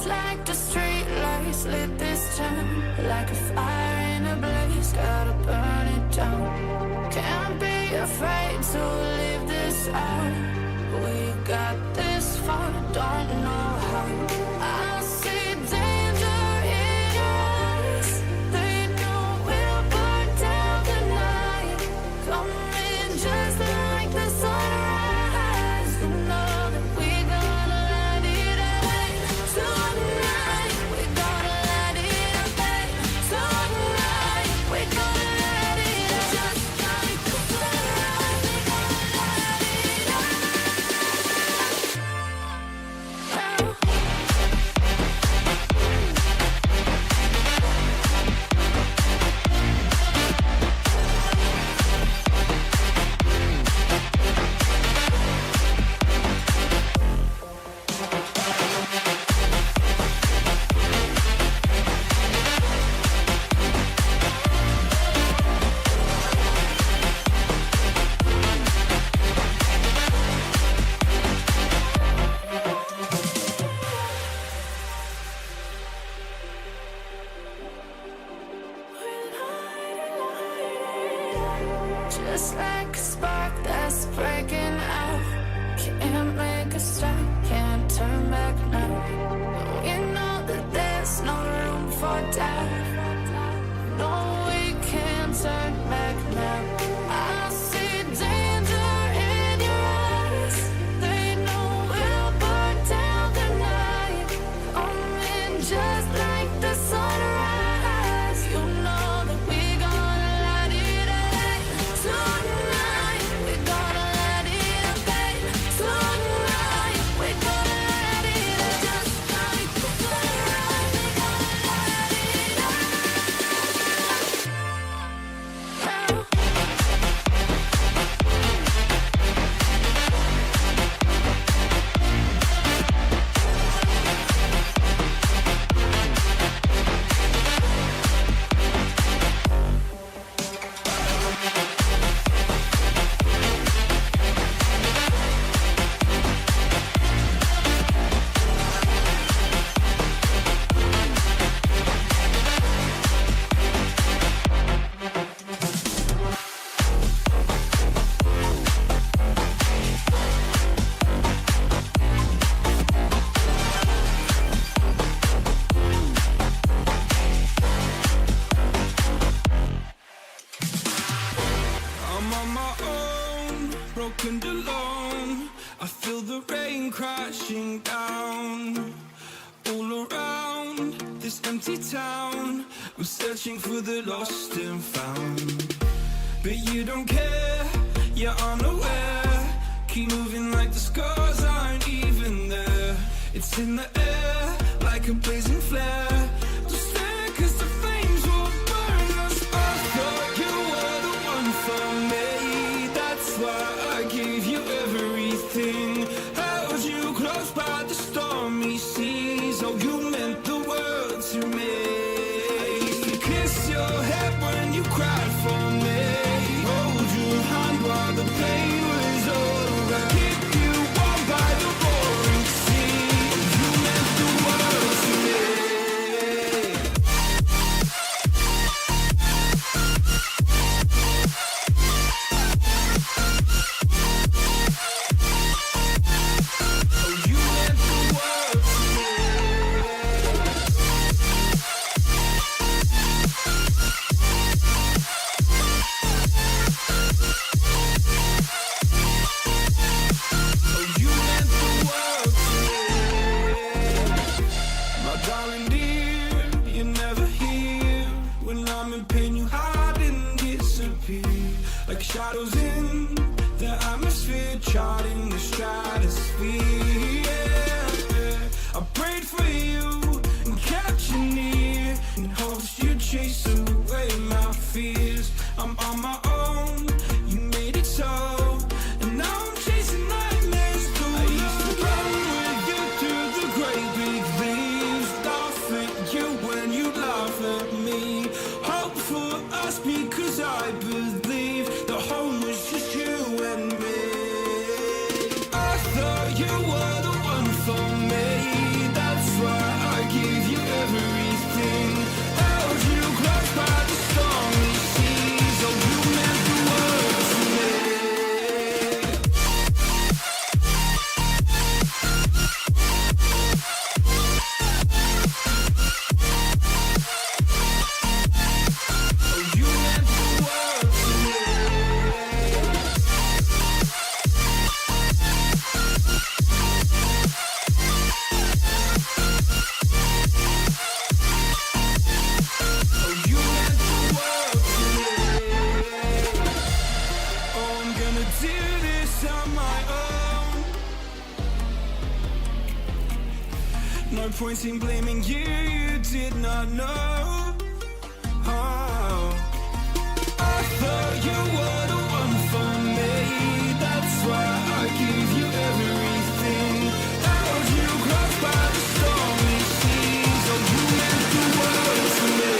like the street lights lit this town, like a fire in a blaze, gotta burn it down. Can't be afraid to leave this out. We got this far, don't know how. I see danger in your eyes. They know we'll burn down the night. Coming just like the sunrise. You know that we gonna let it out. Tonight, we gonna let it out. Tonight, we gonna let it out. Just like the sunrise, we gonna let it out. Just like a spark that's breaking out. Can't make a stop, can't turn back now. We know that there's no room for doubt. No, we can't turn back now. I see danger in your eyes. They know we'll burn down the night. Coming just like the sunrise. You know that we gonna let it out. Tonight, we gonna let it out. Tonight, we gonna let it out. Just like the sunrise, we gonna let it out. I'm on my own, broken alone. I feel the rain crashing down. All around this empty town, I'm searching for the lost and found. But you don't care, you're unaware. Keep moving like the scars aren't even there. It's in the air, like a blazing flare. Don't stare, 'cause the flames will burn us. I thought you were the one for me. That's why I gave you everything. Held you close by the stormy seas. Oh, you meant the world to me. I used to kiss your head when you cried for me. Hold your hand while the pain was over. Keep you warm by the roaring sea. You meant the world to me. Oh, you meant the world to me. Oh, you meant the world to me. My darling dear, you're never here. When I'm in pain, you hide and disappear. Like shadows in the atmosphere, charting the stratosphere. Yeah. I prayed for you and kept you near, in hopes you'd chase away my fears. I'm on my own, you made it so, and now I'm chasing nightmares too. I used to run with you through the great big leaves, laugh at you when you laugh at me. Hope for us because I believe the home was just you and me. I thought you were the one for me. That's why I Oh, I'm gonna do this on my own. No point in blaming you, you did not know. Oh, I thought you were the one for me. That's why I give you everything. Held you close by the stormy seas. Oh, you meant the world to me.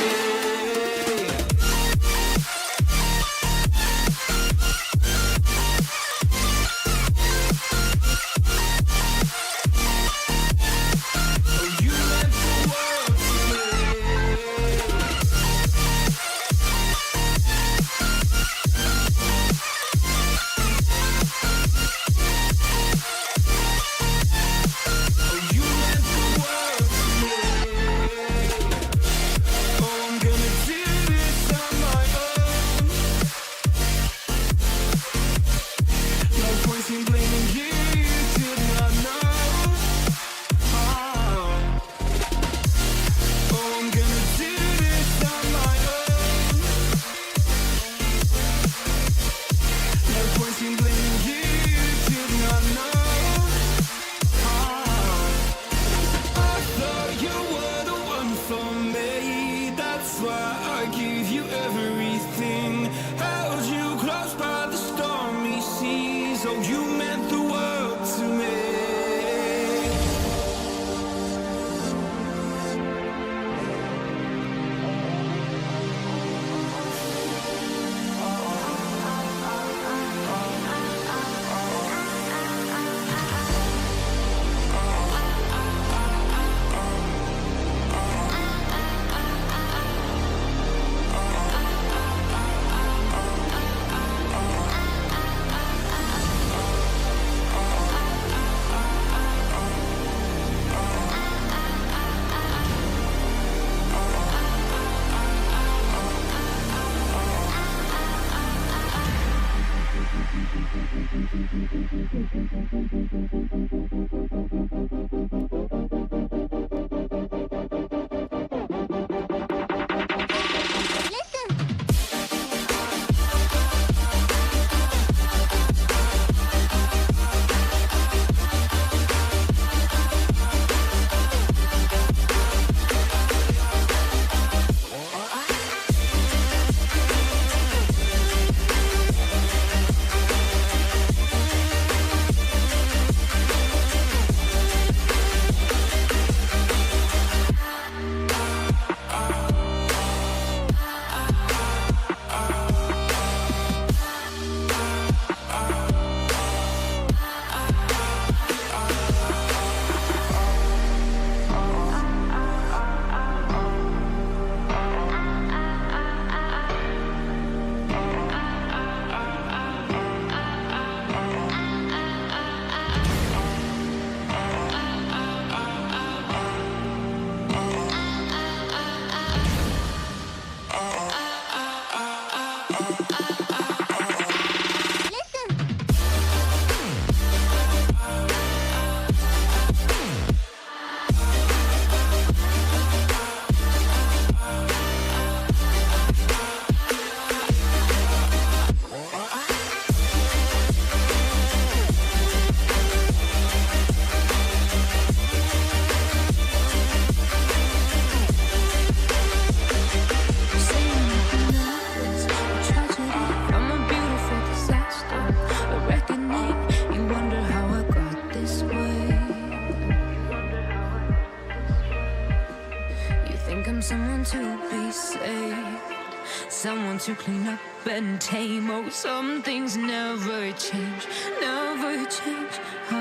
Someone to clean up and tame. Oh, some things never change, never change. Oh,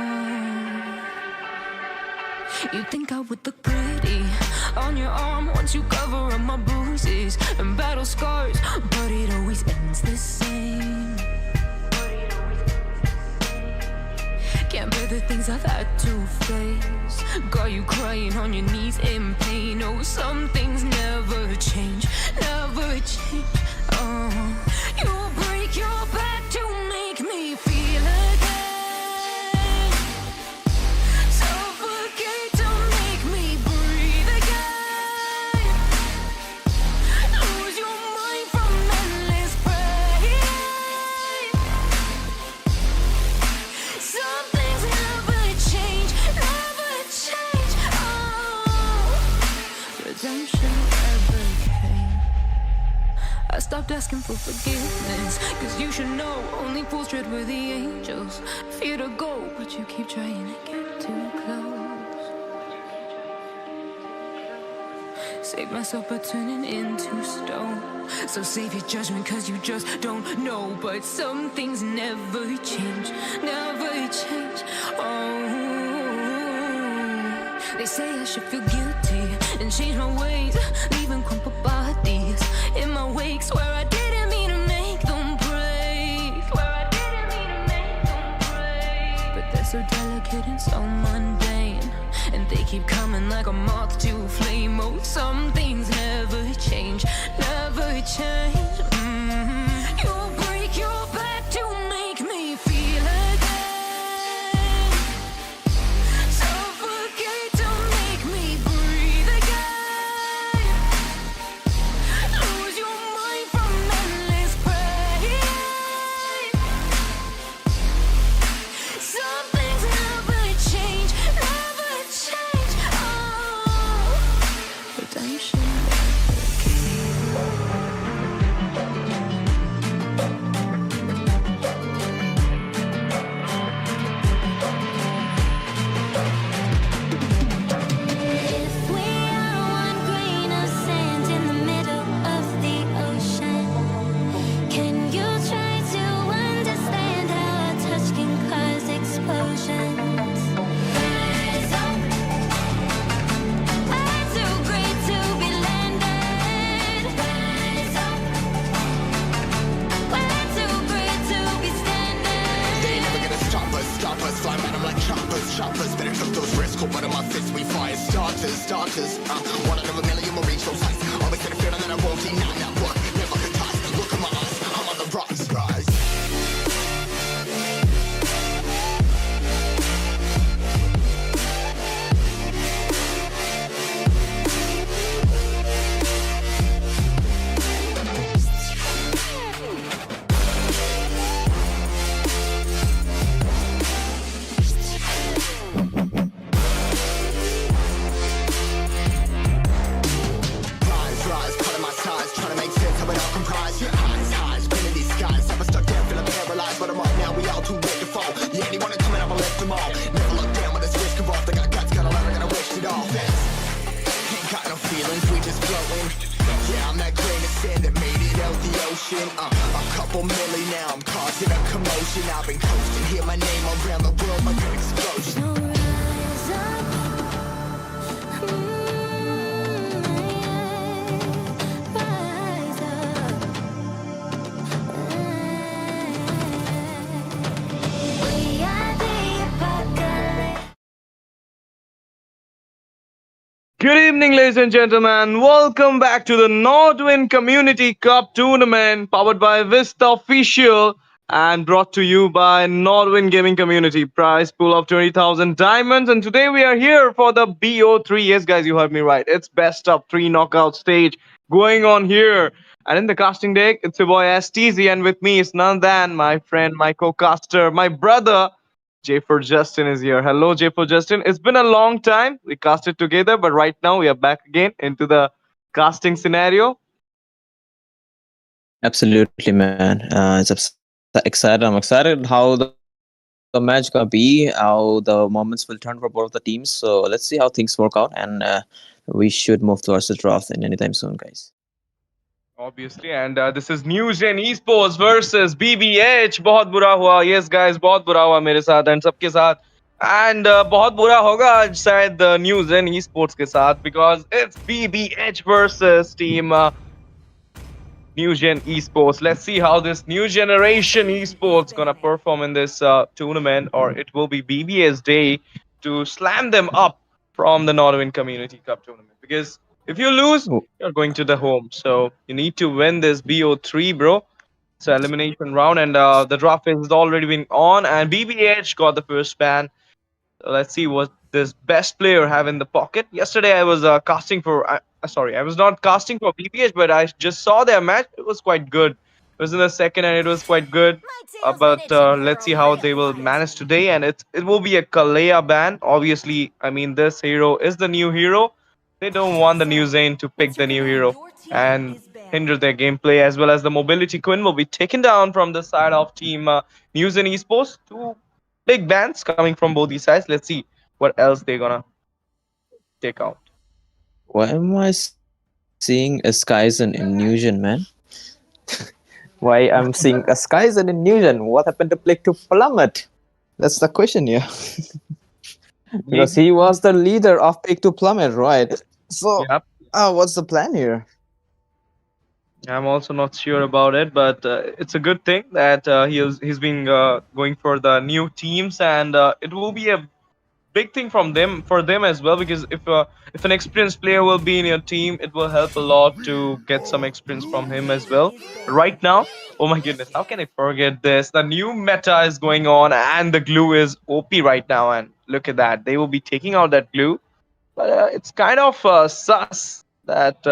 you think I would look pretty on your arm once you cover up my bruises and battle scars, but it always ends the same. Can't bear the things I've had to face. Got you crying on your knees in pain. Oh, some things never change, never change. Oh, you break your back to make me feel again. Suffocate to make me breathe again. Lose your mind from endless pain. stopped asking for forgiveness. Cause you should know only fools tread with the angels. Fear to go, but you keep trying to get too close. Save myself by turning into stone. So save your judgment cause you just don't know. But some things never change, never change. Oh, they say I should feel guilty and change my ways, leaving crumpled bodies in my wake. Swear I didn't mean to make them break. Swear I didn't mean to make them break. But they're so delicate and so mundane, and they keep coming like a moth to a flame. Oh, some things never change, never change. You'll break your back to make me feel again. Suffocate to make me breathe again. Lose your mind from endless pain. Some things never change, never change. Oh, redemption. If we are one grain of sand in the middle of the ocean, can you try to understand how our touch can cause explosions? Rise up, we're too great to be landed. Rise up, we're too great to be standing. They ain't never gonna stop us, fly at 'em like choppers, better cook those risks, cold blood in my fists, we fire starters, one out of a million will reach those heights, always had a feeling that I won't deny, not work, never could toss, look in my eyes, I'm on the rocks, rise. Rise, cutting my size, trying to make sense of it all comprised. Your highs, pinning these skies. Never stuck down, feeling paralyzed, but I'm up now. We all too late to fall. Yeah, anyone coming up, I left them all. Never look down when this risk involved. They got guts, got a lot, I gotta waste it all. Ain't got no feelings, we just floating. Yeah, I'm that grain of sand that made it out the ocean. A couple milli now, I'm causing a commotion. I've been coasting, hear my name around the world like an explosion. No, rise up. Rise up. We are the apocalypse. Good evening, ladies and gentlemen. Welcome back to the Nodwin Community Cup Tournament, powered by Vista Official and brought to you by Nodwin Gaming Community. Prize pool of 20,000 diamonds. And today we are here for the BO3. Yes, guys, you heard me right. It's best of 3 knockout stage going on here. And in the casting deck, it's your boy STZ, and with me is none than my friend, my co-caster, my brother, J for Justin is here. Hello, J for Justin. It's been a long time. We casted together, but right now we are back again into the casting scenario. Absolutely, man. Excited. I'm excited how the match gonna be, how the moments will turn for both of the teams. So let's see how things work out, and we should move towards the draft in anytime soon, guys. Obviously, and this is NewGen Esports versus BBH. बहुत बुरा हुआ. Yes, guys, बहुत बुरा हुआ मेरे साथ and सबके साथ. And बहुत बुरा होगा आज शायद NewGen Esports के साथ, because it's BBH versus team NewGen Esports. Let's see how this new generation esports gonna perform in this tournament, or it will be BBS day to slam them up from the Nodwin Community Cup tournament. Because if you lose, you're going to the home. So you need to win this BO3, bro. It's an elimination round, and the draft phase has already been on, and BBH got the first ban. So let's see what this best player have in the pocket. Yesterday I was casting for sorry, I was not casting for BBH, but I just saw their match. It was quite good. It was in the second and it was quite good. But let's see how they will manage today, and it will be a Kalea ban. Obviously, I mean, this hero is the new hero. They don't want the new Zane to pick the new hero, and hinder their gameplay, as well as the mobility queen will be taken down from the side of team NewGen Esports. Two big bans coming from both these sides. Let's see what else they're gonna take out. Why am I seeing a skies and illusion, man? Why I'm seeing a skies and illusion? What happened to Plague to Plummet? That's the question here. Because he Maybe, was the leader of Plague to Plummet, right? So, yeah. what's the plan here? I'm also not sure about it, but it's a good thing that he's been going for the new teams, and it will be a big thing from them for them as well, because if an experienced player will be in your team, it will help a lot to get some experience from him as well. Right now, oh my goodness, how can I forget this? The new meta is going on, and the glue is OP right now, and look at that. They will be taking out that glue, but it's kind of sus that.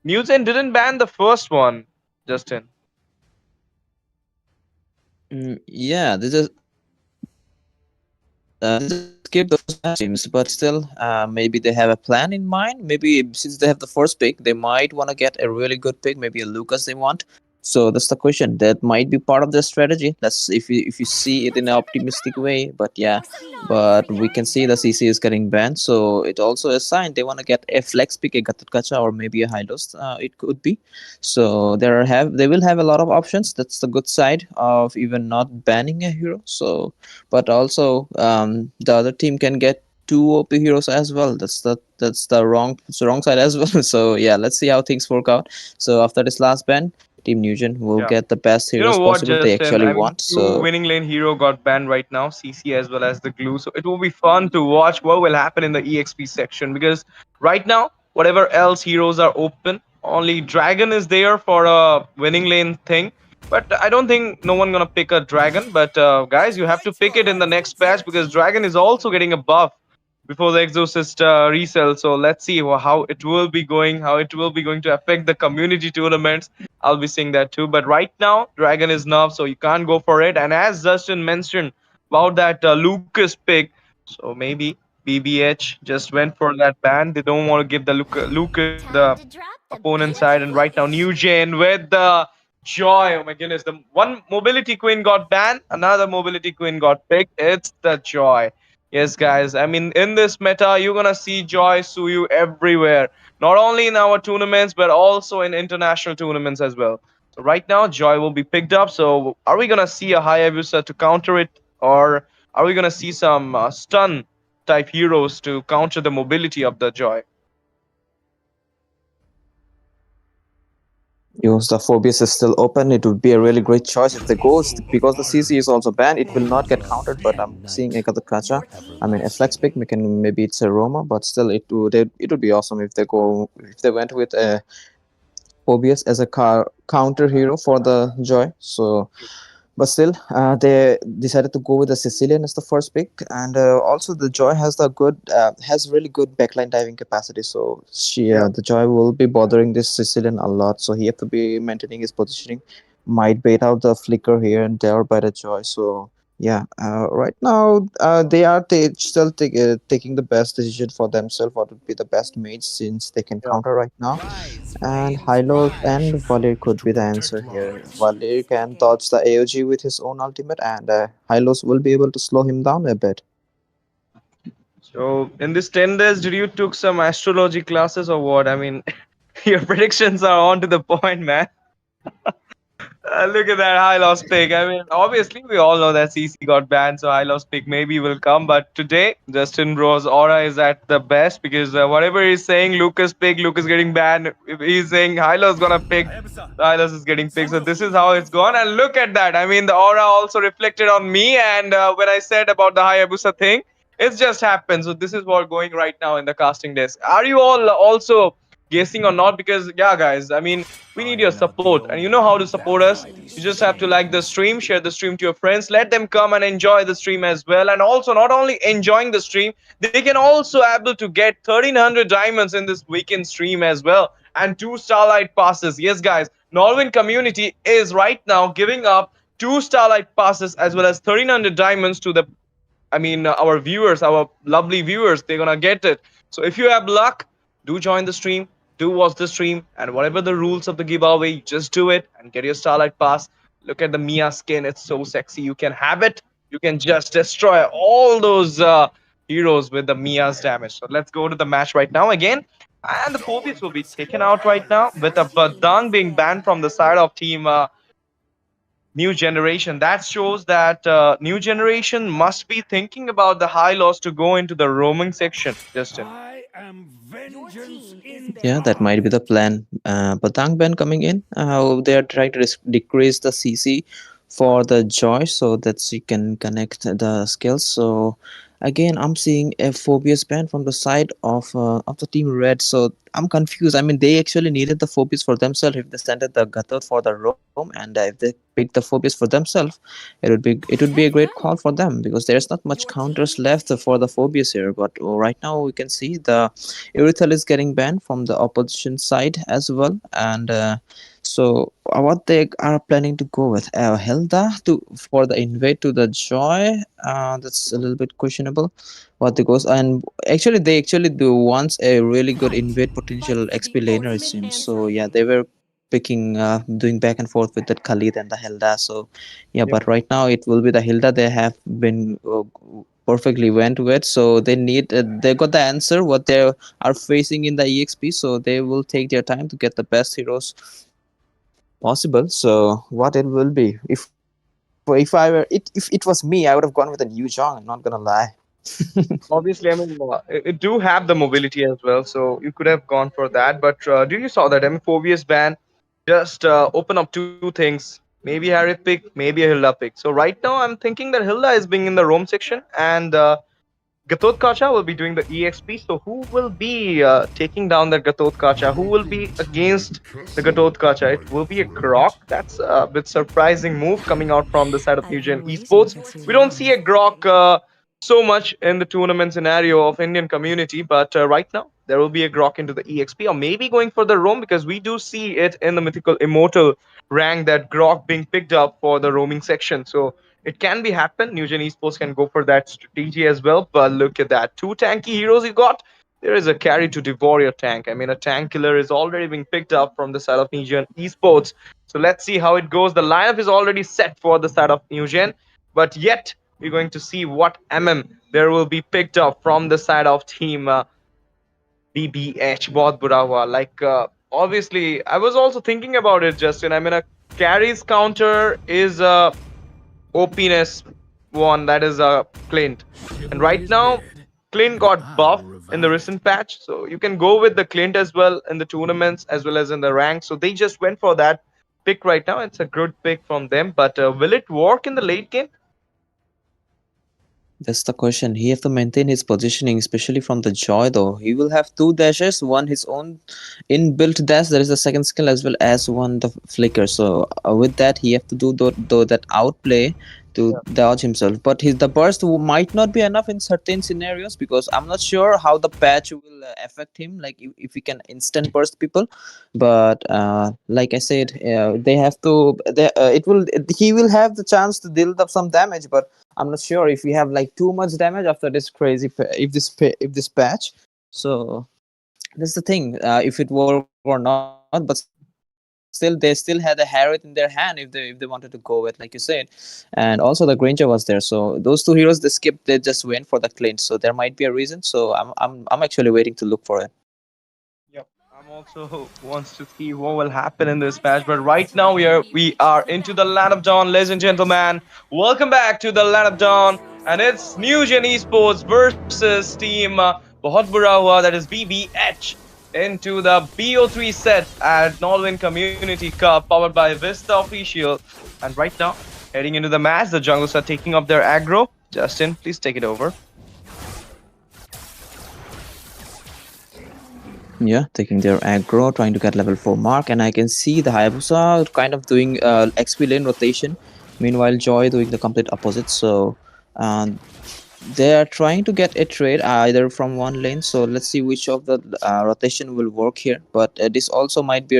NewGen didn't ban the first one, Justin. Yeah, they just skip the first match teams, but still, maybe they have a plan in mind. Maybe since they have the first pick, they might want to get a really good pick, maybe a Lucas they want. So that's the question. That might be part of their strategy. That's if you see it in an optimistic way. But yeah, but we can see the CC is getting banned, so it also a sign they want to get a flex pick, a Gattaca, or maybe a Hylos. It could be. So they will have a lot of options. That's the good side of even not banning a hero. So but also the other team can get two OP heroes as well. That's the wrong side as well. So yeah, let's see how things work out. So after this last ban, Team Nugent will Yeah. get the best You know heroes what, possible they Justin? actually I mean, want. two So winning lane hero got banned right now, CC as well as the glue. So it will be fun to watch what will happen in the EXP section, because right now, whatever else heroes are open, only Dragon is there for a winning lane thing. But I don't think no one gonna pick a Dragon. But guys, you have to pick it in the next patch, because Dragon is also getting a buff before the Exorcist resell. So let's see how it will be going, how it will be going to affect the community tournaments. I'll be seeing that too. But right now, Dragon is nerfed, so you can't go for it. And as Justin mentioned about that Lucas pick, so maybe BBH just went for that ban. They don't want to give the Lucas to the opponent side. And right now, NewGen with the joy. Oh my goodness, the one mobility queen got banned, another mobility queen got picked. It's the joy. Yes, guys. I mean, in this meta, you're gonna see Joy Suyu everywhere. Not only in our tournaments, but also in international tournaments as well. So right now, Joy will be picked up. So are we gonna see a Hayabusa to counter it, or are we gonna see some stun type heroes to counter the mobility of the Joy? use the Phobius is still open. It would be a really great choice if they go because the CC is also banned. It will not get countered, but I'm seeing a Gattaca. I mean, a flex pick. Maybe it's a Roma, but still, it would be awesome if they went with a Phobius as a counter hero for the Joy. So, but still, they decided to go with the Sicilian as the first pick, and also the Joy has really good backline diving capacity. So Yeah. the Joy will be bothering this Sicilian a lot. So he have to be maintaining his positioning. Might bait out the flicker here and there by the Joy. So yeah, right now they are still taking the best decision for themselves. What would be the best mate since they can Yeah. counter right now. And Hylos and Valir could be the answer here. Valir can dodge the AOG with his own ultimate, and Hylos will be able to slow him down a bit. So in this 10 days, did you took some astrology classes or what? I mean, your predictions are on to the point, man. Look at that high loss pick. I mean, obviously, we all know that CC got banned, so high loss pick maybe will come. But today, Justin Bro's aura is at the best, because whatever he's saying, Lucas getting banned. If he's saying high loss gonna pick, high loss is getting picked. So this is how it's gone. And look at that. I mean, the aura also reflected on me. And when I said about the Hayabusa thing, it's just happened. So this is what going right now in the casting desk. Are you all also guessing or not? Because yeah, guys, I mean, we need your support, and you know how to support us. You just have to like the stream, share the stream to your friends, let them come and enjoy the stream as well. And also, not only enjoying the stream, they can also able to get 1300 diamonds in this weekend stream as well, and 2 starlight passes. Yes, guys, Norwin community is right now giving up 2 starlight passes as well as 1300 diamonds to the, I mean, our viewers, our lovely viewers. They're gonna get it. So if you have luck, do join the stream, do watch the stream, and whatever the rules of the giveaway, just do it and get your Starlight Pass. Look at the Mia skin; it's so sexy. You can have it. You can just destroy all those heroes with the Mia's damage. So let's go to the match right now again. And the Phobius will be taken out right now with a Badang being banned from the side of team New Generation. That shows that New Generation must be thinking about the high loss to go into the roaming section, Justin. Yeah, that might be the plan. But Tang Ben coming in, they are trying to decrease the CC for the Joy so that she can connect the skills. So again, I'm seeing a Phobius ban from the side of the team Red. So I'm confused. I mean, they actually needed the Phobius for themselves. If they sent it the Gatot for the roam, and if they pick the Phobius for themselves, it would be a great call for them because there's not much counters left for the Phobius here. But right now we can see the Urethel is getting banned from the opposition side as well, and what they are planning to go with Hilda to for the invade to the Joy. That's a little bit questionable. What they goes and actually they actually do wants a really good invade potential XP laner it seems. So yeah, they were picking doing back and forth with that Khalid and the Hilda. So yeah, Yep. but right now it will be the Hilda they have been perfectly went with. So they need they got the answer what they are facing in the EXP. So they will take their time to get the best heroes possible. So what it will be if it was me, I would have gone with a new Jong. I'm not gonna lie. Obviously, I mean, it do have the mobility as well, so you could have gone for that. But do you saw that Phobius ban just open up two things? Maybe Harith pick, maybe a Hilda pick. So right now, I'm thinking that Hilda is being in the roam section, and Gatot Kacha will be doing the EXP. So who will be taking down the Gatot Kacha? Who will be against the Gatot Kacha? It will be a Grok. That's a bit surprising move coming out from the side of NewGen Esports. We don't see a Grok so much in the tournament scenario of Indian community, but right now there will be a Grok into the EXP or maybe going for the roam because we do see it in the mythical immortal rank that Grok being picked up for the roaming section. So it can be happen. NewGen Esports can go for that strategy as well. But look at that. Two tanky heroes you got. There is a carry to devour your tank. I mean, a tank killer is already being picked up from the side of NewGen Esports. So let's see how it goes. The lineup is already set for the side of NewGen. But yet, we're going to see what there will be picked up from the side of team BBH, Bohut Bura. Like, obviously, I was also thinking about it, Justin. I mean, a carries counter is OPness one, that is Clint. And right now, Clint got buffed in the recent patch, so you can go with the Clint as well in the tournaments as well as in the rank. So they just went for that pick right now. It's a good pick from them, but will it work in the late game? That's the question. He have to maintain his positioning, especially from the Joy. Though he will have two dashes, one his own inbuilt dash. There is a second skill as well as one the flicker. So with that, he have to do that outplay to dodge himself. But the burst might not be enough in certain scenarios because I'm not sure how the patch will affect him. Like if he can instant burst people, but like I said, they have to. It will. He will have the chance to deal up some damage, but I'm not sure if we have like too much damage after this crazy if this patch. So that's the thing. If it work or not, but still they still had a Harriet in their hand if they wanted to go with, like you said, and also the Granger was there. So those two heroes they skipped. They just went for the Clint. So there might be a reason. So I'm actually waiting to look for it. Yep, I'm also wants to see what will happen in this match. But right now we are into the land of dawn, ladies and gentlemen. Welcome back to the land of dawn, and it's NewGen Esports versus Team Bohut Bura, that is BBH, into the BO3 set at Nodwin Community Cup, powered by Vista Official. And right now, heading into the match, the junglers are taking up their aggro. Justin, please take it over. Yeah, taking their aggro, trying to get level 4 mark, and I can see the Hayabusa kind of doing XP lane rotation. Meanwhile, Joy doing the complete opposite. So they are trying to get a trade either from one lane. So let's see which of the rotation will work here. But this also might be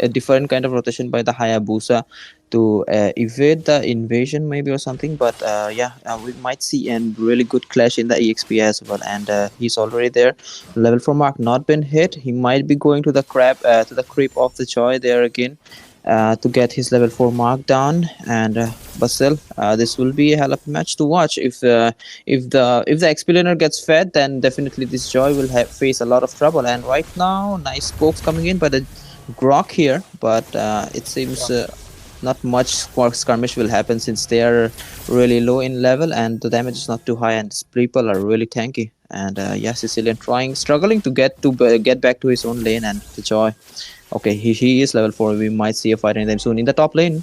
a different kind of rotation by the Hayabusa to evade the invasion maybe or something. But yeah, we might see a really good clash in the EXP as well. And he's already there. Level 4 mark not been hit. He might be going to the creep of the Joy there again. To get his level 4 mark down, and but still this will be a hell of a match to watch. If the XP laner gets fed, then definitely this Joy will face a lot of trouble. And right now nice pokes coming in by the Grok here, but it seems not much skirmish will happen since they are really low in level and the damage is not too high, and people are really tanky. And yeah, Sicilian struggling to get back to his own lane, and the Joy. Okay, he is level 4. We might see a fight anytime soon in the top lane.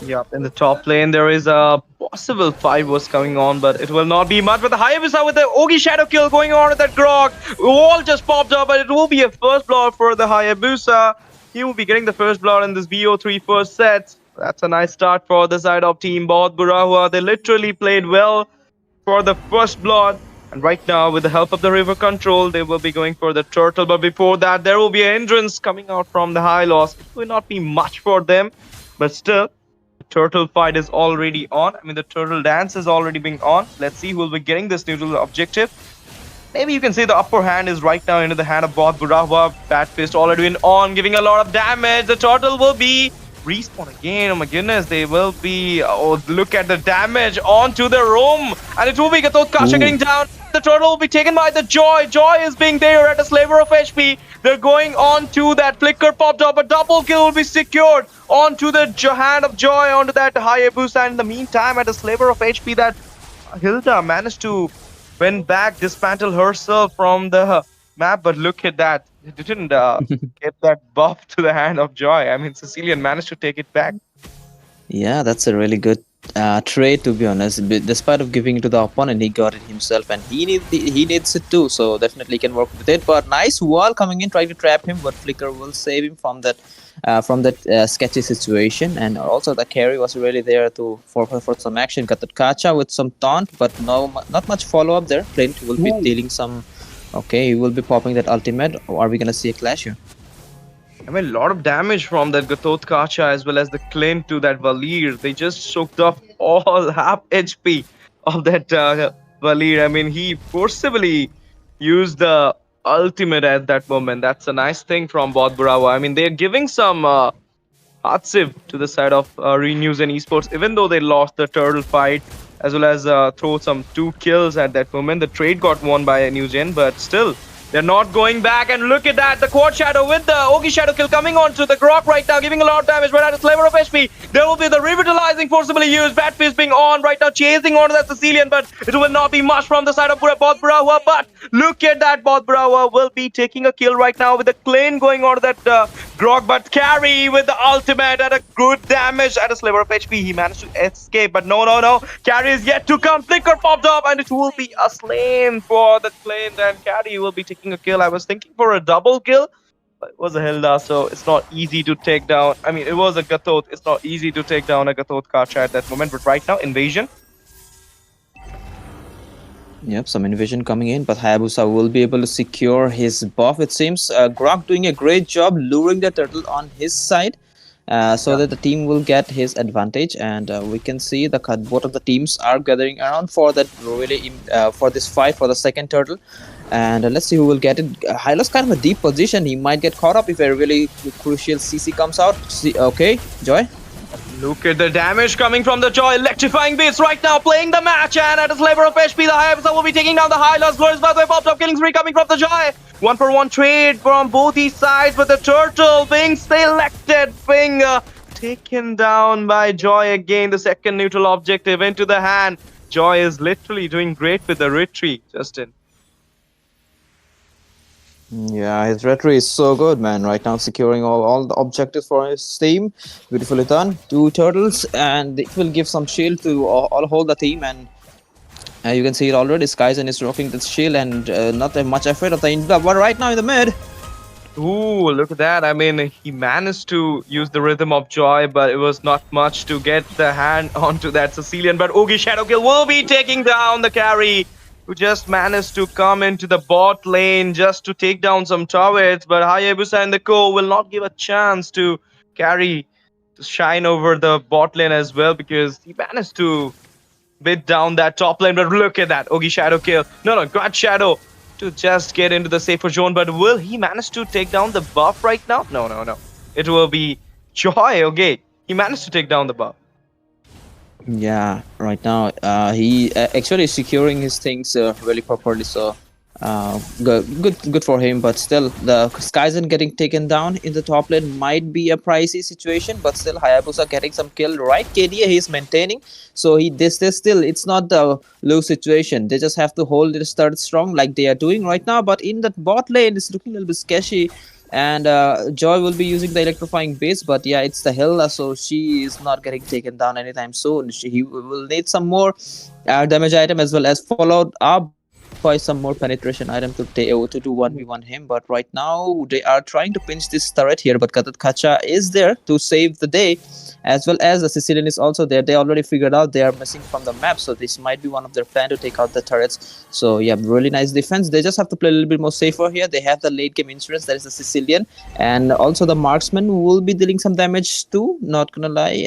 Yep, in the top lane there is a possible fight was coming on, but it will not be much. But the Hayabusa with the Ogi shadow kill going on with that Grok. Wall just popped up, but it will be a first blood for the Hayabusa. He will be getting the first blood in this BO3 first set. That's a nice start for the side of team Bohut, Bura. They literally played well for the first blood. And right now, with the help of the river control, they will be going for the turtle. But before that, there will be an hindrance coming out from the high loss. It will not be much for them. But still, the turtle fight is already on. I mean, the turtle dance is already being on. Let's see who will be getting this neutral objective. Maybe you can say the upper hand is right now into the hand of Bohut, Bura. Bad Fist already been on, giving a lot of damage. The turtle will be respawn again. Oh my goodness, they will be. Oh, look at the damage onto the room, and it will be Gatot Kasha getting down. The turtle will be taken by the Joy. Joy is being there at a sliver of HP. They're going on to that flicker popped up. A double kill will be secured onto the hand of Joy, onto that Hayabusa. And in the meantime, at a sliver of HP, that Hilda managed to win back, dismantle herself from the map. But look at that. It didn't get that buff to the hand of Joy. I mean, Sicilian managed to take it back. Yeah, that's a really good trade, to be honest. Despite of giving it to the opponent, he got it himself, and he needs it too. So definitely can work with it. But nice wall coming in, trying to trap him, but Flicker will save him from that sketchy situation. And also the carry was really there for some action. Got the Kacha with some taunt, but not much follow up there. Flint will be dealing some. Okay, he will be popping that ultimate. Or are we gonna see a clash here? I mean, a lot of damage from that Gatot Kacha as well as the Clint to that Valir. They just soaked off all half HP of that Valir. I mean, he forcibly used the ultimate at that moment. That's a nice thing from Bohut Bura. I mean, they're giving some heartsiv to the side of NewGen Esports, even though they lost the turtle fight, as well as throw some 2 kills at that moment. The trade got won by NewGen, but still, they're not going back. And look at that, the Quad Shadow with the Ogi Shadow kill coming on to the Grok right now, giving a lot of damage, but at a sliver of HP. There will be the Revitalizing forcibly used. Bad Fist being on right now, chasing onto that Sicilian, but it will not be much from the side of Bohut Bura. But look at that, Bohut Bura will be taking a kill right now with the Klein going on to that Grok, but Carry with the ultimate at a good damage at a sliver of HP. He managed to escape, but no. Carry is yet to come. Flicker popped up, and it will be a slain for the Klein, and Carry will be taking a kill. I was thinking for a double kill, but it was a Hilda, so it's not easy to take down. I mean, it was a Gatot. It's not easy to take down a Gatot Kacha at that moment, but right now, invasion. Yep, some invasion coming in, but Hayabusa will be able to secure his buff, it seems. Grok doing a great job luring the turtle on his side, so that the team will get his advantage. And we can see both of the teams are gathering around for that for this fight for the second turtle. And let's see who will get it. Hylo's kind of a deep position. He might get caught up if a really crucial CC comes out. Okay, Joy. Look at the damage coming from the Joy. Electrifying Beats right now playing the match, and at a sliver of HP, the Hayabusa will be taking down the Hylos. Glorious pathway popped up, killing spree coming from the Joy. 1-for-1 trade from both these sides, but the turtle being selected, being taken down by Joy again. The second neutral objective into the hand. Joy is literally doing great with the retreat, Justin. Yeah, his retreat is so good, man. Right now, securing all the objectives for his team. Beautifully done. 2 turtles, and it will give some shield to all hold the team. And you can see it already. Skyzen is rocking the shield, and not much effort of the Indra. But right now in the mid. Ooh, look at that. I mean, he managed to use the Rhythm of Joy, but it was not much to get the hand onto that Sicilian. But Ogi Shadow Kill will be taking down the carry. who just managed to come into the bot lane just to take down some turrets, but Hayabusa and the co will not give a chance to carry to shine over the bot lane as well, because he managed to bit down that top lane. But look at that, Ogi Shadow kill. No, got Shadow to just get into the safer zone, but will he manage to take down the buff right now? No. It will be Joy. Okay, he managed to take down the buff. Yeah, right now he actually is securing his things really properly. So good for him. But still, the Skyzen getting taken down in the top lane might be a pricey situation. But still, Hayabusa getting some kill. Right, KDA he's maintaining. So this still, it's not the low situation. They just have to hold it start strong like they are doing right now. But in the bot lane, it's looking a little bit sketchy. And Joy will be using the electrifying base, but yeah, it's the Hilda, so she is not getting taken down anytime soon. He will need some more damage item as well as followed up by some more penetration item to do 1v1 him. But right now they are trying to pinch this turret here, but Kacha is there to save the day, as well as the Sicilian is also there. They already figured out they are missing from the map, so this might be one of their plan to take out the turrets. So yeah, really nice defense. They just have to play a little bit more safer here. They have the late game insurance, that is the Sicilian, and also the marksman will be dealing some damage too, not gonna lie.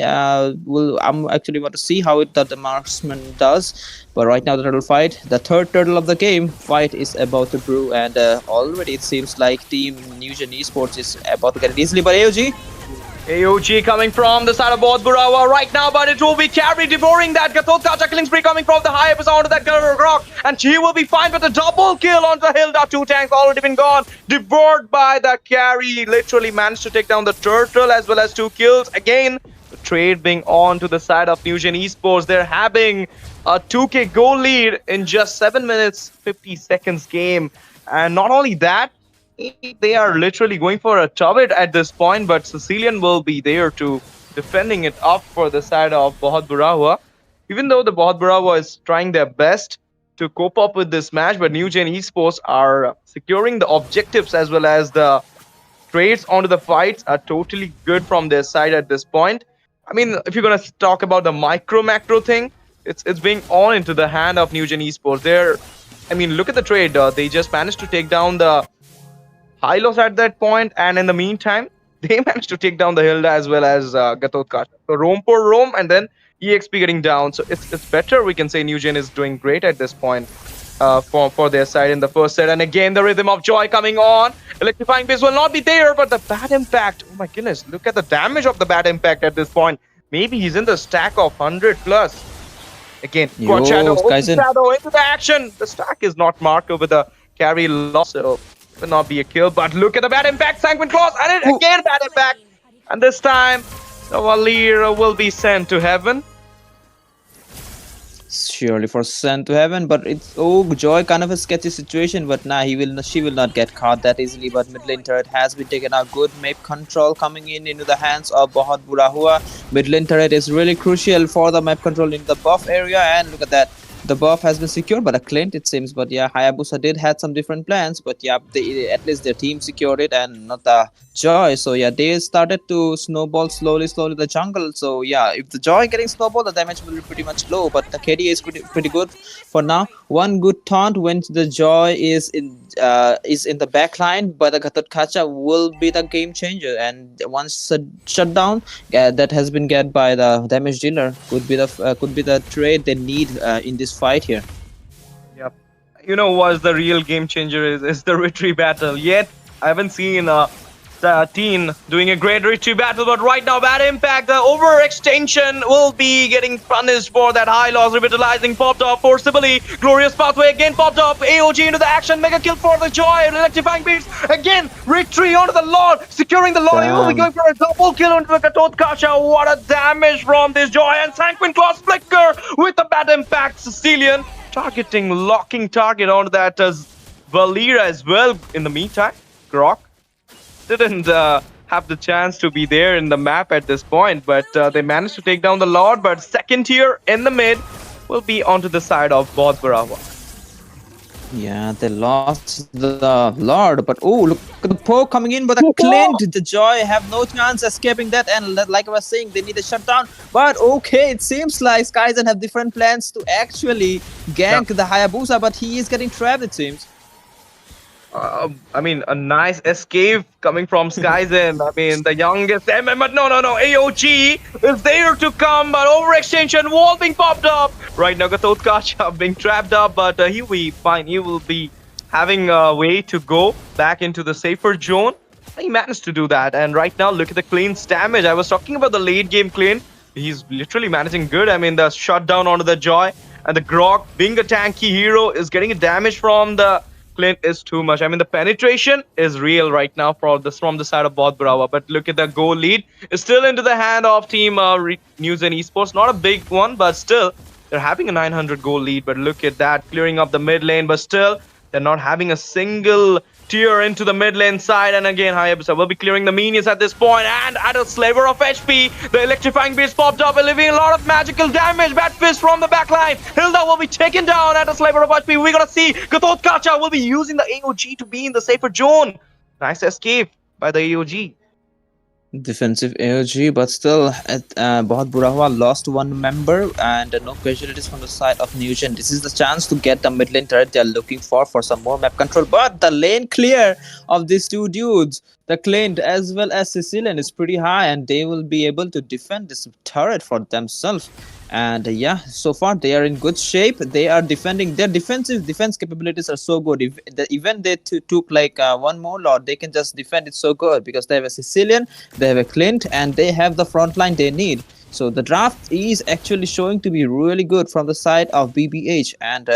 I'm actually want to see how the marksman does. But right now the turtle fight, the third turtle of the game fight, is about to brew, and already it seems like team NewGen Esports is about to get it easily. But AOG coming from the side of both Bura right now, but it will be carried, devouring that Gatot Kacha killing spree coming from the high episode onto that rock, and she will be fine with a double kill onto Hilda. 2 tanks already been gone, devoured by the carry. Literally managed to take down the turtle as well as 2 kills. Again, the trade being on to the side of NewGen Esports. They're having a 2k goal lead in just 7 minutes 50 seconds game, and not only that, they are literally going for a turret at this point, but Sicilian will be there to defending it up for the side of Bohut Bura. Even though the Bohut Bura is trying their best to cope up with this match, but NewGen Esports are securing the objectives as well as the trades onto the fights are totally good from their side at this point. I mean, if you're gonna talk about the macro thing, it's being on into the hand of NewGen Esports. I mean, look at the trade. They just managed to take down the Hylos at that point, and in the meantime, they managed to take down the Hilda as well as Gatot Kacha. So roam for roam, and then EXP getting down. So it's better. We can say NewGen is doing great at this point for their side in the first set. And again, the rhythm of joy coming on. Electrifying base will not be there, but the bad impact. Oh my goodness! Look at the damage of the bad impact at this point. Maybe he's in the stack of 100 plus. Again, Shadow into the action. The stack is not marked over the carry loss, so will not be a kill. But look at the bad impact, Sanguine Claws, and it again bad impact. And this time, the Valir will be sent to heaven. Surely for sent to heaven, but it's Joy, kind of a sketchy situation. But nah, she will not get caught that easily. But mid lane turret has been taken out. Good map control coming into the hands of Bohut Bura. Mid lane turret is really crucial for the map control in the buff area, and look at that. The buff has been secured by a Clint, it seems. But yeah, Hayabusa did had some different plans. But yeah, at least their team secured it and not the Joy. So yeah, they started to snowball slowly the jungle. So yeah, if the Joy getting snowball, the damage will be pretty much low. But the KDA is pretty good for now. One good taunt when the Joy is in the back line, but the Gatot Kacha will be the game changer. And once shut down, that has been get by the damage dealer. Could be the trade they need in this fight here. Yep. You know what's the real game changer is the retreat battle. Yet I haven't seen Teen doing a great retreat battle, but right now bad impact. The overextension will be getting punished for that high loss. Revitalizing popped up forcibly. Glorious pathway again popped up. AOG into the action. Mega kill for the Joy. Electrifying beats again. Retreat onto the Lord. Securing the Lord. He will be going for a double kill onto the Gatot Kacha. What a damage from this Joy. And Sanguine Claws flicker with the bad impact. Sicilian targeting, locking target onto that Valira as well. In the meantime, Grok didn't have the chance to be there in the map at this point, but they managed to take down the Lord. But second tier in the mid will be onto the side of Bohut Bura. Yeah, they lost the Lord, but oh, look at the poke coming in, but the Clint, the Joy have no chance escaping that. And like I was saying, they need a shutdown. But okay, it seems like Skyzen have different plans to actually Yeah. gank the Hayabusa, but he is getting trapped, it seems. I mean, a nice escape coming from Skyzen. I mean, the youngest MM, but no. AOG is there to come, but overextension wall being popped up. Right now, Gatot Kacha being trapped up, but he will be fine. He will be having a way to go back into the safer zone. He managed to do that, and right now, look at the Clean's damage. I was talking about the late game Clean. He's literally managing good. I mean, the shutdown onto the Joy and the Grok being a tanky hero is getting a damage from the Clint is too much. I mean, the penetration is real right now for this from the side of Bohut Brava. But look at the goal lead. It's still into the hand of team NewGen Esports. Not a big one, but still, they're having a 900 goal lead. But look at that, clearing up the mid lane. But still, they're not having a single tier into the mid lane side. And again, Hayabusa will be clearing the minions at this point. And at a sliver of HP, the electrifying beast popped up, leaving a lot of magical damage. Bad fist from the backline. Hilda will be taken down at a sliver of HP. We're gonna see Gatot Kacha will be using the AOG to be in the safer zone. Nice escape by the AOG. Defensive AOG, but still, Bohut Burahua lost one member and no casualties from the side of NewGen. This is the chance to get the mid lane turret they are looking for some more map control. But the lane clear of these two dudes, the Clint as well as Sicilian, is pretty high, and they will be able to defend this turret for themselves. And yeah, so far they are in good shape. They are defending. Their defense capabilities are so good. If even they took like one more lord, they can just defend it so good because they have a Sicilian, they have a Clint, and they have the front line they need. So the draft is actually showing to be really good from the side of BBH, and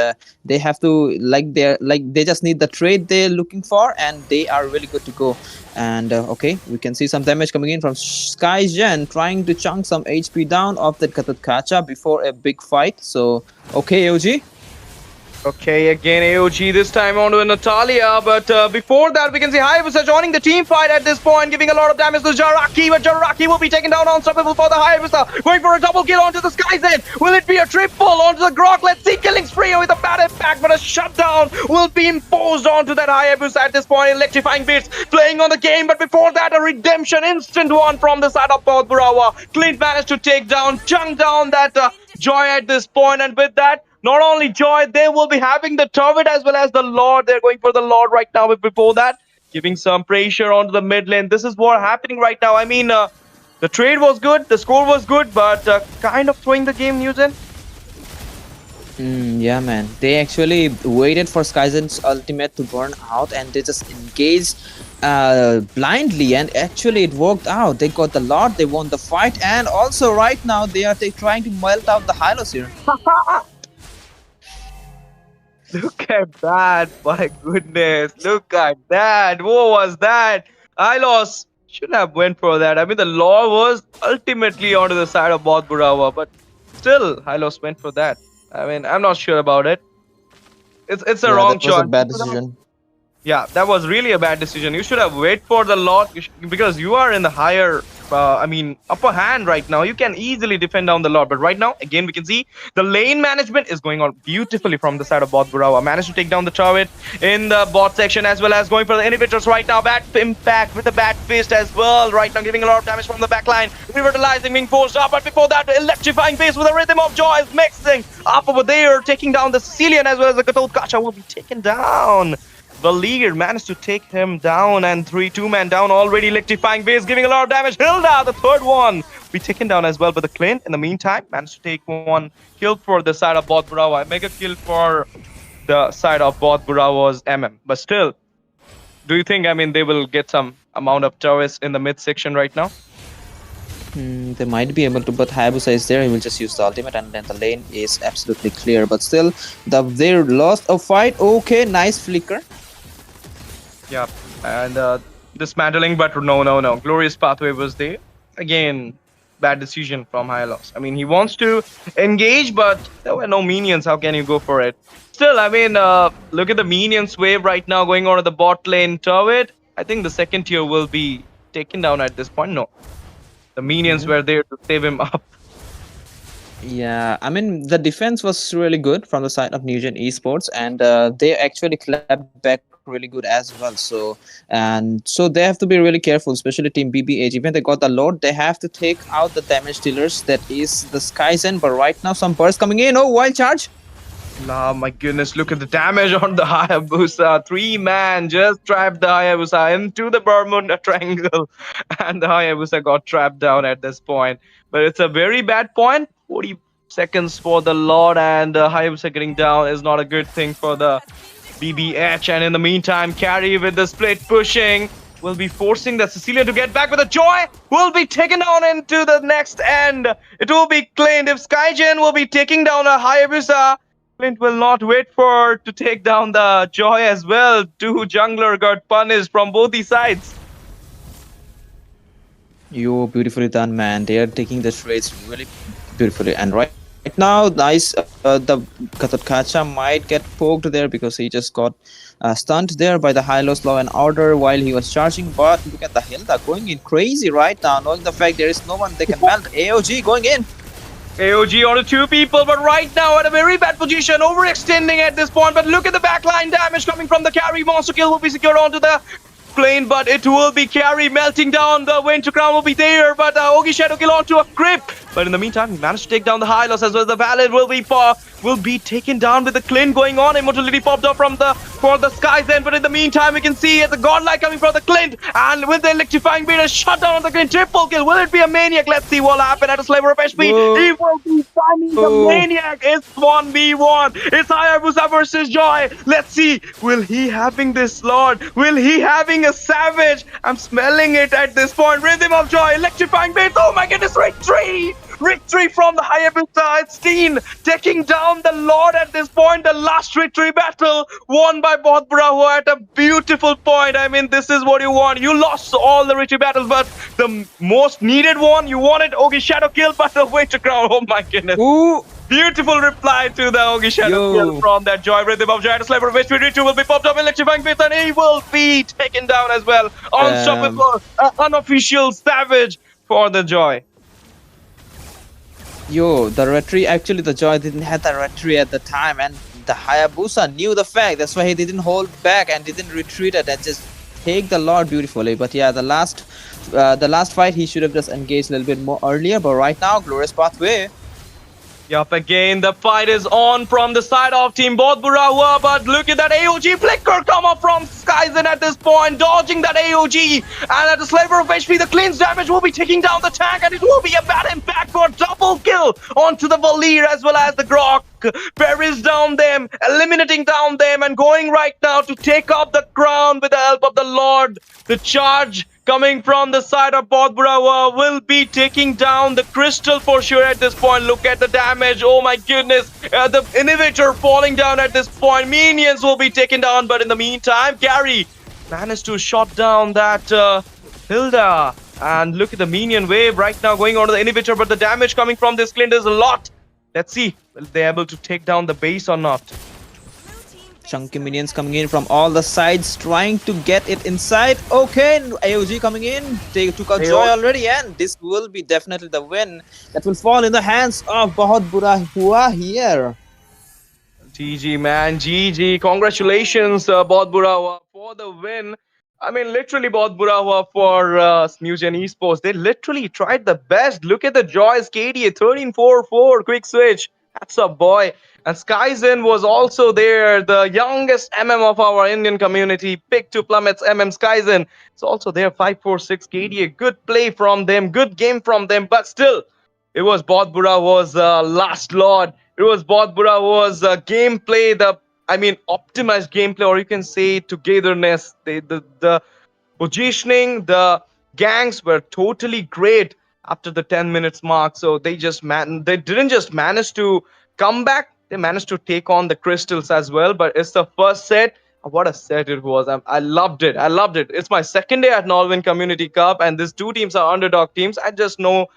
they have to they just need the trade they're looking for, and they are really good to go. And okay, we can see some damage coming in from Skyzen trying to chunk some HP down of the Kacha before a big fight. So okay, OG. Okay, again AOG this time onto Natalia, but before that we can see Hayabusa joining the team fight at this point, giving a lot of damage to Jaraki, but Jaraki will be taken down unstoppable for the Hayabusa, going for a double kill onto the Skyzen. Will it be a triple onto the Grok? Let's see, killing spree with a bad impact, but a shutdown will be imposed onto that Hayabusa at this point. Electrifying bits playing on the game, but before that a redemption instant one from the side of Bohut Burawa. Clint managed to chunk down that Joy at this point, and with that, not only Joy, they will be having the turret as well as the Lord. They're going for the Lord right now, but before that, giving some pressure onto the mid lane. This is what's happening right now. I mean, the trade was good, the score was good, but kind of throwing the game, NewGen. Yeah, man. They actually waited for Skyzen's ultimate to burn out, and they just engaged blindly, and actually it worked out. They got the Lord, they won the fight, and also right now they are trying to melt out the Hylos here. Look at that, my goodness. Look at that. What was that? I lost. Shouldn't have went for that. I mean, the law was ultimately onto the side of Bohut Burawa, but still, Hylos went for that. I mean, I'm not sure about it. It's a Yeah, wrong that was choice. a bad decision. Yeah, that was really a bad decision. You should have waited for the lot because you are in the higher, upper hand right now. You can easily defend down the lot. But right now, again, we can see the lane management is going on beautifully from the side of Bohut Burawa. Managed to take down the turret in the bot section as well as going for the inhibitors right now. Bad impact with the bad fist as well. Right now, giving a lot of damage from the backline. Revitalizing, being forced up. But before that, the electrifying face with a rhythm of joy is mixing up over there, taking down the Sicilian as well as the Gatot Kacha will be taken down. The leader managed to take him down, and 2-man down already. Electrifying base giving a lot of damage. Hilda, the third one, be taken down as well. But the Clint, in the meantime, managed to take one kill for the side of Bohut Burawa. Mega kill for the side of Bohut Burawa's MM. But still, do you think, they will get some amount of turrets in the mid section right now? They might be able to, but Hayabusa is there. He will just use the ultimate, and then the lane is absolutely clear. But still, they lost a fight. Okay, nice flicker. Yeah, and dismantling, but no. Glorious Pathway was there. Again, bad decision from Hylos. He wants to engage, but there were no minions. How can you go for it? Still, look at the minions wave right now going on to the bot lane turret. I think the second tier will be taken down at this point. No, the minions were there to save him up. Yeah, I mean the defense was really good from the side of NewGen Esports, and they actually clapped back really good as well. So they have to be really careful, especially Team BBH. Even they got the load, they have to take out the damage dealers. That is the Skyzen. But right now, some burst coming in. Oh, wild charge! Oh my goodness, look at the damage on the Hayabusa. Three man just trapped the Hayabusa into the Bermuda Triangle. And the Hayabusa got trapped down at this point. But it's a very bad point. 40 seconds for the Lord, and Hayabusa getting down is not a good thing for the BBH. And in the meantime, Carry with the split pushing will be forcing the Sicilian to get back, with a Joy will be taken down into the next end. It will be Clint. If Skygen will be taking down a Hayabusa, Clint will not wait for to take down the Joy as well. Two jungler got punished from both the sides. You beautifully done, man. They are taking the trades really beautifully. And right now, nice. The Katotkacha might get poked there because he just got stunned there by the high-lows law and order while he was charging. But look at the Hilda going in crazy right now, knowing the fact there is no one they can melt. AOG going in. AOG onto two people, but right now at a very bad position, overextending at this point. But look at the backline damage coming from the Carry. Monster kill will be secured onto the plane, but it will be Carry melting down. The Winter Crown will be there, but Ogi Shadow kill onto a Grip. But in the meantime, he managed to take down the high loss as well. The Valid will be taken down with the Clint going on. Immortality popped up for the Skies then, but in the meantime, we can see the Godlike coming from the Clint, and with the electrifying beat, a shutdown on the Clint. Triple kill. Will it be a Maniac? Let's see what happens at a sliver of HP. He will be finding the Maniac. It's 1v1. It's Hayabusa versus Joy. Let's see. Will he having this Lord? Will he having a Savage? I'm smelling it at this point. Rhythm of Joy. Electrifying beat. Oh my goodness. Victory! Victory from the Hayabusa. It's Steen taking down the Lord at this point. The last victory battle won by Bohut Bura at a beautiful point. I mean, this is what you want. You lost all the victory battles, but the most needed one, you wanted Ogi Shadow kill, but the Winter Crown. Oh my goodness. Ooh. Beautiful reply to the Ogi Shadow kill from that Joy. Rhythm of Joy at a sliver of which Ritu will be popped up, electrifying bit, and he will be taken down as well. Unstoppable, unofficial Savage for the Joy. Yo, the retreat, actually the Joy didn't have the retreat at the time, and the Hayabusa knew the fact. That's why he didn't hold back and didn't retreat it and just take the Lord beautifully. But yeah, the last fight he should have just engaged a little bit more earlier. But right now, glorious pathway. Yup, again, the fight is on from the side of Team Bohut Bura, but look at that AOG flicker come up from Skyzen at this point, dodging that AOG, and at the sliver of HP, the cleanse damage will be taking down the tank, and it will be a bad impact for double kill onto the Valir as well as the Grok. Buries down them, eliminating down them, and going right now to take up the crown with the help of the Lord. The charge coming from the side of Bohut Bura will be taking down the Crystal for sure at this point. Look at the damage. Oh my goodness. The Innovator falling down at this point. Minions will be taken down, but in the meantime, Gary managed to shot down that Hilda. And look at the minion wave right now going on to the Innovator, but the damage coming from this Clint is a lot. Let's see, will they able to take down the base or not? Chunky minions coming in from all the sides, trying to get it inside. Okay, AOG coming in. They took out Joy already, and this will be definitely the win that will fall in the hands of Bohut Bura Huwa here. GG, man. GG. Congratulations, Bohut Bura for the win. I mean, literally, Bohut Bura for NewGen Esports. They literally tried the best. Look at the Joy's KDA 13-4-4. Quick switch. That's a boy. And Skyzen was also there, the youngest MM of our Indian community, picked to plummets MM Skyzen. It's also there, 5-4-6 KDA. Good play from them, good game from them, but still, it was Bohut Bura was last lord. It was Bohut Bura was gameplay, optimized gameplay, or you can say togetherness. The positioning, the gangs were totally great after the 10 minutes mark. So they didn't just manage to come back. They managed to take on the Crystals as well, but it's the first set. What a set it was. I loved it. I loved it. It's my second day at Nodwin Community Cup, and these two teams are underdog teams. I just know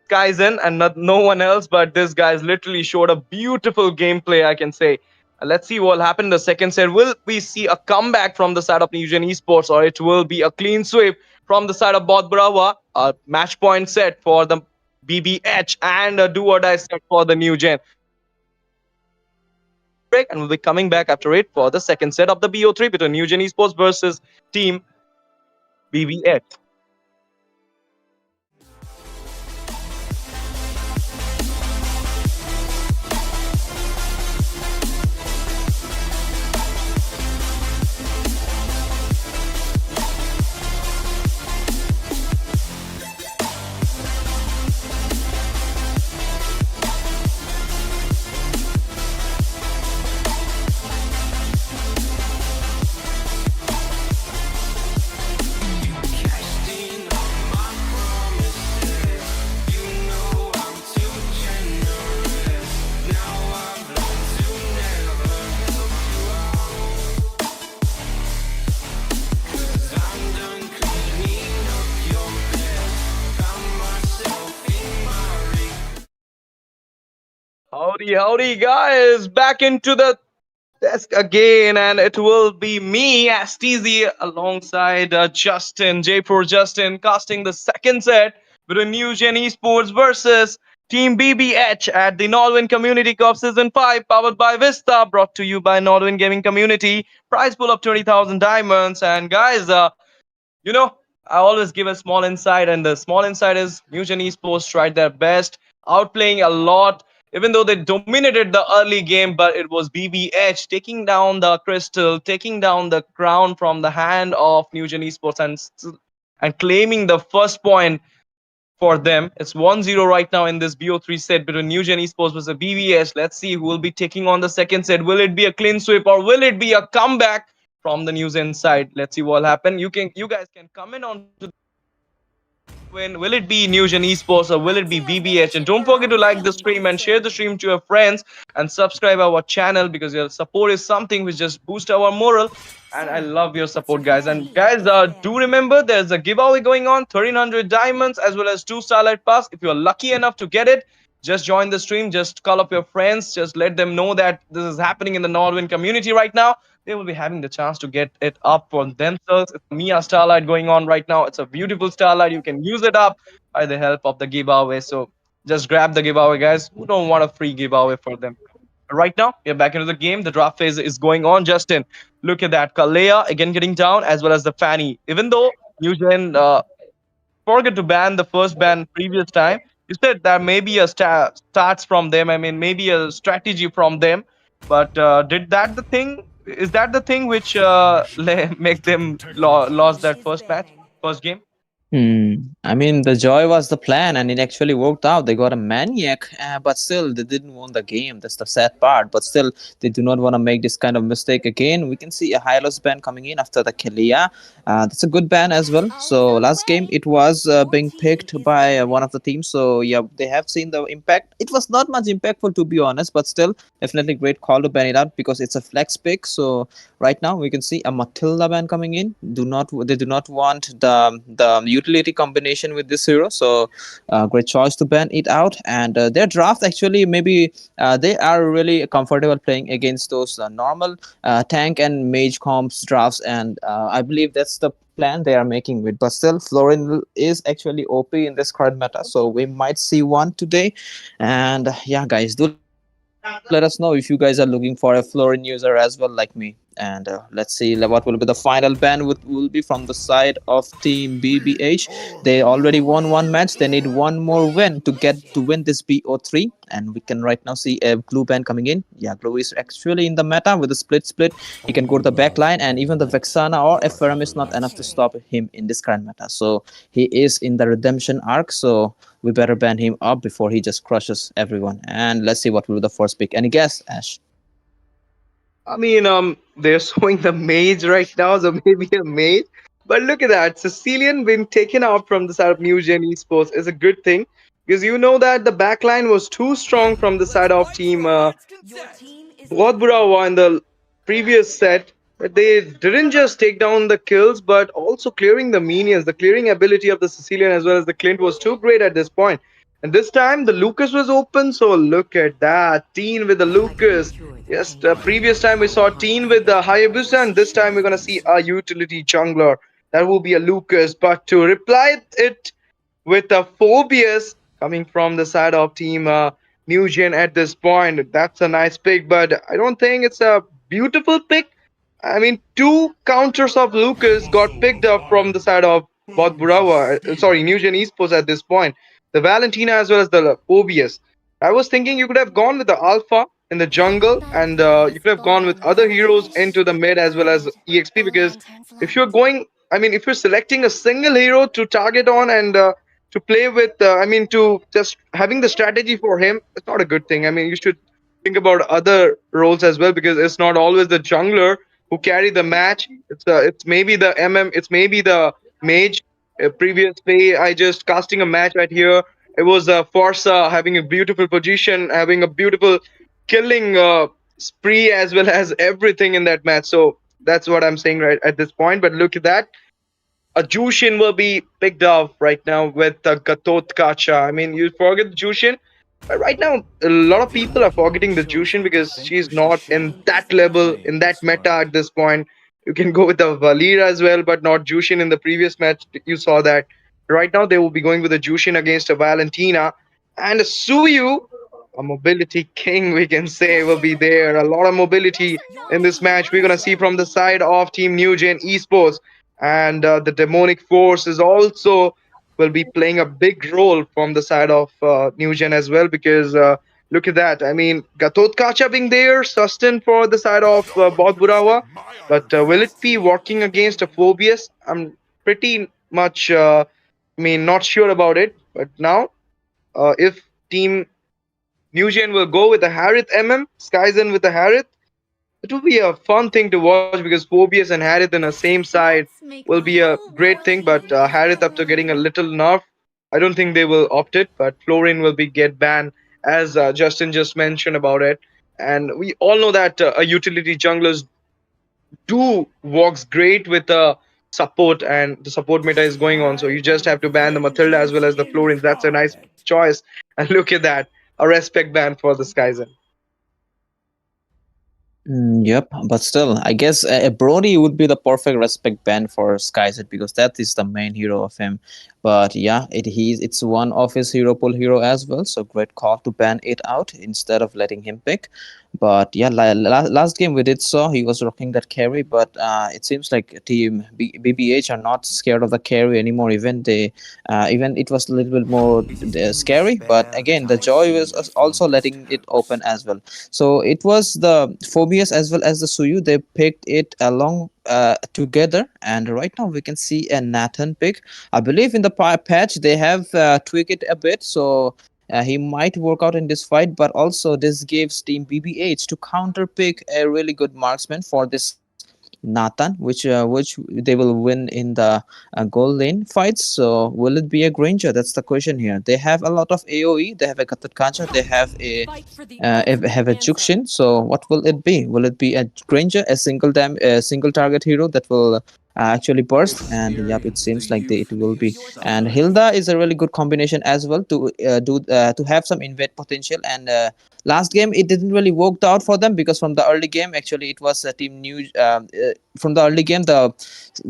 Skyzen and no one else, but this guys literally showed a beautiful gameplay, I can say. Let's see what will happen in the second set. Will we see a comeback from the side of NewGen Esports, or it will be a clean sweep from the side of Bohut Bura? A match point set for the BBH and a do or die set for the new gen. Break, and we'll be coming back after it for the second set of the BO3 between NewGen Esports versus Team BBH. Howdy, howdy, guys! Back into the desk again, and it will be me, Astizi, alongside Justin, Jaipur Justin, casting the second set between New Gen Esports versus Team BBH at the Nodwin Community Cup Season 5, powered by Vista, brought to you by Nodwin Gaming Community. Prize pool of 20,000 diamonds. And guys, you know, I always give a small insight, and the small insight is NewGen Esports tried their best, outplaying a lot, even though they dominated the early game, but it was BBH taking down the crystal, taking down the crown from the hand of NewGen Esports, and claiming the first point for them. It's 1-0 right now in this BO3 set between NewGen Esports versus BBH. Let's see who will be taking on the second set. Will it be a clean sweep or will it be a comeback from the NewGen side? Let's see what happens. You guys can comment on to win. Will it be NewGen Esports or will it be BBH? And don't forget to like the stream and share the stream to your friends and subscribe our channel, because your support is something which just boosts our morale. And I love your support, guys. And guys, do remember there's a giveaway going on, 1300 diamonds as well as 2 Starlight Pass. If you're lucky enough to get it, just join the stream, just call up your friends, just let them know that this is happening in the Nodwin community right now. They will be having the chance to get it up for themselves. It's a Mia Starlight going on right now. It's a beautiful Starlight. You can use it up by the help of the giveaway. So just grab the giveaway, guys. Who don't want a free giveaway for them? Right now, we're back into the game. The draft phase is going on. Justin, look at that. Kalea again getting down, as well as the Fanny. Even though NewGen forgot to ban the first ban previous time, you said there may be a starts from them. I mean, maybe a strategy from them. But did that the thing? Is that the thing which make them lost that first match, first game? I mean, the joy was the plan, and it actually worked out. They got a maniac, but still, they didn't win the game. That's the sad part. But still, they do not want to make this kind of mistake again. We can see a high-loss ban coming in after the Kalia. That's a good ban as well. So last game, it was being picked by one of the teams. So yeah, they have seen the impact. It was not much impactful, to be honest, but still, definitely great call to ban it out because it's a flex pick. So right now, we can see a Matilda ban coming in. They do not want the utility combination with this hero, so great choice to ban it out. And their draft, actually, maybe they are really comfortable playing against those normal tank and mage comps drafts, and I believe that's the plan they are making with. But still, Florin is actually OP in this current meta, so we might see one today. And yeah, guys, do let us know if you guys are looking for a Florin user as well, like me. And let's see what will be the final ban will be from the side of Team BBH. They already won one match. They need one more win to win this BO3. And we can right now see a Glue ban coming in. Yeah, Glue is actually in the meta with a split. He can go to the back line, and even the Vexana or Epherum is not enough to stop him in this current meta. So he is in the redemption arc. So we better ban him up before he just crushes everyone. And let's see what will be the first pick. Any guess, Ash? I mean, they're showing the mage right now, so maybe a mage. But look at that. Sicilian being taken out from the side of NewGen Esports is a good thing, because you know that the backline was too strong from the side of Team Bura in the previous set. But they didn't just take down the kills, but also clearing the minions. The clearing ability of the Sicilian as well as the Clint was too great at this point. And this time the Lucas was open, so look at that. Teen with the Lucas. Yes, the previous time we saw Teen with the Hayabusa, and this time we're going to see a utility jungler. That will be a Lucas. But to reply it with a Phobius, coming from the side of team NewGen at this point. That's a nice pick, but I don't think it's a beautiful pick. I mean, two counters of Lucas got picked up from the side of both Burawa, sorry, NewGen Esports at this point. The Valentina as well as the Pobius. I was thinking you could have gone with the Alpha in the jungle, and you could have gone with other heroes into the mid as well as EXP, because if you're going, I mean, if you're selecting a single hero to target on and to play with, I mean, to just having the strategy for him, it's not a good thing. I mean, you should think about other roles as well, because it's not always the jungler who carry the match. It's maybe the it's maybe the mage. Previously, I just casting a match right here. It was Forza having a beautiful position, having a beautiful killing spree as well as everything in that match. So that's what I'm saying right at this point. But look at that. A Jushin will be picked up right now with Gatot Kacha. I mean, you forget the Jushin. Right now, a lot of people are forgetting the Jushin because she's not in that level, in that meta at this point. You can go with the Valira as well, but not Jushin in the previous match. You saw that. Right now, they will be going with a Jushin against a Valentina. And a Suyu, a mobility king, we can say, will be there. A lot of mobility in this match. We're going to see from the side of Team NewGen Esports. And the Demonic Force is also will be playing a big role from the side of NewGen as well, because look at that. I mean, Gatot Kacha being there, Sustain for the side of Both Burawa, but will it be working against a Phobius? I'm pretty much, I mean, not sure about it. But now, if Team NewGen will go with the Harith Skyzen with the Harith, it will be a fun thing to watch, because Phobius and Harith in the same side will be a great thing. But Harith, after getting a little nerf, I don't think they will opt it. But Florin will be get banned, as Justin just mentioned about it. And we all know that a utility junglers do works great with support, and the support meta is going on. So you just have to ban the Matilda as well as the Florins. That's a nice choice. And look at that, a respect ban for the Skyzen. Yep, but still, I guess Brody would be the perfect respect band for Skyset because that is the main hero of him. But yeah, it's one of his hero pool hero as well. So great call to ban it out instead of letting him pick. But yeah, last game we did saw he was rocking that carry, but it seems like team BBH are not scared of the carry anymore. Even it was a little bit more scary, but again the joy was also letting it open as well. So it was the Phobius as well as the Suyu. They picked it along together, and right now we can see a Nathan pick. I believe in the patch they have tweaked it a bit, so he might work out in this fight. But also this gives Team BBH to counter pick a really good marksman for this Nathan, which they will win in the gold lane fights. So will it be a Granger? That's the question here. They have a lot of AOE. They have a Katatkancha. They have a Jukshin. So what will it be? Will it be a Granger, a single target hero that will actually burst? And yep, it seems like it will be. And Hilda is a really good combination as well to have some invade potential. And last game it didn't really work out for them because from the early game actually it was a team new. From the early game the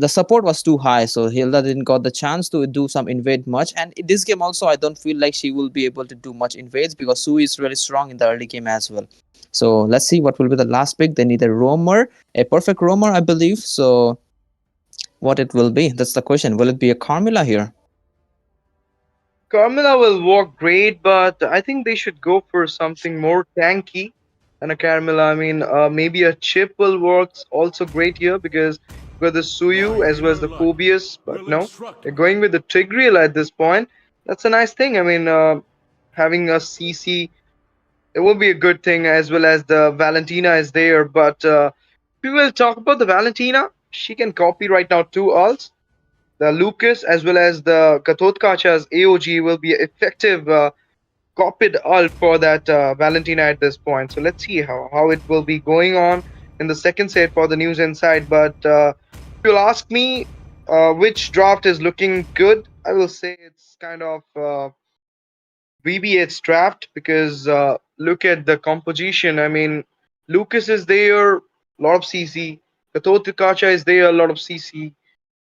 support was too high, so Hilda didn't got the chance to do some invade much. And in this game also I don't feel like she will be able to do much invades because Sue is really strong in the early game as well. So let's see what will be the last pick. They need a roamer, a perfect roamer I believe. So what it will be, that's the question. Will it be a Carmilla here? Carmilla will work great, but I think they should go for something more tanky than a Carmilla. I mean, maybe a chip will work also great here, because you've got the Suyu as well as the Phobius, but no, they're going with the Tigreal at this point. That's a nice thing. I mean, having a CC, it will be a good thing, as well as the Valentina is there. But if we will talk about the Valentina, she can copy right now two ults. The Lucas as well as the Katotkacha's AOG will be effective copied ult for that Valentina at this point. So let's see how it will be going on in the second set for the News Inside. But if you'll ask me which draft is looking good, I will say it's kind of BB8's draft, because look at the composition. I mean, Lucas is there, a lot of CC. Katotkacha is there, a lot of CC.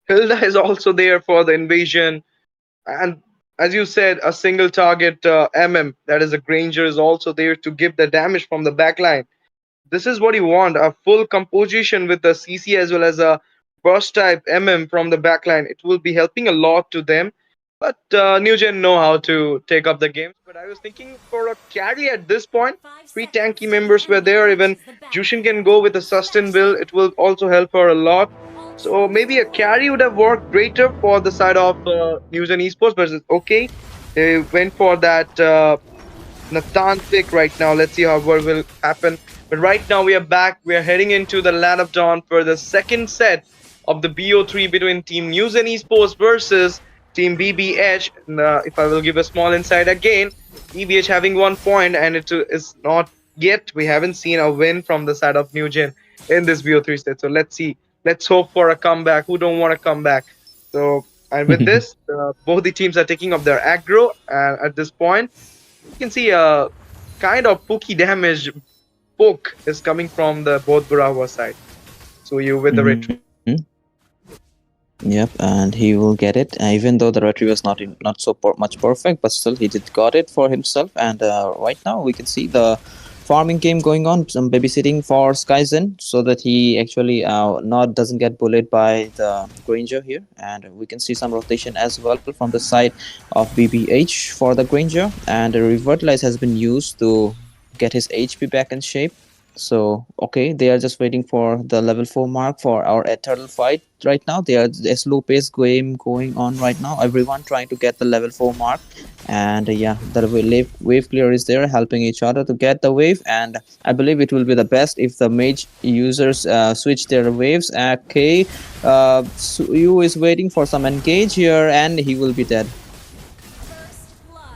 Hilda is also there for the invasion, and as you said, a single target that is a Granger, is also there to give the damage from the backline. This is what you want, a full composition with the CC as well as a burst type from the backline. It will be helping a lot to them. But NewGen know how to take up the games. But I was thinking for a carry at this point, three tanky members were there. Even Jushin can go with a sustain build. It will also help her a lot. So maybe a carry would have worked greater for the side of NewGen Esports, but it's okay. They went for that Nathan pick right now. Let's see what will happen. But right now we are back. We are heading into the Land of Dawn for the second set of the BO3 between Team NewGen Esports versus Team BBH. And, if I will give a small insight again, BBH having 1 point, and it is not yet. We haven't seen a win from the side of NewGen in this BO3 set. So let's see. Let's hope for a comeback. Who don't want to come back? So, and with this, both the teams are taking up their aggro. And at this point, you can see a kind of pokey damage poke is coming from the both Bura side. So you with the retreat. Yep, and he will get it. Even though the retreat was not so much perfect, but still he did got it for himself. And right now we can see the farming game going on, some babysitting for Skyzen, so that he actually not doesn't get bullied by the Granger here. And we can see some rotation as well from the side of BBH for the Granger, and the revitalize has been used to get his HP back in shape. So okay, they are just waiting for the level 4 mark for our eternal fight right now. They are a slow pace game going on right now, everyone trying to get the level 4 mark. And yeah, the wave clear is there, helping each other to get the wave. And I believe it will be the best if the mage users switch their waves. Okay, Suyu is waiting for some engage here, and he will be dead.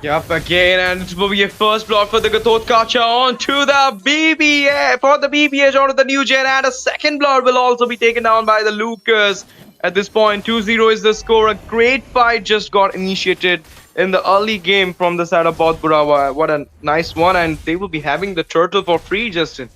Yep, again, and it will be a first block for the Gatot Kacha onto the BBA, for the BBH onto the NewGen, and a second block will also be taken down by the Lucas. At this point, 2-0 is the score. A great fight just got initiated in the early game from the side of both Bura. What a nice one, and they will be having the turtle for free, Justin.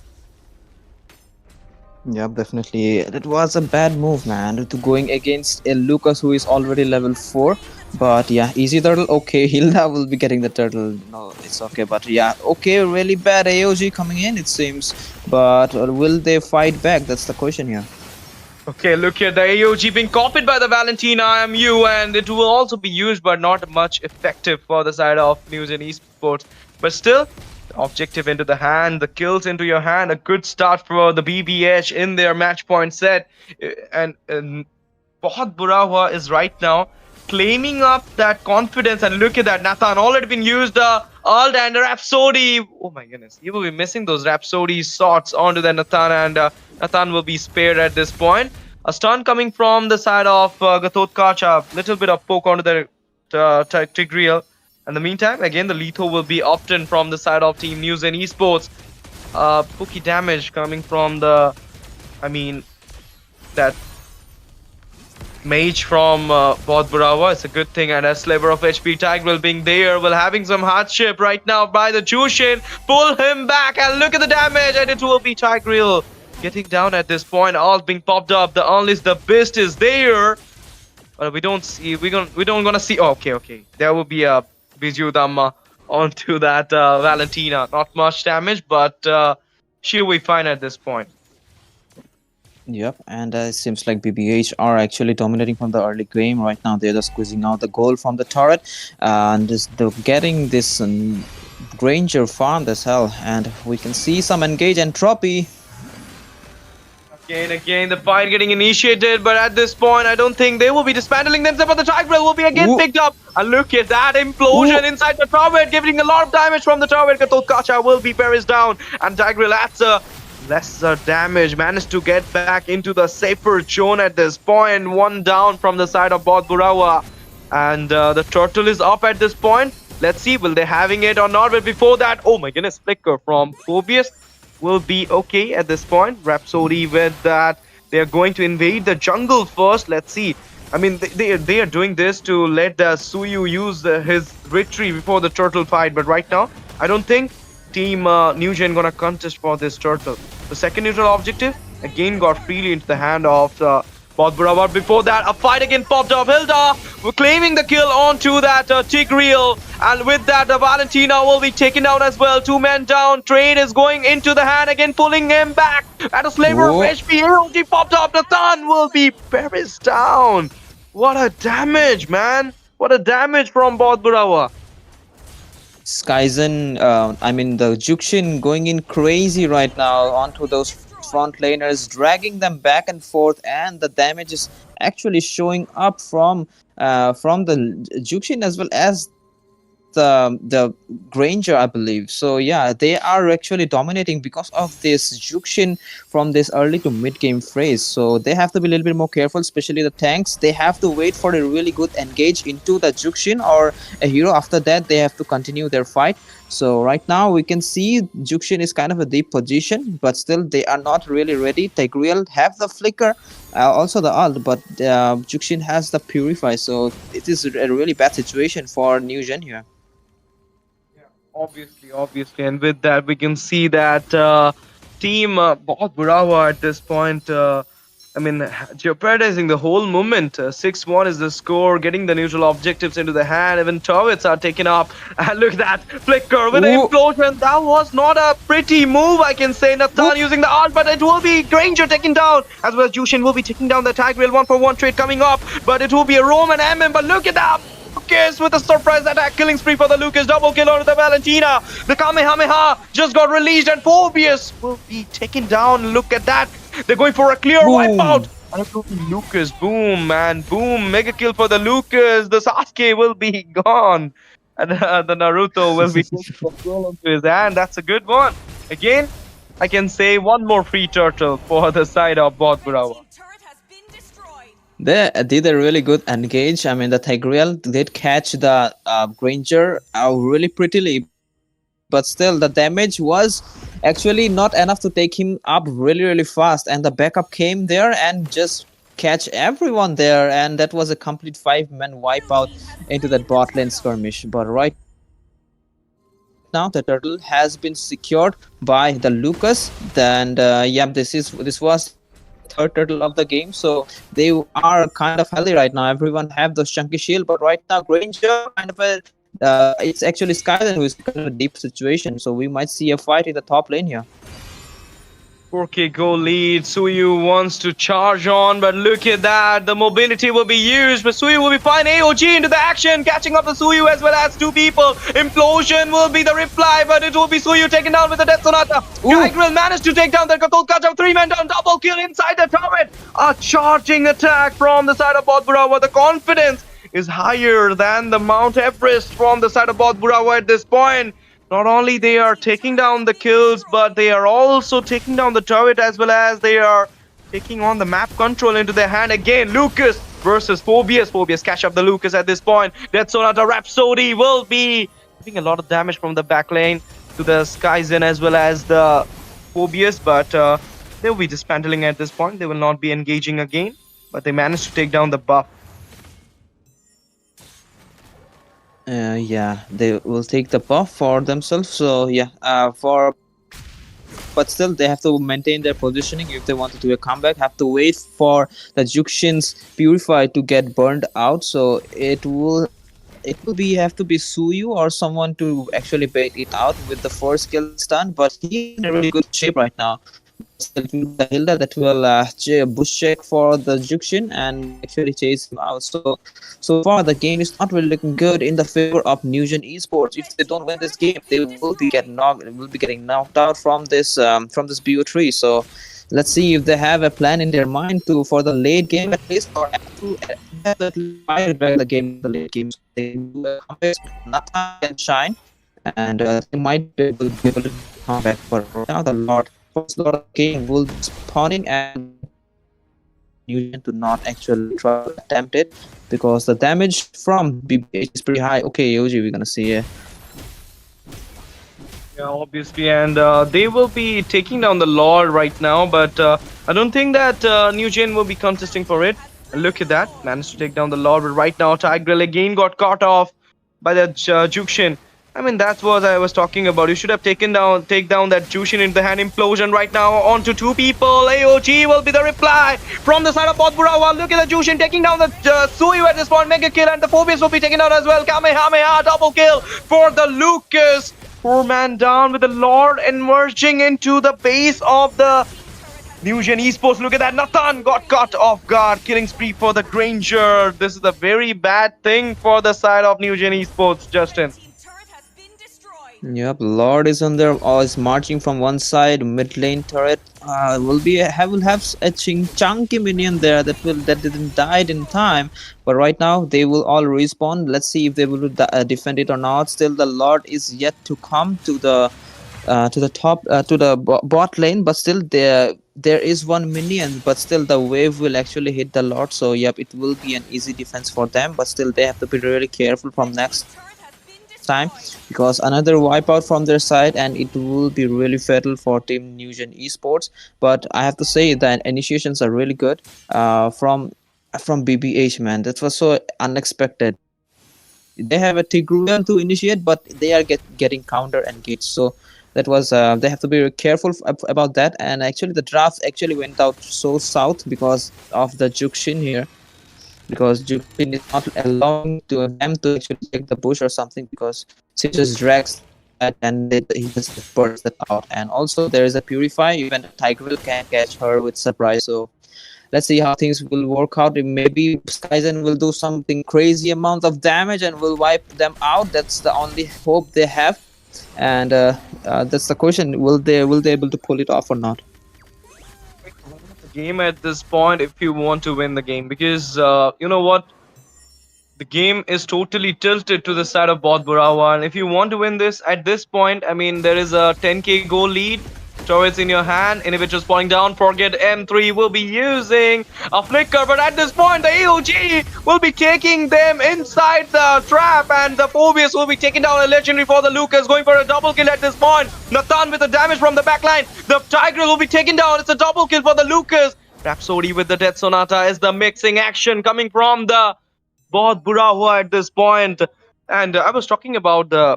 Yeah, definitely. It was a bad move, man, to going against a Lucas who is already level 4. But yeah, easy turtle. Okay, Hilda will be getting the turtle. No, it's okay. But yeah, okay, really bad AOG coming in, it seems. But will they fight back? That's the question here. Okay, look here, the AOG being copied by the Valentina IMU, and it will also be used, but not much effective for the side of NewGen Esports. But still, objective into the hand, the kills into your hand, a good start for the BBH in their match point set. And Bohut Bura is right now claiming up that confidence, and look at that, Nathan already been used Alt and Rhapsody. Oh my goodness, he will be missing those Rhapsody shots onto the Nathan, and Nathan will be spared at this point. A stun coming from the side of Gatot Kacha, little bit of poke onto the Tigreal. In the meantime, again, the Letho will be often from the side of Team NewGen Esports. Pokey damage coming from the, that mage from Both Bura. It's a good thing, and a sliver of HP. Tigreal being there, will having some hardship right now by the Jushin. Pull him back, and look at the damage, and it will be Tigreal getting down at this point. All being popped up. The Unleash the Beast is there, but we don't see. We don't gonna see. Oh, okay. There will be a Biju Dhamma onto that Valentina. Not much damage, but she'll be fine at this point. Yep, and it seems like BBH are actually dominating from the early game right now. They're just squeezing out the goal from the turret, and they're getting this Granger farmed as hell. And we can see some engage entropy. Again, the fight getting initiated, but at this point, I don't think they will be dismantling themselves, but the Tigreal will be again picked up. And look at that implosion inside the turret, giving a lot of damage from the turret. Gatot Kacha will be perished down, and Tigreal adds a lesser damage, managed to get back into the safer zone at this point. One down from the side of Both Bura, and the turtle is up at this point. Let's see, will they having it or not? But before that, oh my goodness, flicker from Phobius will be okay at this point. Rhapsody with that, they are going to invade the jungle first. Let's see. They are doing this to let the Suyu use his retreat before the turtle fight, but right now I don't think Team NewGen gonna contest for this turtle. The second neutral objective again got freely into the hand of Bura, but before that, a fight again popped up. Hilda claiming the kill onto that Tigreal, and with that, Valentina will be taken down as well. 2 men down. Trade is going into the hand again, pulling him back. At a sliver of Whoa. HP, AOG popped up. The Sun will be perished down. What a damage, man! What a damage from Bura. Skyzen, I mean the Jukshin going in crazy right now onto those front laners, dragging them back and forth, and the damage is actually showing up from the Jukshin as well as the Granger, I believe. So yeah, they are actually dominating because of this Jukshin from this early to mid game phase. So they have to be a little bit more careful, especially the tanks. They have to wait for a really good engage into the Jukshin or a hero. After that, they have to continue their fight. So right now we can see Jukshin is kind of a deep position, but still they are not really ready. Tigreal have the flicker, also the ult, but Jukshin has the purify. So it is a really bad situation for NewGen here. Obviously, and with that, we can see that team Bura at this point, I mean, jeopardizing the whole movement. 6-1 is the score, getting the neutral objectives into the hand. Even turrets are taken up. And look at that flicker with the implosion. That was not a pretty move, I can say. Nathan using the art, but it will be Granger taken down, as well as Jushin will be taking down the Tigreal 1-for-1 trade coming up. But it will be a Roman MM. But look at that. Lucas with a surprise attack, killing spree for the Lucas, double kill onto the Valentina. The Kamehameha just got released and Phobius will be taken down. Look at that. They're going for a clear wipeout. And it will be Lucas. Boom, man. Boom. Mega kill for the Lucas. The Sasuke will be gone. And the Naruto will be taking control onto his hand. That's a good one. Again, I can say one more free turtle for the side of Bura. They did a really good engage. I mean, the Tigreal did catch the Granger really prettily, but still the damage was actually not enough to take him up really fast, and the backup came there and just catch everyone there, and that was a complete 5-man wipeout into that bot lane skirmish. But right now the turtle has been secured by the Lucas, and yeah, this was third turtle of the game, so they are kind of healthy right now. Everyone have those chunky shield, but right now Granger kind of a it's actually Skyzen who is kind of a deep situation, so we might see a fight in the top lane here. 4K goal lead. Suyu wants to charge on, but look at that. The mobility will be used, but Suyu will be fine. AOG into the action, catching up the Suyu as well as 2 people. Implosion will be the reply, but it will be Suyu taken down with the Death Sonata. Tigreal managed to take down the Katul Kacham. 3 men down, double kill inside the turret. A charging attack from the side of Bura. The confidence is higher than the Mount Everest from the side of Bura at this point. Not only they are taking down the kills, but they are also taking down the turret as well as they are taking on the map control into their hand again. Lucas versus Phobius. Phobius catch up the Lucas at this point. Death Sonata Rhapsody will be giving a lot of damage from the back lane to the Skyzen as well as the Phobius, but they will be dismantling at this point. They will not be engaging again, but they managed to take down the buff. Yeah, they will take the buff for themselves. So yeah, but still they have to maintain their positioning if they want to do a comeback. Have to wait for the Jukshin's Purify to get burned out. So it will have to be Suyu or someone to actually bait it out with the first skill stun. But he's in a really good shape right now. The Hilda that will bush check for the Jukshin and actually chase him out. So far the game is not really looking good in the favor of NewGen Esports. If they don't win this game, they will be getting knocked out from this BO3. So let's see if they have a plan in their mind for the late game at least, or have the game in the late game. So they do a comeback, Nathan can shine, and they might be able to come back. But right now the first Lord of King will be spawning, and NewGen to not actually try to attempt it because the damage from BBH is pretty high. Okay, OG, we're gonna see it. Yeah, obviously, and they will be taking down the Lord right now, but I don't think that NewGen will be contesting for it. And look at that, managed to take down the Lord, but right now Tigreal again got caught off by the Jukshin. I mean, that's what I was talking about. You should have take down that Jushin in the hand implosion right now onto two people. AOG will be the reply from the side of Bura. Look at the Jushin taking down the Suyu at this point. Mega kill, and the Phobius will be taken out as well. Kamehameha double kill for the Lucas. 4-man down with the Lord emerging into the base of the NewGen Esports. Look at that. Nathan got caught off guard. Killing spree for the Granger. This is a very bad thing for the side of NewGen Esports, Justin. Yep, Lord is on there. Oh, is marching from one side. Mid lane turret will have a chunky minion there that didn't died in time. But right now they will all respawn. Let's see if they will defend it or not. Still, the Lord is yet to come to the top to the bot lane, but still there is one minion, but still the wave will actually hit the Lord. So yep, it will be an easy defense for them, but still they have to be really careful from next time, because another wipeout from their side and it will be really fatal for team NewGen Esports. But I have to say that initiations are really good from BBH, man. That was so unexpected. They have a Tigreal to initiate, but they are getting counter engaged. So that was they have to be careful about that. And actually the draft actually went out so south because of the Jukshin here, because Jukshin is not allowing to them to actually check the bush or something, because she just drags that and he just bursts it out. And also there is a Purify, even Tigreal can catch her with surprise. So let's see how things will work out. Maybe Skyzen will do something crazy amount of damage and will wipe them out. That's the only hope they have. And that's the question: will they able to pull it off or not? The game at this point, if you want to win the game, because you know what, the game is totally tilted to the side of Bura. And if you want to win this at this point, I mean, there is a 10k goal lead. Turrets in your hand, inhibitors falling down. Forget M3 will be using a flicker, but at this point the AOG will be taking them inside the trap, and the Phobius will be taking down a legendary for the Lucas, going for a double kill at this point. Nathan with the damage from the backline. The Tiger will be taken down. It's a double kill for the Lucas. Rhapsody with the Death Sonata is the mixing action coming from the Bura at this point. And I was talking about the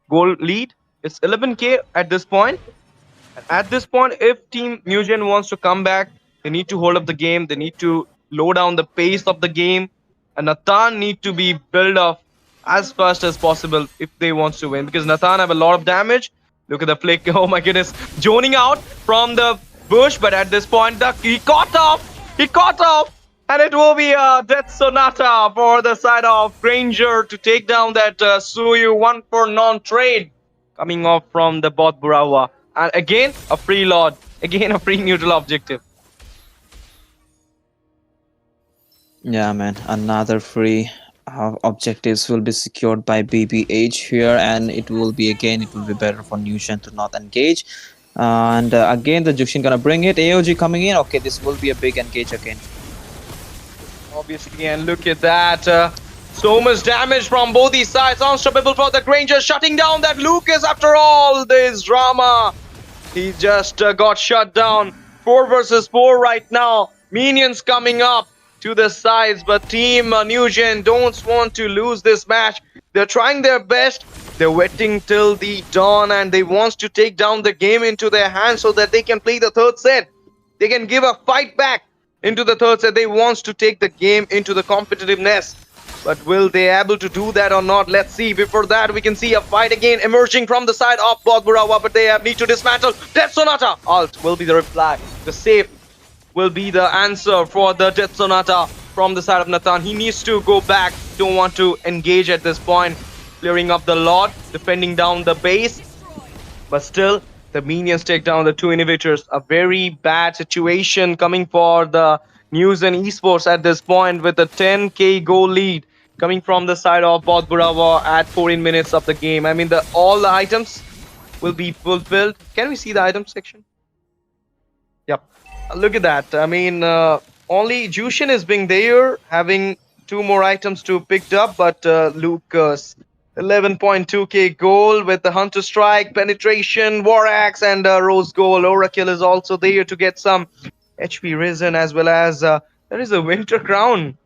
goal lead. It's 11k at this point. At this point, if Team NewGen wants to come back, they need to hold up the game. They need to low down the pace of the game. And Nathan need to be built up as fast as possible if they want to win. Because Nathan have a lot of damage. Look at the flick. Oh my goodness. Joning out from the bush. But at this point, he caught off. He caught off. And it will be a Death Sonata for the side of Granger to take down that Suyu 1 for non-trade coming off from the bot Bura. And again, a free Lord. Again, a free neutral objective. Yeah, man. Another free objectives will be secured by BBH here, and it will be better for NewGen to not engage. And again, the Jukshin gonna bring it. AOG coming in. Okay, this will be a big engage again. Obviously, and look at that. So much damage from both these sides. Unstoppable for the Granger, shutting down that Lucas after all this drama. He just got shut down. 4 versus 4 right now. Minions coming up to the sides, but Team NewGen don't want to lose this match. They're trying their best. They're waiting till the dawn, and they want to take down the game into their hands so that they can play the third set. They can give a fight back into the third set. They want to take the game into the competitiveness. But will they able to do that or not? Let's see. Before that, we can see a fight again emerging from the side of Bura, but they need to dismantle. Death Sonata. Alt will be the reply. The safe will be the answer for the Death Sonata from the side of Nathan. He needs to go back. Don't want to engage at this point. Clearing up the Lord, defending down the base. But still, the minions take down the 2 inhibitors. A very bad situation coming for the NewGen Esports at this point, with a 10k goal lead coming from the side of Bura at 14 minutes of the game. I mean, all the items will be fulfilled. Can we see the item section? Yep. Look at that. I mean, only Jushin is being there, having 2 more items to picked up, but Lucas 11.2k goal with the Hunter Strike, Penetration, War Axe, and Rose Gold. Oracle is also there to get some HP risen, as well as there is a Winter Crown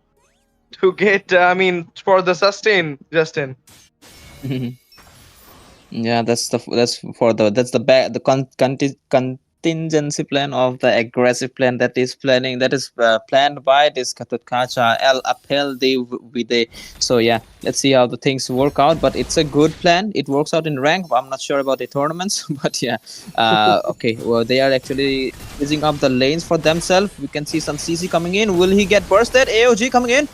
to get, I mean, for the sustain, Justin. Yeah, that's the contingency plan of the aggressive plan that is planned by this Katutkacha El Apel de. So yeah, let's see how the things work out. But it's a good plan. It works out in rank. I'm not sure about the tournaments, but yeah. Okay. Well, they are actually using up the lanes for themselves. We can see some CC coming in. Will he get bursted? AOG coming in.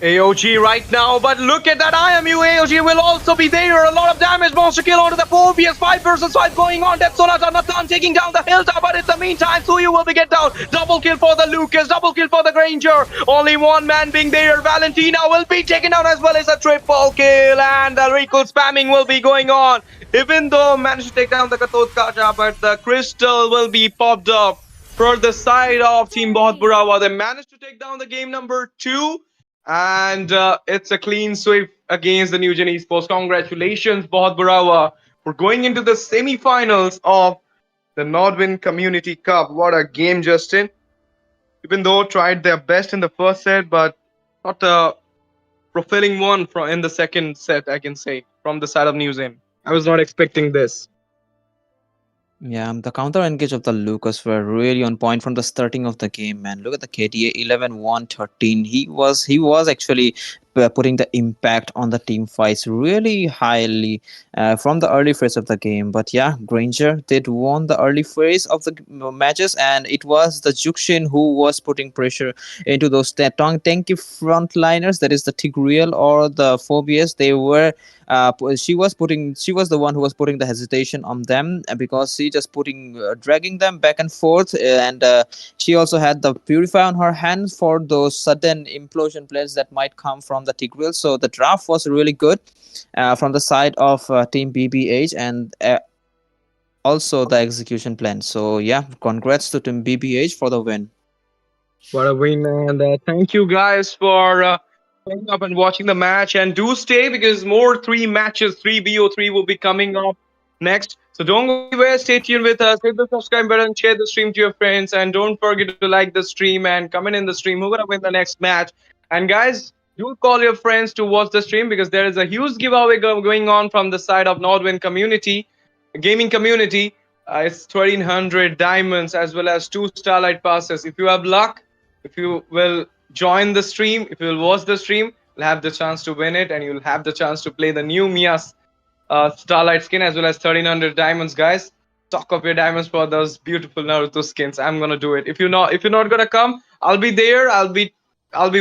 AOG right now, but look at that IMU. AOG will also be there. A lot of damage. Monster kill onto the 4vs 5 versus 5 going on. Death Sonata Nathan taking down the hilltop, but in the meantime, Suyu will be get down. Double kill for the Lucas, double kill for the Granger. Only one man being there. Valentina will be taken down as well as a triple kill, and the recall spamming will be going on. Even though managed to take down the Katot Kaja, but the crystal will be popped up for the side of Team Bohut Bura. They managed to take down the game number 2. And it's a clean sweep against the NewGen Esports. Congratulations, Bohut Burawa, for going into the semi-finals of the Nodwin Community Cup. What a game, Justin. Even though tried their best in the first set, but not a fulfilling one in the second set, I can say, from the side of NewGen. I was not expecting this. Yeah, the counter engage of the Lucas were really on point from the starting of the game, man. Look at the KDA 11-1-13. He was actually putting the impact on the team fights really highly from the early phase of the game. But yeah, Granger did won the early phase of the matches, and it was the Juxin who was putting pressure into those tanky frontliners. That is the Tigreal or the Phobias. They were she was the one who was putting the hesitation on them because she just dragging them back and forth, and she also had the purify on her hands for those sudden implosion plays that might come from the Tigreal. So the draft was really good from the side of team BBH, and also the execution plan. So yeah, congrats to team BBH for the win. What a win, and thank you guys for coming up and watching the match. And do stay because more 3 BO3 will be coming up next. So don't go anywhere. Stay tuned with us. Hit the subscribe button, share the stream to your friends, and don't forget to like the stream and comment in the stream who's gonna win the next match. And guys, do call your friends to watch the stream because there is a huge giveaway going on from the side of Nodwin community, gaming community. It's 1,300 diamonds as well as 2 starlight passes. If you have luck, if you will join the stream, if you will watch the stream, you'll have the chance to win it, and you'll have the chance to play the new Mia's Starlight skin as well as 1,300 diamonds, guys. Stock up your diamonds for those beautiful Naruto skins. I'm gonna do it. If you're not gonna come, I'll be there. I'll be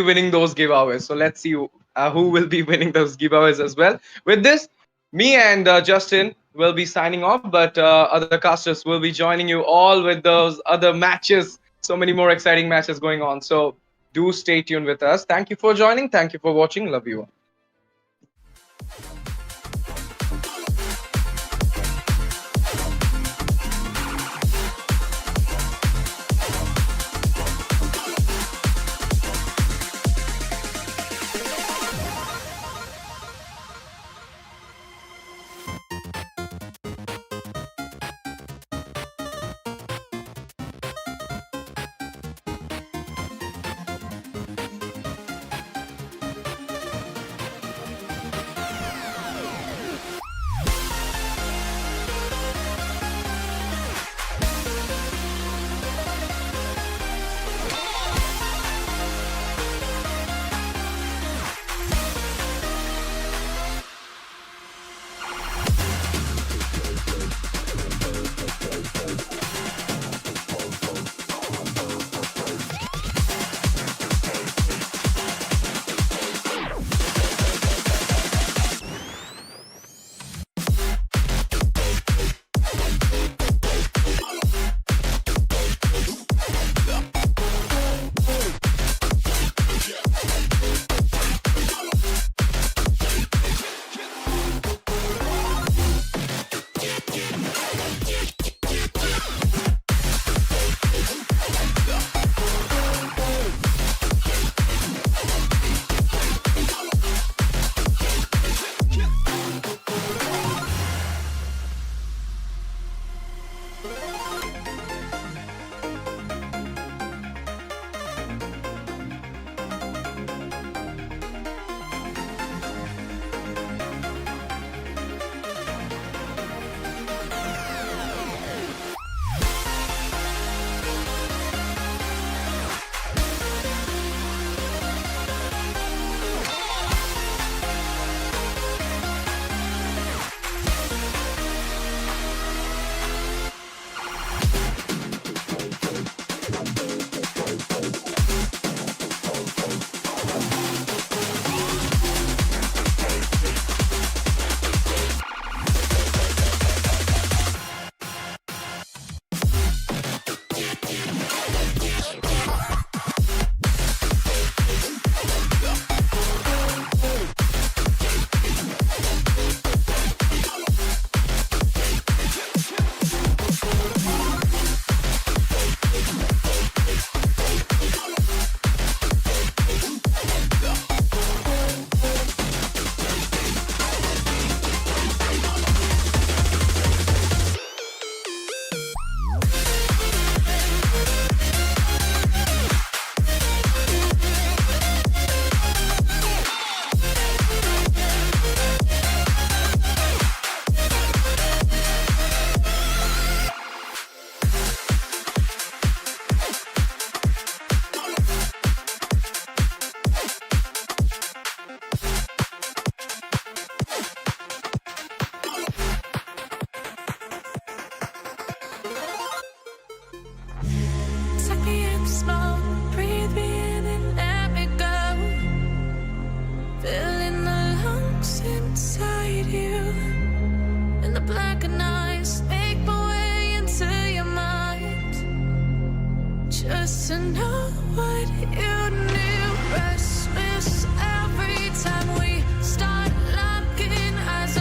winning those giveaways. So let's see who will be winning those giveaways as well. With this, me and Justin will be signing off, but other casters will be joining you all with those other matches. So many more exciting matches going on. So do stay tuned with us. Thank you for joining. Thank you for watching. Love you all. to know what you knew. Restless every time we start locking eyes.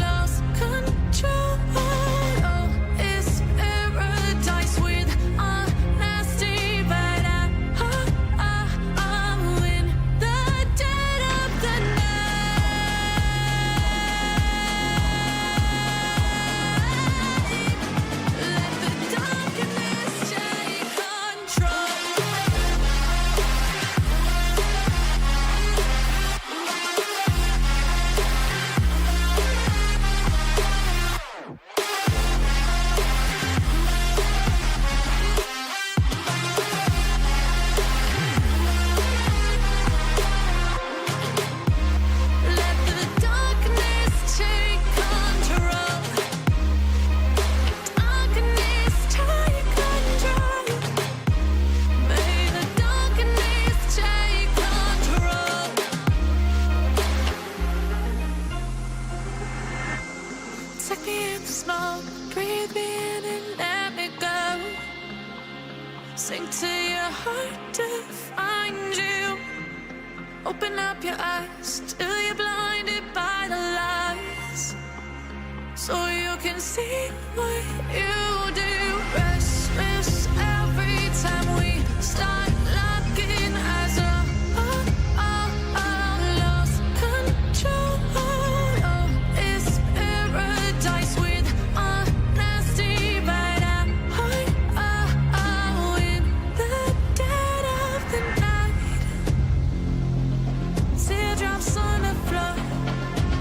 Lost control. Oh, it's paradise with honesty, but I'm in the dead of the night. Let the darkness take control. Let the darkness take control. Darkness take control. May the darkness take control. Take me in the smoke, breathe me in and let me go. Sink to your heart to find you. Open up your eyes till you're blinded by the lies, so you can see what you do. Restless every time we start locking eyes. Lost control. Oh, it's paradise with honesty, but I'm in the dead of the night. Teardrops on the floor.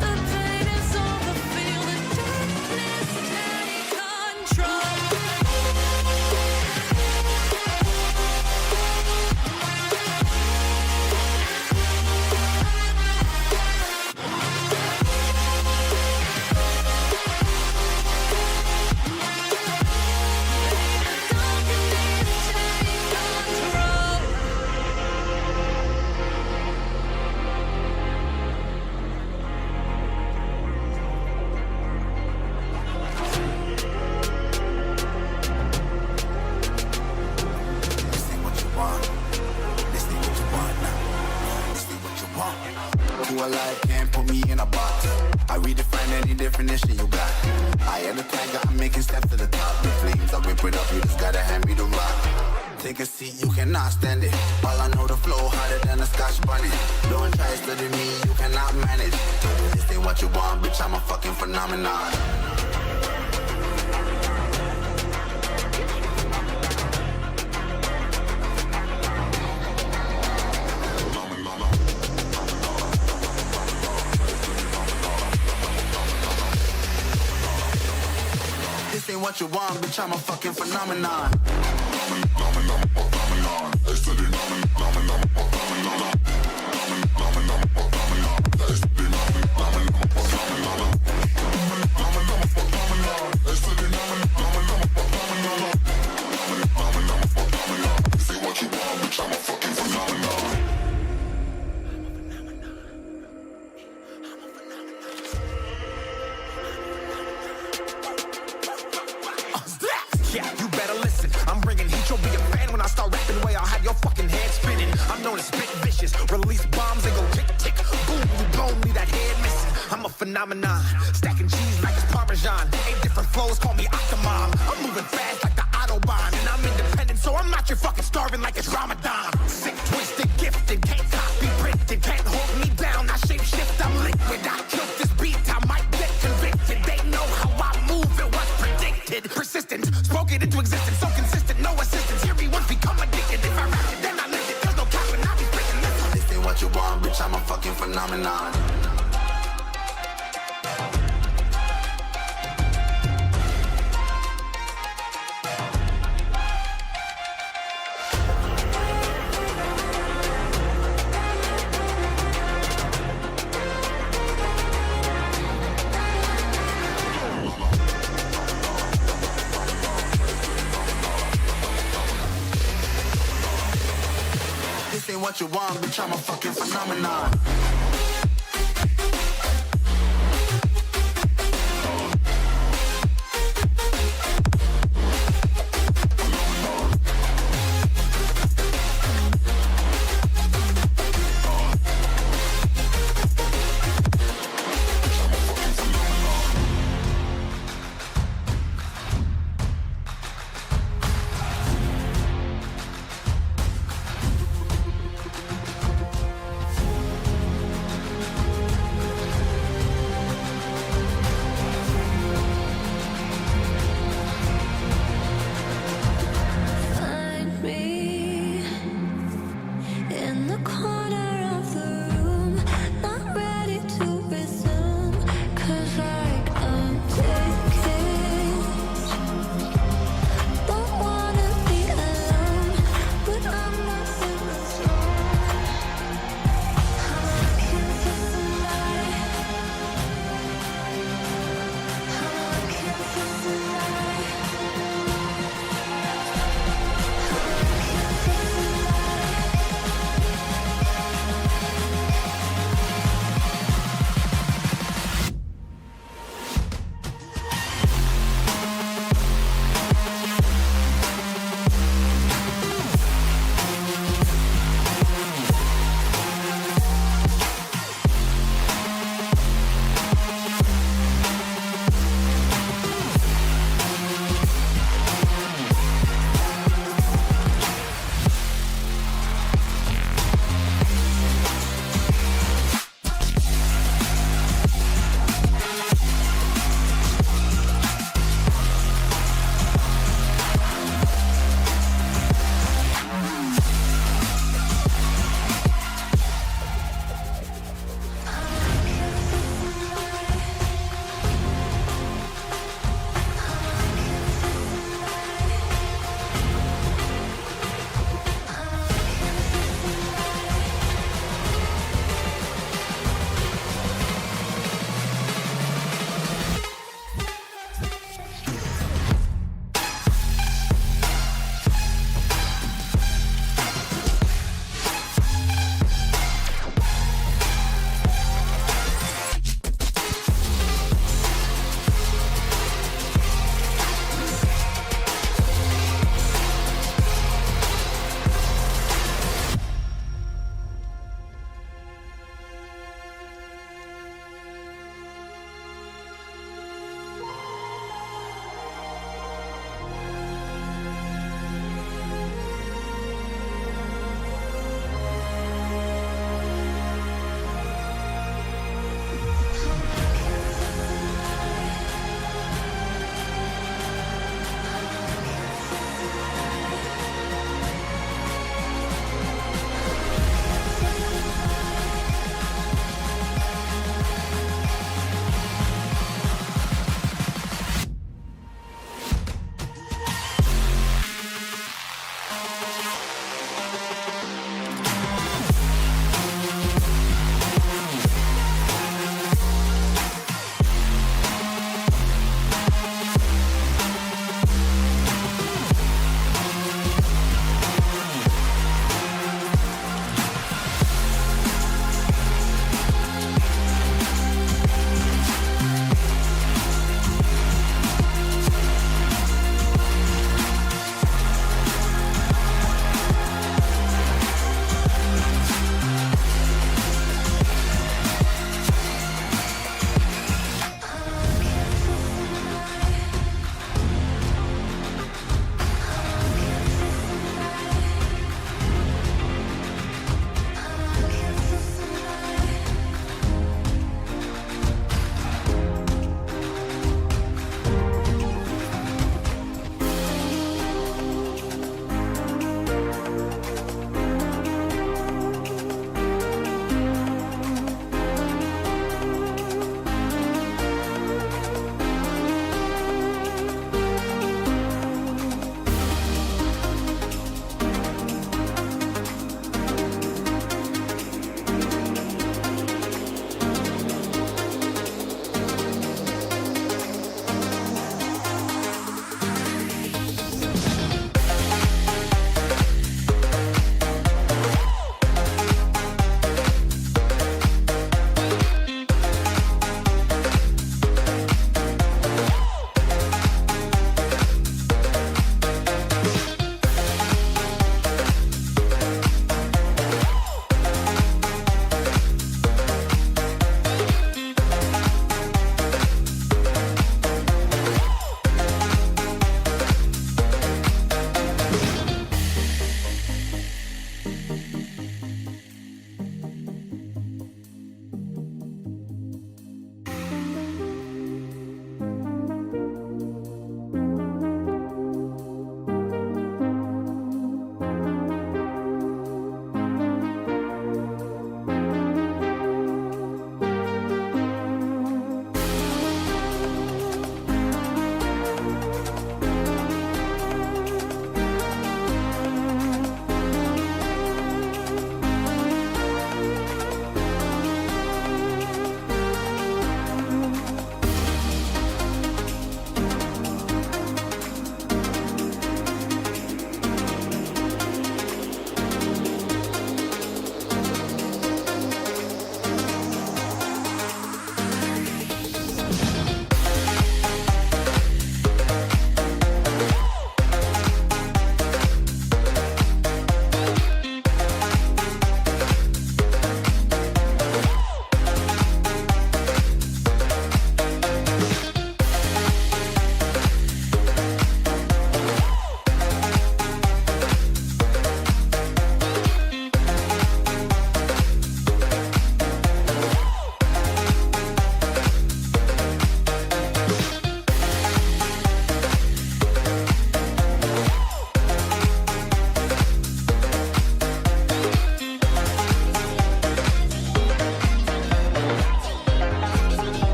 The pain is over. Feel the darkness take control. Darkness take control. This ain't what you want. This ain't what you want now. This ain't what you want. Who alive can't put me in a box. I redefine any definition you got. I am the tiger, I'm making steps to the top. The flames, I whip it up, you just gotta hand me the rock. Take a seat, you cannot stand it. All I know, the flow harder than a Scotch bunny. Don't try studying me, you cannot manage. This ain't what you want, bitch, I'm a fucking phenomenon. This ain't what you want, bitch, I'm a fucking phenomenon. Yeah, you better listen. I'm bringing heat. You'll be a fan when I start rapping. Way I'll have your fucking head spinning. I'm known as spit vicious. Release bombs and go tick tick. Boom, you blown me that head missing. I'm a phenomenon. Stacking cheese like it's Parmesan. 8 different flows, call me Octomom. I'm moving fast like the Autobahn. And I'm independent, so I'm not your fucking starving like it's Ramadan. Sick, twisted, gifted. Can't copy, printed. Can't hold me down. I shape shift, I'm liquid. I killed this beat, I might get convicted. They know how I move, it was predicted. Persistent, spoke it into existence. So consistent, no assistance. Here we once become addicted. If I rap it, then I live it. There's no cap and I'll be breaking this. This ain't what you want, bitch, I'm a fucking phenomenon. This ain't what you want, bitch, I'm a fucking phenomenon.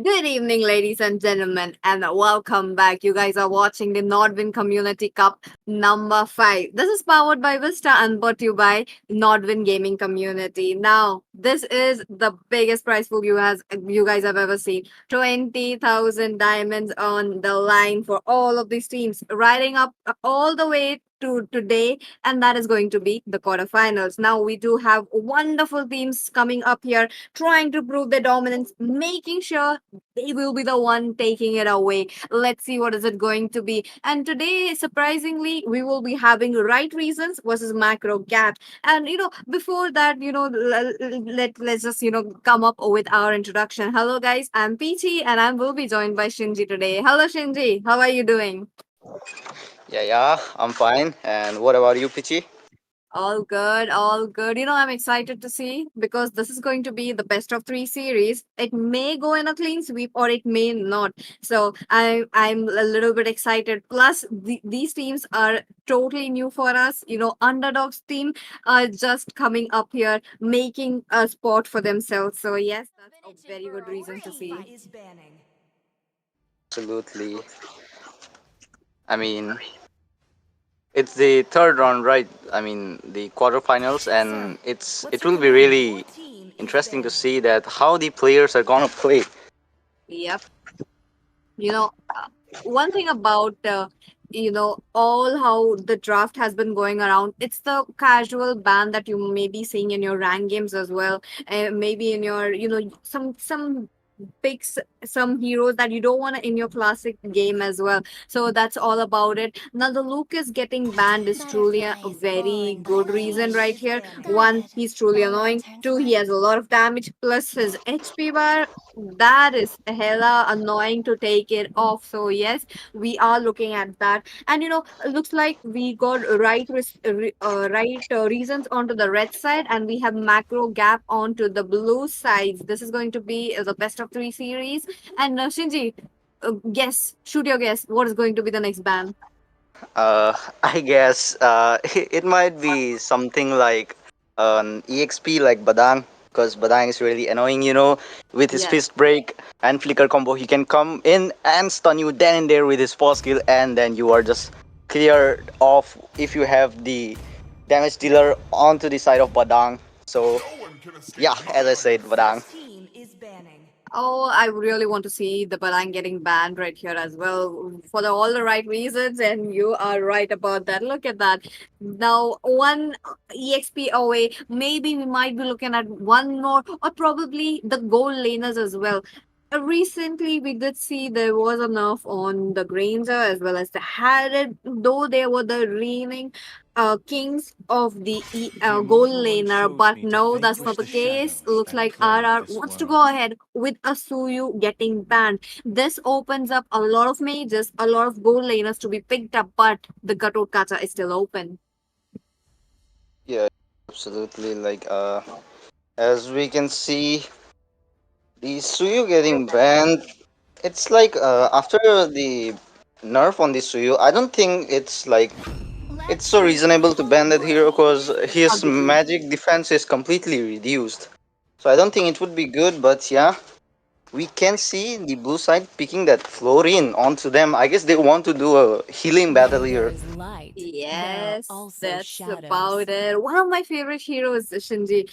Good evening, ladies and gentlemen, and welcome back. You guys are watching the Nodwin Community Cup number 5. This is powered by Vista and brought to you by Nodwin Gaming Community. Now, this is the biggest prize pool you guys have ever seen. 20,000 diamonds on the line for all of these teams, riding up all the way to today, and that is going to be the quarterfinals. Now, we do have wonderful teams coming up here trying to prove their dominance, making sure they will be the one taking it away. Let's see what is it going to be. And today, surprisingly, we will be having right reasons versus macro gap. And before that, let's just come up with our introduction. Hello, guys. I'm Peachy, and I will be joined by Shinji today. Hello, Shinji. How are you doing? Yeah, I'm fine. And what about you, Pichi? All good, all good. I'm excited to see because this is going to be the best of 3 series. It may go in a clean sweep or it may not. So I'm a little bit excited. Plus, these teams are totally new for us. Underdogs team are just coming up here, making a spot for themselves. So yes, that's a very good reason to see. Absolutely. I mean, it's the third round, right? I mean, the quarterfinals, and it will be really interesting to see that how the players are gonna play. Yep. One thing about all how the draft has been going around, it's the casual ban that you may be seeing in your rank games as well, maybe in your some picks, some heroes that you don't want in your classic game as well. So that's all about it. Now the Lucas getting banned is truly a very good reason right here. One, he's truly annoying. Two, he has a lot of damage, plus his HP bar, that is hella annoying to take it off. So yes, we are looking at that. And looks like we got right reasons onto the red side, and we have macro gap onto the blue sides. This is going to be the best of 3 series. And Shinji, shoot your guess, what is going to be the next ban? I guess it might be something like an EXP like Badang, because Badang is really annoying, with his Yes. fist break and flicker combo. He can come in and stun you then and there with his force skill, and then you are just cleared off if you have the damage dealer onto the side of Badang. So, yeah, as I said, Badang. Oh, I really want to see the Balang getting banned right here as well for all the right reasons, and you are right about that. Look at that. Now, one EXP away, maybe we might be looking at one more, or probably the gold laners as well. Recently, we did see there was a nerf on the Granger as well as the Harrod, though they were the reigning kings of the goal laner. But no, that's not the case. Looks like RR wants to go ahead with a Suyu getting banned. This opens up a lot of mages, a lot of goal laners to be picked up, but the Gatot Kacha is still open. Yeah, absolutely. Like, as we can see, the Suyu getting banned. It's like after the nerf on the Suyu, I don't think it's so reasonable to ban that hero because his Agree. magic defense is completely reduced. So I don't think it would be good. But yeah, we can see the blue side picking that Florin onto them. I guess they want to do a healing battle here. Yes, that's about it. One of my favorite heroes is Shinji.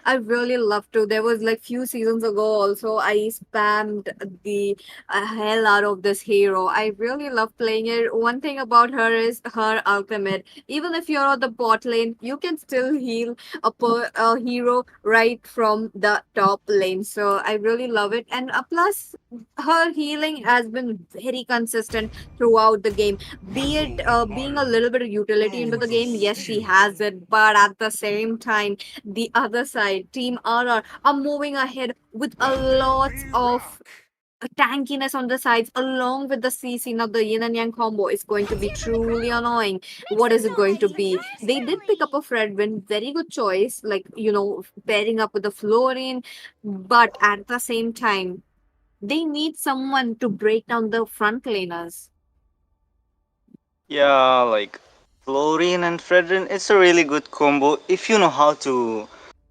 I really love to. There was like few seasons ago also, I spammed the hell out of this hero. I really love playing it. One thing about her is her ultimate. Even if you're on the bot lane, you can still heal a hero right from the top lane. So I really love it. and plus her healing has been very consistent throughout the game. Be it being a little bit of utility into the game, yes, she has it, but at the same time, the other side, Team RR, are moving ahead with a lot of tankiness on the sides along with the CC. Now the yin and yang combo is going to be truly annoying. What is it going to be? They did pick up a Fredwin, very good choice, like pairing up with the Florine, but at the same time they need someone to break down the front laners. Yeah, like Florian and Fredrin, it's a really good combo if you know how to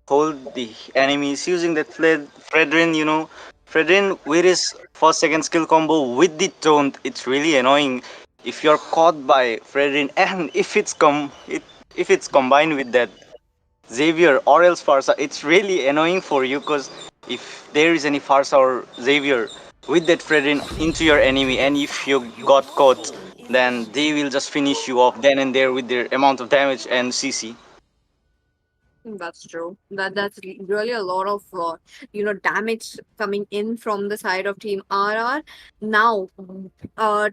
hold the enemies using that Fredrin, Fredrin with his first second skill combo with the taunt, it's really annoying if you're caught by Fredrin and if it's combined with that Xavier or else Farsa, it's really annoying for you because if there is any Farsa or Xavier with that Fredrin into your enemy and if you got caught, then they will just finish you off then and there with their amount of damage and CC. That's true. That's really a lot of damage coming in from the side of Team RR. Now,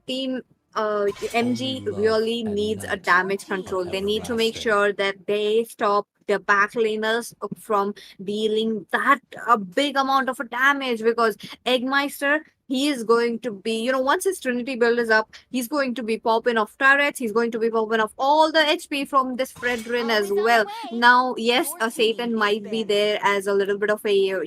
Team MG really needs a damage control. They need to make sure that they stop the backlaners from dealing that a big amount of a damage because Eggmeister, he is going to be, once his Trinity build is up, he's going to be popping off turrets, he's going to be popping off all the HP from this Fredrin as well. Now, yes, a Satan might be there as a little bit of a,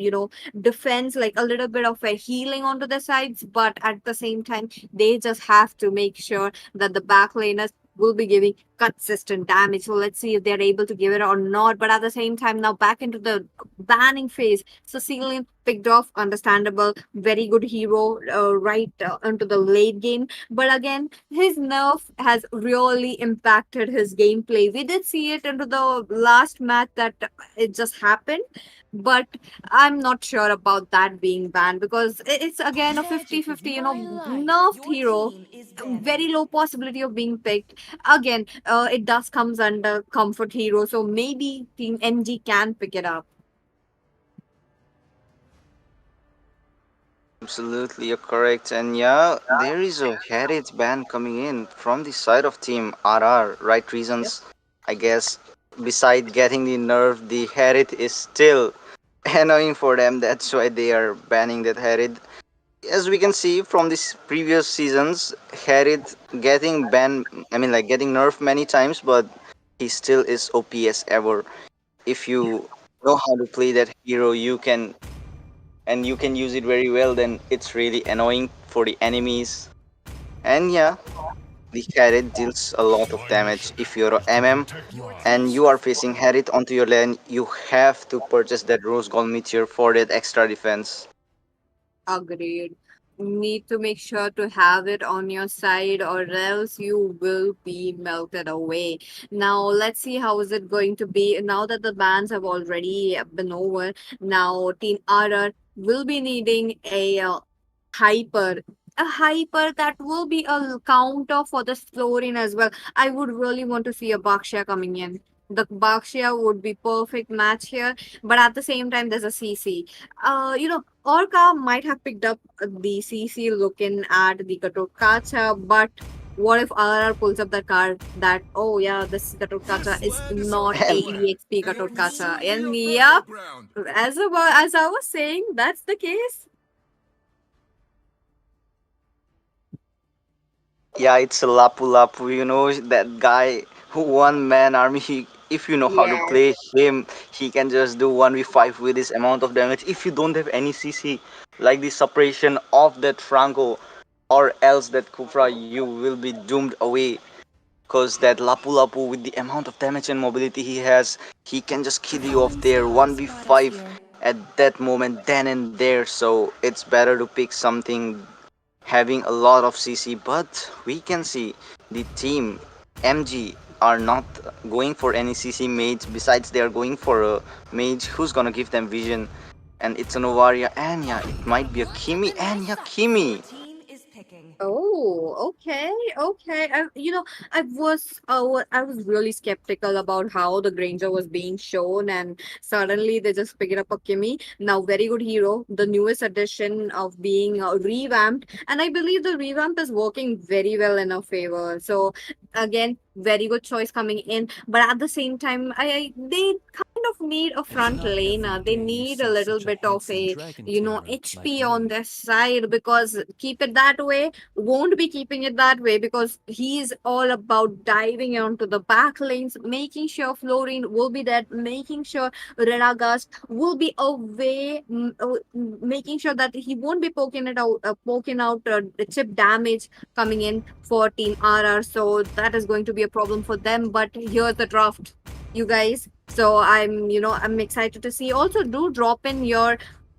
defense, like a little bit of a healing onto the sides, but at the same time, they just have to make sure that the backlaners will be giving consistent damage. So let's see if they're able to give it or not. But at the same time, now back into the banning phase. Sicilian picked off, understandable, very good hero right into the late game. But again, his nerf has really impacted his gameplay. We did see it into the last match that it just happened. But I'm not sure about that being banned because it's again a 50-50, nerfed hero, very low possibility of being picked. Again, it does comes under comfort hero, so maybe Team MG can pick it up. Absolutely, you're correct. And yeah, there is a Harriet ban coming in from the side of Team RR. Right reasons, I guess. Beside getting the nerf, the Harriet is still annoying for them. That's why they are banning that Harriet. As we can see from these previous seasons, Harriet getting banned, I mean, like getting nerfed many times, but he still is OP as ever. If you know how to play that hero, you can use it very well, then it's really annoying for the enemies. And yeah, the Harriet deals a lot of damage. If you're a MM and you are facing Harriet onto your lane, you have to purchase that Rose Gold Meteor for that extra defense. Agreed. Need to make sure to have it on your side or else you will be melted away. Now let's see how is it going to be now that the bans have already been over. Now Team RR will be needing hyper a hyper that will be a counter for the Florin as well. I would really want to see a Bakshia coming in. The Bakshia would be perfect match here, but at the same time, there's a CC. Orca might have picked up the CC looking at the Katotkacha, but what if RR pulls up that card that, oh yeah, this Katotkacha is not a EXP Katotkacha. And yeah, as I was saying, that's the case. Yeah, it's a Lapu Lapu, that guy who one man army. If you know how to Yes. play him, he can just do 1v5 with this amount of damage. If you don't have any CC, like the suppression of that Franco or else that Kufra, you will be doomed away. Because that Lapu Lapu, with the amount of damage and mobility he has, he can just kill you off there 1v5 at that moment, then and there. So it's better to pick something having a lot of CC, but we can see the team MG are not going for any CC mage. Besides, they are going for a mage who's gonna give them vision, and it's a Novaria, and yeah, it might be a Kimi, and yeah, Kimi. Oh, okay, okay. I was really skeptical about how the Granger was being shown, and suddenly they just pick it up a Kimmy. Now, very good hero, the newest addition of being revamped, and I believe the revamp is working very well in our favor. So, again, very good choice coming in, but at the same time, they kind of need a front laner. They need a little bit of a HP on their side, because keep it that way won't be keeping it that way, because he's all about diving onto the back lanes, making sure Florine will be there, making sure Renagast will be away, making sure that he won't be poking out the chip damage coming in for Team RR. So that is going to be a problem for them. But here's the draft, you guys. So I'm excited to see. Also, do drop in your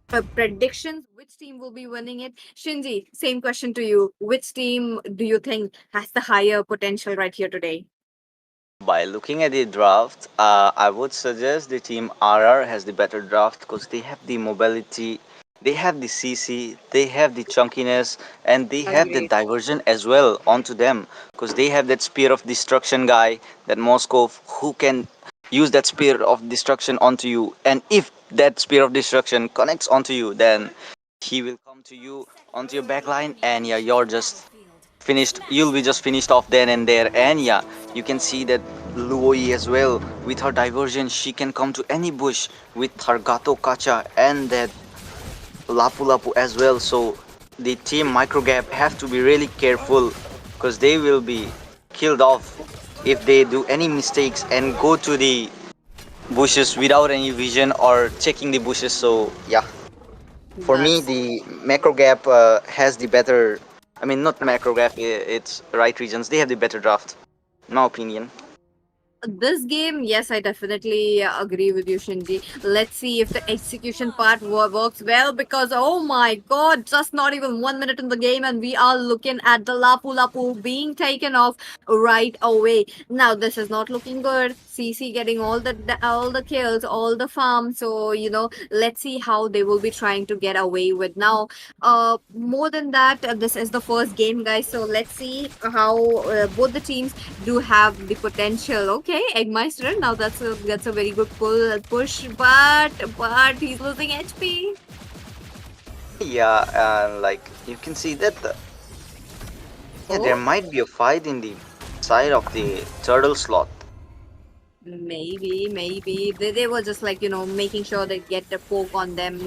predictions. Which team will be winning it? Shinji, same question to you. Which team do you think has the higher potential right here today? By looking at the draft, I would suggest the team RR has the better draft because they have the mobility, they have the CC, they have the chunkiness, and they have the Agreed. diversion as well onto them because they have that spear of destruction guy, that Moskov, who can use that spear of destruction onto you. And if that spear of destruction connects onto you, then he will come to you onto your backline, and yeah, you're just finished. You'll be just finished off then and there. And yeah, you can see that Luoi as well, with her diversion, she can come to any bush with her Gato Kacha and that Lapu Lapu as well. So the team Microgap have to be really careful because they will be killed off if they do any mistakes and go to the bushes without any vision or checking the bushes. So yeah, for me, That's the macro gap has the better. I mean, not macro gap. It's right regions. They have the better draft, in my opinion. this game. Yes, I definitely agree with you, Shinji. Let's see if the execution part works well, because oh my god, just not even 1 minute in the game and we are looking at the Lapu Lapu being taken off right away. Now this is not looking good. CC getting all the kills, all the farm. So let's see how they will be trying to get away with. Now more than that, this is the first game, guys, so let's see how both the teams do have the potential. Okay, Eggmeister. Now that's a very good push, but he's losing HP. Yeah, and like you can see that yeah, there Oh, might be a fight in the side of the turtle slot. maybe they were just like making sure they get the poke on them.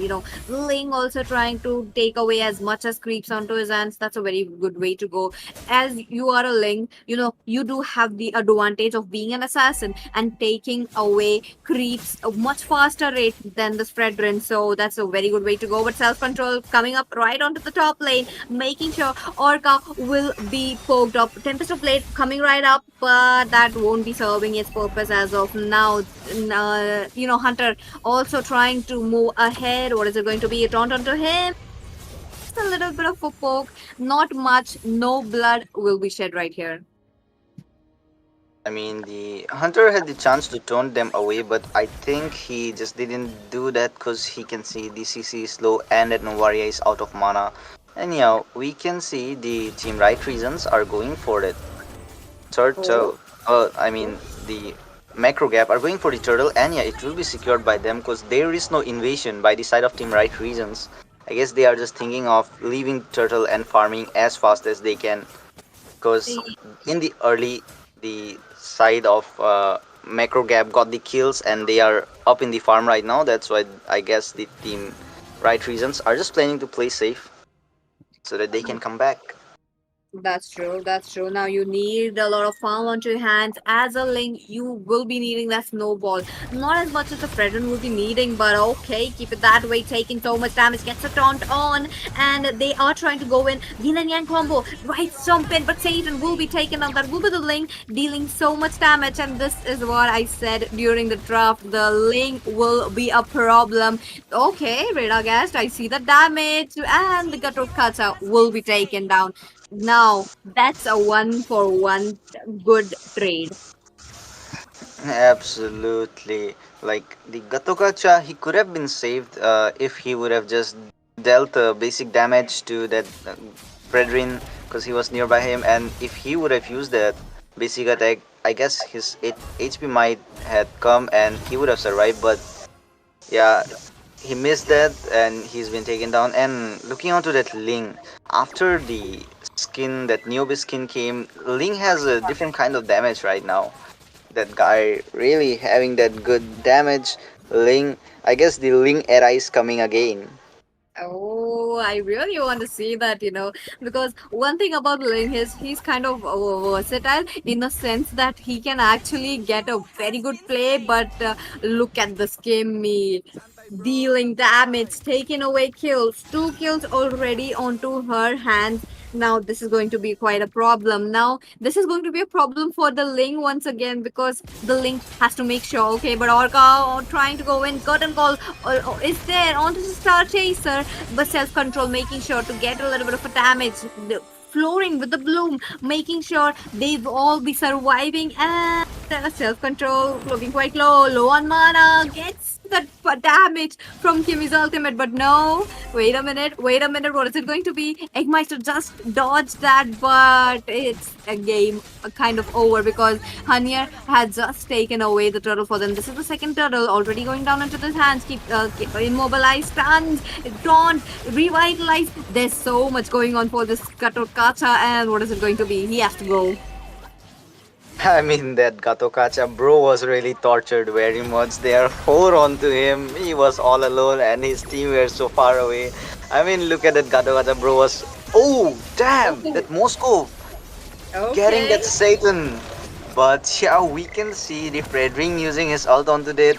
Ling also trying to take away as much as creeps onto his hands. That's a very good way to go. As you are a Ling, you do have the advantage of being an assassin and taking away creeps a much faster rate than the Spreadrin. So that's a very good way to go. But self control coming up right onto the top lane, making sure Orca will be poked up. Tempest of Blade coming right up, but that won't be serving its purpose as of now. Hunter also trying to move ahead. What is it going to be? A taunt onto him. Just a little bit of a poke. Not much. No blood will be shed right here. I mean, the hunter had the chance to turn them away, but I think he just didn't do that because he can see the CC is low and that Novaria is out of mana. And yeah, we can see the team right reasons are going for that Oh, turtle. I mean, the macro gap are going for the turtle, and yeah, it will be secured by them because there is no invasion by the side of team right reasons. I guess they are just thinking of leaving turtle and farming as fast as they can because the in the early, the side of macro gap got the kills and they are up in the farm right now. That's why I guess the team right reasons are just planning to play safe so that they can come back. That's true. That's true. Now you need a lot of farm onto your hands. As a link, you will be needing that snowball. Not as much as the Fredrin will be needing, but okay, keep it that way. Taking so much damage, gets a taunt on, and they are trying to go in. Yin and Yang combo, right jump in, but Satan will be taken out. That will be the link, dealing so much damage. And this is what I said during the draft. The link will be a problem. Okay, Radagast, I see the damage, and the Gato Kata will be taken down. Now, that's a one for one good trade. Absolutely. Like the Gatokacha, he could have been saved if he would have just dealt basic damage to that Fredrin because he was nearby him, and if he would have used that basic attack, I guess his HP might had come and he would have survived. But yeah, he missed that and he's been taken down. And looking onto that Ling, after the skin, that newbie skin came, Ling has a different kind of damage right now. That guy really having that good damage. Ling, I guess the Ling era is coming again. Oh, I really want to see that, because one thing about Ling is he's kind of versatile in the sense that he can actually get a very good play, but look at the skimmy. Dealing damage, taking away kills, 2 kills already onto her hands. Now, this is going to be quite a problem. Now, this is going to be a problem for the Ling once again because the Ling has to make sure. Okay, but Orca trying to go in, curtain call is there onto the Star Chaser, but self control making sure to get a little bit of a damage. Flooring with the bloom, making sure they've all be surviving, and self control looking quite low on mana, gets that damage from Kimmy's ultimate, but no, wait a minute, what is it going to be? Eggmeister just dodged that, but it's a game kind of over because Hanier had just taken away the turtle for them. This is the second turtle already going down into his hands. Keep immobilized, stunned, taunt, revitalized. There's so much going on for this Kacha, and what is it going to be? He has to go. I mean, that Gatokacha bro was really tortured very much. They are 4 onto him. He was all alone and his team were so far away. I mean, look at that Gatokacha bro was... Oh, damn! That Moscow getting that Satan. But yeah, we can see the Fredring using his ult onto that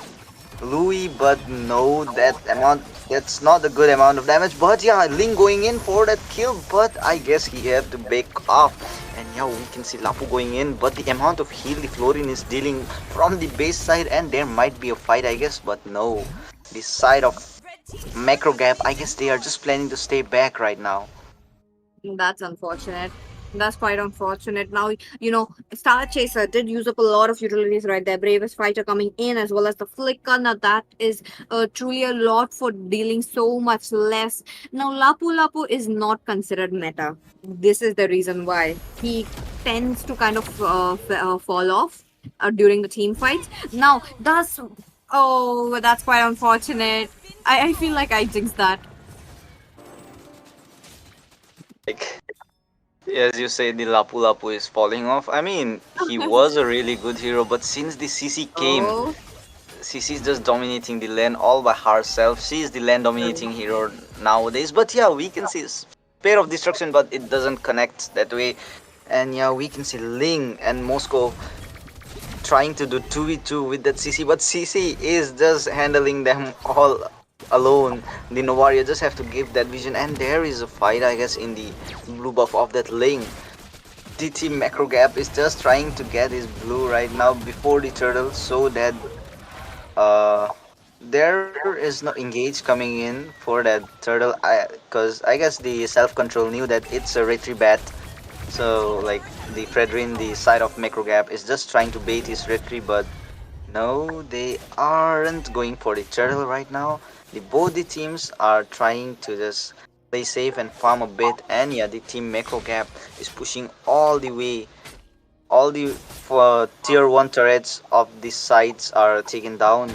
Louis, but no, that's not a good amount of damage. But yeah, Ling going in for that kill, but I guess he had to back off. And yeah, we can see Lapu going in, but the amount of heal the Florin is dealing from the base side, and there might be a fight, I guess, but no. The side of Macro Gap, I guess they are just planning to stay back right now. That's unfortunate. That's quite unfortunate. Now, Star Chaser did use up a lot of utilities right there. Bravest Fighter coming in as well as the Flicker. Now, that is truly a lot for dealing so much less. Now, Lapu Lapu is not considered meta. This is the reason why. He tends to kind of fall off during the team fights. Now, that's quite unfortunate. I feel like I jinxed that. Like, as you say, the Lapu Lapu is falling off. I mean, he was a really good hero, but since the CC came, Oh. CC is just dominating the lane all by herself. She is the lane dominating hero nowadays. But yeah, we can see Spear of Destruction, but it doesn't connect that way. And yeah, we can see Ling and Moscow trying to do 2v2 with that CC, but CC is just handling them all alone. The Novaria just have to give that vision, and there is a fight, I guess, in the blue buff of that Ling. DT Macro Gap is just trying to get his blue right now before the turtle, so that there is no engage coming in for that turtle, because I guess the self-control knew that it's a retry bat. So like the Fredrin, the side of Macro Gap, is just trying to bait his retry, but no, they aren't going for the turtle right now. Both the teams are trying to just play safe and farm a bit, and yeah, the team Macro Gap is pushing all the way. All the tier 1 turrets of these sides are taken down.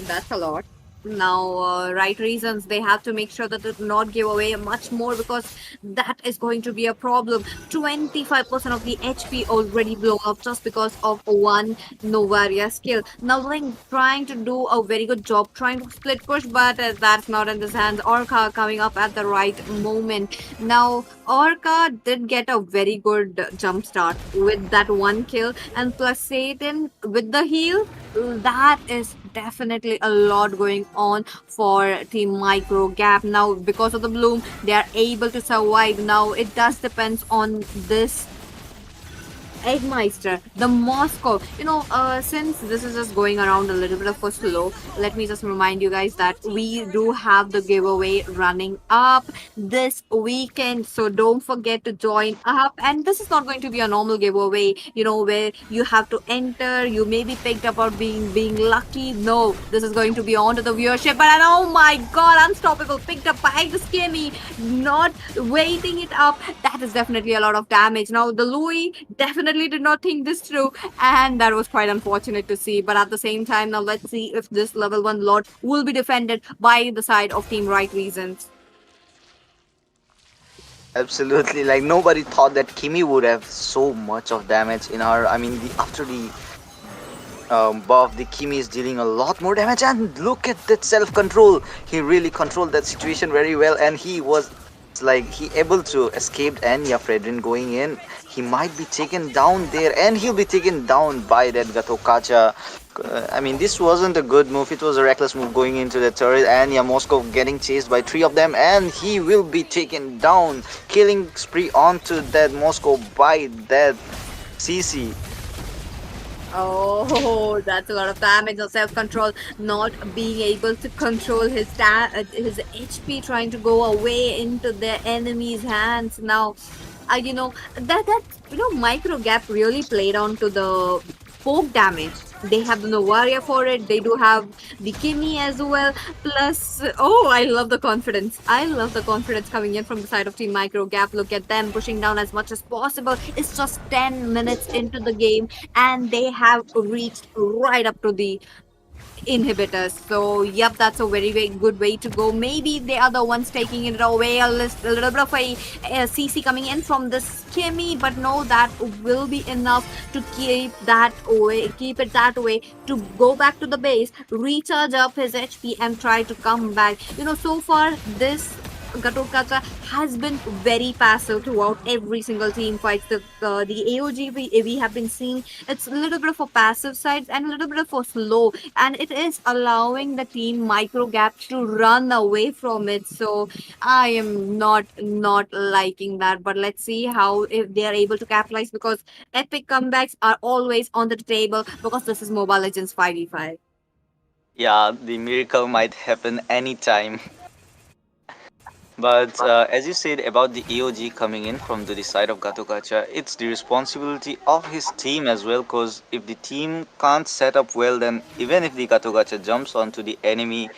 That's a lot. Now, right reasons, they have to make sure that they do not give away much more because that is going to be a problem. 25% of the HP already blown up just because of one Novaria skill. Now, Link trying to do a very good job trying to split push, but that's not in his hands. Orca coming up at the right moment. Now, Orca did get a very good jump start with that one kill, and plus Satan with the heal. That is definitely a lot going on for Team Micro Gap. Now, because of the bloom, they are able to survive. Now, it does depend on this Eggmeister, the Moscow. Since this is just going around a little bit of a slow, let me just remind you guys that we do have the giveaway running up this weekend. So don't forget to join up. And this is not going to be a normal giveaway, where you have to enter, you may be picked up or being lucky. No, this is going to be on to the viewership. But oh my god, unstoppable, picked up by the Skimmy, not waiting it up. That is definitely a lot of damage. Now the Louis definitely did not think this through, and that was quite unfortunate to see. But at the same time, now let's see if this level 1 Lord will be defended by the side of Team Right Reasons. Absolutely, like nobody thought that Kimi would have so much of damage in her. I mean, after the buff, the Kimi is dealing a lot more damage, and look at that self-control. He really controlled that situation very well, and he was like he able to escape Anya Fredrin going in. He might be taken down there, and he'll be taken down by that Gatokacha. I mean, this wasn't a good move. It was a reckless move going into the turret. And Moskov getting chased by 3 of them, and he will be taken down. Killing spree onto that Moscow by that CC. Oh, that's a lot of damage. No self-control, not being able to control his HP, trying to go away into the enemy's hands. Now, that micro gap really played on to the poke damage. They have the Novaria for it. They do have the Kimi as well. Plus, oh, I love the confidence. I love the confidence coming in from the side of Team Micro Gap. Look at them pushing down as much as possible. It's just 10 minutes into the game, and they have reached right up to the inhibitors. So yep, that's a very good way to go. Maybe they are the ones taking it away. A little bit of a CC coming in from this Kimmy, but no, that will be enough to keep it that way, to go back to the base, recharge up his HP, and try to come back. So far this Gatokacha has been very passive throughout every single team fight. The AOG we have been seeing, it's a little bit of a passive side and a little bit of a slow, and it is allowing the team Micro Gap to run away from it. So I am not liking that, but let's see how if they are able to capitalize, because epic comebacks are always on the table, because this is Mobile Legends 5v5. Yeah, the miracle might happen anytime. But as you said about the AOG coming in from the side of Gatokacha, it's the responsibility of his team as well, because if the team can't set up well, then even if the Gatokacha jumps onto the enemy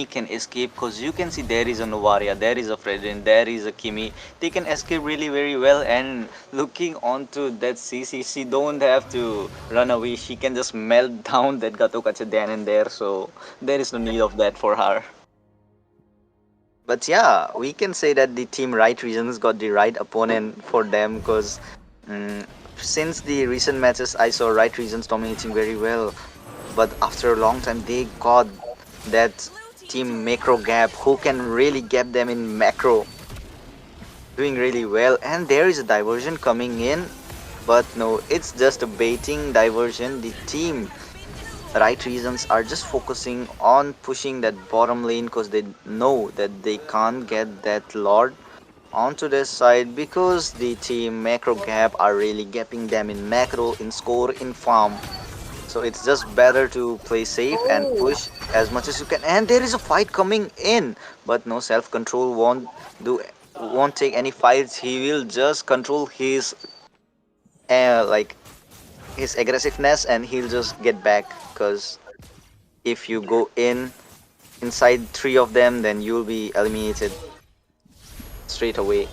can escape, because you can see there is a Novaria, there is a Fredrin, there is a Kimi. They can escape really very well, and looking onto that CC, she don't have to run away. She can just melt down that Gatokacha then and there, so there is no need of that for her. But yeah, we can say that the team Right Reasons got the right opponent for them, because since the recent matches I saw Right Reasons dominating very well, but after a long time they got that team Macro Gap who can really gap them in macro, doing really well. And there is a diversion coming in, but no, it's just a baiting diversion. The team Right Reasons are just focusing on pushing that bottom lane, because they know that they can't get that Lord onto their side, because the team Macro Gap are really gapping them in macro, in score, in farm. So it's just better to play safe and push as much as you can. And there is a fight coming in, but no, self-control won't take any fights. He will just control his his aggressiveness, and he'll just get back, because if you go inside 3 of them, then you'll be eliminated straight away.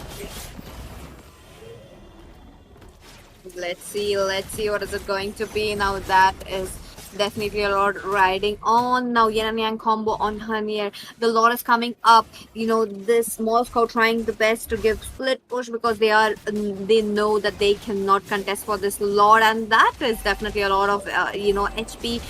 Let's see what is it going to be. Now that is definitely a lot riding on. Now yin and yang combo on Hanier. The Lord is coming up. This Moscow trying the best to give split push, because they know that they cannot contest for this Lord, and that is definitely a lot of HP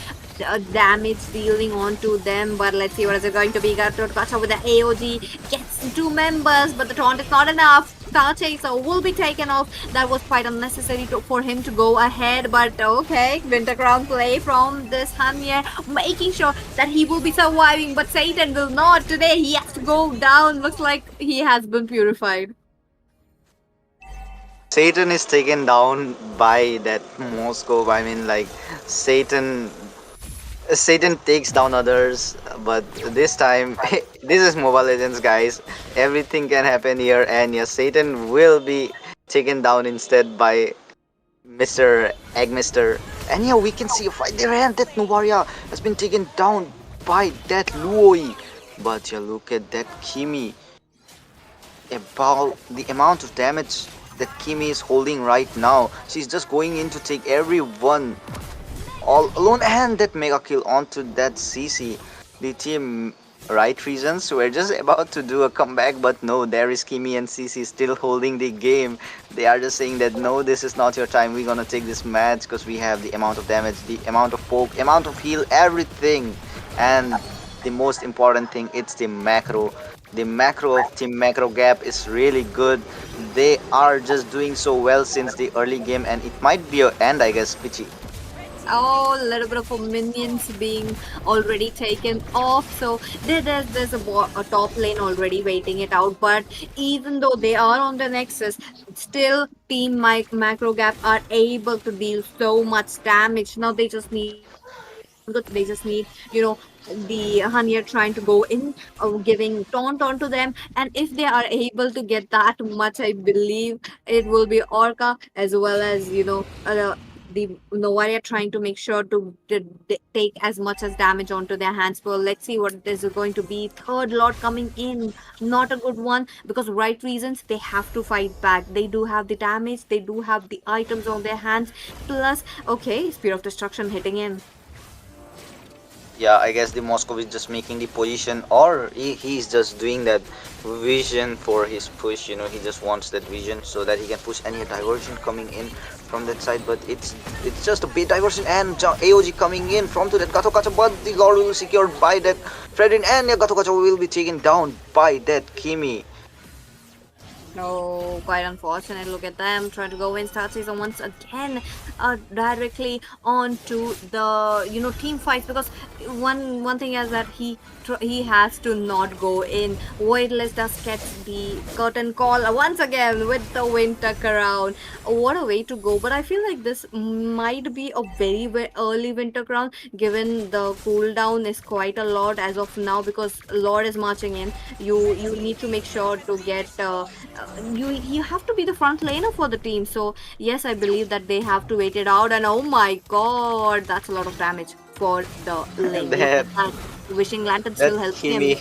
damage dealing onto them. But let's see what is it going to be. Gatokacha with the AOG gets 2 members, but the taunt is not enough. Star Chaser will be taken off. That was quite unnecessary for him to go ahead, but okay, Winter Crown play from this Hanya, making sure that he will be surviving, but Satan will not. Today he has to go down. Looks like he has been purified. Satan is taken down by that Moscow. I mean, like Satan takes down others, but this time this is Mobile Legends, guys. Everything can happen here, and yes, Satan will be taken down instead by Mr. Eggmister. And yeah, we can see a fight there, and that Novaria has been taken down by that Luoi. But yeah, look at that Kimi. About the amount of damage that Kimi is holding right now. She's just going in to take everyone all alone, and that mega kill onto that CC. The team right reasons were just about to do a comeback, but no, there is Kimi and CC still holding the game. They are just saying that no, this is not your time, we're gonna take this match because we have the amount of damage, the amount of poke, amount of heal, everything. And the most important thing, it's the macro. The macro of Team Macro Gap is really good. They are just doing so well since the early game, and it might be a end, I guess, Pichi. Oh, a little bit of a minions being already taken off. So there's a top lane already waiting it out. But even though they are on the Nexus, still Team Macro Gap are able to deal so much damage. Now they just need they just need, the Hanya trying to go in, giving taunt onto them. And if they are able to get that much, I believe it will be Orca as well as, the Novaria trying to make sure to take as much as damage onto their hands. Well, let's see what is going to be. Third Lord coming in, not a good one because right reasons they have to fight back. They do have the damage, they do have the items on their hands. Plus, okay, Spear of Destruction hitting in. Yeah, I guess the Moscow is just making the position, or he's just doing that vision for his push. He just wants that vision so that he can push any diversion coming in from that side. But it's just a bit diversion, and AOG coming in from to that Gato Kacha, but the Lord will be secured by that Fredrin, and yeah, Gato Kacha will be taken down by that Kimi. No, quite unfortunate. Look at them trying to go in. Start season once again, directly onto the team fights because one thing is that he has to not go in. Voidless does get the curtain call once again with the winter crown. What a way to go! But I feel like this might be a very very early winter crown given the cooldown is quite a lot as of now because Lord is marching in. You need to make sure to get. You have to be the front laner for the team. So yes, I believe that they have to wait it out. And oh my god, that's a lot of damage for the lane. Look that at that. Wishing Lantern that still helping him. Kimi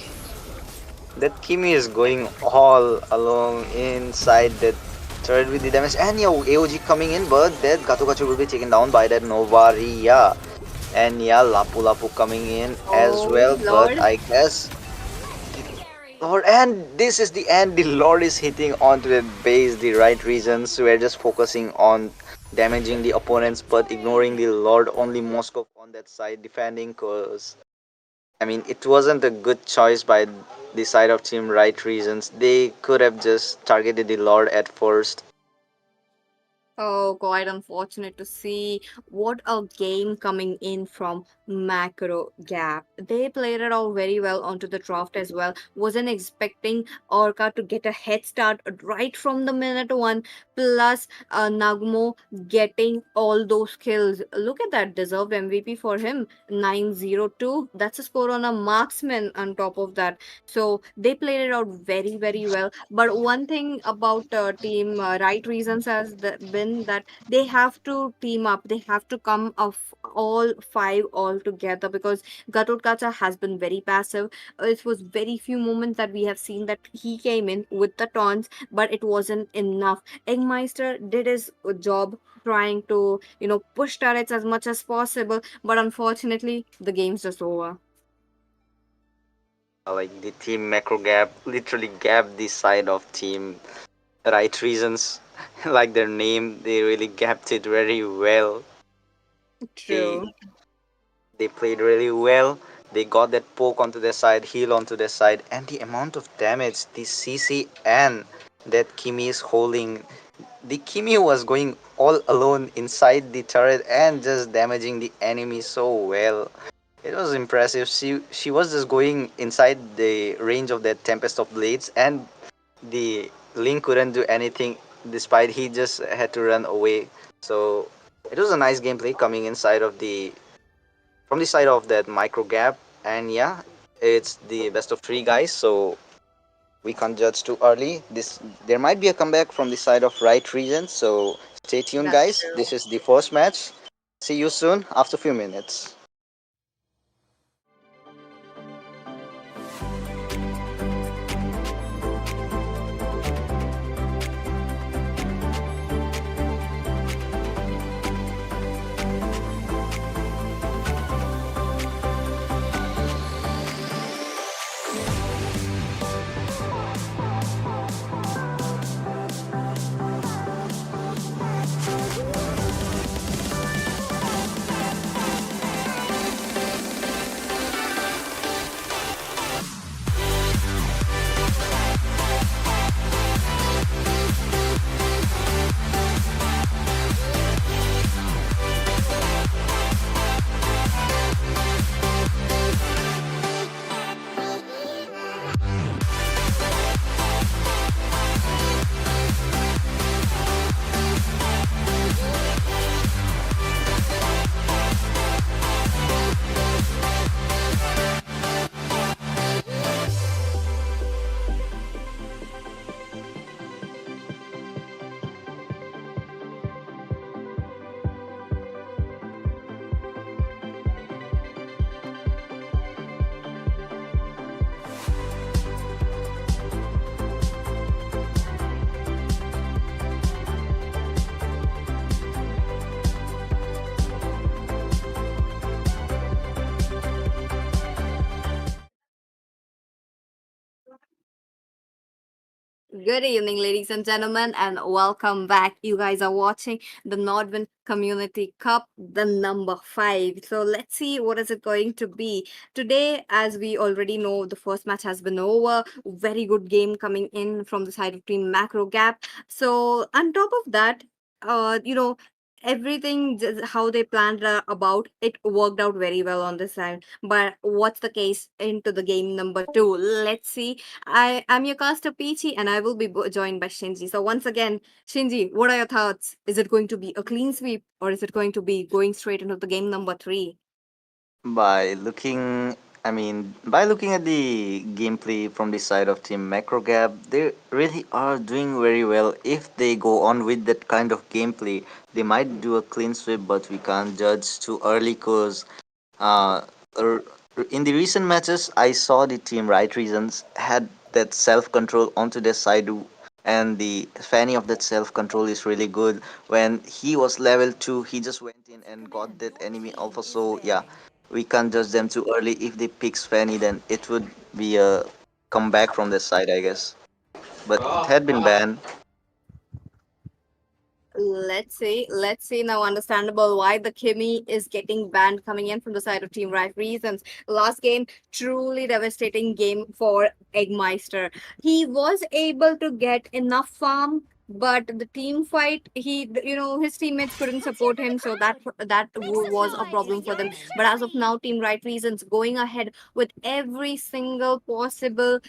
that Kimi is going all along inside that turret with the damage, and yeah, AOG coming in, but that Gato Gacho will be taken down by that Novaria. And yeah, Lapu Lapu coming in as Oh well, but lord. I guess Lord, and this is the end. The Lord is hitting onto the base, the right reasons. We're just focusing on damaging the opponents, but ignoring the Lord. Only Moscow on that side defending, cause I mean, it wasn't a good choice by the side of Team Right Reasons. They could have just targeted the Lord at first. Oh, quite unfortunate to see. What a game coming in from Macro Gap. They played it out very well onto the draft as well. Wasn't expecting Orca to get a head start right from the minute one. Plus, Nagmo getting all those kills. Look at that deserved MVP for him. 902. That's a score on a marksman on top of that. So they played it out very, very well. But one thing about team right reasons has been that they have to team up. They have to come of all five all together because Gatot Kacha has been very passive. It was very few moments that we have seen that he came in with the taunts, but it wasn't enough. Eggmeister did his job trying to push turrets as much as possible, but unfortunately the game's just over. Like the Team Macro Gap literally gapped the side of Team Right Reasons. Like their name, they really gapped it very well. They True. they played really well. They got that poke onto their side, heal onto their side, and the amount of damage the CC and that Kimi is holding. The Kimi was going all alone inside the turret and just damaging the enemy so well. It was impressive. She was just going inside the range of that Tempest of Blades, and the Link couldn't do anything. despite he just had to run away. So it was a nice gameplay coming inside of the from the side of that micro gap, and yeah, it's the best of three guys. So we can't judge too early. This there might be a comeback from the side of right region. So stay tuned, That's guys. true. This is the first match. See you soon after a few minutes. Good evening, ladies and gentlemen, and welcome back. You guys are watching the Nodwin Community Cup, the number 5. So let's see what is it going to be today. As we already know, the first match has been over. Very good game coming in from the side of Team Macro Gap. So on top of that, everything how they planned about it worked out very well on this side. But what's the case into the game number 2? Let's see. I am your caster Peachy, and I will be joined by Shinji. So once again, Shinji, what are your thoughts? Is it going to be a clean sweep, or is it going to be going straight into the game number 3? By looking at the gameplay from the side of Team Macro Gap, they really are doing very well. If they go on with that kind of gameplay, they might do a clean sweep, but we can't judge too early because uh, er- in the recent matches, I saw the team Right Reasons had that self control onto their side, and the fanny of that self control is really good. When he was level 2, he just went in and got that enemy alpha. So, yeah, we can't judge them too early. If they pick Fanny, then it would be a comeback from their side, I guess. But it had been banned. Let's see now. Understandable why the Kimmy is getting banned coming in from the side of Team Right Reasons. Last game, truly devastating game for Eggmeister. He was able to get enough farm, but the team fight, his teammates couldn't support him, so was a problem for them. But as of now, Team Right Reasons going ahead with every single possible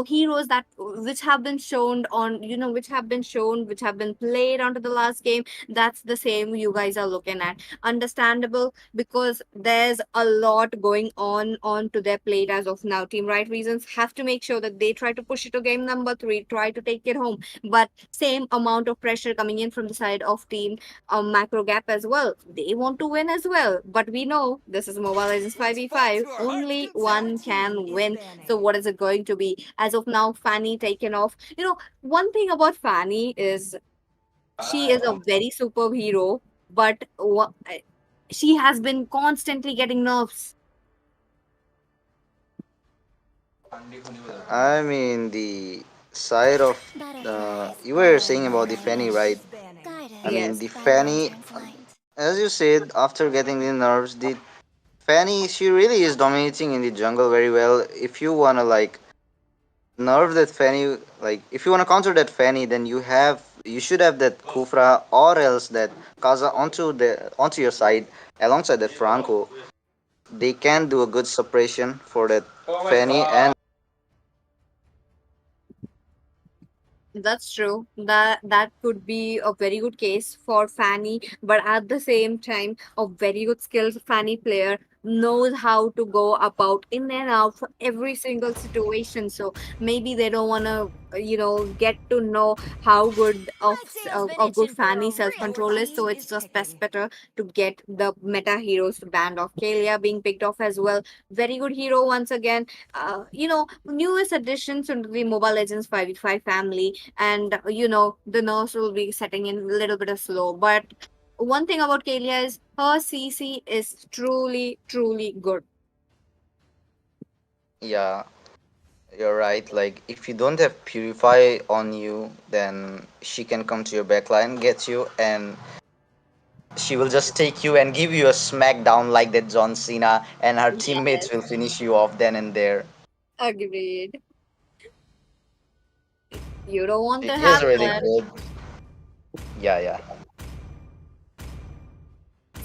heroes that which have been shown on which have been played onto the last game. That's the same you guys are looking at. Understandable, because there's a lot going on to their plate as of now. Team Right Reasons have to make sure that they try to push it to game number 3, try to take it home, but same amount of pressure coming in from the side of Team Macro Gap as well. They want to win as well, but we know this is Mobile Legends 5v5. Only one can win. So what is it going to be? As of now, Fanny taken off. One thing about Fanny is she is a very superb hero, but she has been constantly getting nerfs. I mean, the side of you were saying about the Fanny, right? I mean, Yes. the Fanny, as you said, after getting the nerves, the Fanny, she really is dominating in the jungle very well. If you wanna like nerve that Fanny, like if you wanna counter that Fanny, then you should have that Kufra or else that Kaza onto your side alongside that Franco. They can do a good suppression for that Fanny, and That's true. That could be a very good case for Fanny, but at the same time, a very good skills Fanny player knows how to go about in and out for every single situation. So maybe they don't want to, get to know how good a good Fanny self control is. So it's just best better to get the meta heroes band of Kalia being picked off as well. Very good hero once again. Newest additions into the Mobile Legends 5v5 family, and the nurse will be setting in a little bit of slow, but one thing about Kalia is her CC is truly truly good. Yeah, you're right. Like, if you don't have Purify on you, then she can come to your backline, get you, and she will just take you and give you a smackdown like that John Cena, and her teammates Yes, will finish you off then and there. agreed. You don't want She to is have really that. good. Yeah, yeah.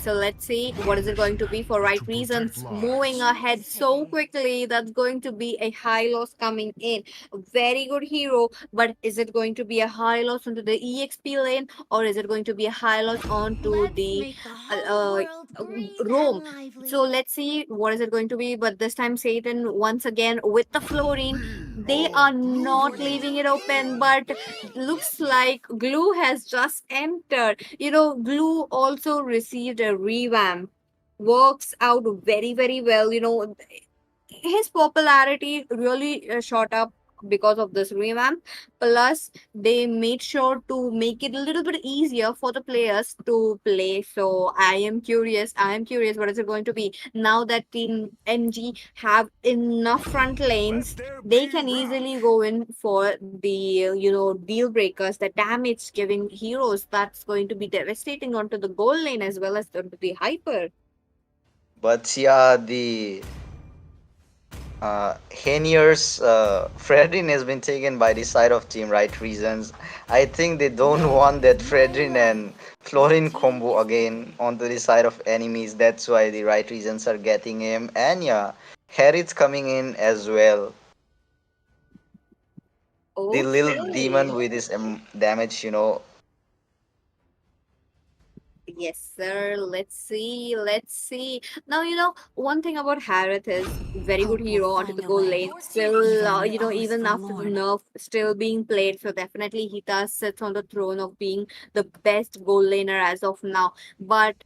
So let's see what is it going to be for right reasons. Moving ahead so quickly, that's going to be a high loss coming in. A very good hero, but is it going to be a high loss onto the EXP lane, or is it going to be a high loss onto Let's the make the uh, whole uh, world green Roam? and So lively. let's see what is it going to be. But this time, Satan once again with the fluorine. They are not leaving it open, but looks like glue has just entered. Glue also received a revamp. Works out very, very well. His popularity really shot up because of this revamp. Plus, they made sure to make it a little bit easier for the players to play. So I am curious. I am curious what is it going to be now that Team MG have enough front lanes. They can easily go in for the deal breakers, the damage giving heroes that's going to be devastating onto the goal lane as well as onto the hyper. But yeah, the Henier's Fredrin has been taken by the side of team right reasons. I think they don't want that Fredrin and Florin combo again onto the side of enemies. That's why the right reasons are getting him. And yeah, Harriet's coming in as well. The little demon Okay. with his damage. Yes, sir. Let's see. Let's see. Now, one thing about Harith is very good Hope will hero onto the find a goal way, lane. Still, even when it always even after the forlorn. nerf still being played. So definitely Hita sits on the throne of being the best goal laner as of now. But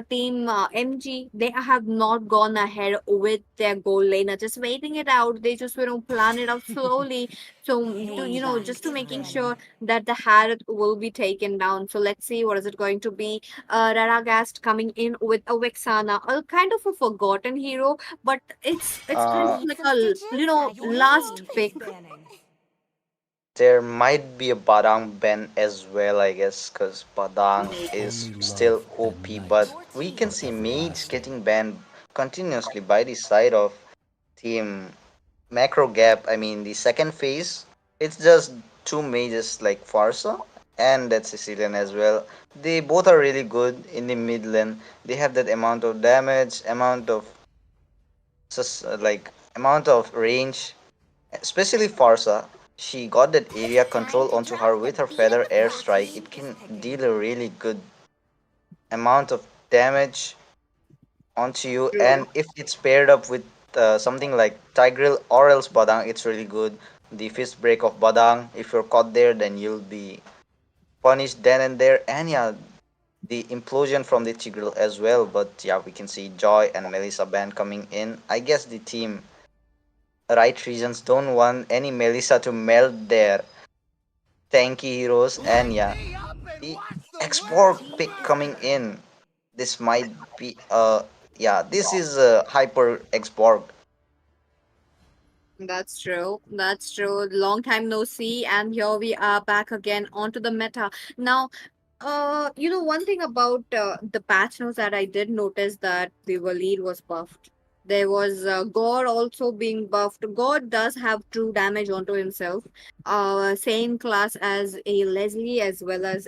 team MG, they have not gone ahead with their goal laner, just waiting it out. They just plan it out slowly. So to just to Payback's making ready. sure that the Harrod will be taken down. So let's see what is it going to be. Radagast coming in with a Vexana, a kind of a forgotten hero, but it's kind of Uh, Need like some a stitches? Your last wound is pick. banning. there might be a Badang ban as well, I guess, because Badang is still OP, but Your we can team see is Mage ahead. getting banned continuously by the side of Team Macro Gap. I mean, the second phase, it's just two mages like Farsa and that Sicilian as well. They both are really good in the mid lane. They have that amount of damage, amount of range, especially Farsa. She got that area Time control to onto drop her the with her beat feather up. Your airstrike. team It is can picking. deal a really good amount of damage onto you, True. and if it's paired up with something like Tigreal or else Badang, it's really good. The fist break of Badang, if you're caught there, then you'll be punished then and there. And yeah, the implosion from the Tigreal as well. But yeah, we can see Joy and Melissa Band coming in. I guess the team right reasons don't want any Melissa to melt their tanky heroes. And yeah, the export Team pick is coming picking. in. This might be yeah, this is a hyper export. That's true. That's true. Long time no see, and here we are back again onto the meta. Now, one thing about the patch notes that I did notice that the lead was buffed. There was God also being buffed. God does have true damage onto himself. Same class as a Leslie as well as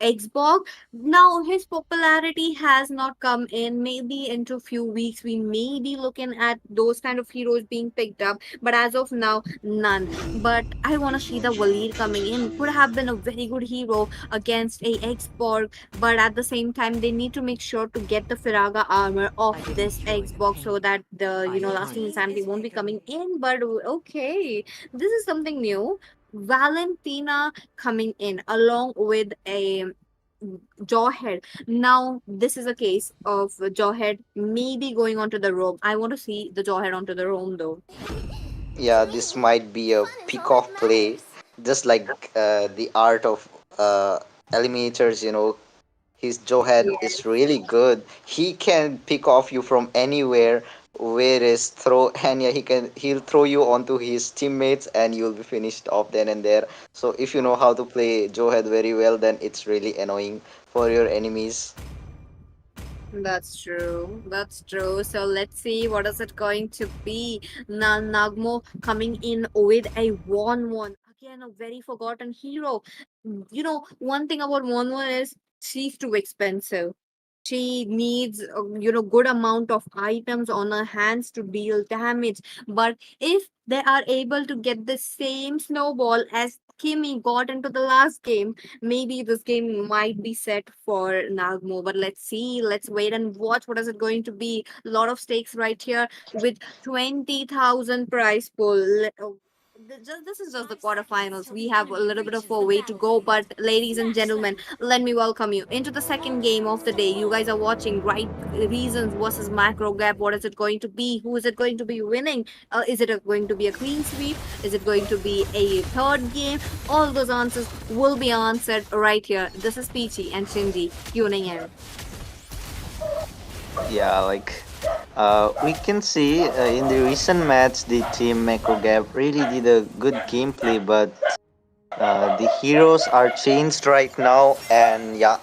Xbox. Now his popularity has not come in. Maybe into few weeks we may be looking at those kind of heroes being picked up, but as of now, none. But I want to see the Waleed coming in. Could have been a very good hero against a Xbox, but at the same time they need to make sure to get the Firaga armor of this Xbox so that the lasting insanity won't be coming in. But okay, this is something new. Valentina coming in along with a Jawhead. Now, this is a case of Jawhead maybe going onto the roam. I want to see the Jawhead onto the roam though. Yeah, this might be a pick off play, just like the art of eliminators. His Johead is really good. He can pick off you from anywhere. Whereas throw and yeah, he'll throw you onto his teammates and you'll be finished off then and there. So if you know how to play Johead very well, then it's really annoying for your enemies. That's true. That's true. So let's see what is it going to be. Nagmo coming in with a 1-1. Again, a very forgotten hero. One thing about 1-1 is she's too expensive. She needs good amount of items on her hands to deal damage. But if they are able to get the same snowball as Kimmy got into the last game, maybe this game might be set for Nagmo. But let's see. Let's wait and watch. What is it going to be? A lot of stakes right here with 20,000 prize pool. This is just the quarterfinals. We have a little bit of a way to go, but ladies and gentlemen, let me welcome you into the second game of the day. You guys are watching Right Reasons versus Macro Gap. What is it going to be? Who is it going to be winning? Is it going to be a clean sweep? Is it going to be a third game? All those answers will be answered right here. This is Peachy and Shinji tuning in. Yeah, we can see in the recent match, the team Macro Gap really did a good gameplay, but the heroes are changed right now, and yeah,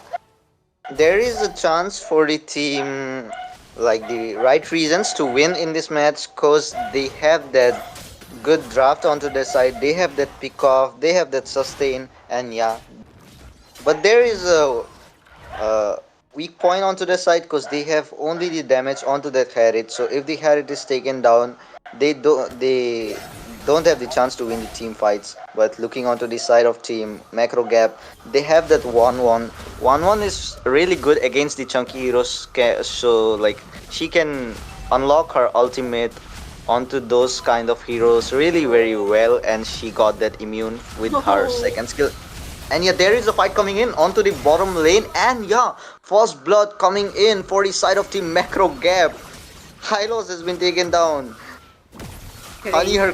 there is a chance for the team like the right reasons to win in this match because they have that good draft onto their side, they have that pick off, they have that sustain, and yeah, but there is a weak point onto the side because they have only the damage onto that Harriet. So if the Harriet is taken down, they don't have the chance to win the team fights. But looking onto the side of team Macro Gap, they have that 1-1. 1-1 is really good against the chunky heroes. So like she can unlock her ultimate onto those kind of heroes really very well, and she got that immune with her second skill. And yeah, there is a fight coming in onto the bottom lane. And yeah, first blood coming in for the side of team Macro Gap. Hylos has been taken down. Honey her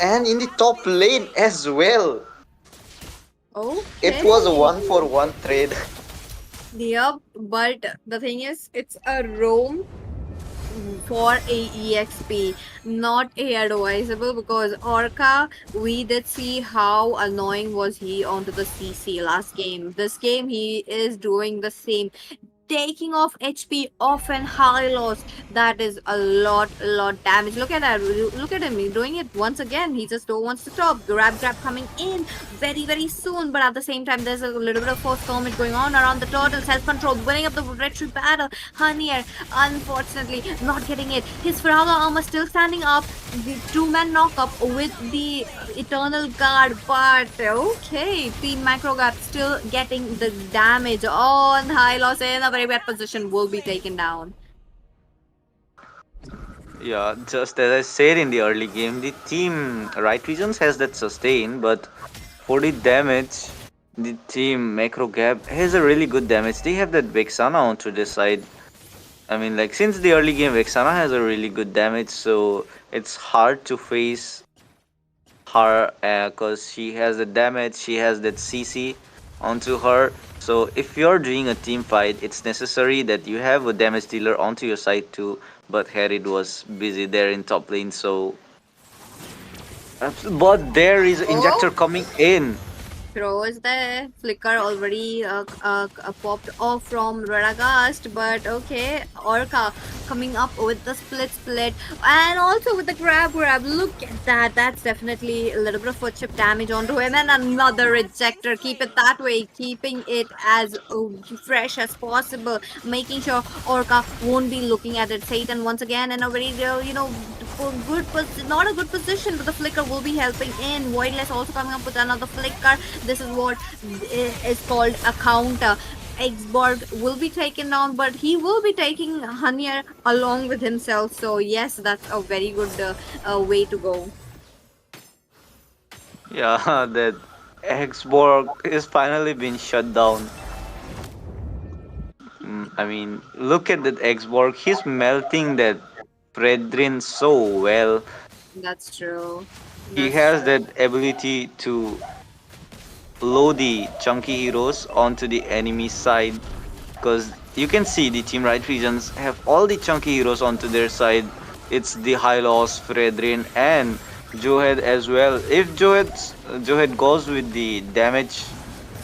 and in the top lane as well. It was a Okay. 1-for-1 trade. Yep, but the thing is, it's a roam for a EXP, not a advisable, because Orca, we did see how annoying was he onto the CC last game. This game he is doing the same, taking off HP off and high loss. That is a lot damage. Look at that. Look at him. He's doing it once again. He just don't wants to stop. Grab coming in very soon. But at the same time, there's a little bit of force damage going on around the turtle. Self-control, winning up the retreat battle. Hanier, unfortunately, not getting it. His Firaga armor still standing up. The two-man knock-up with the Eternal Guard. But okay, Team Macrogap still getting the damage on high loss in a very bad position, will be taken down. Yeah, just as I said in the early game, the team Right Regions has that sustain, but for the damage, the team Macro Gap has a really good damage. They have that Vexana onto their side. I mean, like, since the early game, Vexana has a really good damage, so it's hard to face her because she has the damage, she has that CC onto her. So if you're doing a team fight, it's necessary that you have a damage dealer onto your side too. But Harriet was busy there in top lane, so. But there is Oh, injector coming in. Throw is there. Flicker already popped off from Radagast, but okay. Orca coming up with the split, and also with the grab. Look at that. That's definitely a little bit of a chip damage onto him, and another rejector. Keep it that way, keeping it as fresh as possible, making sure Orca won't be looking at it. Satan once again in a very for not a good position, but the flicker will be helping in. Voidless also coming up with another flicker. This is what is called a counter. Xborg will be taken down, but he will be taking Hanya along with himself. So yes, that's a very good way to go. Yeah, that Xborg is finally been shut down. I mean, look at that Xborg. He's melting that Fredrin so well. That's true. He That's has true. that ability to load the chunky heroes onto the enemy side, because you can see the team right regions have all the chunky heroes onto their side. It's the Hylos, Fredrin, and Johed as well. If Johed goes with the damage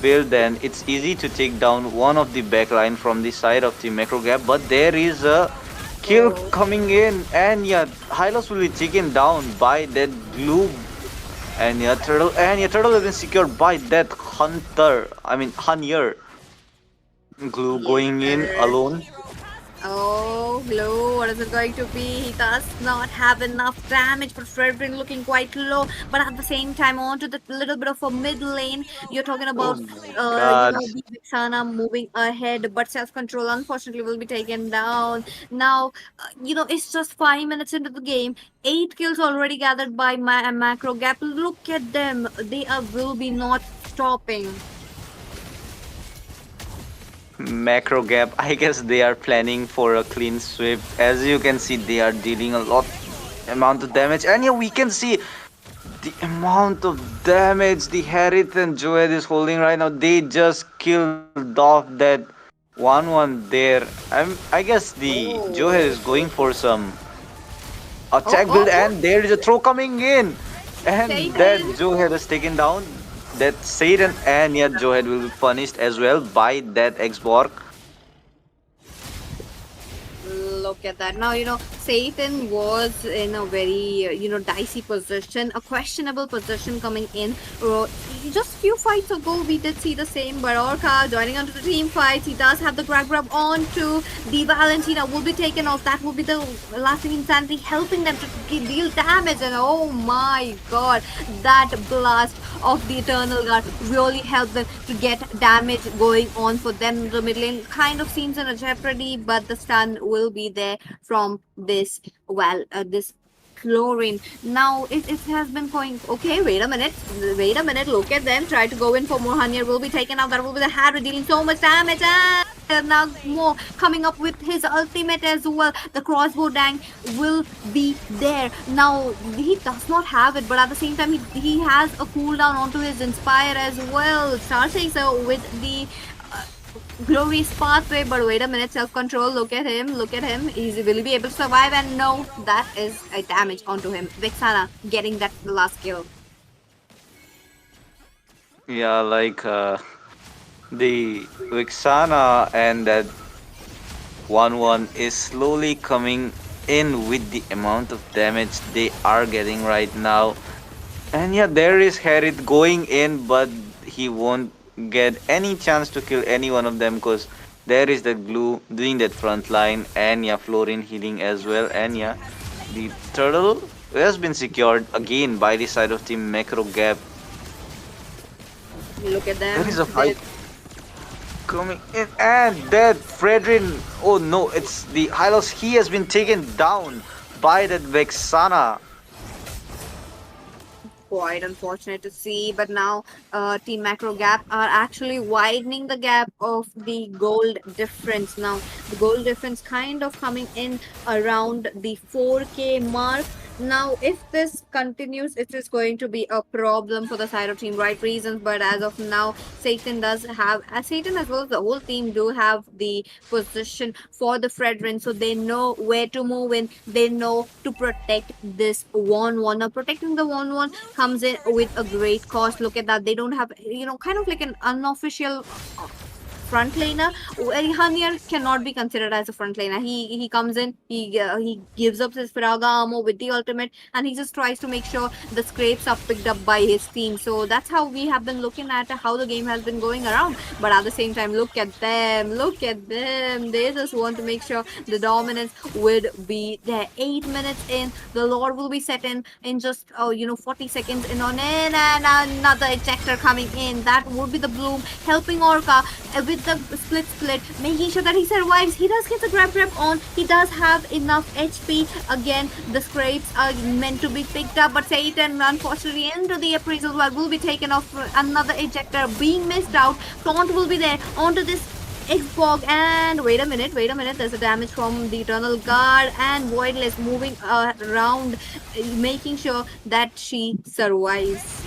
build, then it's easy to take down one of the backline from the side of the macro gap. But there is a kill Oh, coming in, and yeah, Hylos will be taken down by that glue. And yeah, turtle has been secured by that hunter. I mean, Hunyer. Glue going in yes. alone. Oh, Glow, what is it going to be? He does not have enough damage, but Fredrin looking quite low. But at the same time, onto the little bit of a mid lane, you're talking Oh about, my god. the Vixana moving ahead, but self control unfortunately will be taken down. Now, it's just 5 minutes into the game. 8 kills already gathered by Macro Gap. Look at them. They will be not stopping. Macro gap. I guess they are planning for a clean sweep. As you can see, they are dealing a lot amount of damage. And yeah, we can see the amount of damage the Harith and Joed is holding right now. They just killed off that 1-1 there. I guess the Joed is Oh, going for some oh, attack build, oh, and there is a throw coming in, and that Satan. Joehead is taken down. That Satan, and yet Joehead will be punished as well by that Xborg. Look at that. Now, Satan was in a very, dicey position, a questionable position coming in. Just few fights ago, we did see the same. But Orca joining onto the team fights. He does have the grab on to the Valentina. Will be taken off. That will be the lasting insanity, helping them to deal damage. And oh my god, that blast of the Eternal Guard really helped them to get damage going on for them. The mid lane kind of seems in a jeopardy, but the stun will be there from this chlorine. Now it has been going okay. Wait a minute, look at them try to go in for more. Hanya will be taken out. That will be the Harry dealing so much damage, and now more coming up with his ultimate as well. The crossbow dang will be there. Now he does not have it, but at the same time he has a cooldown onto his inspire as well. Star Chaser with the glorious pathway, but wait a minute, self-control. Look at him. Will he be able to survive? And no, that is a damage onto him. Vixana getting that last kill. Yeah, like the Vixana and that 1-1 is slowly coming in with the amount of damage they are getting right now. And yeah, there is Harith going in, but he won't get any chance to kill any one of them, because there is that glue doing that front line, and yeah, Florin healing as well. And yeah, the turtle has been secured again by the side of the macro gap. Look at There is them. a fight coming in, and that Fredrin, oh no, it's the Hylos. He has been taken down by that Vexana. Quite unfortunate to see, but now Team Macro Gap are actually widening the gap of the gold difference. Now the gold difference kind of coming in around the 4K mark. Now, if this continues, it is going to be a problem for the side of Team Right reasons. But as of now, Satan does have, as Satan as well as the whole team do have the position for the Fredrin, so they know where to move in. They know to protect this 1-1. Now, protecting the 1-1 comes in with a great cost. Look at that. They don't have, kind of like an unofficial front laner. Hanier cannot be considered as a front laner. He comes in, he gives up his Firaga armor with the ultimate, and he just tries to make sure the scrapes are picked up by his team. So that's how we have been looking at how the game has been going around. But at the same time, look at them, look at them. They just want to make sure the dominance would be there. 8 minutes in, the Lord will be set in just 40 seconds in on in, and another ejector coming in. That would be the Bloom helping Orca with the split, making sure that he survives. He does get the grab on. He does have enough HP. Again, the scrapes are meant to be picked up, but Satan, unfortunately, into the appraisal will be taken off. Another ejector being missed out. Taunt will be there onto this Xbog, and wait a minute, there's a damage from the Eternal Guard, and Voidless moving around, making sure that she survives.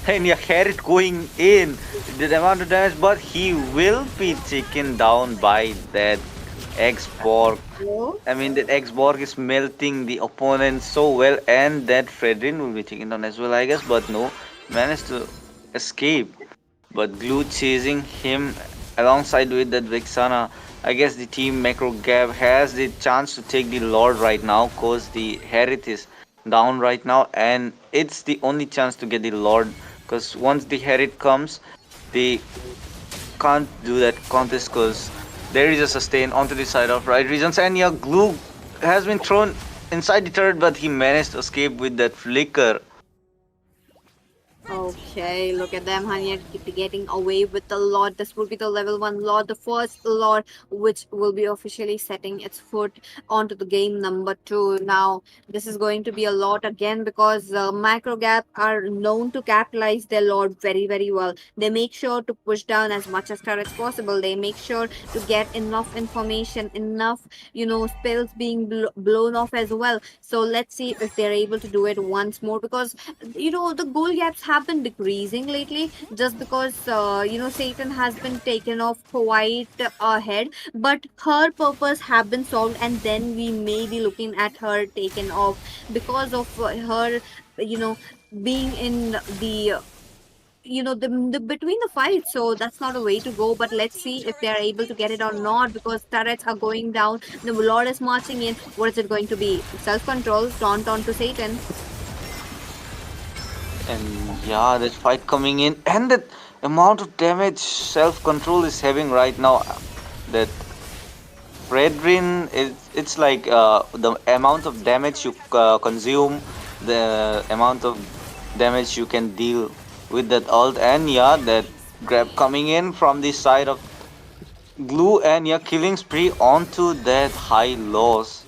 And you had it going in the amount of damage, but he will be taken down by that X-Borg. Oh, I mean, that X-Borg is melting the opponent so well, and that Fredrin will be taken down as well, I guess, but no, managed to escape. But Glue chasing him alongside with that Vexana. I guess the team Macro Gap has the chance to take the Lord right now, cause the Harith is down right now, and it's the only chance to get the Lord. Cause once the Harith comes, they can't do that contest, cause there is a sustain onto the side of right regions, and yeah, Glue has been thrown inside the turret, but he managed to escape with that flicker. okay, look at them, honey, getting away with the Lord. This will be the level 1 Lord, the first Lord, which will be officially setting its foot onto the game number 2. Now, this is going to be a lot again because Macro Gap are known to capitalize their Lord very, very well. They make sure to push down as much as turrets possible. They make sure to get enough information, enough, spells being blown off as well. So let's see if they're able to do it once more, because the goal gaps have been decreasing lately, just because Satan has been taken off quite ahead, but her purpose have been solved, and then we may be looking at her taken off because of her you know being in the between the fight. So that's not a way to go, but let's see if they are able to get it or not, because turrets are going down, the Lord is marching in. What is it going to be? Self-control, taunt on to Satan. And yeah, that fight coming in, and that amount of damage self control is having right now. That Fredrin is, it's like the amount of damage you consume, the amount of damage you can deal with that ult, and yeah, that grab coming in from the side of Glue, and yeah, killing spree onto that high loss.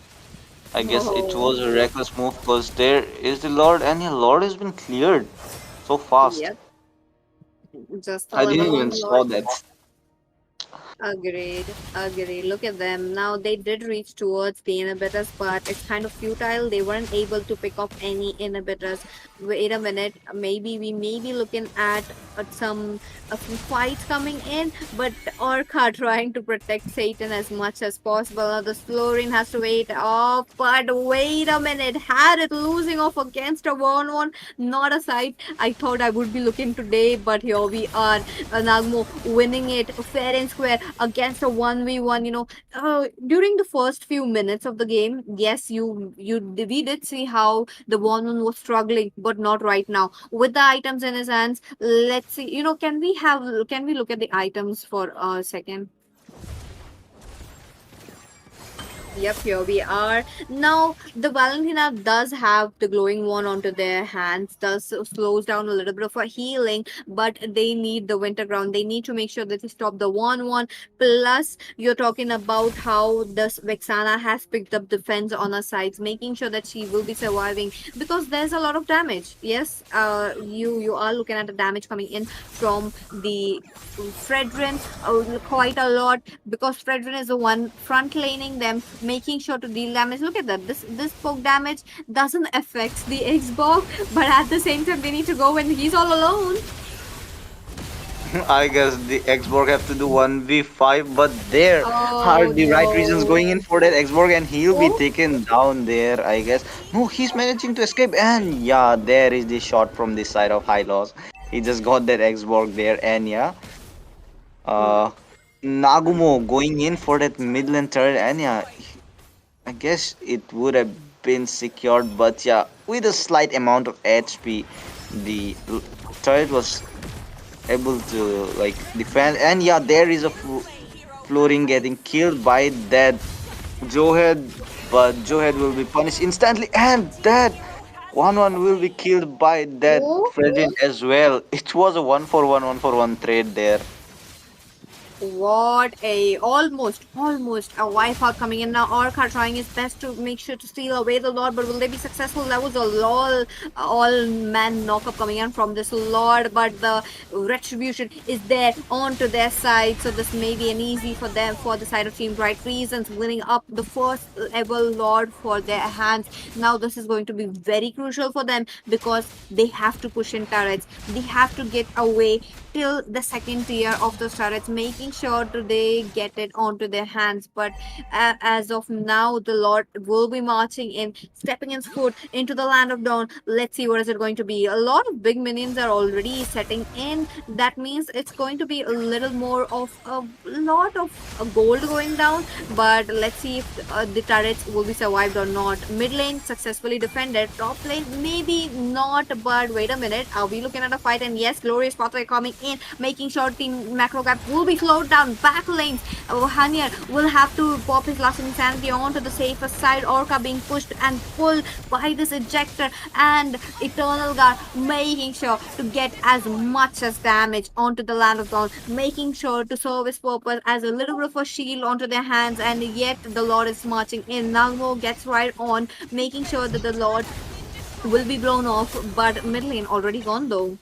I guess it was a Oh, reckless move because there is the Lord, and your Lord has been cleared so fast. yep, just a I didn't level even 1 saw Lord. that. Agreed, agreed. Look at them. Now they did reach towards the inhibitors, but it's kind of futile. They weren't able to pick up any inhibitors. Wait a minute. Maybe we may be looking at some fights coming in, but Orca trying to protect Satan as much as possible. Now the Florin has to wait off, but wait a minute. Had it losing off against a 1-1, not a sight I thought I would be looking today, but here we are. Nagmo winning it fair and square against a 1v1. During the first few minutes of the game, yes, we did see how the 1-1 was struggling, but not right now. With the items in his hands, let's see. Can we look at the items for a second? Yep, here we are. Now, the Valentina does have the glowing one onto their hands, thus slows down a little bit of a healing, but they need the winter ground. They need to make sure that they stop the 1-1. Plus, you're talking about how this Vexana has picked up defense on her sides, making sure that she will be surviving, because there's a lot of damage. Yes, you are looking at the damage coming in from the Fredrin, quite a lot, because Fredrin is the one front laning them, making sure to deal damage. Look at that. This poke damage doesn't affect the Xbox, but at the same time they need to go when he's all alone. I guess the Xborg have to do 1v5, but there are Oh the right reasons going in no. for that Xborg, and he'll be Oh, taken down there, I guess. No, he's managing to escape, and yeah, there is the shot from the side of High Loss. He just got that Xborg there, and yeah, uh, Nagumo going in for that mid lane turret, and yeah, I guess it would have been secured, but yeah, with a slight amount of HP, the turret was able to like defend, and yeah, there is a Florin getting killed by that Johead, but Johead will be punished instantly, and that 1-1 will be killed by that oh. Fredrin as well. It was a 1-for-1 trade there. What a almost a wipeout coming in now. Orca trying his best to make sure to steal away the Lord, but will they be successful? That was a all man knockup coming in from this Lord, but the retribution is there onto their side. So this may be an easy for them for the side of Team Bright Reasons, winning up the first ever Lord for their hands. Now this is going to be very crucial for them because they have to push in turrets. They have to get away till the second tier of the turrets, making sure to they get it onto their hands. But as of now, the Lord will be marching in, stepping his foot into the land of dawn. Let's see what is it going to be. A lot of big minions are already setting in. That means it's going to be a little more of a lot of gold going down. But let's see if the turrets will be survived or not. Mid lane successfully defended. Top lane maybe not. But wait a minute, are we looking at a fight? And yes, Glorious Pathway coming in, making sure Team Macro Gap will be slowed down. Back lanes, Hanier will have to pop his last insanity onto the safer side. Orca being pushed and pulled by this ejector, and Eternal Guard making sure to get as much as damage onto the land of dawn, making sure to serve his purpose as a little bit of a shield onto their hands. And yet the Lord is marching in. Nagumo gets right on, making sure that the Lord will be blown off, but mid lane already gone though.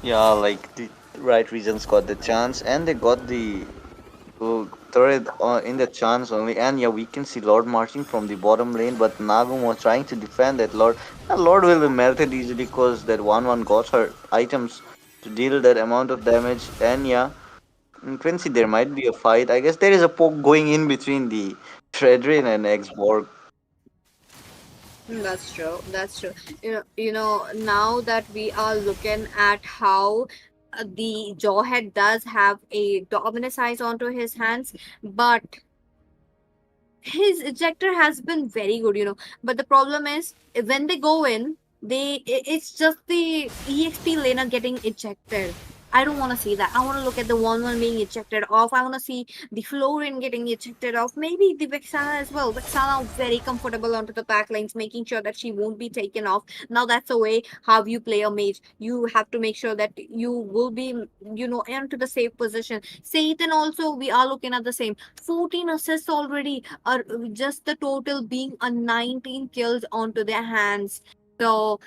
Yeah, like the right regions got the chance, and they got the turret in the chance only. And yeah, we can see Lord marching from the bottom lane, but Nagumo trying to defend that Lord. And Lord will be melted easily because that 1-1 got her items to deal that amount of damage. And yeah, Quincy, there might be a fight. I guess there is a poke going in between the Fredrin and Xborg. That's true. That's true. Now that we are looking at how the Jawhead does have a dominant size onto his hands, but his ejector has been very good. But the problem is when they go in, it's just the EXP laner getting ejected. I don't want to see that. I want to look at the 1-1 being ejected off. I want to see the Florin getting ejected off. Maybe the Vexana as well. Vexana very comfortable onto the back lanes, making sure that she won't be taken off. Now that's the way how you play a mage. You have to make sure that you will be, into the safe position. Satan also, we are looking at the same. 14 assists already, are just the total being a 19 kills onto their hands. So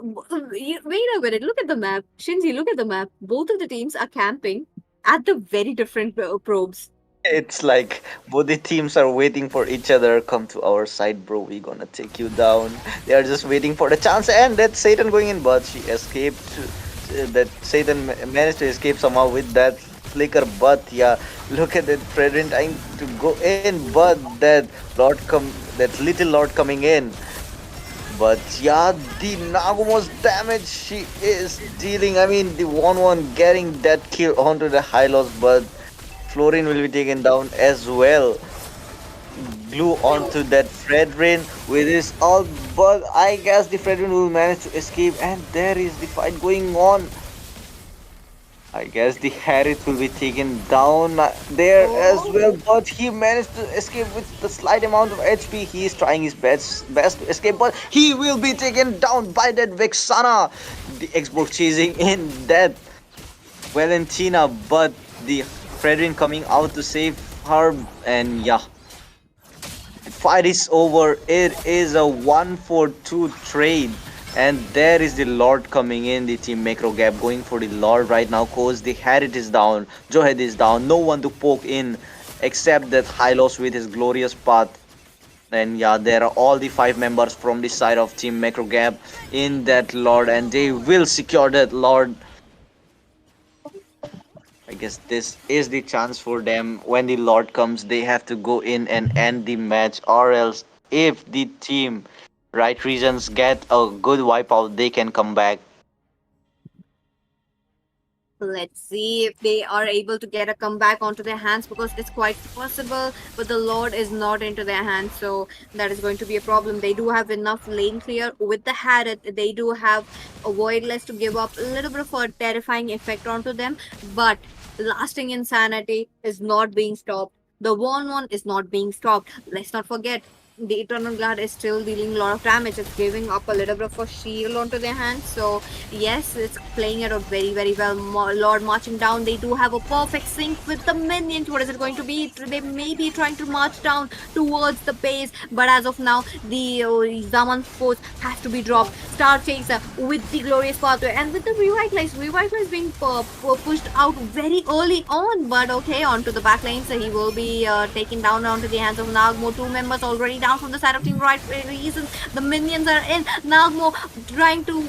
wait a minute, look at the map. Shinji, look at the map. Both of the teams are camping at the very different probes. It's like both the teams are waiting for each other. Come to our side, bro. We gonna take you down. They are just waiting for the chance, and that Satan going in, but she escaped. That Satan managed to escape somehow with that flicker. But yeah, look at that Fredrin trying to go in, but that little Lord coming in. But yeah, the Nagumo's damage she is dealing. I mean, the 1-1 getting that kill onto the high loss, but Florin will be taken down as well. Glue onto that Fredrin with his ult, but I guess the Fredrin will manage to escape, and there is the fight going on. I guess the Harith will be taken down there as well, but he managed to escape with the slight amount of HP. He is trying his best to escape, but he will be taken down by that Vexana. The Xbox chasing in that Valentina, but the Fredrin coming out to save her, and yeah, the fight is over. It is a 1-for-2 trade. And there is the Lord coming in, the team Macro Gap going for the Lord right now, cause the Harriet is down, Johead is down, no one to poke in, except that Hylos with his glorious path. And yeah, there are all the 5 members from the side of Team Macrogap in that Lord, and they will secure that Lord. I guess this is the chance for them. When the Lord comes, they have to go in and end the match, or else if the team right reasons get a good wipeout, they can come back. Let's see if they are able to get a comeback onto their hands, because it's quite possible, but the Lord is not into their hands, so that is going to be a problem. They do have enough lane clear with the Harriet. They do have a Voidless to give up a little bit of a terrifying effect onto them, but lasting insanity is not being stopped. The 1-1 is not being stopped. Let's not forget, the Eternal Guard is still dealing a lot of damage. It's giving up a little bit of a shield onto their hands. So, yes, it's playing it out very, very well. Lord marching down. They do have a perfect sync with the minions. What is it going to be? They may be trying to march down towards the base, but as of now, the Zaman force has to be dropped. Star Chaser with the glorious pathway and with the Revitalize being pushed out very early on. But okay, onto the back lane, so he will be taken down onto the hands of Nagmo. 2 members already down from the side of Team Right reasons. The minions are in. Nagmo trying to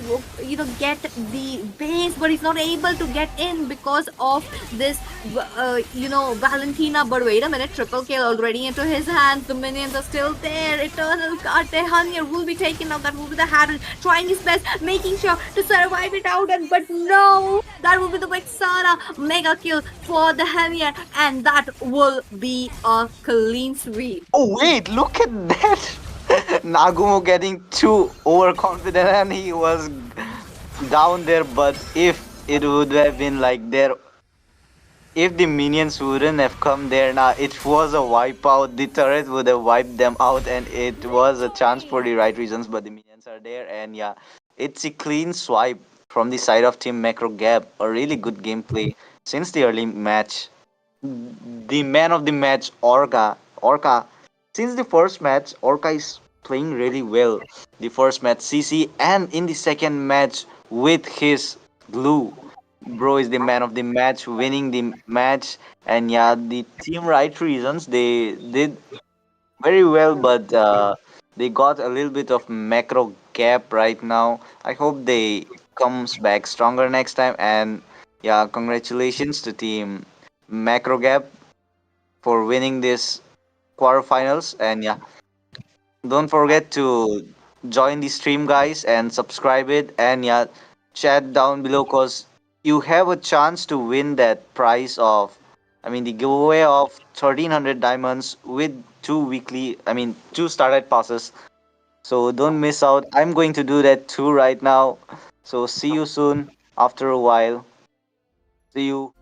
get the base, but he's not able to get in because of this Valentina. But wait a minute, triple kill already into his hands. The minions are still there. Eternal Guard, Tehania will be taken out. That will be the Harold trying his best, making sure to survive it out, but no, that will be the Vexana mega kill for the Hemier, and that will be a clean sweep. Oh wait, look at that! Nagumo getting too overconfident and he was down there, but if it would have been like there, if the minions wouldn't have come there now, it was a wipeout. The turret would have wiped them out, and it was a chance for the right reasons, but the minions are there, and yeah, it's a clean swipe from the side of Team Macro Gap. A really good gameplay since the early match. The man of the match, Orca. Since the first match, Orca is playing really well. The first match, CC, and in the second match with his glue. Bro is the man of the match, winning the match, and yeah, the team right reasons they did very well, but they got a little bit of macro gap right now. I hope they comes back stronger next time, and yeah, congratulations to team macro gap for winning this quarterfinals, and yeah, don't forget to join the stream, guys, and subscribe it, and yeah, chat down below cause you have a chance to win that prize of, I mean, the giveaway of 1300 diamonds with two starlight passes. So don't miss out. I'm going to do that too right now. So see you soon after a while. See you.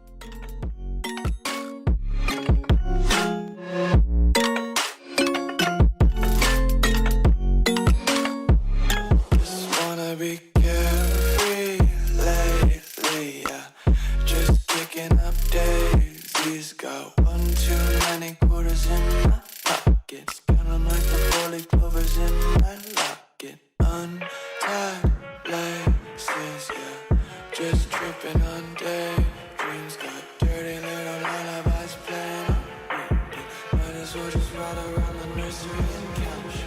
Just wanna be carefree lately, yeah. Just kicking up daisies. Got one too many quarters in my pockets. Counting like the 4-leaf clovers in my locket. Untied laces, yeah. Just tripping on daydreams. Got dirty little lullabies playing on repeat. Might as well just ride around the nursery and couch.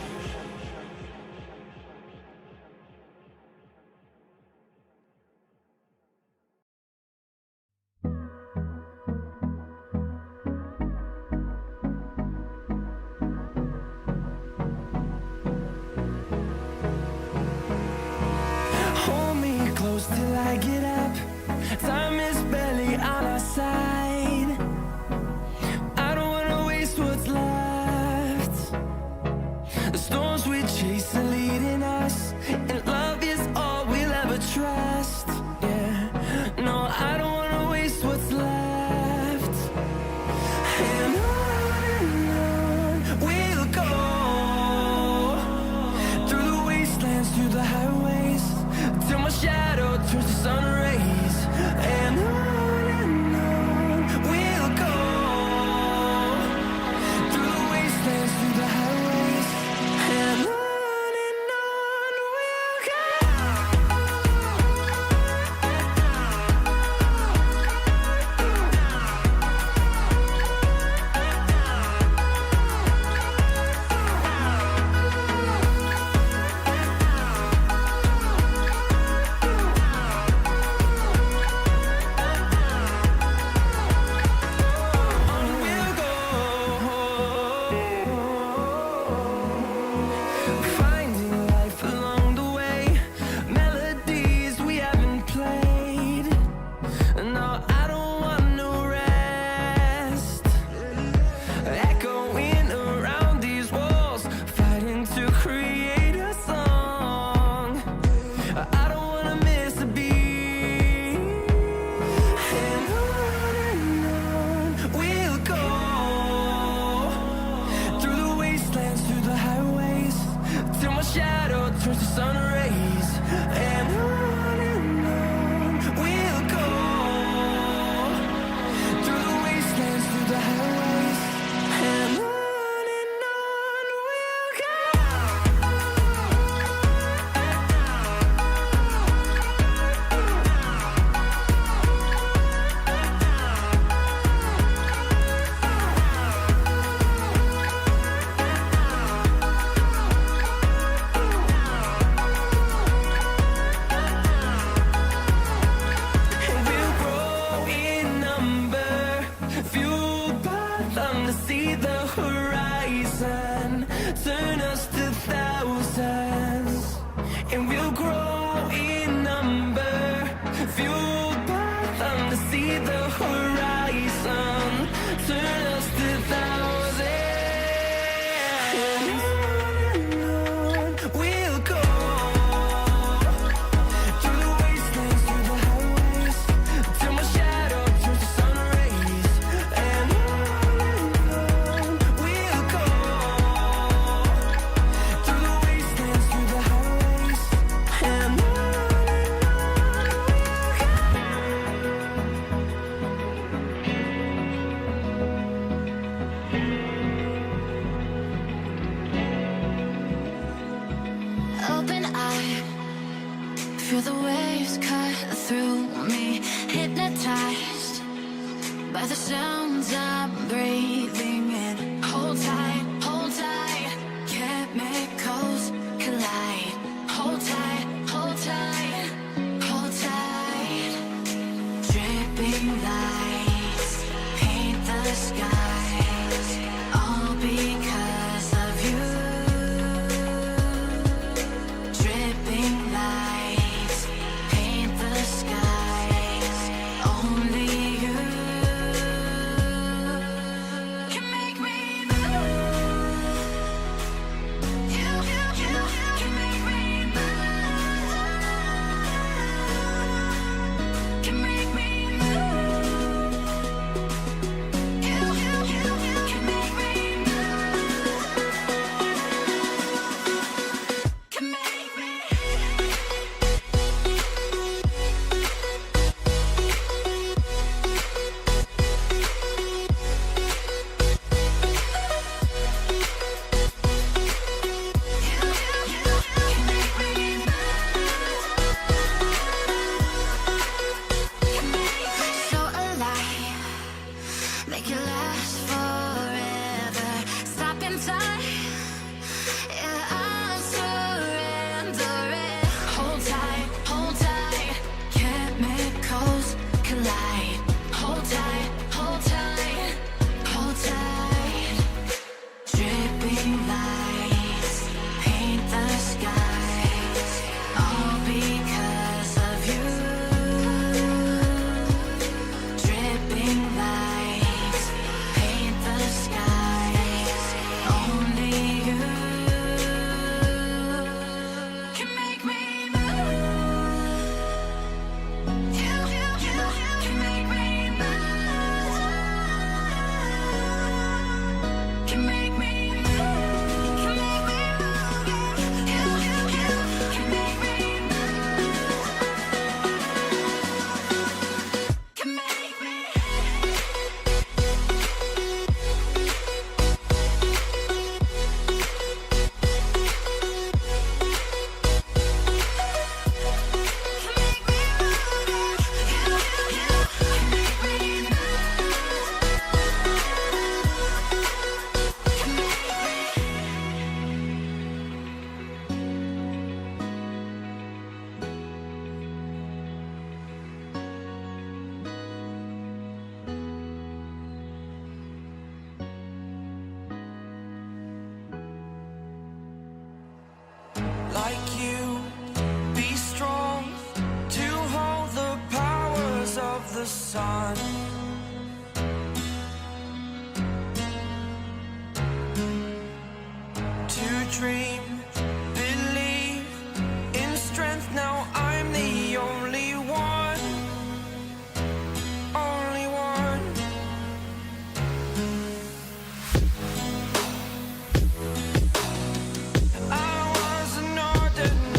Hold me close till I get up. Time is barely on our side. I don't wanna waste what's left. turns to sun rays, and on we'll go through the wastelands, through the highways, and on we'll go. And we'll grow in number, fueled by them to see the horizon, turn us to thousands. And we'll grow in number, fueled by them to see the horizon, turn us to thousands. And on we'll go through the wastelands, through the highways, till my shadow turns to sun rays, and on we'll go through the wastelands, through the highways, and on. Open eye, feel the waves cut through me, hypnotized by the sounds I'm breathing in. Hold tight, chemicals collide. Hold tight, hold tight, hold tight. Dripping lights paint the skies, all because of you. Dripping lights paint the skies, only you can make me move. You can make me move. Can make me move. You can make me move. Can make me. So alive, make it last forever. Stop in time, yeah, I'll surrender it. Hold tight, chemicals collide. Hold tight, hold tight, hold tight. Dripping lights paint the skies, all because of you. Dripping lights paint the skies, only you can make me move. You can make me move. Can make me move. Can make me move. You can make me move. Can make me. Like you, be strong to hold the powers of the sun. To dream, believe in strength. Now I'm the only one, only one. I was an ordinary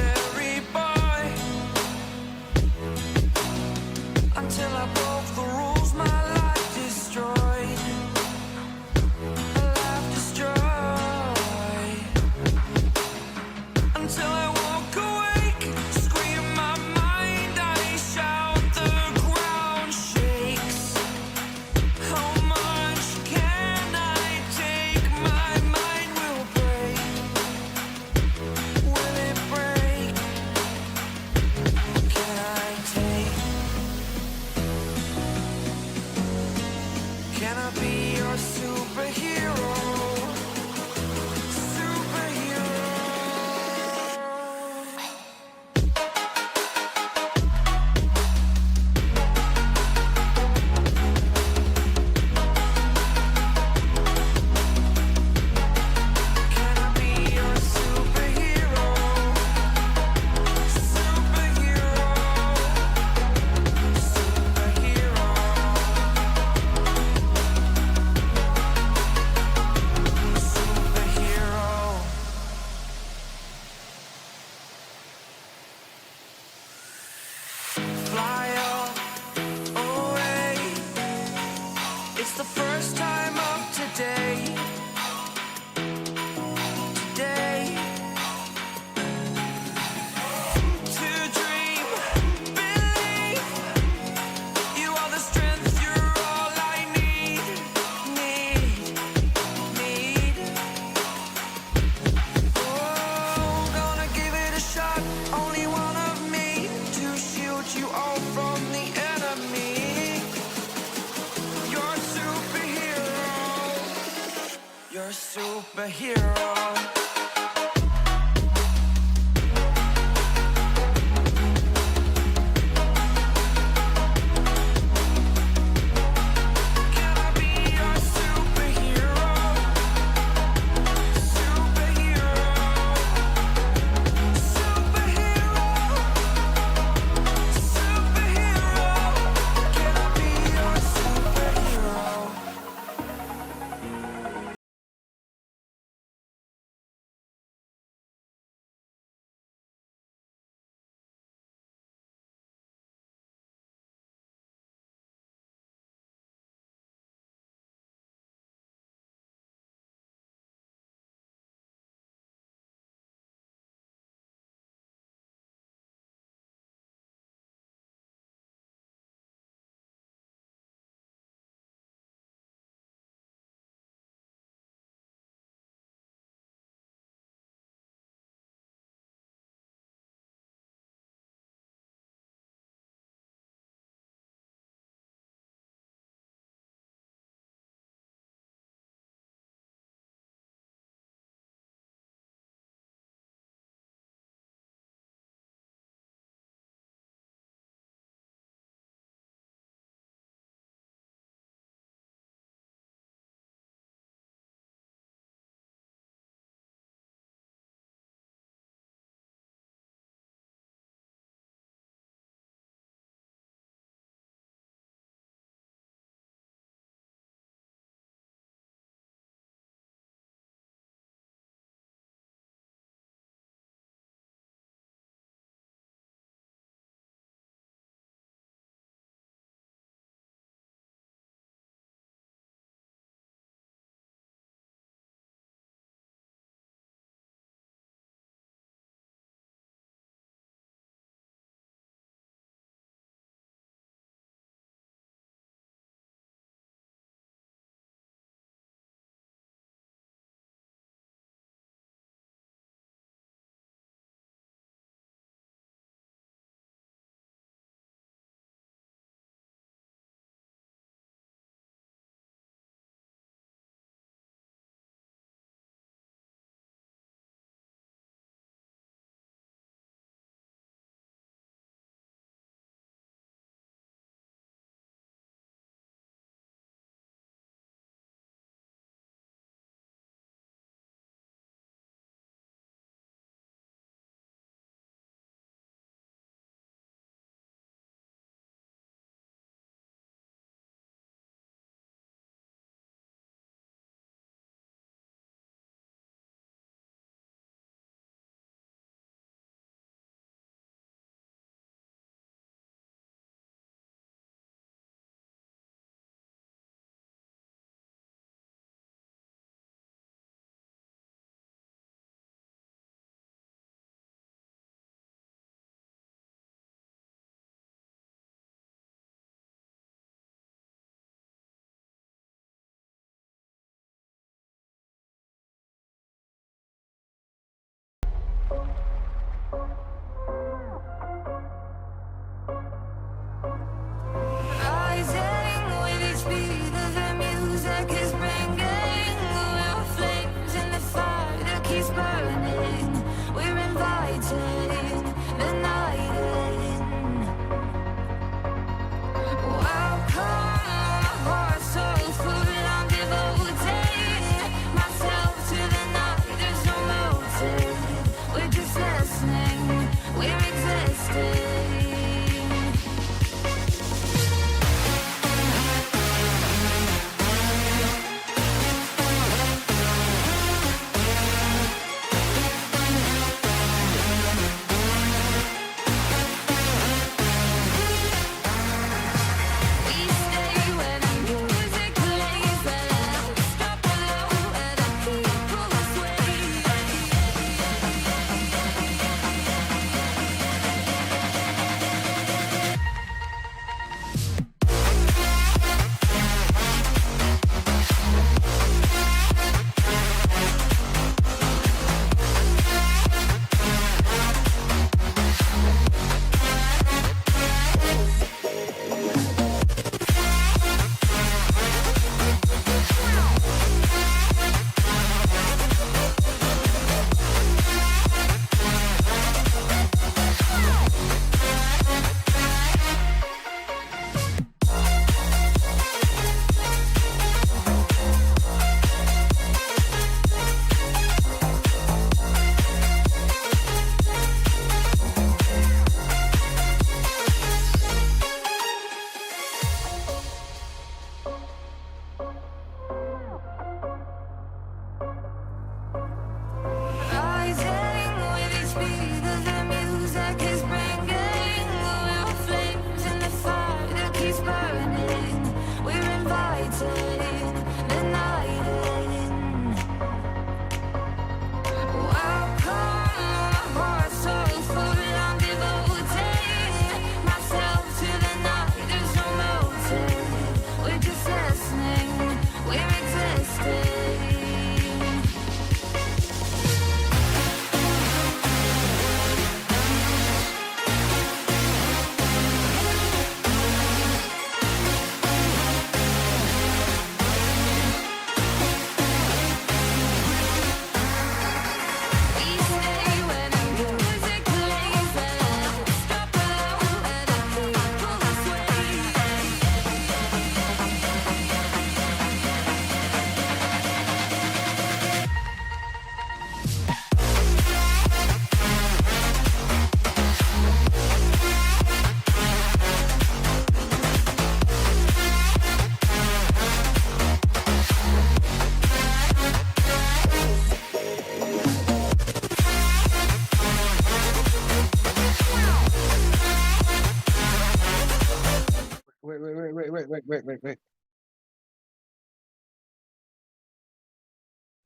You're a superhero.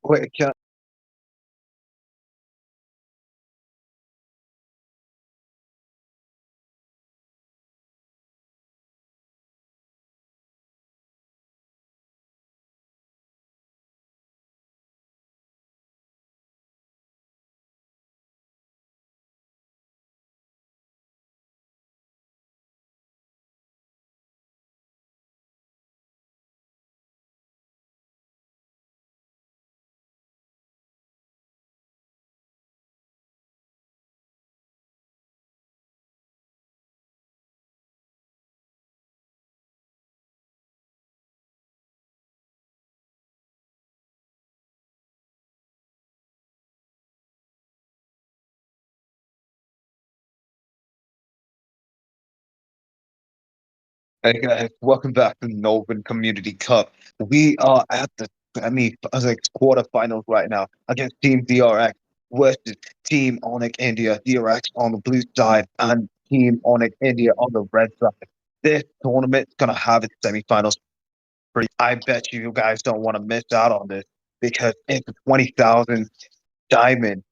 Wait, can Hey guys, welcome back to the Nodwin Community Cup. We are at the quarterfinals right now against Team DRX versus Team ONIC India. DRX on the blue side and Team ONIC India on the red side. This tournament's gonna have its semifinals. I bet you guys don't want to miss out on this because it's a 20,000 diamond.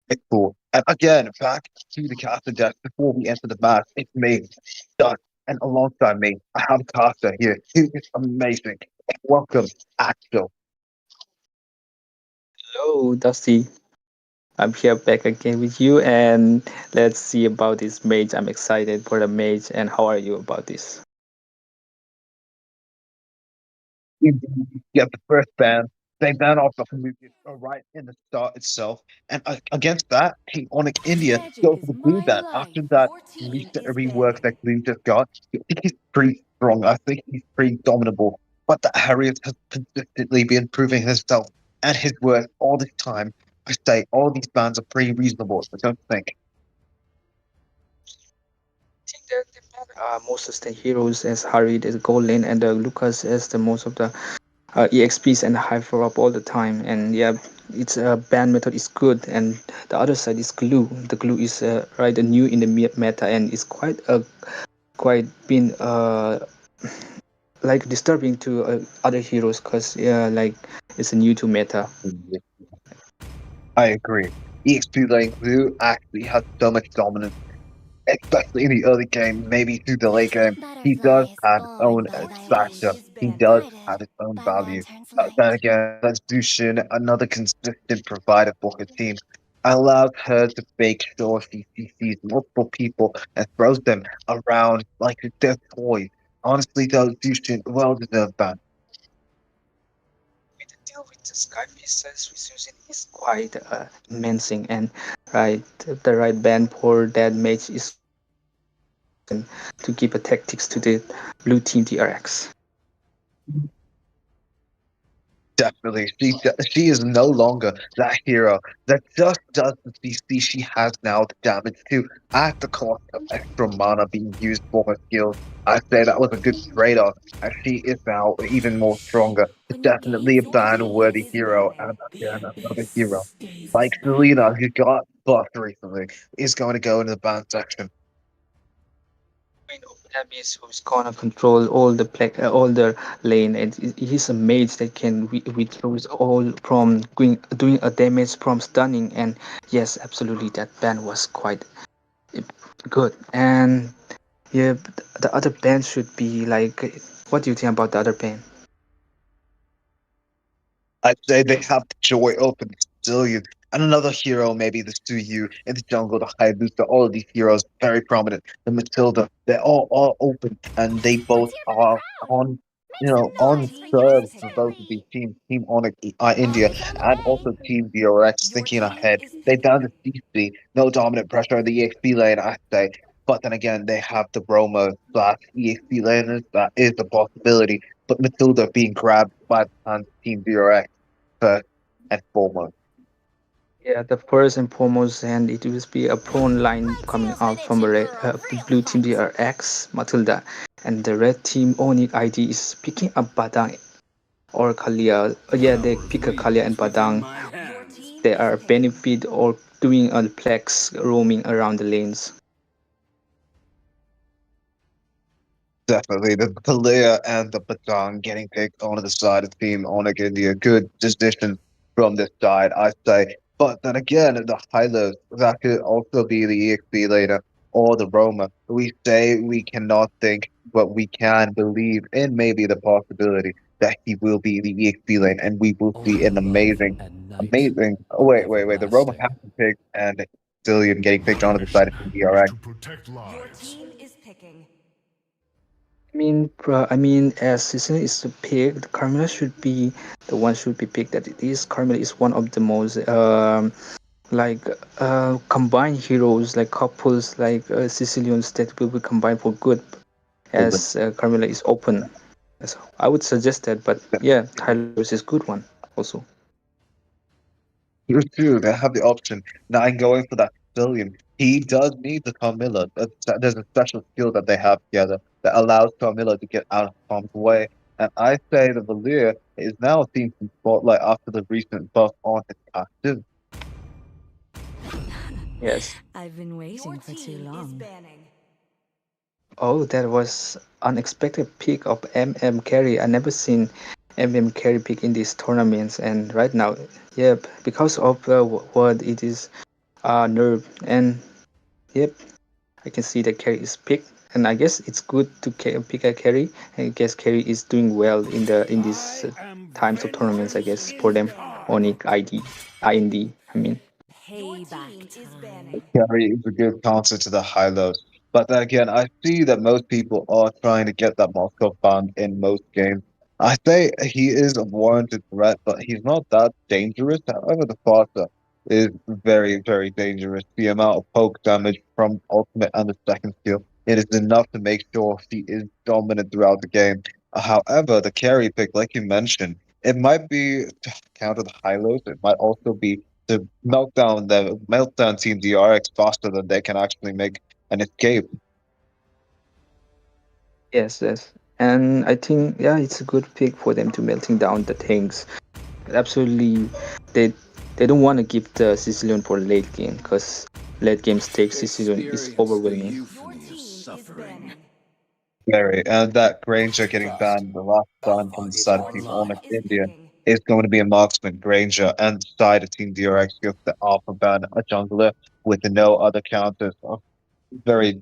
It's cool. And again, back to the caster deck before we enter the match. It's me, Dust, and alongside me, I have a caster here who is amazing. Welcome, Axel. Hello, Dusty. I'm here back again with you, and let's see about this mage. I'm excited for the mage, and how are you about this? You get the first ban. They ban off the Hamukas right in the start itself. And against that, Team Onyx India go for the blue ban. After that rework that Gloom just got, I think he's pretty strong. I think he's pretty dominable. But the Harriet has consistently been proving himself and his worth all this time. I say all these bans are pretty reasonable, I don't think. I think that the most sustained heroes as Harry, as Gold Lane, and Lucas as the most of the EXPs and high for up all the time. And yeah, its ban method is good, and the other side is glue. The glue is right new in the meta, and it's quite been like disturbing to other heroes because like it's a new to meta. I agree. EXP Lane Blue actually has so much dominance, especially in the early game, maybe through the late game. He does have his own factor. He does have his own value. Then again, that's Dushin, another consistent provider for his team. Allows her to make sure she CCs multiple people and throws them around like they're toys. Honestly, though, Dushin, well deserved ban. The deal with the sky pieces with Susan is quite amazing, and right the right band for that mage is to give a tactics to the blue team DRX. Definitely, she is no longer that hero that just does the CC. She has now the damage too at the cost of extra mana being used for her skills. I say that was a good trade-off, as she is now even more stronger. Definitely a ban-worthy hero, and again another hero like Selena, who got buffed recently, is going to go into the ban section. Abyss who's gonna control all the lane, and he's a mage that can withdraw all from doing a damage from stunning. And yes, absolutely, that ban was quite good. And yeah, the other ban should be like, what do you think about the other ban? I'd say they have the Joy open Sicilian and another hero, maybe the Suyu in the jungle, the Hayabusa, all of these heroes very prominent. The Matilda, they're all open and they both are on on serve for both of these teams, Team Onyx India and also Team DRX thinking ahead. They down the CC, no dominant pressure in the EXP lane, I say. But then again, they have the Roma slash EXP laners. That is a possibility. But Matilda being grabbed by the hands of Team DRX first and foremost. Yeah, the first and foremost, and it will be a prone line coming out from blue team DRX Matilda, and the red team ONIC ID is picking up Badang or Kalia. Yeah, they pick a Kalia and Badang. They are benefit or doing a plex roaming around the lanes. Definitely. The Kalia and the Patang getting picked onto the side of Team ONIC India. Good decision from this side, I say. But then again, the Hylos, that could also be the EXP later or the Roma. We say we cannot think, but we can believe in maybe the possibility that he will be the EXP lane and we will see an amazing. Oh, wait. The Roma has been picked and Zillion getting picked onto the side of Team DRX. I mean, as Sicily is the pick, Carmela should be the one should be picked. That it is Carmela is one of the most like combined heroes, like couples, like Sicilians that will be combined for good. As Carmela is open, so I would suggest that. But yeah, Hylos is good one also. True, true. They have the option. Now I'm going for that Sicilian. He does need the Carmilla. There's a special skill that they have together that allows Carmilla to get out of harm's way. And I say the Valir is now seen some spotlight after the recent buff on his active. Yes. I've been waiting for too long. Oh, that was unexpected pick of MM Carry. I never seen MM Carry pick in these tournaments, and right now, yep, because of what it is, nerve, and yep, I can see that Carry is picked, and I guess it's good to pick a Carry. And I guess Carry is doing well in these times of tournaments. I guess for them, ONIC ID, IND. I mean. Payback time. Carry is a good counter to the high lows. But then again, I see that most people are trying to get that Moscow band in most games. I say he is a warranted threat, but he's not that dangerous. However, the Fasa is very, very dangerous. The amount of poke damage from ultimate and the second skill, it is enough to make sure he is dominant throughout the game. However, the carry pick, like you mentioned, it might be to counter the high lows. It might also be to meltdown Team DRX faster than they can actually make an escape. Yes, yes. And I think yeah, it's a good pick for them to melting down the things. Absolutely, they they don't want to give the Sicilian for late game because late game stakes Sicilian is overwhelming. Very, and that Granger getting banned, the last ban from the side of Team Onyx India, is going to be a marksman. Granger and the side of Team DRX gets the alpha ban, a jungler with no other counters. Very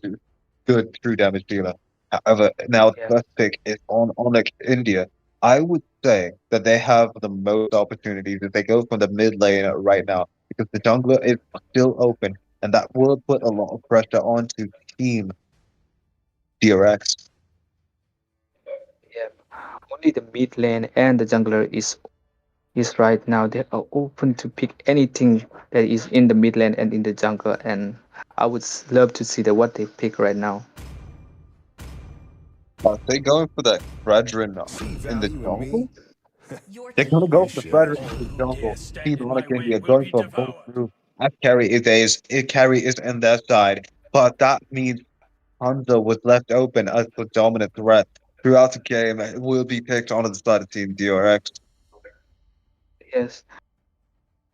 good true damage dealer. However, now the Yeah. first pick is on Onyx India. I would say that they have the most opportunities if they go from the mid lane right now because the jungler is still open, and that will put a lot of pressure onto Team DRX. Yeah. Only the mid lane and the jungler is right now. They are open to pick anything that is in the mid lane and in the jungle, and I would love to see what they pick right now. Are they going for that Fredrin in the jungle? They're gonna go for the Fredrin in the jungle. Team Onyx India going for both through. That carry is in their side, but that means Hanzo was left open as the dominant threat throughout the game. It will be picked onto the side of Team DRX. Yes,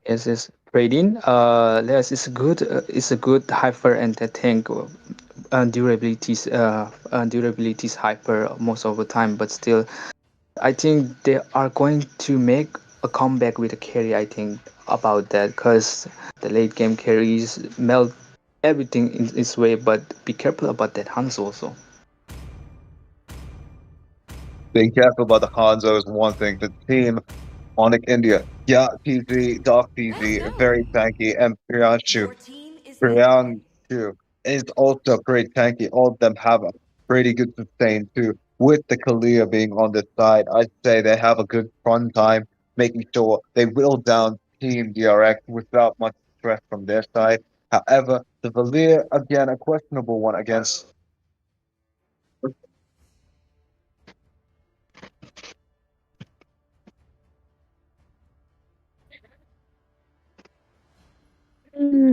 yes. Trading, yes, it's a good hyper and the tank durabilities hyper most of the time, but still, I think they are going to make a comeback with a carry. I think about that because the late game carries melt everything in its way, but be careful about that Hans also. Being careful about the Hanzo is one thing. The team Onyx India, yeah, PZ, Dark PZ, very tanky, and Priyanshu is also pretty tanky. All of them have a pretty good sustain too. With the Kalia being on this side, I'd say they have a good fun time making sure they will down Team DRX without much stress from their side. However, the Valir, again, a questionable one against.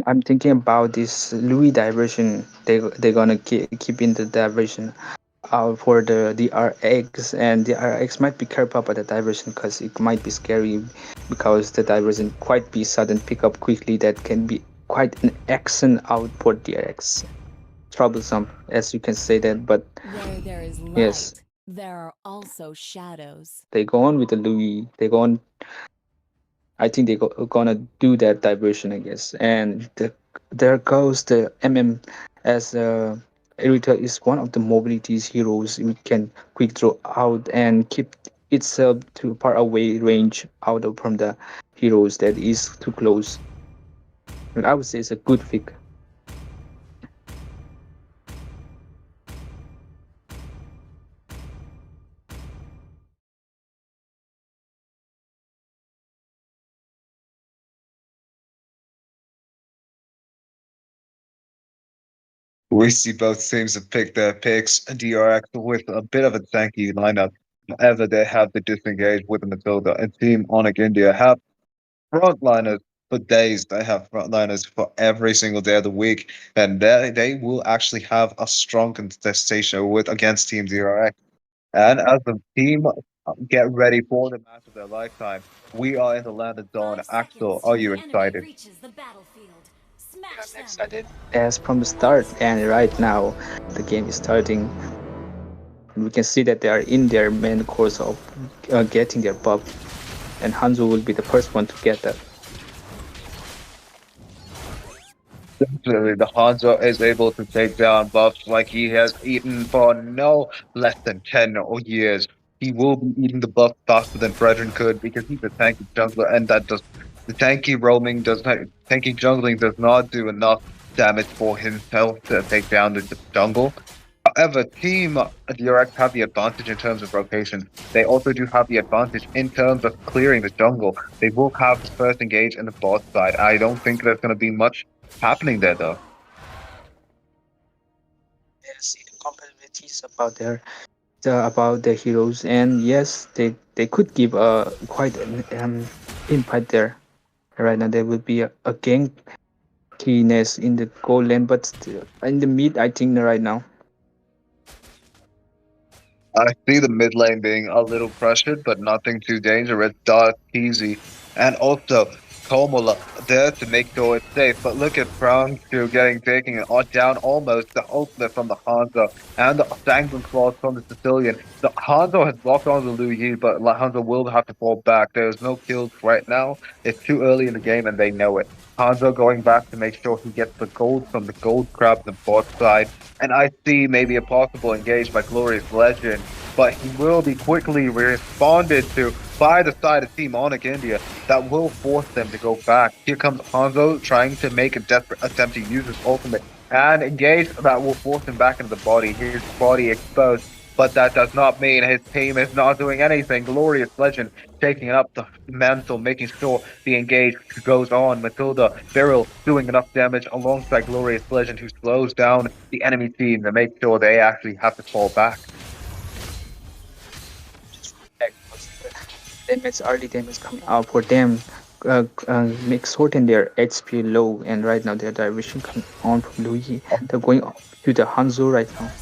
I'm thinking about this Louis diversion. They're gonna keep in the diversion for the DRX, and the DRX might be careful about the diversion because it might be scary because the diversion quite be sudden pick up quickly that can be quite an action out for DRX. troublesome, as you can say that. But Where there is yes, light, there are also shadows. they go on with the Louis. They go on. I think they gonna do that diversion, I guess. And there goes the MM as Erita is one of the mobilities heroes. We can quick throw out and keep itself to far away range out of from the heroes that is too close. And I would say it's a good pick. We see both teams have picked their picks. DRX with a bit of a tanky lineup. However, they have the disengage with the Matilda, and Team ONIC India have frontliners for days. They have frontliners for every single day of the week, and they will actually have a strong contestation with against Team DRX. And as the team get ready for the match of their lifetime, we are in the land of dawn. Axel, are you excited? I'm excited as from the start, and right now the game is starting. And we can see that they are in their main course of getting their buff, and Hanzo will be the first one to get that. Definitely, the Hanzo is able to take down buffs like he has eaten for no less than 10 years. He will be eating the buff faster than Brethren could because he's a tanky jungler, and that does the tanky jungling does not do enough damage for himself to take down the jungle. However, Team DRX have the advantage in terms of rotation. They also do have the advantage in terms of clearing the jungle. They will have the first engage in the bot side. I don't think there's going to be much happening there, though. They see the compatibilities about their heroes, and yes, they could give a quite an impact there. Right now, there will be a gankiness in the goal lane, but still, in the mid, I think right now. I see the mid lane being a little pressured, but nothing too dangerous. Dark, easy, and also Komola there to make sure it's safe. But look at Franku getting taken down almost. The ultimate from the Hanzo and the Sanguine Claws from the Sicilian. The Hanzo has locked on the Lu Yi, but Hanzo will have to fall back. There's no kills right now. It's too early in the game, and they know it. Hanzo going back to make sure he gets the gold from the gold crab on the bot side. And I see maybe a possible engage by Glorious Legend, but he will be quickly responded to by the side of Team ONIC India that will force them to go back. Here comes Hanzo trying to make a desperate attempt to use his ultimate and engage that will force him back into the body. His body exposed, but that does not mean his team is not doing anything. Glorious Legend taking up the mantle, making sure the engage goes on. Matilda, Beryl doing enough damage alongside Glorious Legend, who slows down the enemy team to make sure they actually have to fall back. Damage, early damage coming out for them. Make shorten their HP low, and right now their diversion coming on from Louis. They're going to the Hanzo right now.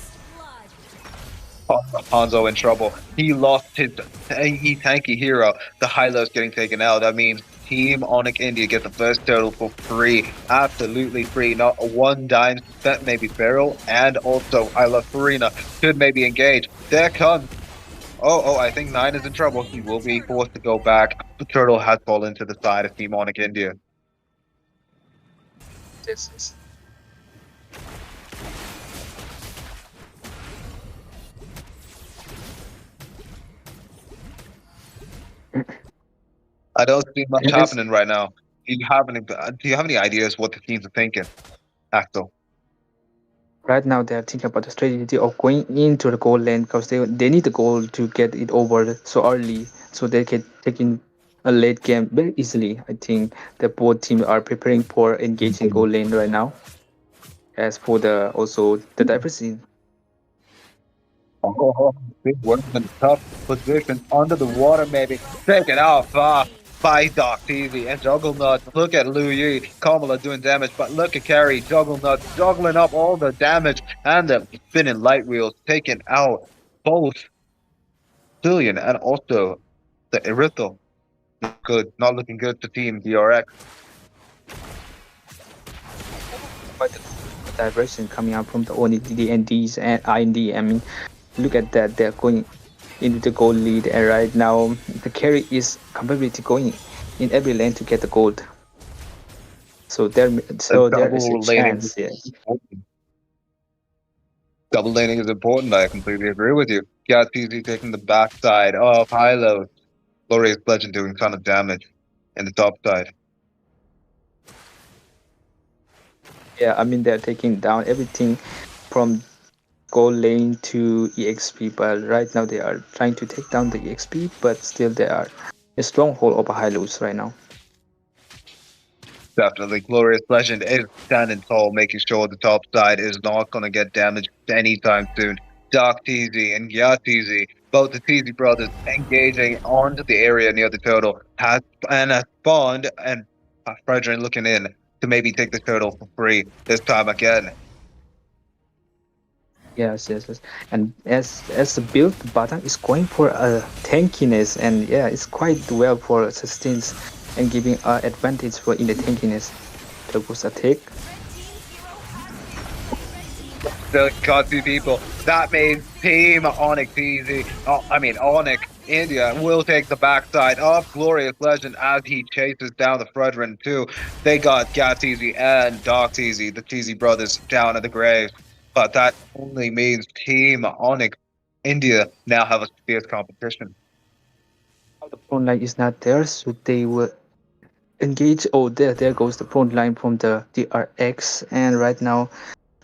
Hanzo in trouble. He lost his tanky hero. The Hylo's getting taken out. That means Team ONIC India get the first turtle for free. Absolutely free. Not a one dime spent, maybe Beryl. And also, I love Farina. Could maybe engage. There comes. Oh, I think Nine is in trouble. He will be forced to go back. The turtle has fallen to the side of Team ONIC India. This is I don't see much It is- happening right now. Do you have any ideas what the teams are thinking, Axel? right now they're thinking about the strategy of going into the goal lane because they need the goal to get it over so early so they can take in a late game very easily. I think that both teams are preparing for engaging goal lane right now. As for the also the diversity, Oh, big work in a tough position under the water, maybe. Take it off by Doc TV and Jugglernut. Look at Lu Yi, Kamala doing damage, but look at Carrie, Jugglernut juggling up all the damage and the spinning light wheels, taking out both Cillian and also the Erythel. Not good, not looking good to Team DRX. but diversion coming out from the ONIC INDs and IND. I mean, look at that. They're going into the gold lead, and right now the carry is capability going in every lane to get the gold. So there is a Double laning chance. is Yeah. important. Double laning is important. I completely agree with you. Got easy taking the backside of Hilo. Glorious Legend doing a ton of damage in the top side. Yeah, I mean they're taking down everything from gold lane to EXP, but right now they are trying to take down the EXP, but still they are a stronghold over Hylos right now. Definitely, Glorious Legend is standing tall, making sure the top side is not going to get damaged anytime soon. Dark Teasy and Yatizi, both the Teasy brothers, engaging onto the area near the turtle, has spawned, and Fredrin looking in to maybe take the turtle for free this time again. Yes. And as the build, Batang is going for a tankiness, and yeah, it's quite well for sustains and giving advantage for in the tankiness. There goes a take. The got two people. That means Team ONIC Teasy, ONIC India will take the backside of Glorious Legend as he chases down the Fredrin too. They got Gatizi and Dark Teasy, the Teasy brothers, down at the grave. But that only means Team ONIC India now have a fierce competition. The front line is not there, so they will engage. Oh, there goes the front line from the DRX, and right now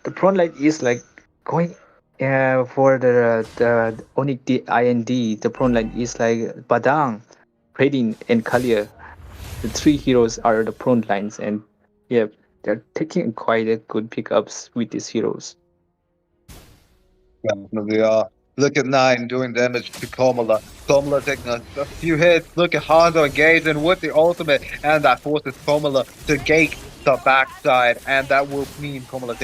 the front line is like going for the Onyx IND. The front line is like Badang, Predin, and Kalia. The three heroes are the front lines, and yeah, they're taking quite a good pickups with these heroes. Definitely are. Look at Nine doing damage to Komala. Komala taking a few hits. Look at Hanzo engaging with the ultimate, and that forces Komala to gate the backside, and that will mean Komala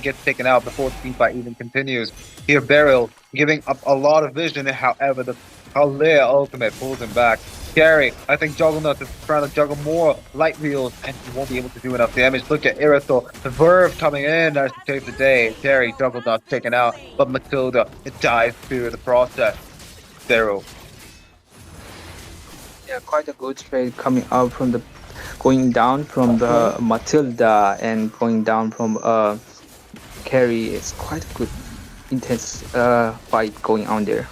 gets taken out before the team fight even continues. Here, Beryl giving up a lot of vision, however, the Kalia ultimate pulls him back. Scary. I think Juggernaut is trying to juggle more light wheels, and he won't be able to do enough damage. Look at Irisol, the Verve coming in as to save the day. Scary, Juggernaut taken out, but Matilda, it dies through the process. Zero. Yeah, quite a good trade coming out from the going down from the Matilda and going down from Carry. It's quite a good intense fight going on there.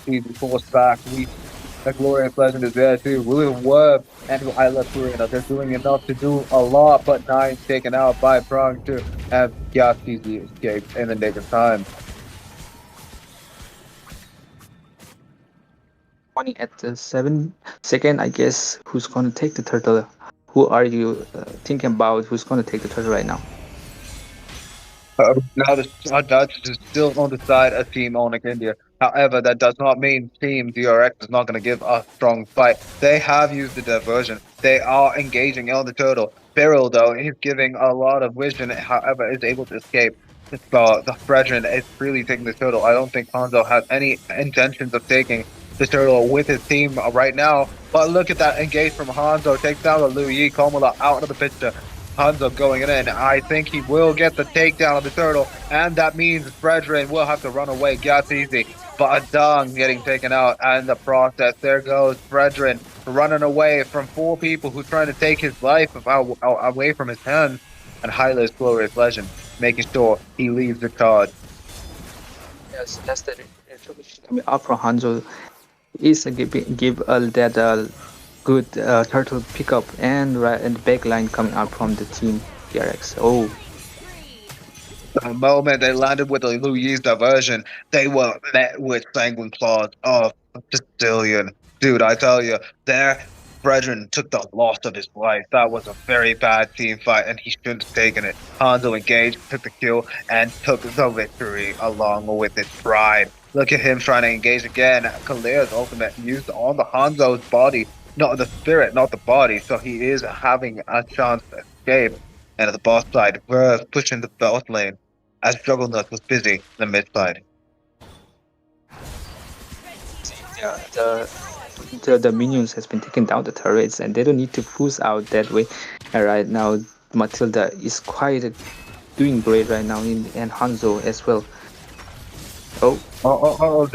He's forced back. The Glorious Legend is there too. William Webb and Isla Purina. They're doing enough to do a lot, but Nine's taken out by Prong too. And Yasizi escaped in the nick of time. Running at the 7 second, I guess. Who's gonna take the turtle? Who are you thinking about? Who's gonna take the turtle right now? Now the Dutch is still on the side of Team ONIC India. However, that does not mean Team DRX is not going to give a strong fight. They have used the diversion. They are engaging on the turtle. Beryl, though, he's giving a lot of vision, however, is able to escape. The Fredrin is really taking the turtle. I don't think Hanzo has any intentions of taking the turtle with his team right now. But look at that engage from Hanzo. Takes down the Liu Yi Komala out of the picture. Hanzo going in. I think he will get the takedown of the turtle, and that means Fredrin will have to run away. Gets easy. Badang getting taken out, and the process. There goes Fredrin running away from 4 people who trying to take his life away from his hands. And Hyla's Glorious Legend making sure he leaves the card. Yes, that's the information coming up from Hanzo. Is give that good turtle pickup and the back line coming out from the team DRX. Oh, The moment they landed with the Louise diversion, they were met with sanguine claws of Sicilian. Dude, I tell you, their brethren took the loss of his life. That was a very bad team fight, and he shouldn't have taken it. Hanzo engaged, took the kill, and took the victory along with its pride. Look at him trying to engage again. Kalia's ultimate used on the Hanzo's body, not the spirit, not the body, so he is having a chance to escape. And at the boss side, Verve pushing the bot lane as Juggernaut was busy in the mid side. yeah, the minions has been taking down the turrets, and they don't need to push out that way. And right now, Matilda is quite doing great right now, and Hanzo as well. Oh,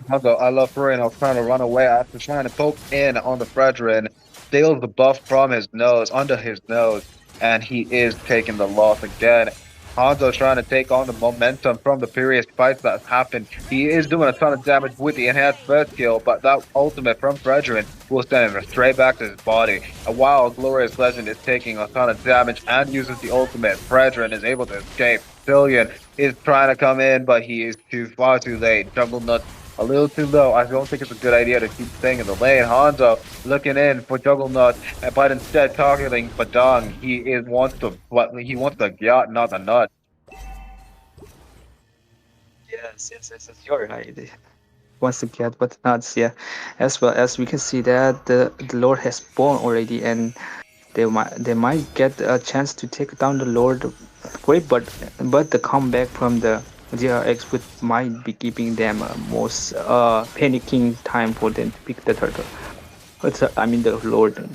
Hugo, I love Moreno trying to run away after trying to poke in on the Fredrin, steals the buff from his nose, under his nose, and he is taking the loss again. Hanzo trying to take on the momentum from the previous fights that happened. He is doing a ton of damage with the enhanced first skill, but that ultimate from Fredrin will send him straight back to his body. And while Glorious Legend is taking a ton of damage and uses the ultimate, Fredrin is able to escape. Billion is trying to come in, but he is far too late. Jungle Nut a little too low. I don't think it's a good idea to keep staying in the lane. Hanzo looking in for Jungle Nut, but instead targeting Badang. He wants the yacht, not the nut. yes, you're right. Wants to get but nuts, yeah. As well as we can see that the Lord has spawned already, and they might get a chance to take down the Lord quick, but the comeback from the GRX might be giving them a most panicking time for them to pick the turtle. But I mean the Lord. There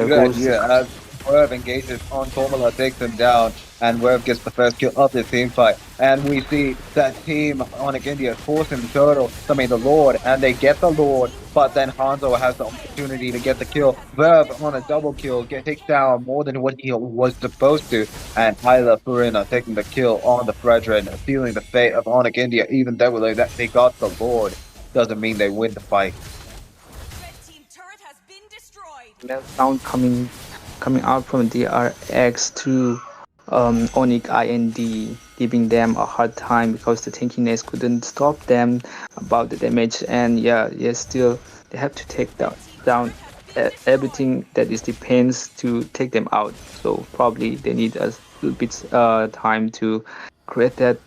Good goes idea. As Werv engages on Formula, takes him down, and Werv gets the first kill of the team fight. And we see that team ONIC India is forcing the turtle, the Lord, and they get the Lord, but then Hanzo has the opportunity to get the kill. Verb on a double kill, takes down more than what he was supposed to, and Isla Furina taking the kill on the Fredrin, sealing the fate of ONIC India, even though they got the Lord. Doesn't mean they win the fight. meltdown coming out from DRX to ONIC IND, giving them a hard time because the tankiness couldn't stop them about the damage. And yeah, still they have to take down everything that is depends to take them out. So probably they need a little bit time to create that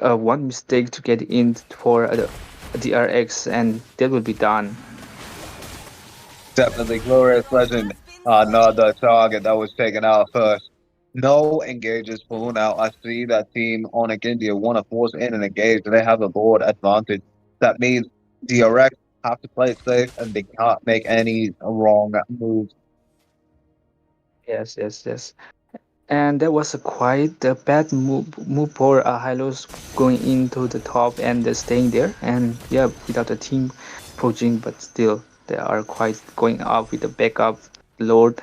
one mistake to get in for the DRX, and that will be done. Definitely Glorious Legend, not the target that was taken out first. No engages full now. I see that team ONIC India want to force in and engage. They have the board advantage. That means DRX have to play it safe and they can't make any wrong moves. Yes. And that was a quite a bad move for Hylos going into the top and staying there. And yeah, without a team approaching, but still they are quite going up with the backup Lord.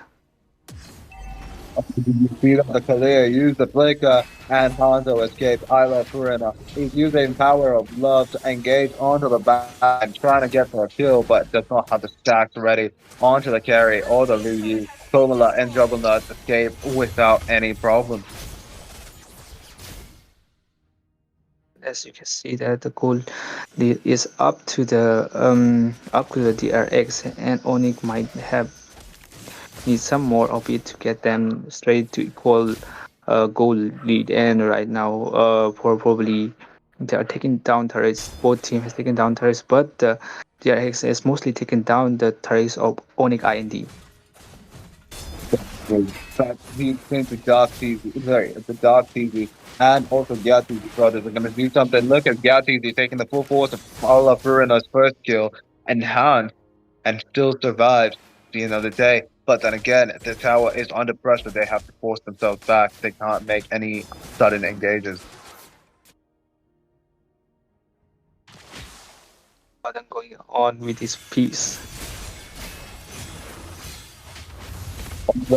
Did you see that the Kalia used the flicker and Hanzo escaped Isla Purina? He's using power of love to engage onto the back, trying to get for a kill, but does not have the stacks ready onto the carry or the Ryu. Komala and Juggernaut escape without any problem. As you can see that the goal lead is up to the DRX, and Onyx might have need some more of it to get them straight to equal goal lead. And right now, for probably they are taking down turrets. Both team has taken down turrets, but the DRX has mostly taken down the turrets of Onyx IND. But he thinks the Dark TV and also Gyati's brothers are going to do something. Look at Gyati taking the full force of Paula Furina's first kill and hand and still survives the end of the day. But then again, the tower is under pressure. They have to force themselves back. They can't make any sudden engages. But I'm going on with this piece.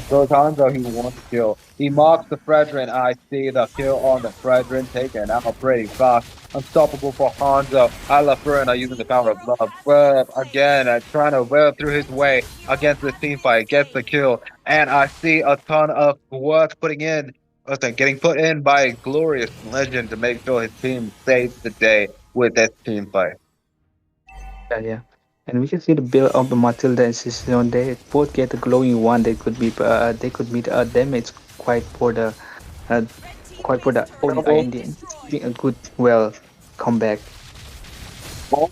Those Hanzo he wants to kill. He marks the Fredrin. I see the kill on the Fredrin taken out pretty fast. Unstoppable for Hanzo. Alafurna using the power of love. Web again, trying to wear through his way against this team fight. Gets the kill. And I see a ton of work getting put in by Glorious Legend to make sure his team saves the day with this team fight. Yeah. And we can see the build of the Matilda and Sicilian. They both get the glowing one. They could meet damage quite for the uh, Onyx IND, being a good comeback. Oh,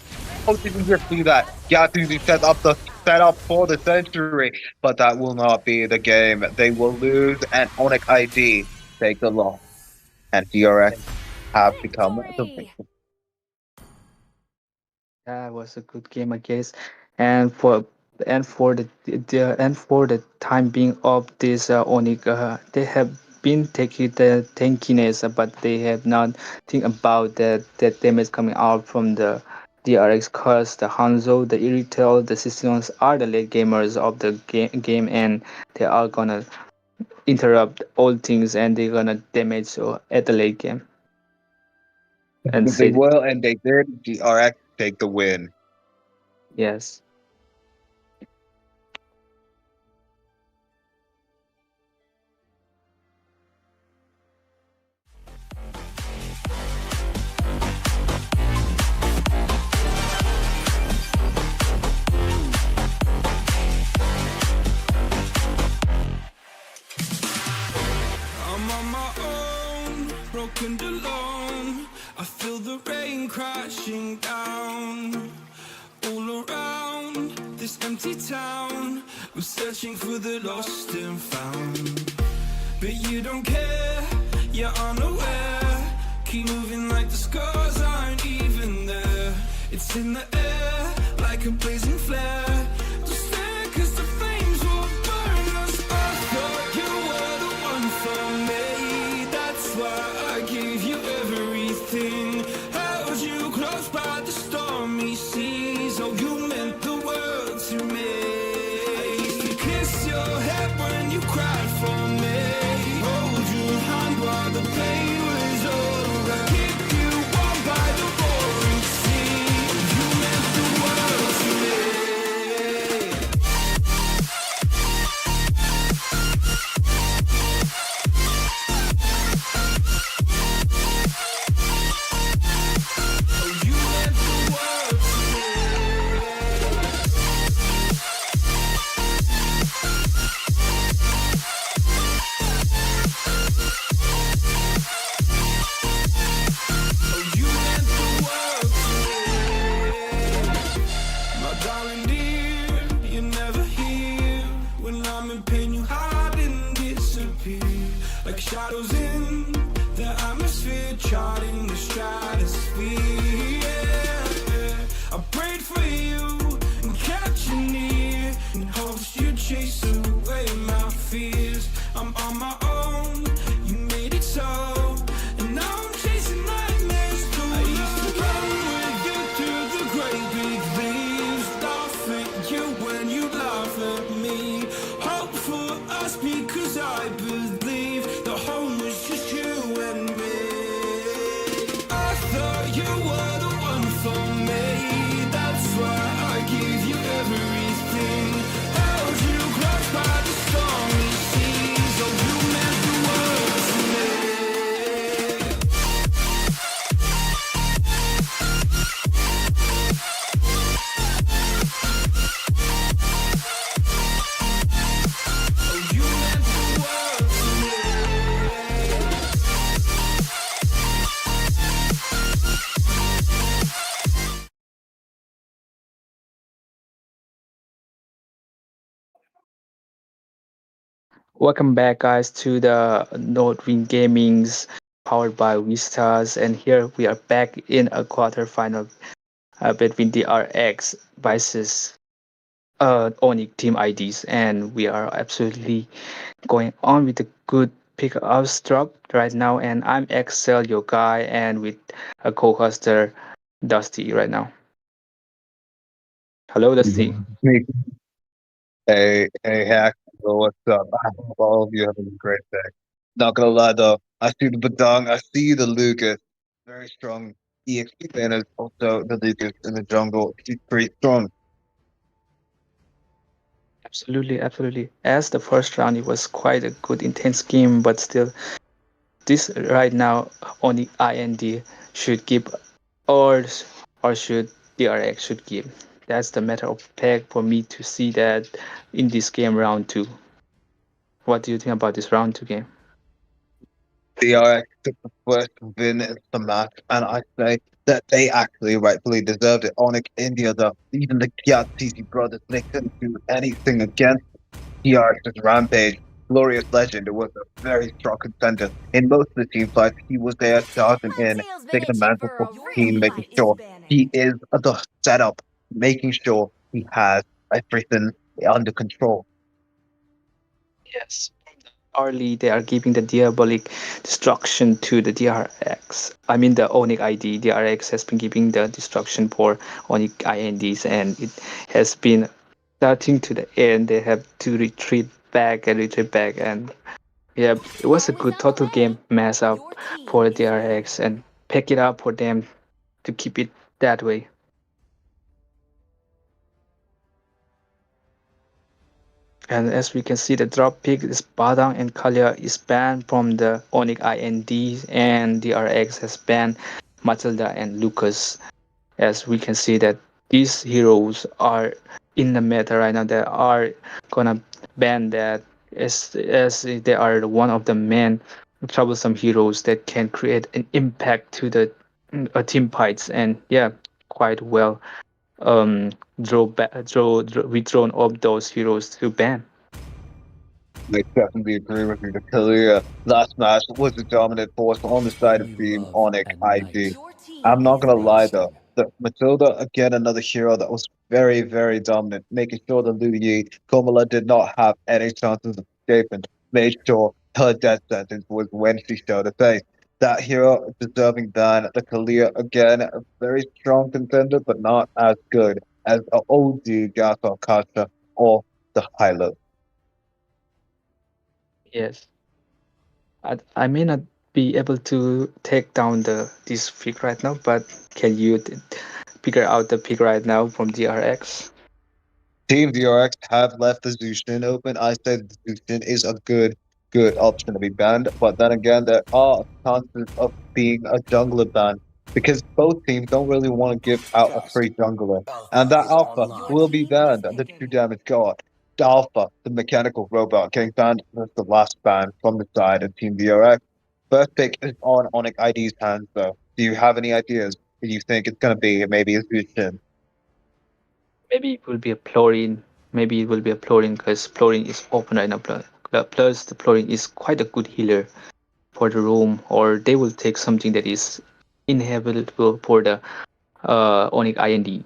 you can just see that Yatuzi set up for the century, but that will not be the game. They will lose, and ONIC ID take the loss, and DRX have become the victim. That was a good game, I guess. And for And for the time being of this ONIC, they have been taking the tankiness, but they have not think about that damage coming out from the DRX, cause the Hanzo, the Irritel, the Systems are the late gamers of the game, and they are gonna interrupt all things, and they're gonna damage at the late game and They say will, and they did. DRX take the win. yes. I'm on my own, broken alone. I feel the rain crashing down all around this empty town. I'm searching for the lost and found, but you don't care, you're unaware. Keep moving like the scars aren't even there. It's in the air like a blazing flare. Just stare 'cause the flames will burn us. I thought you were the one for me. That's why I gave you everything. Held you close by the stormy seas. Oh, you meant the world to me. I used to kiss your head when you cried for me. Hold your hand while the pain was over. Keep you warm by the roaring sea. You meant the world to me. Oh, you meant the world to me. Oh, you meant the world to me. My darling dear, you're never here. When I'm in pain, you hide and disappear. Like shadows in the atmosphere, charting the stratosphere. Yeah. I prayed for you and kept you near in hopes you'd chase away my fears. I'm on my own, you made it so, and now I'm chasing nightmares too. I used to run with you through the great big leaves, laugh at you when you laugh at me. Hope for us because I believe the home was just you and me. I thought you were the one for me. That's why I gave you everything. Held you close by the stormy seas. Oh, you meant the world to me. Oh, you meant the world to me. Welcome back, guys, to the Nodwin Gaming's powered by Vistas, and here we are back in a quarterfinal between the RX versus ONIC Team IDs, and we are absolutely going on with a good pick up struck right now. And I'm Excel, your guy, and with a co-hoster Dusty right now. Hello, Dusty. Me. Hey, Hack. So what's up? I hope all of you having a great day. Not gonna lie though, I see the Badang, I see the Lucas. Very strong EXP banners. Also, the Lucas in the jungle. He's pretty strong. Absolutely, absolutely. As the first round, it was quite a good, intense game, but still, this right now, only IND should give, or or should DRX should give. That's the matter of fact for me to see that in this game round two. What do you think about this round two game? The RX took the first win in the match, and I say that they actually rightfully deserved it. ONIC India, though, even the TC brothers, they couldn't do anything against TRX's rampage. Glorious Legend was a very strong contender. In most of the team fights, he was there charging in, taking the mantle for the team, making sure he is the setup, making sure he has everything under control. Yes, from the early they are giving the diabolic destruction to the DRX. I mean the ONIC ID. DRX has been giving the destruction for ONIC INDs, and it has been starting to the end. They have to retreat back and retreat back, and yeah, it was a good total game mess up for the DRX and pick it up for them to keep it that way. And as we can see, the drop pick is Badang and Kalia is banned from the ONIC IND, and DRX has banned Matilda and Lucas. As we can see that these heroes are in the meta right now. They are gonna ban that as they are one of the main troublesome heroes that can create an impact to the team fights, and yeah, quite well withdrawn of those heroes to ban. I definitely agree with you. The Kalia last match was a dominant force on the side of Team ONIC ID. I'm not gonna lie though, the Matilda again another hero that was very, very dominant, making sure that Liu Yi Komala did not have any chances of escaping. Made sure her death sentence was when she showed her face. That hero deserving ban. The Kalia again, a very strong contender, but not as good as the OG Gato Kasha or the Hilo. Yes, I may not be able to take down this pick right now, but can you figure out the pick right now from DRX? Team DRX have left the Zushin open. I said the Zushin is a good option to be banned, but then again, there are chances of being a jungler ban because both teams don't really want to give out a free jungler, and that Alpha will be banned. The 2 damage god, the Alpha, the mechanical robot, getting banned as the last ban from the side of Team DRX. First pick is on Onyx ID's hands, though. Do you have any ideas? Do you think it's gonna be maybe a Zushin? Maybe it will be a Plorine. Maybe it will be a Plorine because Plorine is open right now. Plus, the Plorine is quite a good healer for the room, or they will take something that is inhabitable for the Onyx IND.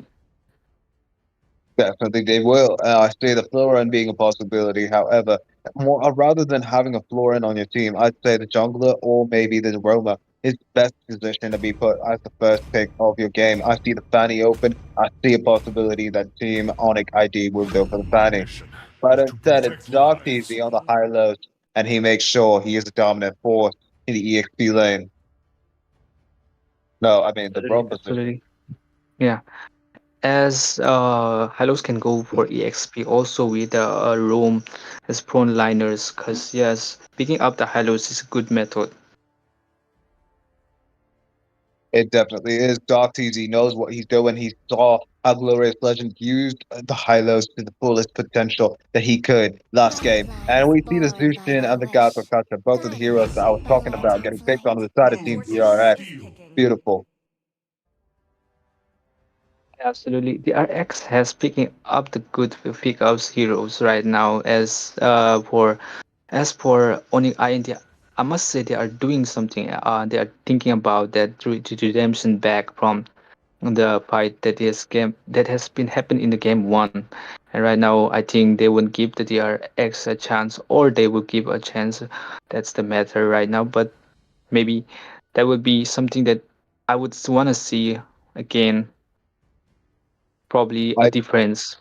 Definitely, they will. I see the Florin being a possibility. However, more rather than having a Florin on your team, I'd say the jungler or maybe the Roma is best positioned to be put as the first pick of your game. I see the Fanny open. I see a possibility that Team Onyx ID will go for the Fanny. But instead, it's Dark Easy on the high lows, and he makes sure he is a dominant force in the EXP lane. No, I mean the Absolutely, Rome position. absolutely. Yeah. As Halos can go for EXP also with roam as prone liners, because yes, picking up the Halos is a good method. It definitely is. Docties, he knows what he's doing. He saw how Glorious Legend used the Hylos to the fullest potential that he could last game. And we see the Zushin and the Gato Kacha, both of the heroes that I was talking about, getting picked on the side of Team DRX. Beautiful. Absolutely, the RX has picking up the good pickups heroes right now. As for owning IND, I must say they are doing something. They are thinking about that redemption back from the fight that has been happened in the game one, and right now I think they will give the DRX a chance, or they will give a chance. That's the matter right now, but maybe that would be something that I would want to see again. Probably a I difference.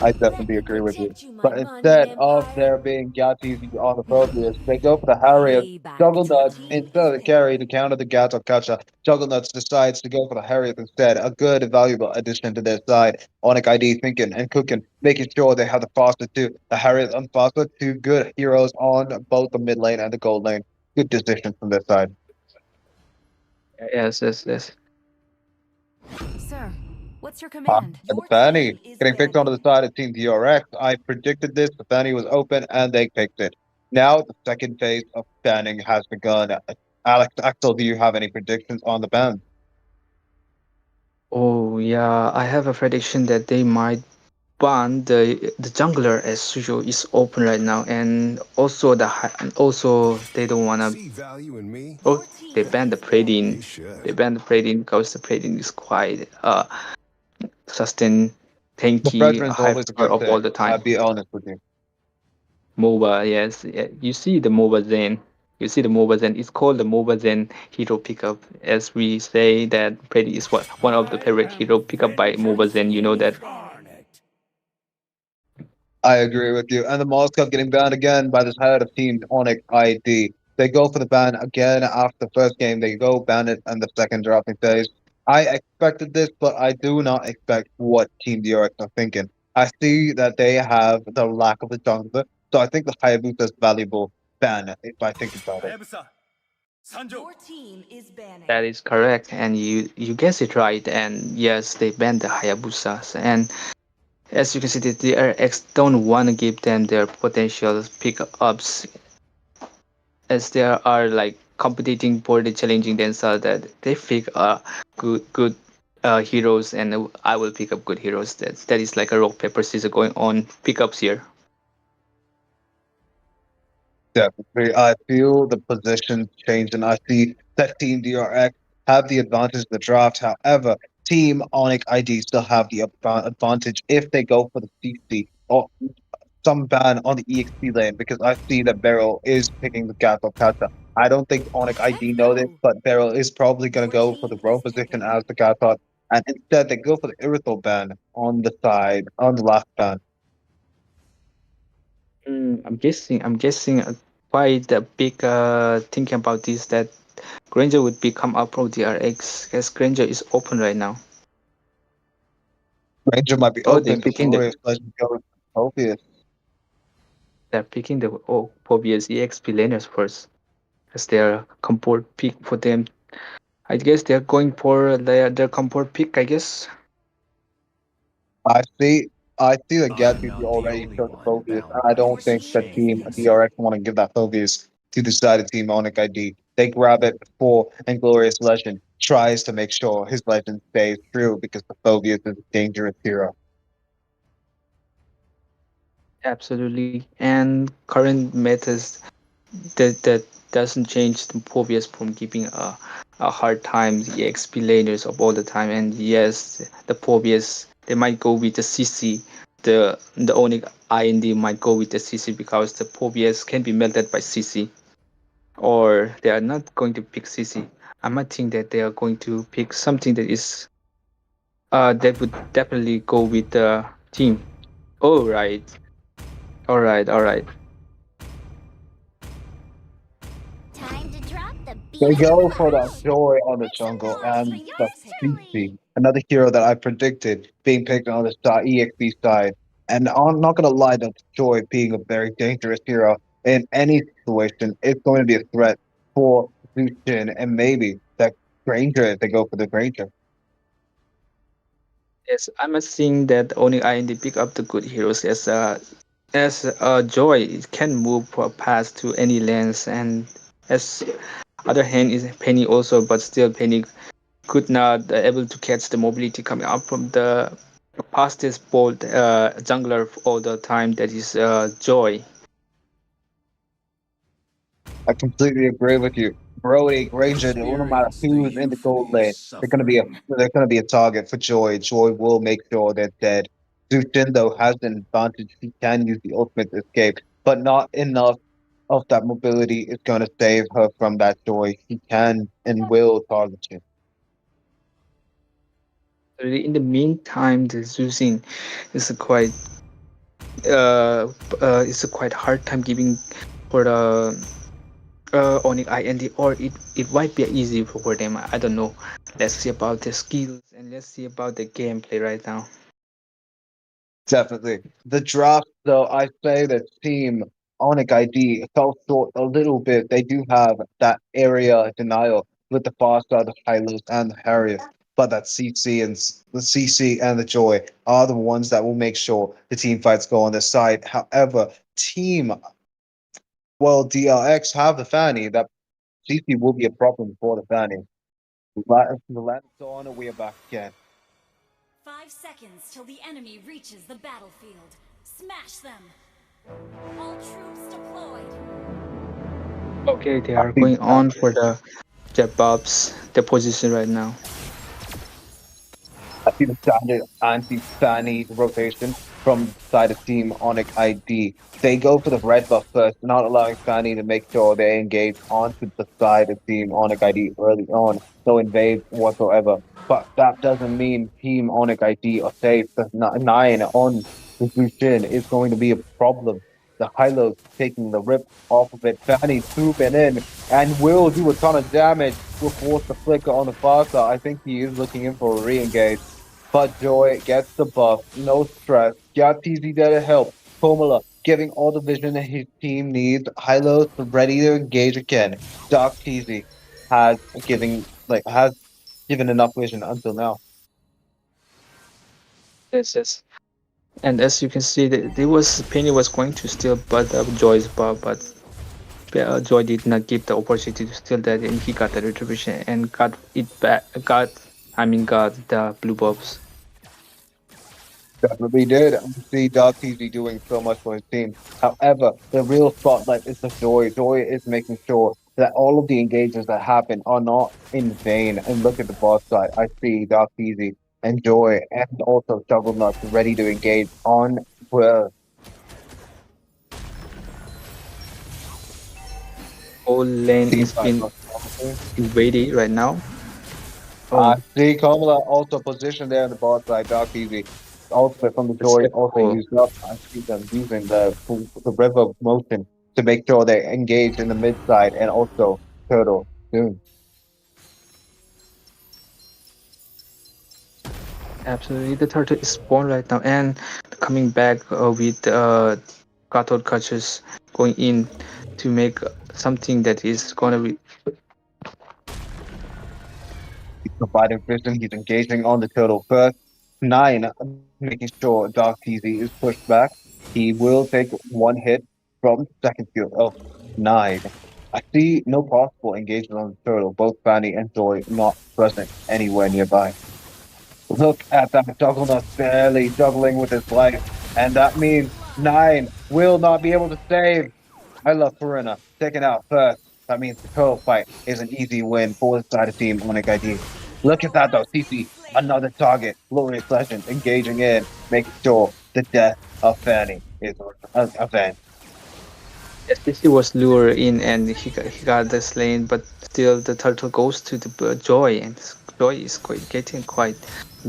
I definitely agree with you. But instead of there being Yatis on the Phobias, they go for the Harriet. Jugglenuts, instead of the carry to counter the Gato Kacha, Jugglenuts decides to go for the Harriet instead. A good and valuable addition to their side. Onyx ID thinking and cooking, making sure they have the Foster too. The Harriet and Foster, two good heroes on both the mid lane and the gold lane. Good decision from their side. Yes, yes, yes. Sir, what's your Ah, command? and the Fanny getting picked onto the side of Team DRX. I predicted this. The Fanny was open and they picked it. Now the second phase of banning has begun. Alex, Axel, do you have any predictions on the ban? Oh yeah, I have a prediction that they might ban the jungler as usual is open right now, and also and also they don't wanna. Oh, they banned the Predin. They banned the Predin because the Predin is quite sustain. The tanky veteran's high always a power good of all thing. the I'll time. be honest with you. MOBA, yes. You see the MOBA Zen. You see the MOBA Zen. It's called the MOBA Zen hero pickup. As we say that Freddy is one of the favorite hero pickup by MOBA Zen. You know that. I agree with you. And the Moscow getting banned again by this head of team ONIC ID. They go for the ban again after the first game. They go ban it in the second dropping phase. I expected this, but I do not expect what Team DRX are thinking. I see that they have the lack of the jungler, so I think the Hayabusa is valuable ban if I think about it. Your team is banning. That is correct, and you guess it right. And yes, they banned the Hayabusas, and as you can see, the DRX don't want to give them their potential pickups, as there are like competing for the challenging themselves that they pick good heroes, and I will pick up good heroes. That is like a rock paper scissors going on pickups here. Definitely. I feel the position change, and I see that Team DRX have the advantage of the draft. However, Team Onyx ID still have the advantage if they go for the CC or some ban on the EXP lane, because I see that Beryl is picking the Gato Kata. I don't think Onyx ID Let's know this, go. but Beryl is probably going to Your go for the team roam is position picking. as the Gato, and instead they go for the Irithel ban on the side, on the last ban. I'm guessing quite a big thinking about this that Granger would become up pro DRX, as Granger is open right now. Ranger might be Oh, they're open, but picking the Glorious Legend goes Ophius. they're picking the Pobius EXP laners first, as their comport pick for them. I guess they're going for their comport pick, I guess. I see. I see that Gatsby already took Phobius, and I don't Your think that team is Team banning. DRX want to give that Phobius to the side of Team Onyx ID. They grab it before Inglorious Legend tries to make sure his legend stays true, because the Phobius is a dangerous hero. Absolutely. And current methods that doesn't change the Pobius from giving a hard time the EXP laners of all the time. And yes, the Pobius they might go with the CC. The ONIC IND might go with the CC because the Pobius can be melted by CC. Or they are not going to pick CC. I might think that they are going to pick something that is that would definitely go with the team. Oh right. All right. Time to drop the They beat of go for that the Joy on the Make some jungle noise for and the yours CC, truly. another hero that I predicted being picked on the side, EXP side. And I'm not going to lie, that Joy being a very dangerous hero in any situation is going to be a threat for Lucian and maybe that Granger if they go for the Granger. Yes, I'm seeing that only IND pick up the good heroes as Joy it can move past to any lands, and as other hand is Penny also, but still Penny could not able to catch the mobility coming up from the fastest bolt jungler of all the time, that is Joy. I completely agree with you. Brody, Granger, no matter who's in the gold lane, they're gonna be a target for Joy. Joy will make sure they're dead. Zushin though has an advantage. He can use the ultimate to escape, but not enough of that mobility is gonna save her from that Joy. He can and will target you. Really, in the meantime, the Zuzin is a quite it's a quite hard time giving for the Onyx IND, or it might be easy for them. I don't know. Let's see about the skills and let's see about the gameplay right now. Definitely. The draft, though, I say that Team Onyx ID fell short a little bit. They do have that area denial with the Farstar, the Hylos, and the Harriers. But that the CC and the Joy are the ones that will make sure the team fights go on their side. However, DRX have the Fanny. That CC will be a problem for the Fanny. The land is on, we are back again. 5 seconds till the enemy reaches the battlefield. Smash them. All troops deployed. Okay, they I are think going on for the Jabob's the position right now. I see the standard anti-Fanny rotation from the side of Team ONIC ID. They go for the red buff first, not allowing Fanny to make sure they engage onto the side of Team ONIC ID early on. No invade whatsoever. But that doesn't mean Team ONIC ID are safe. The nine on the Zushin is going to be a problem. The Hylos taking the rip off of it. Fanny swooping in and will do a ton of damage. Will force the flicker on the far side. I think he is looking in for a re-engage. But Joy gets the buff, no stress. Got TZ there to help. Formula giving all the vision that his team needs. Hylos ready to engage again. Dark TZ has has given enough vision until now. Yes, yes. And as you can see, there was Penny was going to steal but Joy's buff, but Joy did not give the opportunity to steal that, and he got the retribution and got it back. Got the blue buffs. Definitely did. I see Dark TZ doing so much for his team. However, the real spotlight is the Joy. Joy is making sure that all of the engages that happen are not in vain. And look at the boss side. I see Dark TZ and Joy and also Juggernaut ready to engage on Bura. Whole lane is being invaded right now. Oh, See Kamala also positioned there in the boss side. Dark TZ ultimate from the that's Joy so also cool. used up. I see them using the river motion to make sure they engage in the mid side and also turtle soon. Absolutely, the turtle is spawned right now and coming back with cathode catchers going in to make something that is gonna be He's providing vision. He's engaging on the turtle first. Nine, making sure Dark TZ is pushed back. He will take one hit from the second kill of nine. I see no possible engagement on the turtle. Both Fanny and Joy not present anywhere nearby. Look at that Juggernaut barely juggling with his life. And that means nine will not be able to save. I love Purina taken out first. That means the turtle fight is an easy win for the side of Team ONIC ID. Look at that though, CC, another target, Glorious Legend engaging in, making sure the death of Fanny is avenged. SPC was lured in and he got the slain, but still the turtle goes to the Joy, and Joy is getting quite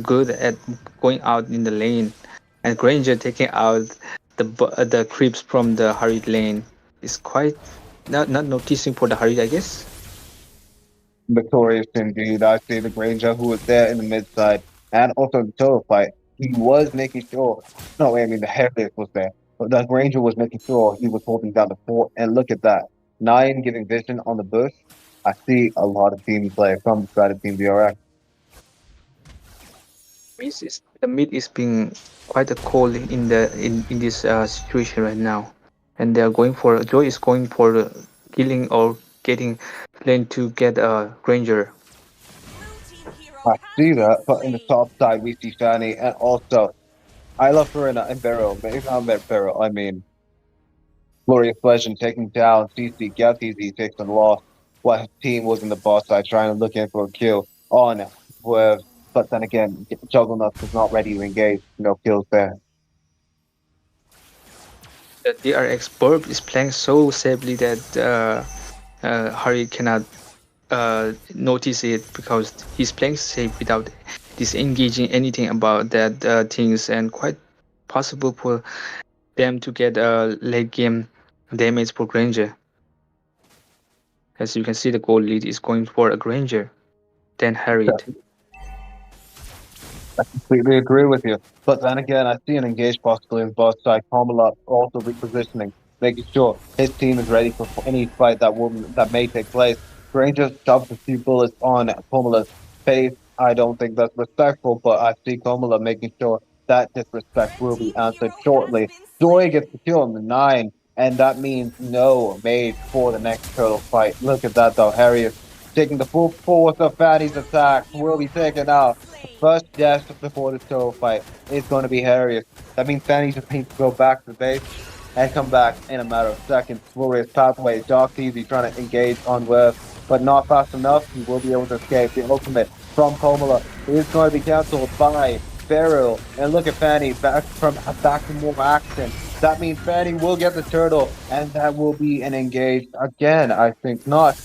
good at going out in the lane, and Granger taking out the creeps from the hurried lane is quite not noticing for the hurried, I guess. Victorious indeed. I see the Granger who was there in the mid side and also the turtle fight. He was making sure, no, I mean, the Hercules was there, but the Granger was making sure he was holding down the fort. And look at that. Nine giving vision on the bush. I see a lot of team play from the side of Team VRX. The mid is being quite a cold in this situation right now, and they are going for Joy is going for killing or getting lane to get a Granger. I see that, but in the top side we see Fanny and also I love Farina and Barrow, but if I'm at Barrow, I mean Glorious Legend taking down CC Gatizi takes the loss while his team was in the boss side trying to look in for a kill on with but then again Juggernaut was not ready to engage, no kills there. The DRX Burp is playing so safely that Harry cannot notice it because he's playing safe without disengaging anything about that things, and quite possible for them to get a late game damage for Granger. As you can see, the goal lead is going for a Granger, then Harriet. I completely agree with you. But then again, I see an engaged possibly on both sides. Kamala also repositioning, making sure his team is ready for any fight that may take place. Rangers shoves a few bullets on Kamala's face. I don't think that's respectful, but I see Kamala making sure that disrespect will be answered shortly. Joy gets the kill on the 9, and that means no mage for the next turtle fight. Look at that though, Harriet taking the full force of Fanny's attack will be taken out. First death before the turtle fight is going to be Harriet. That means Fanny just needs to go back to the base and come back in a matter of seconds. Glorious pathway, Dark Easy trying to engage on Worth, but not fast enough. He will be able to escape. The ultimate from Pomela is going to be cancelled by Beryl. And look at Fanny back to more action. That means Fanny will get the turtle, and that will be an engage again. I think not.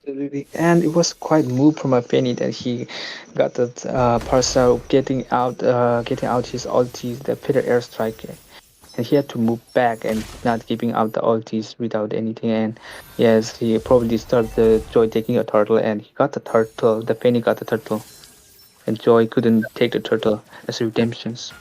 Absolutely. And it was quite moved from Fanny that he got that Parcel getting out his ulti, the Peter airstrike, and he had to move back and not giving out the ultis without anything. And yes, he probably started the Joy taking a turtle, and he got the turtle. The Fanny got the turtle, and Joy couldn't take the turtle as redemptions.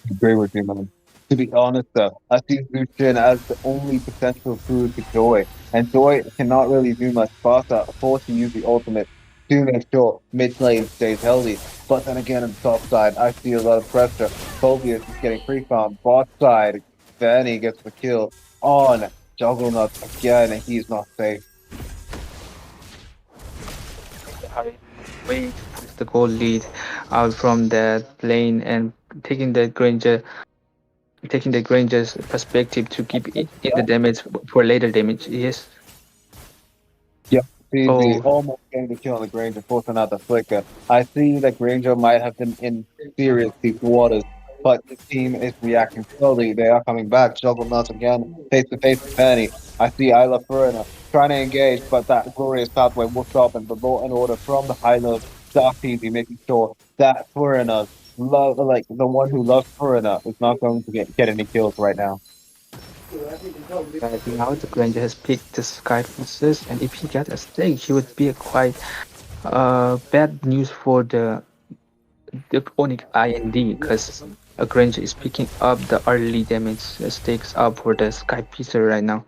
Agree with you, man. To be honest, though, I see Zushin as the only potential food to Joy, and Joy cannot really do much. Basa forced to use the ultimate to make sure mid lane stays healthy. But then again, on the top side, I see a lot of pressure. Phobius is getting free farm. Bot side, Vanny gets the kill on Juggernaut again, and he's not safe. I wait to push the goal lead out from that lane and taking the Granger's perspective to keep it in the damage for later damage. Yes. Yep, easy. Oh, Almost getting the kill on the Granger, forcing out the flicker. I see that Granger might have been in serious deep waters, but the team is reacting slowly. They are coming back. Juggernauts again, face to face with Penny. I see Isla Furna trying to engage, but that glorious pathway will stop and the law and order from the high low Dark TV making sure that Furna love like the one who loves Furna is not going to get any kills right now. right now the Granger has picked the Sky Princess, and if he got a stake, he would be a quite bad news for the ONIC IND because a Granger is picking up the early damage stakes up for the Sky Pizza right now.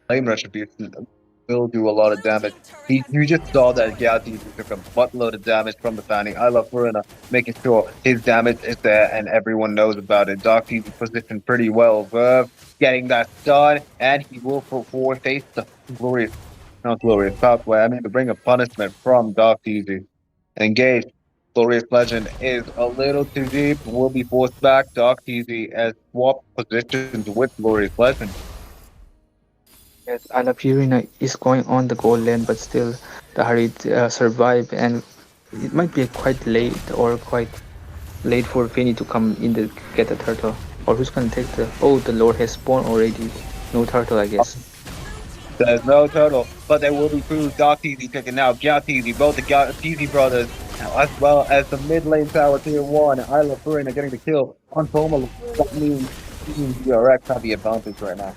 Flame Retribution will do a lot of damage. You just saw that Gauti took a buttload of damage from the Fanny. I love Furina making sure his damage is there and everyone knows about it. Dark is positioned pretty well. Verve getting that stun, and he will face the glorious, not glorious pathway. I mean, to bring a punishment from Dark Easy. Engage. Glorious Legend is a little too deep. Will be forced back. Dark Easy as swap positions with Glorious Legend. Yes, Alapurina is going on the goal lane, but still the Harid survive, and it might be quite late or quite late for Finny to come in to get the turtle. Or who's gonna take the? Oh, the Lord has spawned already. No turtle, I guess. There's no turtle, but there will be food. Dark Easy taken out. Gout Easy, both the Gout Easy brothers, as well as the mid lane tower tier 1. Isla Furina getting the kill on Poma. That means DRX have the advantage right now.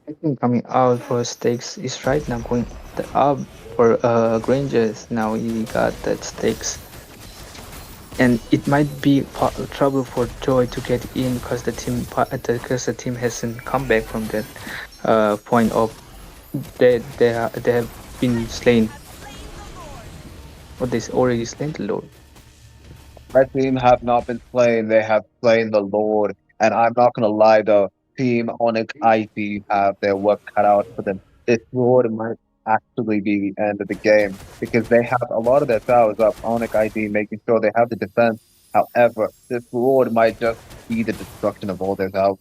I think coming out for stakes is right now going up for Grangers. Now he got that stakes, and it might be trouble for Joy to get in because the team hasn't come back from that point of they have been slain, or they already slain the Lord. Red team have not been slain. They have slain the Lord. And I'm not going to lie, though. Team Onyx ID have their work cut out for them. This Lord might actually be the end of the game because they have a lot of their towers up. Onyx ID making sure they have the defense. However, this Lord might just be the destruction of all their towers.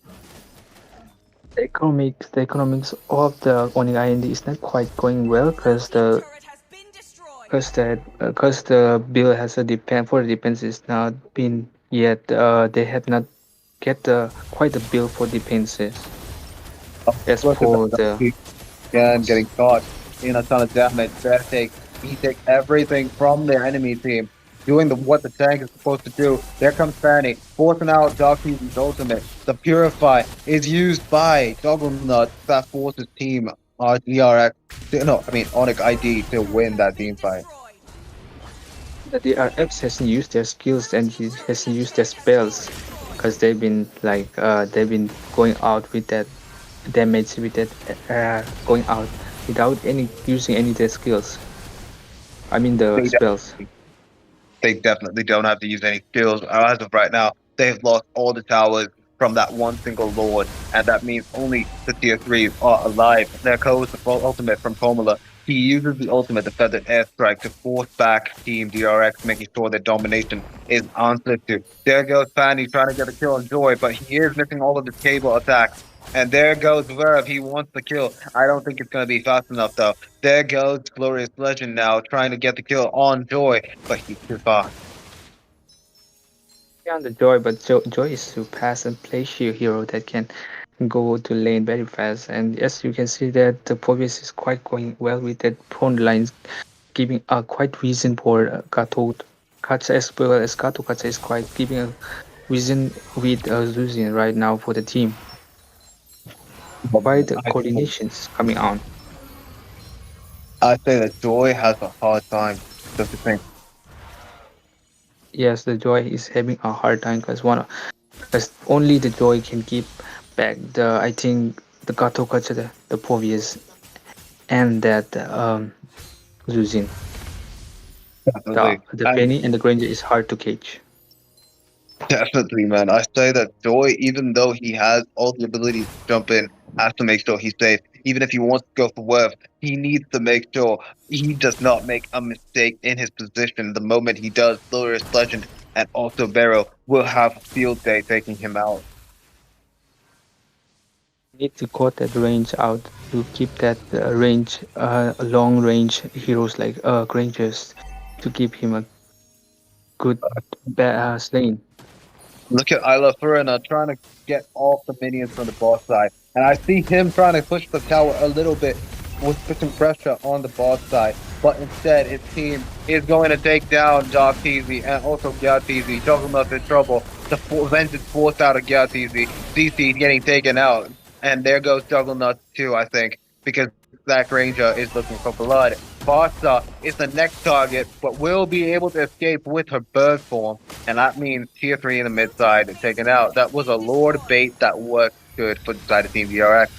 The economics of the Onyx IND is not quite going well because the bill has a depend for the defense is not been yet. They have not get quite a bill for defenses. As Look at for that. the Again, getting caught in a ton of damage. He takes everything from their enemy team, doing what the tank is supposed to do. There comes Fanny, forcing out Darkseason's ultimate. The Purify is used by Juggernaut that forces team Onyx ID to win that team fight. the DRX hasn't used their skills and he hasn't used their spells because they've been going out with that damage with that going out without any using any of their skills. I mean the spells. They definitely don't have to use any skills. As of right now, they've lost all the towers from that one single lord, and that means only the tier 3s are alive. There goes the full ultimate from Pomela. He uses the ultimate, the feathered airstrike, to force back Team DRX, making sure that domination is answered to. There goes Fanny trying to get a kill on Joy, but he is missing all of the cable attacks. And there goes Verve. He wants the kill. I don't think it's going to be fast enough, though. There goes Glorious Legend now, trying to get the kill on Joy, but he's too fast. Yeah, the Joy, but Joy is to pass and play shield hero that can go to lane very fast. And yes, you can see that the Povius is quite going well with that prone lines, giving a quite reason for Kato Katsa as well as Kato Katsa is quite giving a reason with Lucian right now for the team. Quite the I say, coordinations coming on. I say that Joy has a hard time. Don't you think? Yes, the Joy is having a hard time because only the Joy can keep back the I think the Kato Katsa, the Povius and that Zuzin. Definitely. The And Penny and the Granger is hard to catch. definitely, man. I say that Joy, even though he has all the abilities to jump in, has to make sure he's safe. Even if he wants to go for Worth, he needs to make sure he does not make a mistake in his position. The moment he does, Glorious Legend and also Barrow will have a field day taking him out. Need to cut that range out to keep that range, long range heroes like Grangers to give him a good lane. Look at Isla Furina trying to get off the minions from the boss side. And I see him trying to push the tower a little bit with putting pressure on the boss side. But instead, his team is going to take down Dark TZ and also Gyat TZ. Juggernaut's in trouble. The vengeance forced out of Gyat TZ. CC is getting taken out. And there goes Juggernaut too, I think, because Black Ranger is looking for blood. Barca is the next target, but will be able to escape with her bird form. And that means tier 3 in the mid side taken out. That was a Lord bait that worked good for the side of Team VRX.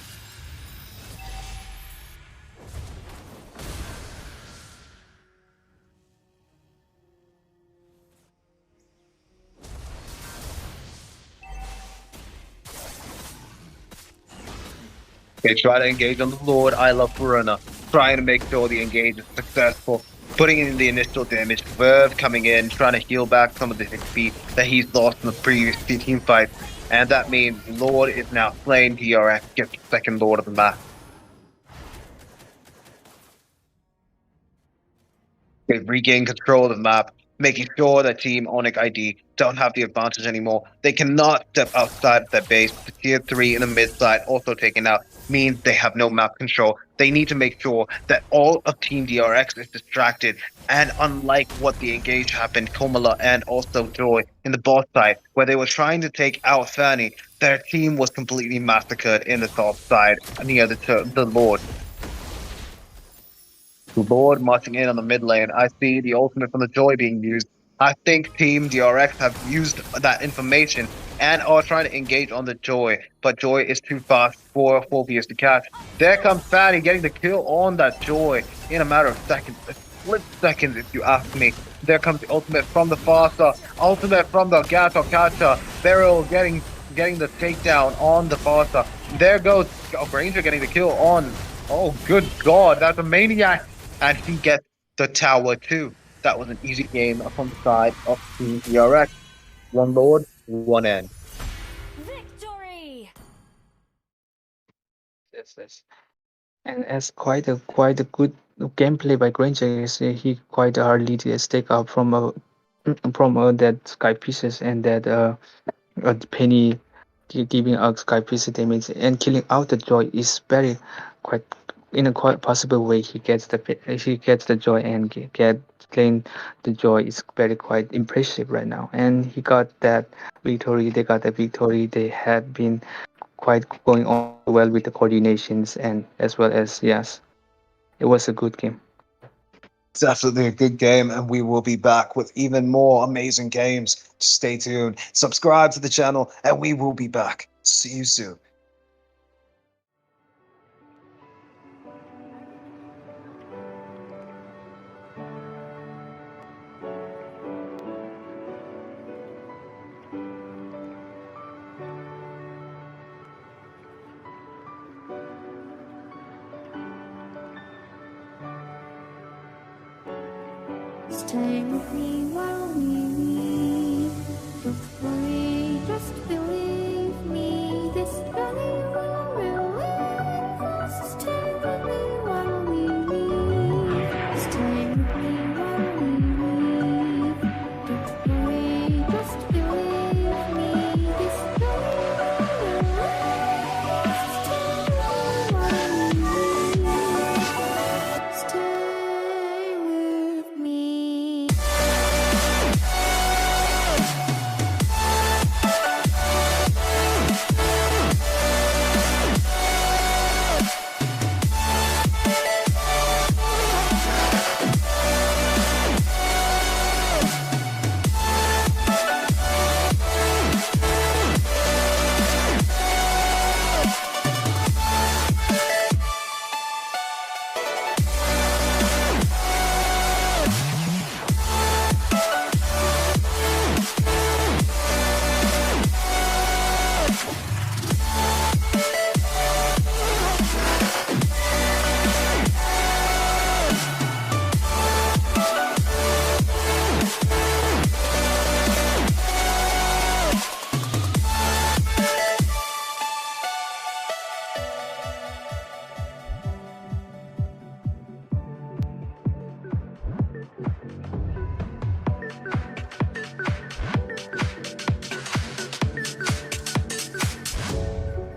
They try to engage on the Lord. I love Verona, trying to make sure the engage is successful. Putting in the initial damage. Verve coming in, trying to heal back some of the HP that he's lost in the previous team fight. And that means Lord is now slain. DRX gets the second Lord of the map. They've regained control of the map, making sure that Team ONIC ID don't have the advantage anymore. They cannot step outside of their base. The tier 3 in the mid side also taken out means they have no map control. They need to make sure that all of Team DRX is distracted. And unlike what the engage happened, Komala and also Joy in the boss side, where they were trying to take out Fanny, their team was completely massacred in the top side near the Lord. Lord marching in on the mid lane. I see the ultimate from the Joy being used. I think Team DRX have used that information and are trying to engage on the Joy, but Joy is too fast for Phobius to catch. There comes Fatty getting the kill on that Joy in a matter of seconds, a split seconds if you ask me. There comes the ultimate from the Faster, ultimate from the Gato Kacha, Beryl getting the takedown on the Faster. There goes Granger getting the kill on. Oh, good God, that's a maniac! And he gets the tower too. That was an easy game from the side of Team DRX. One Lord, one end. Victory! Yes. And as quite a good gameplay by Granger, is he quite hardly to stake up from that sky pieces and that penny giving out sky piece damage and killing out the joy is very quite in a quite possible way. He gets the joy and get claim the joy is very quite impressive right now. And he got that victory. They got the victory. They had been quite going on well with the coordinations and as well as yes, it was a good game. Definitely a good game, and we will be back with even more amazing games. Stay tuned, subscribe to the channel, and we will be back. See you soon. Stay with me while we leave. Don't worry, just believe me. This journey will relieve us. Stay with me while we leave. Stay with me while we leave. Don't worry, just believe me. This journey will relieve us. Stay with me while we leave. Stay with me.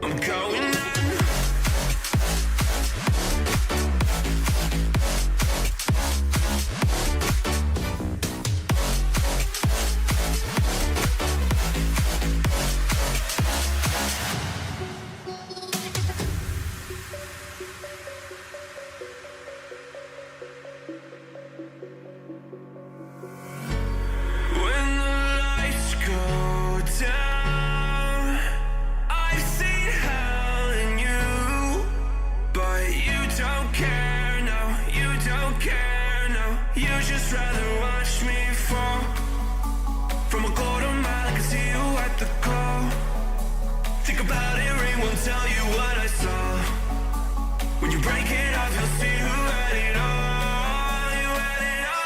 I'm going in. When the lights go down, I've seen hell in you, but you don't care, no, you don't care, no. You just rather watch me fall. From a quarter mile, I can see you at the call. Think about it, ring won't tell you what I saw. When you break it off, you'll see who had it all. You had it all.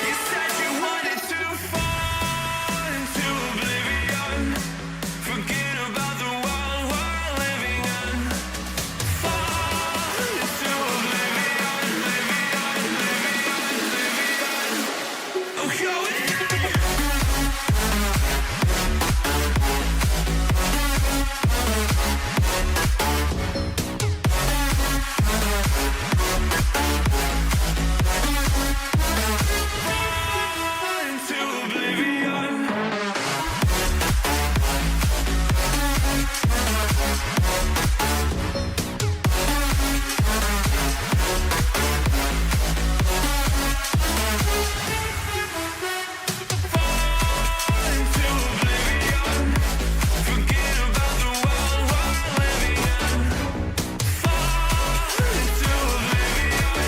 You said you wanted to fall into oblivion. Forget about the world we're living in. Fall into oblivion, I'm going in. Into oblivion. Into oblivion. Forget about the world we're living in. Fall into oblivion,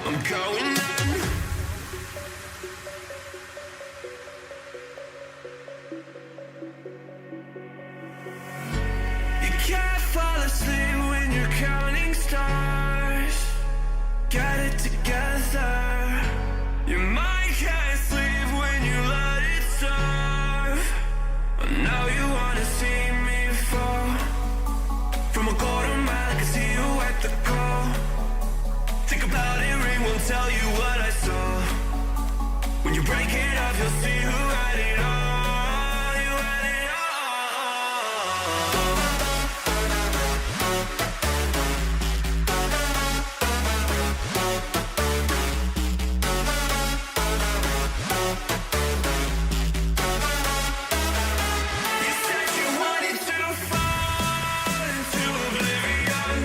I'm going in. You can't fall asleep when you're counting stars. Get it together. Your mind can't sleep when you let it serve. I know you wanna see me fall. From a quarter mile, I can see you at the call. Think about it, ring won't tell you what I saw. When you break it off, you'll see who had it all. You had it all. You said you wanted to fall into oblivion.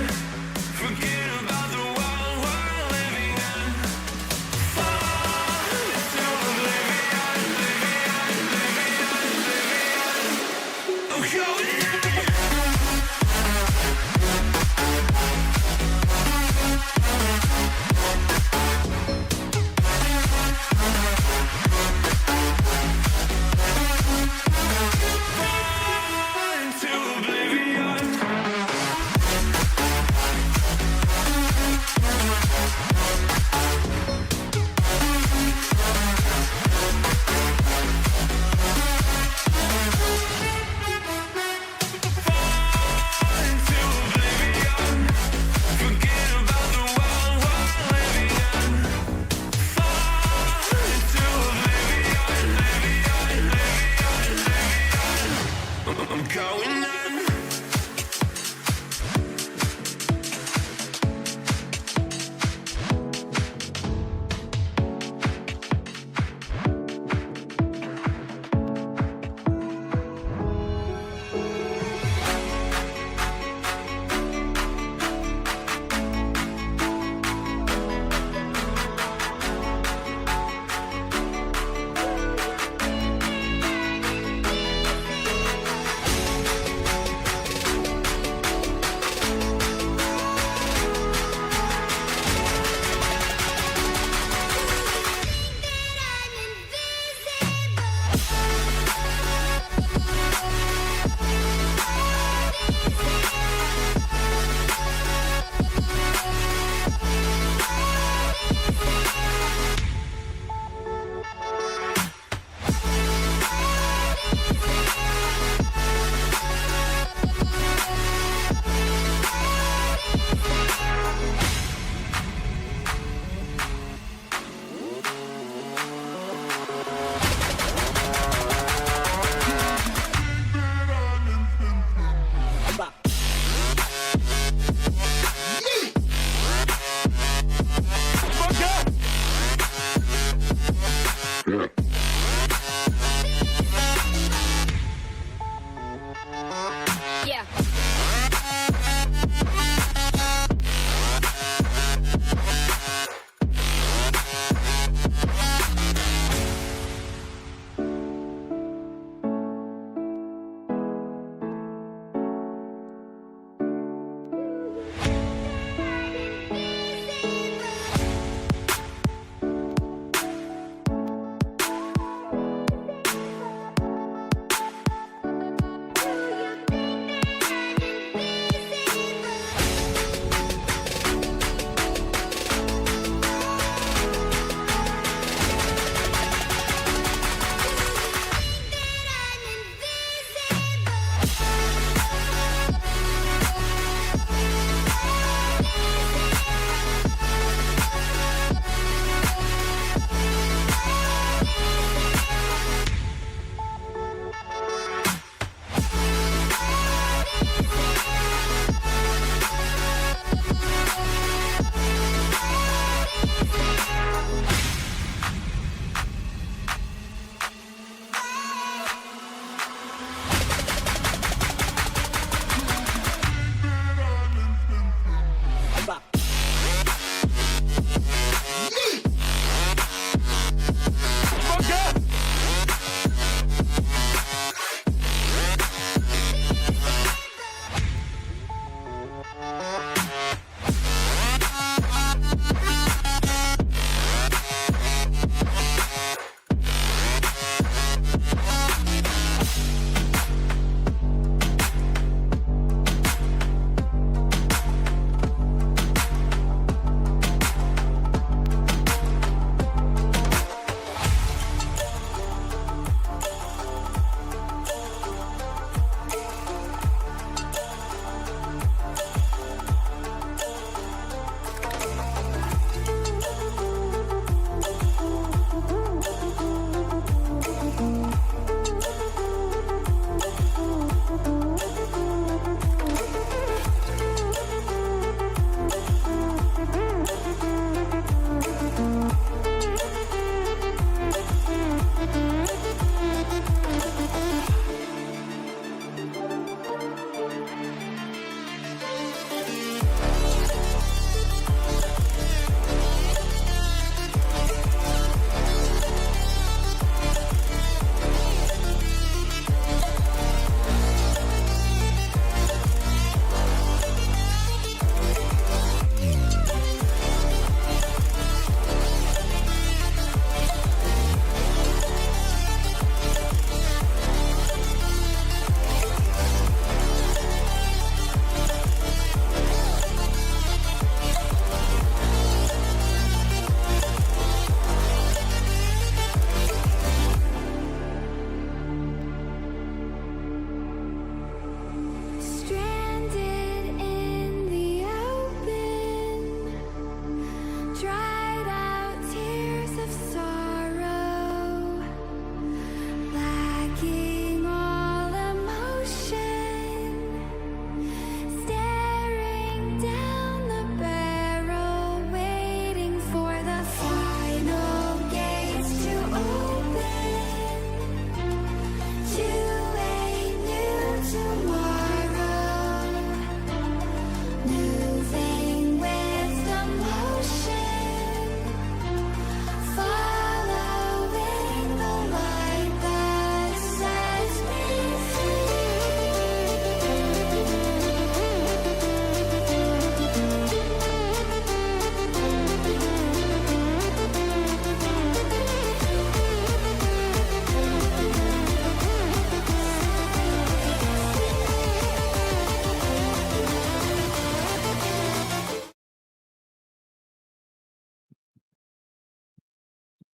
Forget about the world we're living in. Fall into oblivion,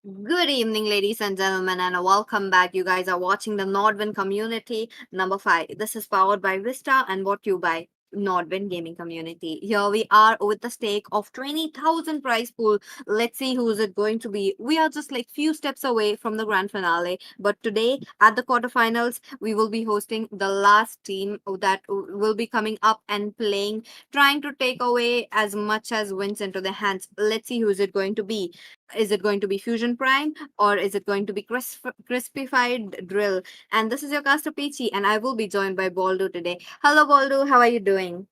Good evening, ladies and gentlemen, and welcome back. You guys are watching the Nodwin Community number 5. This is powered by Vista and brought to you by Nodwin Gaming Community. Here we are with the stake of 20,000 prize pool. Let's see who is it going to be. We are just like few steps away from the grand finale, but today at the quarterfinals, we will be hosting the last team that will be coming up and playing, trying to take away as much as wins into their hands. Let's see who is it going to be. Is it going to be Fusion Prime or is it going to be Crispified Drill? And this is your caster Peachy, and I will be joined by Baldo today. Hello, Baldo. How are you doing?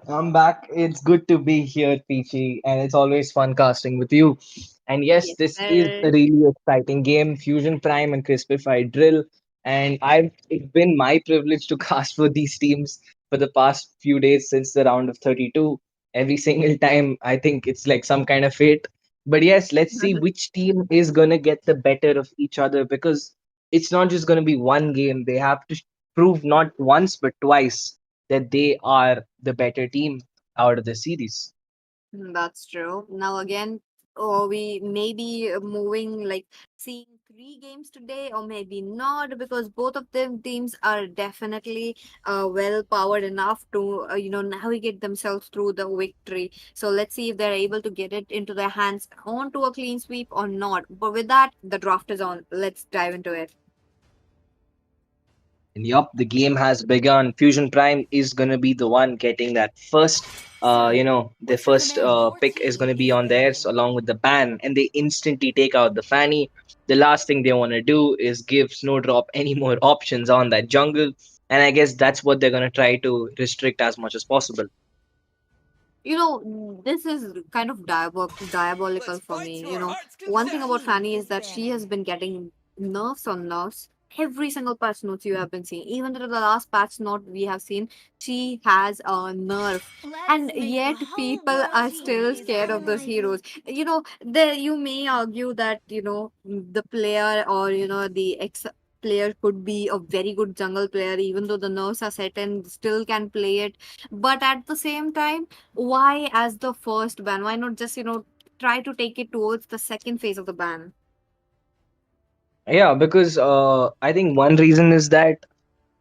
I'm back. It's good to be here, Peachy, and it's always fun casting with you. And yes, Yes, this is sir. a really exciting game, Fusion Prime and Crispified Drill. And it's been my privilege to cast for these teams for the past few days since the round of 32. Every single time, I think it's like some kind of fate. But yes, let's see which team is gonna get the better of each other because it's not just gonna be one game. They have to prove not once but twice that they are the better team out of the series. That's true. Now again, or we may be moving like seeing three games today, or maybe not, because both of them teams are definitely well powered enough to navigate themselves through the victory. So let's see if they're able to get it into their hands onto a clean sweep or not. But with that, the draft is on. Let's dive into it. And yup, the game has begun. Fusion Prime is gonna be the one getting that first. The first pick is gonna be on theirs along with the ban, and they instantly take out the Fanny. The last thing they want to do is give Snowdrop any more options on that jungle, and I guess that's what they're gonna try to restrict as much as possible. This is kind of diabolical for me. One thing about Fanny is that she has been getting nerfs on nerfs. Every single patch notes you have been seeing, even to the last patch note we have seen, she has a nerf, and yet people are still scared of those heroes. There you may argue that the player, or the ex player could be a very good jungle player, even though the nerfs are set and still can play it. But at the same time, why as the first ban? Why not just try to take it towards the second phase of the ban? Yeah, because I think one reason is that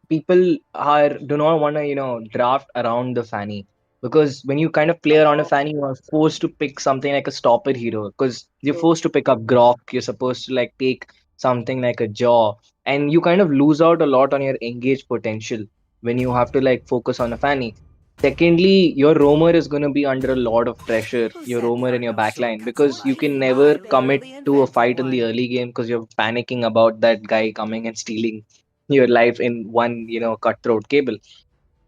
people are do not want to draft around the Fanny, because when you kind of play around a Oh, Fanny, you are forced to pick something like a stopper hero, because you're true. forced to pick up Grok. You're supposed to like take something like a Jaw, and you kind of lose out a lot on your engage potential when you have to like focus on a Fanny. Secondly, your roamer is going to be under a lot of pressure, your roamer in your backline, because you can never commit to a fight in the early game because you're panicking about that guy coming and stealing your life in one, cutthroat cable.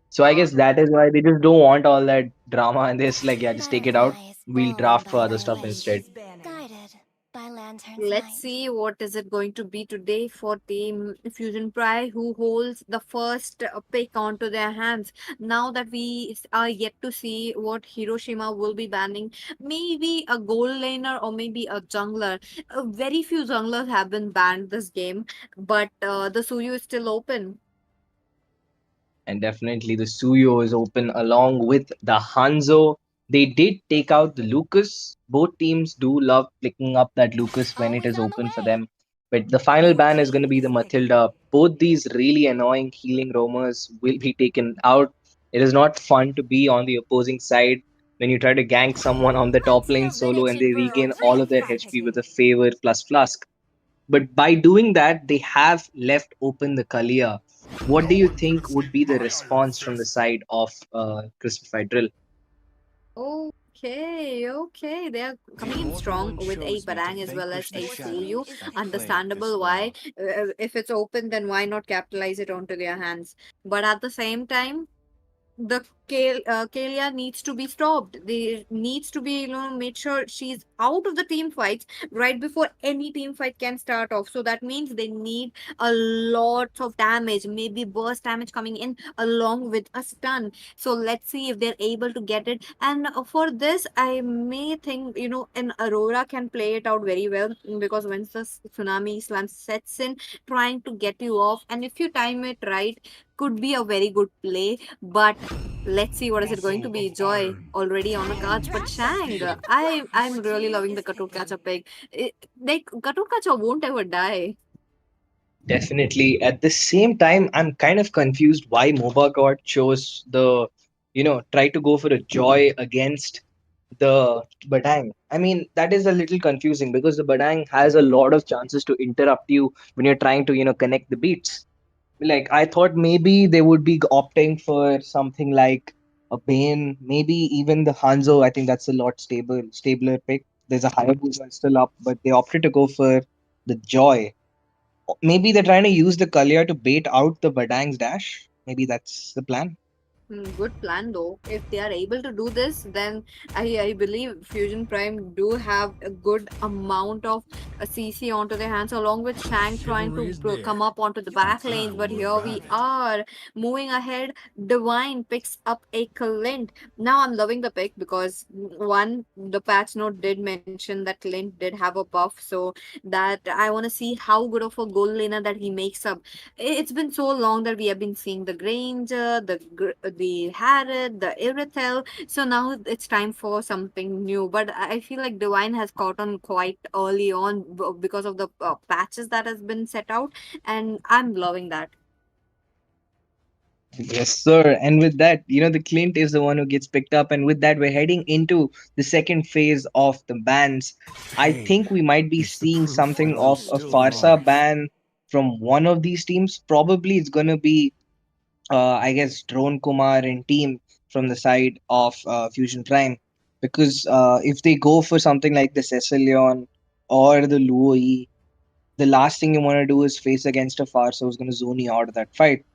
So I guess that is why they just don't want all that drama and this like, yeah, just take it out. Butterflies We'll born draft for by other the stuff instead. wind, guided by lantern's Let's light. see what is it going to be today for Team Fusion Pride, who holds the first pick onto their hands. Now that we are yet to see what Hiroshima will be banning, maybe a gold laner or maybe a jungler. Very few junglers have been banned this game, but the Suyu is still open. And definitely the Suyo is open along with the Hanzo. They did take out the Lucas. Both teams do love picking up that Lucas when it Always is on the open for way. them. But the final ban is going to be the Matilda. Both these really annoying healing roamers will be taken out. It is not fun to be on the opposing side when you try to gank someone on the top lane solo and they regain all of their HP with a favor plus flask. But by doing that, they have left open the Kalia. What do you think would be the response from the side of Crispified Drill? Okay, okay. They are coming in strong with a Barang as well as a Suyu. Understandable why. If it's open, then why not capitalize it onto their hands? But at the same time, the Kalia needs to be stopped. They needs to be made sure she's out of the team fights right before any team fight can start off. So that means they need a lot of damage, maybe burst damage coming in along with a stun. So let's see if they're able to get it. And for this, I may think an Aurora can play it out very well, because once the tsunami slam sets in, trying to get you off, and if you time it right, could be a very good play. But Let's see what is it going to be. Joy already on the cards, but Shang, I'm really loving the Katutkacha pick. Like Katutkacha won't ever die. Definitely. At the same time, I'm kind of confused why MOBA God chose the, try to go for a Joy against the Badang. I mean, that is a little confusing because the Badang has a lot of chances to interrupt you when you're trying to, connect the beats. Like, I thought maybe they would be opting for something like a Bane, maybe even the Hanzo. I think that's a lot stabler pick. There's a Hayabusa still up, but they opted to go for the Joy. Maybe they're trying to use the Kalia to bait out the Badang's dash. Maybe that's the plan. Good plan though. If they are able to do this, then I believe Fusion Prime do have a good amount of CC onto their hands, along with Shang trying to come up onto the back lanes. But here we are moving ahead. Divine picks up a Clint. Now I'm loving the pick because one, the patch note did mention that Clint did have a buff, so that I want to see how good of a goal laner that he makes up. It's been so long that we have been seeing the Granger, the Harrod, the Irithel. So now it's time for something new. But I feel like Divine has caught on quite early on because of the patches that has been set out, and I'm loving that. Yes, sir. And with that, the Clint is the one who gets picked up. And with that, we're heading into the second phase of the bans. I think we might be seeing something of a Farsa ban from one of these teams. Probably it's going to be, I guess, Drone Kumar and team from the side of Fusion Prime. Because if they go for something like the Cecilion or the Luo E, the last thing you want to do is face against a Farsa who's going to zone you out of that fight.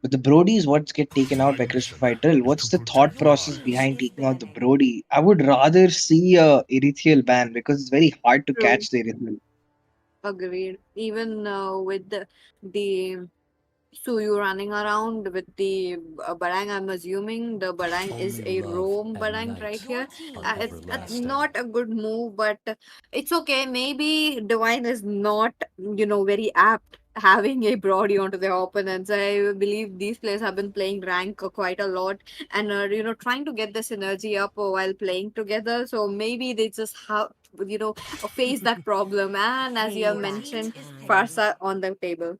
But the Brodies, what's get taken out by Crispified Drill? What's the thought process behind taking out the Brody? I would rather see a Erythial ban because it's very hard to True. catch the Erythial. Agreed. Even with the Suyu running around with the Barang, I'm assuming the Barang is a roam Barang right here. It's not a good move, but it's okay. Maybe Divine is not, very apt having a Brody onto their opponents. I believe these players have been playing rank quite a lot and, trying to get the synergy up while playing together. So maybe they just have, face that problem. And as you have mentioned, Farsa on the table.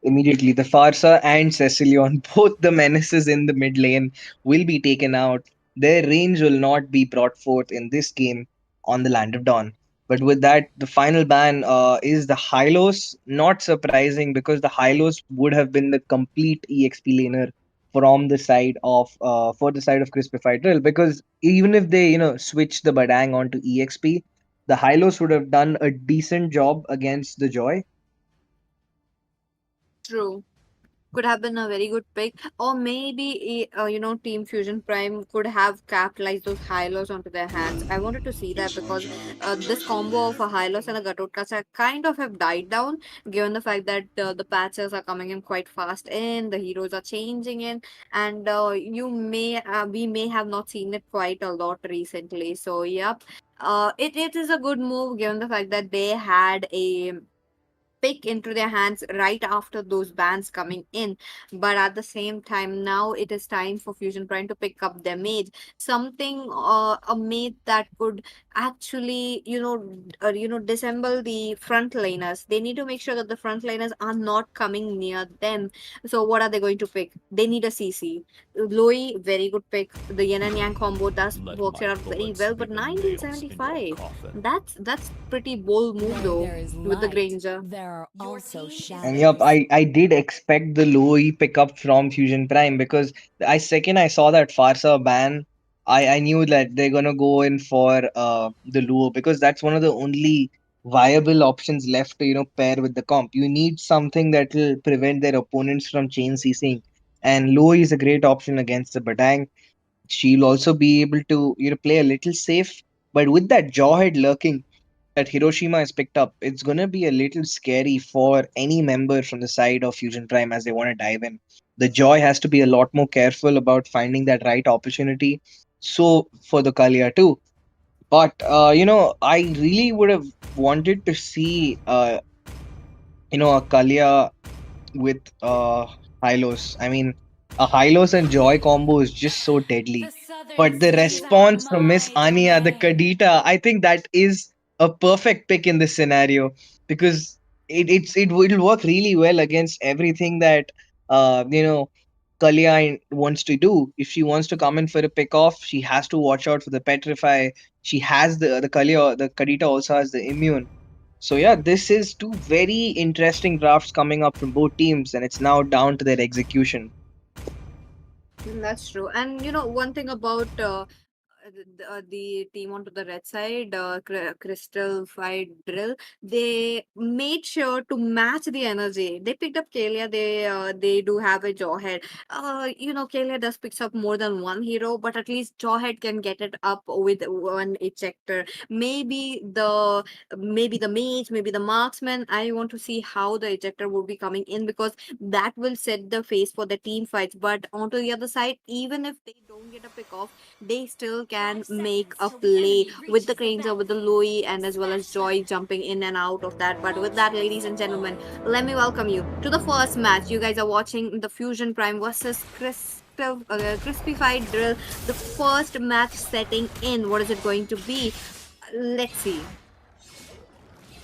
Immediately, the Farsa and Cecilion, both the menaces in the mid lane, will be taken out. Their range will not be brought forth in this game on the Land of Dawn. But with that, the final ban is the Hylos. Not surprising because the Hylos would have been the complete EXP laner from the side of for the side of Crispified Drill. Because even if they switch the Badang onto EXP, the Hylos would have done a decent job against the Joy. True. Could have been a very good pick, or maybe Team Fusion Prime could have capitalized those Hylos onto their hands. I wanted to see that because this combo of a Hylos and a Gatotkacha kind of have died down, given the fact that the patches are coming in quite fast in, the heroes are changing in, and we may have not seen it quite a lot recently. So yep, it is a good move given the fact that they had a pick into their hands right after those bans coming in. But at the same time, now it is time for Fusion Prime to pick up their mage, something a mage that could actually dissemble the front laners. They need to make sure that the front laners are not coming near them. So what are they going to pick? They need a CC. Loi, very good pick. The yin and yang combo does works it out very well, but 1975, that's pretty bold move though with the Granger. And yep, I did expect the low E pickup from Fusion Prime because I saw that Farsa ban, I knew that they're gonna go in for the Luo because that's one of the only viable options left to pair with the comp. You need something that will prevent their opponents from chain CCing, and Luo is a great option against the Batang. She'll also be able to play a little safe, but with that Jawhead lurking that Hiroshima has picked up, it's gonna be a little scary for any member from the side of Fusion Prime as they want to dive in. The Joy has to be a lot more careful about finding that right opportunity. So for the Kalia too. But I really would have wanted to see a Kalia with Hylos. I mean, A Hylos and Joy combo is just so deadly. The southern But the seas are response from Miss my Anya, the domain. Kadita, I think that is a perfect pick in this scenario because it'll work really well against everything that Kalia wants to do. If she wants to come in for a pick off, she has to watch out for the petrify. She has the Kadita also has the immune. So yeah, this is two very interesting drafts coming up from both teams, and it's now down to their execution. That's true. And one thing about the team onto the red side, Crystal Fight Drill, they made sure to match the energy. They picked up Kalia. They do have a Jawhead. Kalia does picks up more than one hero, but at least Jawhead can get it up with one ejector. Maybe the mage, maybe the marksman. I want to see how the ejector would be coming in because that will set the face for the team fights. But onto the other side, even if they don't get a pick off, they still can 5 make seconds a till the play enemy with the reaches the cranes or with the battlefield. Louis and as well as Smash Joy them! jumping in and out of that. But All with that, troops ladies and gentlemen, fall! let me welcome you to the first match. You guys are watching the Fusion Prime versus Crispified Drill. The first match setting in. What is it going to be? Let's see.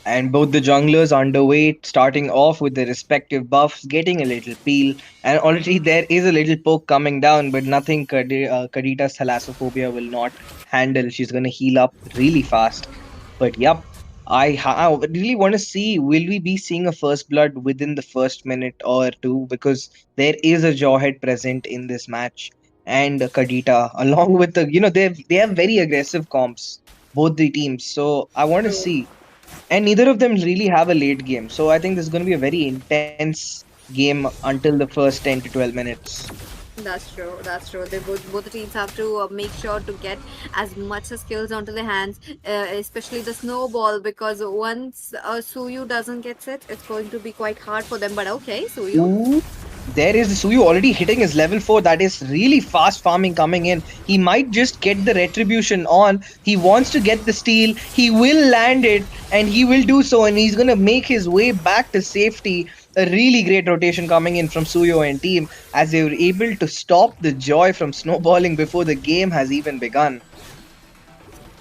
And both the junglers underweight, starting off with their respective buffs, getting a little peel, and already there is a little poke coming down, but nothing Kadita's thalassophobia will not handle. She's gonna heal up really fast. But yep, I really want to see will we be seeing a first blood within the first minute or two because there is a Jawhead present in this match and Kadita along with they have very aggressive comps both the teams. So I want to True. see, and neither of them really have a late game. So I think this is going to be a very intense game until the first 10 to 12 minutes. That's true. That's true. Both the teams have to make sure to get as much as skills onto their hands, especially the snowball, because once Suyu doesn't get it, it's going to be quite hard for them. But okay, Suyu. Ooh, there is Suyu already hitting his level 4. That is really fast farming coming in. He might just get the retribution on. He wants to get the steal. He will land it and he will do so. And he's going to make his way back to safety. A really great rotation coming in from Suyo and team as they were able to stop the joy from snowballing before the game has even begun.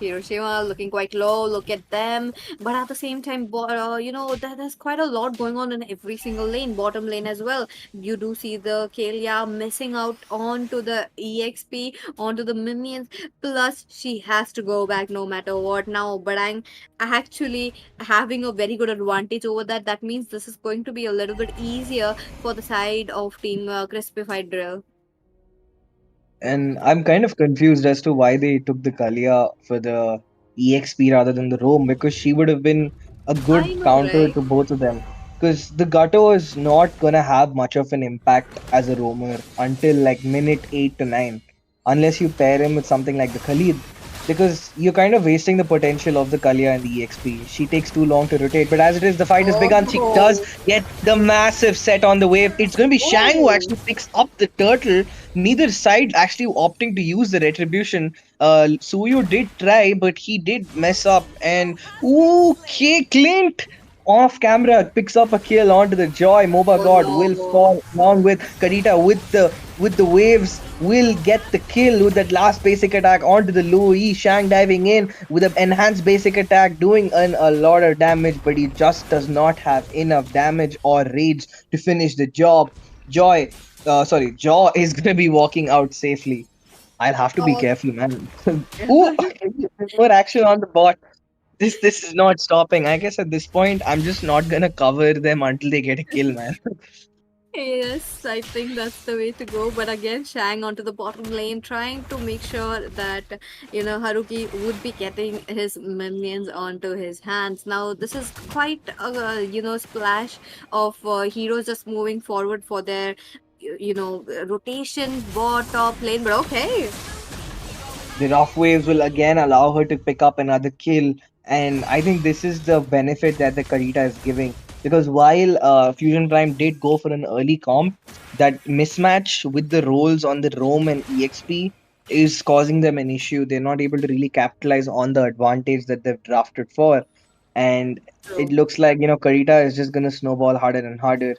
Hiroshima looking quite low. Look at them. But at the same time, there's quite a lot going on in every single lane, bottom lane as well. You do see the Kalia missing out onto the EXP, onto the minions. Plus, she has to go back no matter what now. But I'm actually having a very good advantage over that. That means this is going to be a little bit easier for the side of Team Crispified Drill. And I'm kind of confused as to why they took the Kalia for the EXP rather than the Roam because she would have been a good I know, counter right? to both of them. Because the Gato is not gonna have much of an impact as a roamer until like minute 8 to 9, unless you pair him with something like the Khalid. Because you're kind of wasting the potential of the Kalia and the EXP. She takes too long to rotate, but as it is, the fight has begun. She does Oh, get the massive set on the wave. It's going to be Shang who oh. actually picks up the turtle. Neither side actually opting to use the retribution. Suyu did try, but he did mess up. And ooh, K Clint off camera picks up a kill onto the Joy. Moba Oh God will no. fall along with Kadita with the waves. Will get the kill with that last basic attack onto the Louis. Shang diving in with an enhanced basic attack, doing a lot of damage, but he just does not have enough damage or rage to finish the job. Jaw is gonna be walking out safely. I'll have to be Oh, careful, man. Ooh, more action on the bot. This is not stopping. I guess at this point, I'm just not gonna cover them until they get a kill, man. yes, I think that's the way to go. But again, Shang onto the bottom lane, trying to make sure that Haruki would be getting his minions onto his hands. Now, this is quite a splash of heroes just moving forward for their rotation bot top lane. But okay, The rough waves will again allow her to pick up another kill, and I think this is the benefit that the Karita is giving. Because while Fusion Prime did go for an early comp, that mismatch with the roles on the Roam and EXP is causing them an issue. They're not able to really capitalize on the advantage that they've drafted for. And it true. looks like, Karita is just gonna snowball harder and harder.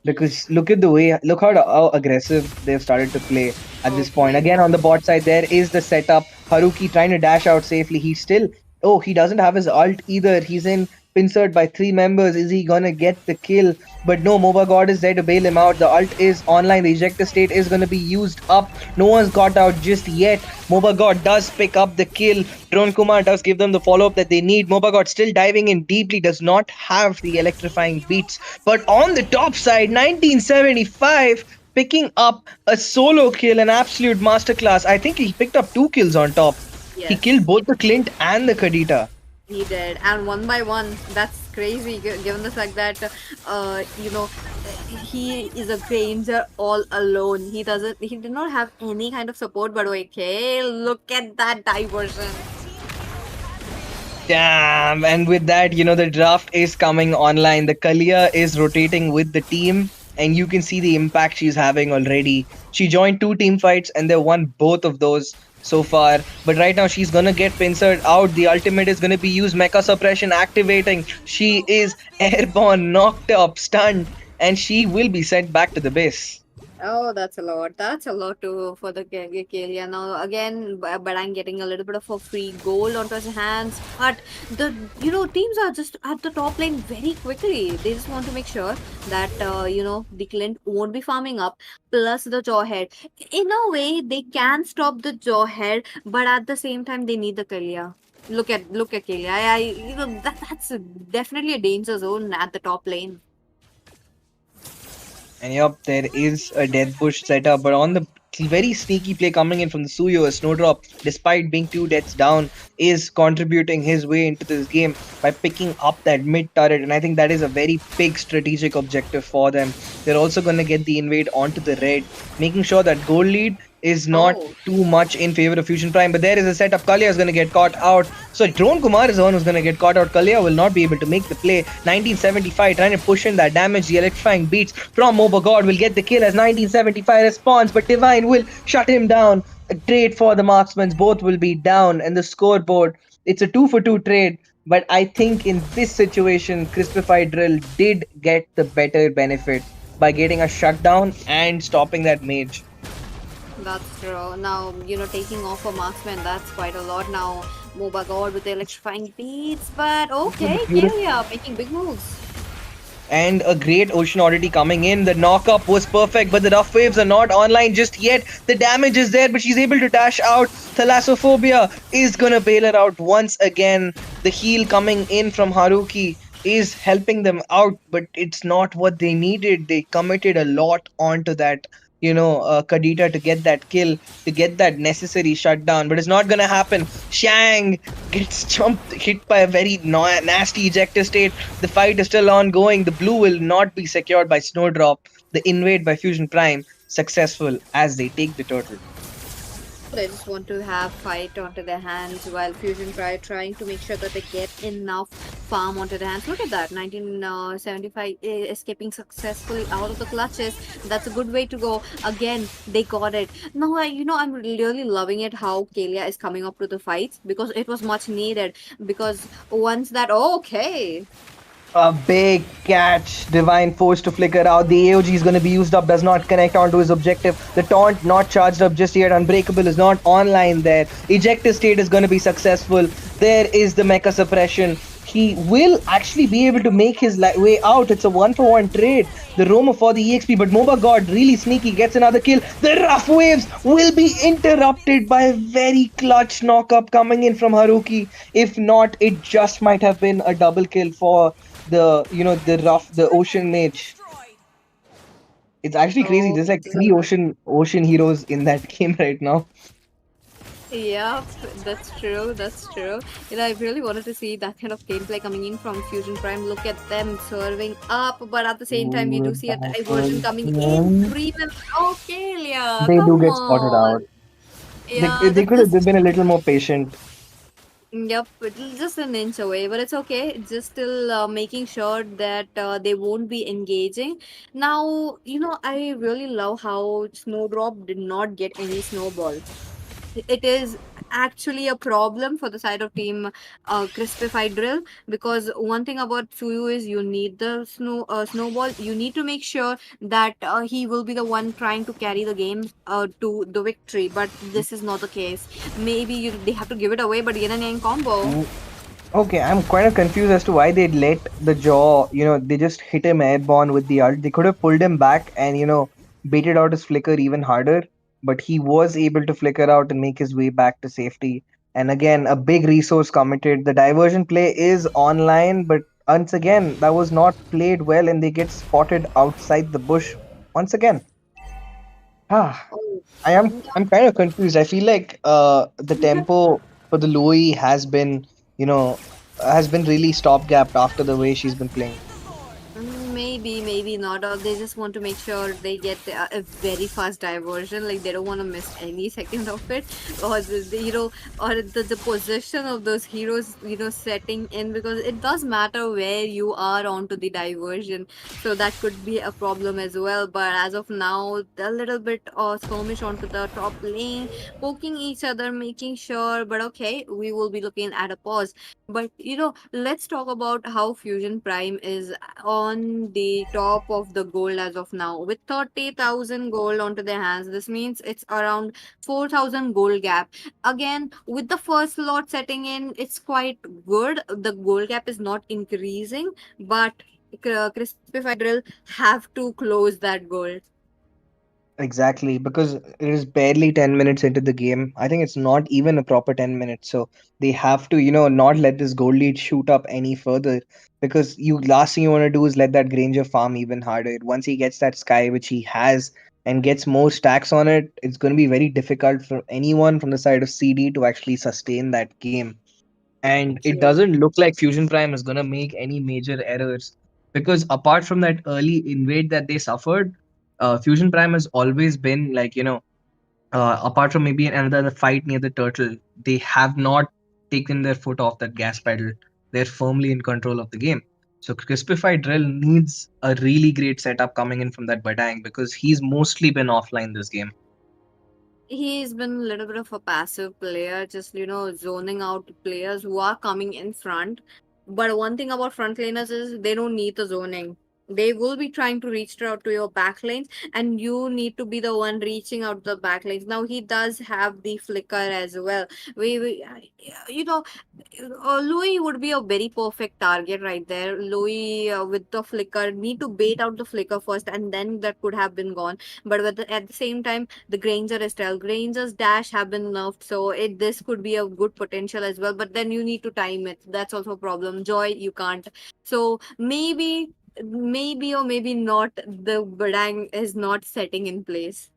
because look how aggressive they've started to play at this point. Okay. Again, on the bot side, there is the setup. Haruki trying to dash out safely. He's still, oh, he doesn't have his ult either. He's in pincered by three members. Is he gonna get the kill? But no, Moba God is there to bail him out. The ult is online. The ejector state is gonna be used up. No one's got out just yet. Moba God does pick up the kill. Drone Kumar does give them the follow up that they need. Moba God still diving in deeply, does not have the electrifying beats. But on the top side, 1975 picking up a solo kill, an absolute masterclass. I think he picked up two kills on top. He Yes. killed both the Clint and the Kadita. He did, and one by one. That's crazy, given the fact that he is a Granger all alone. He doesn't. He did not have any kind of support. But okay, look at that diversion. Damn, and with that, the draft is coming online. The Kalia is rotating with the team, and you can see the impact she's having already. She joined two team fights, and they won both of those so far. But right now, she's gonna get pincered out. The ultimate is gonna be used, Mecha Suppression activating. She is airborne, knocked up, stunned, and she will be sent back to the base. Oh, that's a lot. That's a lot to for the Kalia. Now again, but I'm getting a little bit of a free goal onto his hands. But the teams are just at the top lane very quickly. They just want to make sure that the Clint won't be farming up. Plus the Jawhead. In a way, they can stop the Jawhead, but at the same time, they need the Kalia. Look at Kalia. That's definitely a danger zone at the top lane. And yep, there is a death bush setup, but on the very sneaky play coming in from the Suyo, a Snowdrop, despite being two deaths down, is contributing his way into this game by picking up that mid turret, and I think that is a very big strategic objective for them. They're also going to get the invade onto the red, making sure that goal lead is not Oh. too much in favor of Fusion Prime, but there is a setup. Kalia is going to get caught out. So Drone Kumar is the one who's going to get caught out. Kalia will not be able to make the play. 1975 trying to push in that damage. The electrifying beats from Moba God will get the kill as 1975 responds, but Divine will shut him down. A trade for the marksmen. Both will be down, and the scoreboard. It's a 2-for-2 trade. But I think in this situation, CrispifiedDryll did get the better benefit by getting a shutdown and stopping that mage. That's true. Now, taking off a marksman, that's quite a lot now. Moba God with the electrifying beats, but okay, Kalia making big moves. And a great ocean already coming in. The knock-up was perfect, but the rough waves are not online just yet. The damage is there, but she's able to dash out. Thalassophobia is gonna bail her out once again. The heal coming in from Haruki is helping them out, but it's not what they needed. They committed a lot onto that, Kadita to get that kill, to get that necessary shutdown, but it's not gonna happen. Shang gets hit by a very nasty ejector state. The fight is still ongoing. The blue will not be secured by Snowdrop. The invade by Fusion Prime successful as they take the turtle. They just want to have fight onto their hands while Fusion trying to make sure that they get enough farm onto their hands. Look at that, 1975 escaping successfully out of the clutches. That's a good way to go. Again, they got it. Now, I'm really loving it how Kalia is coming up to the fights because it was much needed. Because once that, okay. A big catch. Divine forced to flicker out. The AOG is going to be used up. Does not connect onto his objective. The taunt not charged up just yet. Unbreakable is not online there. Ejector state is going to be successful. There is the mecha suppression. He will actually be able to make his way out. It's a 1-for-1 trade. The roamer for the EXP, but Moba God really sneaky gets another kill. The rough waves will be interrupted by a very clutch knock-up coming in from Haruki. If not, it just might have been a double kill for the ocean mage. It's actually crazy. Oh, There's like three ocean heroes in that game right now. yeah, that's true. That's true. I really wanted to see that kind of gameplay coming in from Fusion Prime. Look at them serving up, but at the same time, we do see a diversion coming in. Three members. Oh, Kalia, They do come get spotted on. out. Yeah, They could have been a little more patient. yep, it's just an inch away, but it's okay. Just still making sure that they won't be engaging. Now, I really love how Snowdrop did not get any snowball. it is actually a problem for the side of team Crispified Drill, because one thing about Suyu is you need the snowball. You need to make sure that he will be the one trying to carry the game to the victory. But this is not the case. Maybe they have to give it away, but yin and yang combo. Mm, Okay, I'm kind of confused as to why they let the jaw, they just hit him airborne with the ult. They could have pulled him back and, baited out his flicker even harder, but he was able to flicker out and make his way back to safety. And again, a big resource committed. The diversion play is online, but once again, that was not played well and they get spotted outside the bush once again. Ah, Oh, I'm kind of confused. I feel like the tempo for the Louis you know, has been really stopgapped after the way she's been playing. maybe, maybe not. Or they just want to make sure they get a very fast diversion. Like they don't want to miss any second of it, or or the position of those heroes, setting in, because it does matter where you are onto the diversion. So that could be a problem as well. But as of now, a little bit skirmish onto the top lane, poking each other, making sure. But okay, we will be looking at a pause. But let's talk about how Fusion Prime is on the top of the gold as of now with 30,000 gold onto their hands. This means it's around 4,000 gold gap. Again, with the first lot setting in, it's quite good. The gold gap is not increasing, but Crispified Drill have to close that goal. Exactly, because it is barely 10 minutes into the game. I think it's not even a proper 10 minutes. So they have to, not let this goal lead shoot up any further. Because last thing you want to do is let that Granger farm even harder. Once he gets that Sky, which he has, and gets more stacks on it, it's going to be very difficult for anyone from the side of CD to actually sustain that game. And it True. doesn't look like Fusion Prime is going to make any major errors, because apart from that early invade that they suffered, Fusion Prime has always been like, apart from maybe another fight near the turtle, they have not taken their foot off that gas pedal. They're firmly in control of the game. So Crispified Drill needs a really great setup coming in from that Badang, because he's mostly been offline this game. He's been a little bit of a passive player, just zoning out players who are coming in front. But one thing about front laners is they don't need the zoning. They will be trying to reach out to your back lanes, and you need to be the one reaching out the back lanes. Now he does have the flicker as well. We you know Louis would be a very perfect target right there. Louis with the flicker need to bait out the flicker first, and then that could have been gone. But at the same time, the Granger Estelle. Granger's dash have been nerfed, so this could be a good potential as well. But then you need to time it. That's also a problem. Joy, you can't. So maybe or maybe not, the Badang is not setting in place.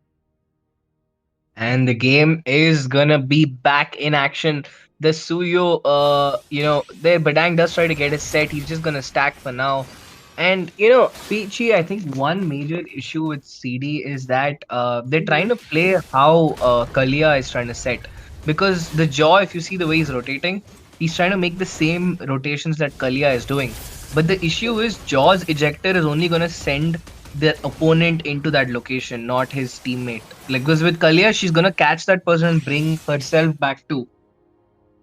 And the game is gonna be back in action. The Suyo, there Badang does try to get a set. He's just gonna stack for now. And Peachy, I think one major issue with CD is that they're trying to play how Kalia is trying to set. Because the Jaw, if you see the way he's rotating, he's trying to make the same rotations that Kalia is doing. But the issue is Jaw's ejector is only gonna send the opponent into that location, not his teammate. Like, because with Kalia, she's gonna catch that person and bring herself back too,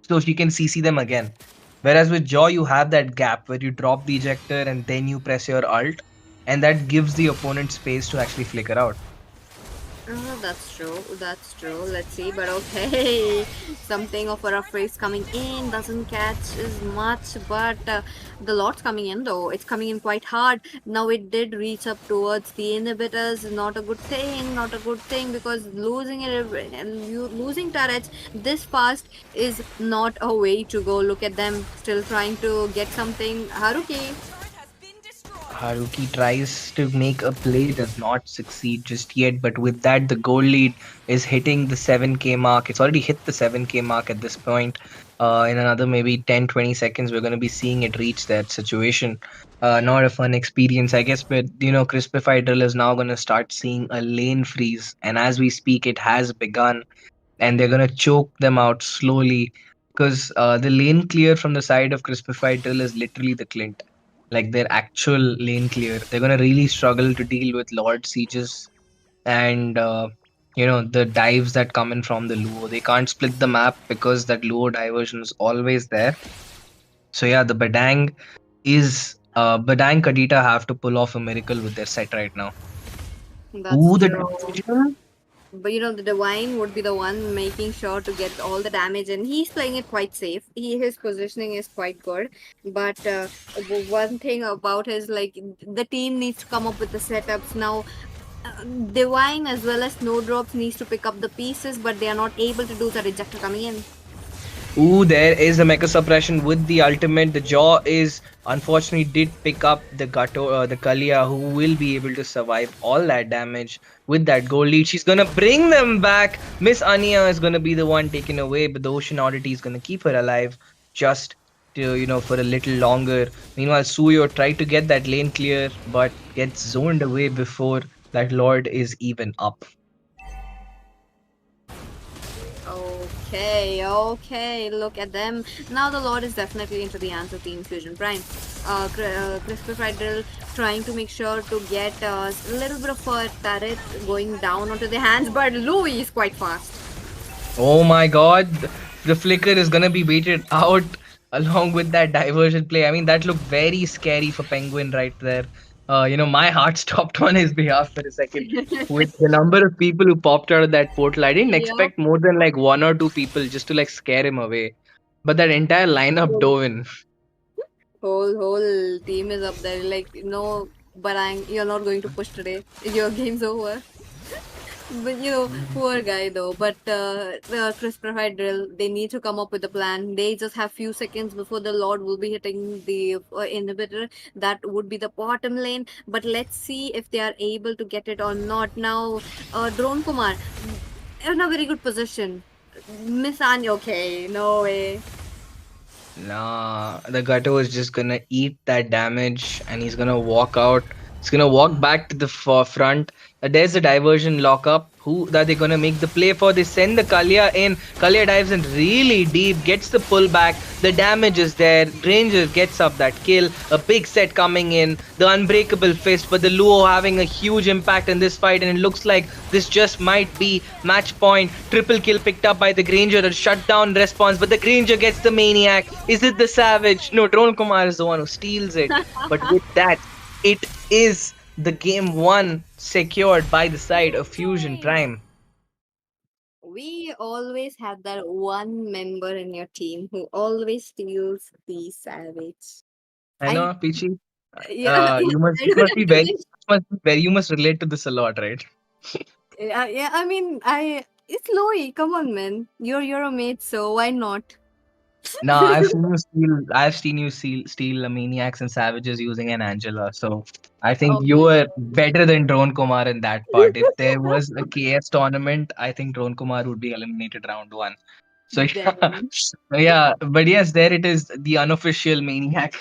so she can CC them again. Whereas with Jaw, you have that gap where you drop the ejector and then you press your alt, and that gives the opponent space to actually flicker out. That's true. That's true. Let's see. But okay, something of a rough race coming in doesn't catch as much, but the lot's coming in though. It's coming in quite hard. Now it did reach up towards the inhibitors. Not a good thing. Not a good thing, because losing it and you losing turrets this fast is not a way to go. Look at them still trying to get something. Haruki. Haruki tries to make a play, does not succeed just yet. But with that, the goal lead is hitting the 7K mark. It's already hit the 7K mark at this point. In another maybe 10, 20 seconds, we're going to be seeing it reach that situation. Not a fun experience, I guess. But, Crispified Drill is now going to start seeing a lane freeze. And as we speak, it has begun. And they're going to choke them out slowly, because the lane clear from the side of Crispified Drill is literally the Clint, like their actual lane clear. They're gonna really struggle to deal with Lord Sieges, and the dives that come in from the Luo. They can't split the map because that Luo diversion is always there. So yeah, the Badang Kadita have to pull off a miracle with their set right now. That's Ooh, the true. diversion. But the Divine would be the one making sure to get all the damage, and he's playing it quite safe. His positioning is quite good. But one thing about his, like, the team needs to come up with the setups now. Divine as well as Snowdrops needs to pick up the pieces, but they are not able to do the rejector coming in. Ooh, there is a mecha suppression with the ultimate. The jaw is unfortunately did pick up the the Kalia, who will be able to survive all that damage with that gold lead. She's gonna bring them back. Miss Anya is gonna be the one taken away, but the Ocean Oddity is gonna keep her alive just to, for a little longer. Meanwhile, Suyo tried to get that lane clear, but gets zoned away before that Lord is even up. Okay, okay, look at them. Now the Lord is definitely into the answer Team Fusion Prime. CrispifiedDryll trying to make sure to get a little bit of a turret going down onto the hands, but Louis is quite fast. Oh my god, the flicker is gonna be baited out along with that diversion play. I mean, that looked very scary for Penguin right there. My heart stopped on his behalf for a second. With the number of people who popped out of that portal, I didn't Yep. expect more than like one or two people just to like scare him away. But that entire lineup Whole dove in. whole team is up there. Like, no, Barang, you're not going to push today. Your game's over. But poor guy though. But Chris Provide Drill, they need to come up with a plan. They just have few seconds before the Lord will be hitting the inhibitor. That would be the bottom lane. But let's see if they are able to get it or not. Now, Drone Kumar in a very good position. Miss Anya, okay, no way. Nah, the Gato is just gonna eat that damage and he's gonna walk out. He's gonna walk back to the front. There's a diversion lockup. Who that they're gonna make the play for? They send the Kalia in. Kalia dives in really deep, gets the pullback. The damage is there. Ranger gets up that kill. A big set coming in. The unbreakable fist, but the Luo having a huge impact in this fight, and it looks like this just might be match point. Triple kill picked up by the Granger, a shutdown response, but the Granger gets the maniac. Is it the Savage? No, Drone Kumar is the one who steals it. But with that, it is the game one secured by the side of Fusion Prime. We always have that one member in your team who always steals the savage. I I know, Pichi. Yeah, yeah, You must I you know must that be very feeling. you must relate to this a lot, right? Yeah, yeah. I mean, it's Loey. Come on, man. You're a mate, so why not? No, I've seen you steal. I've seen you steal maniacs and savages using an Angela. So I think Oh you my were better than Drone Kumar in that part. If there was a KS tournament, I think Drone Kumar would be eliminated round one. So yeah, damn. yeah. But yes, there it is, the unofficial maniac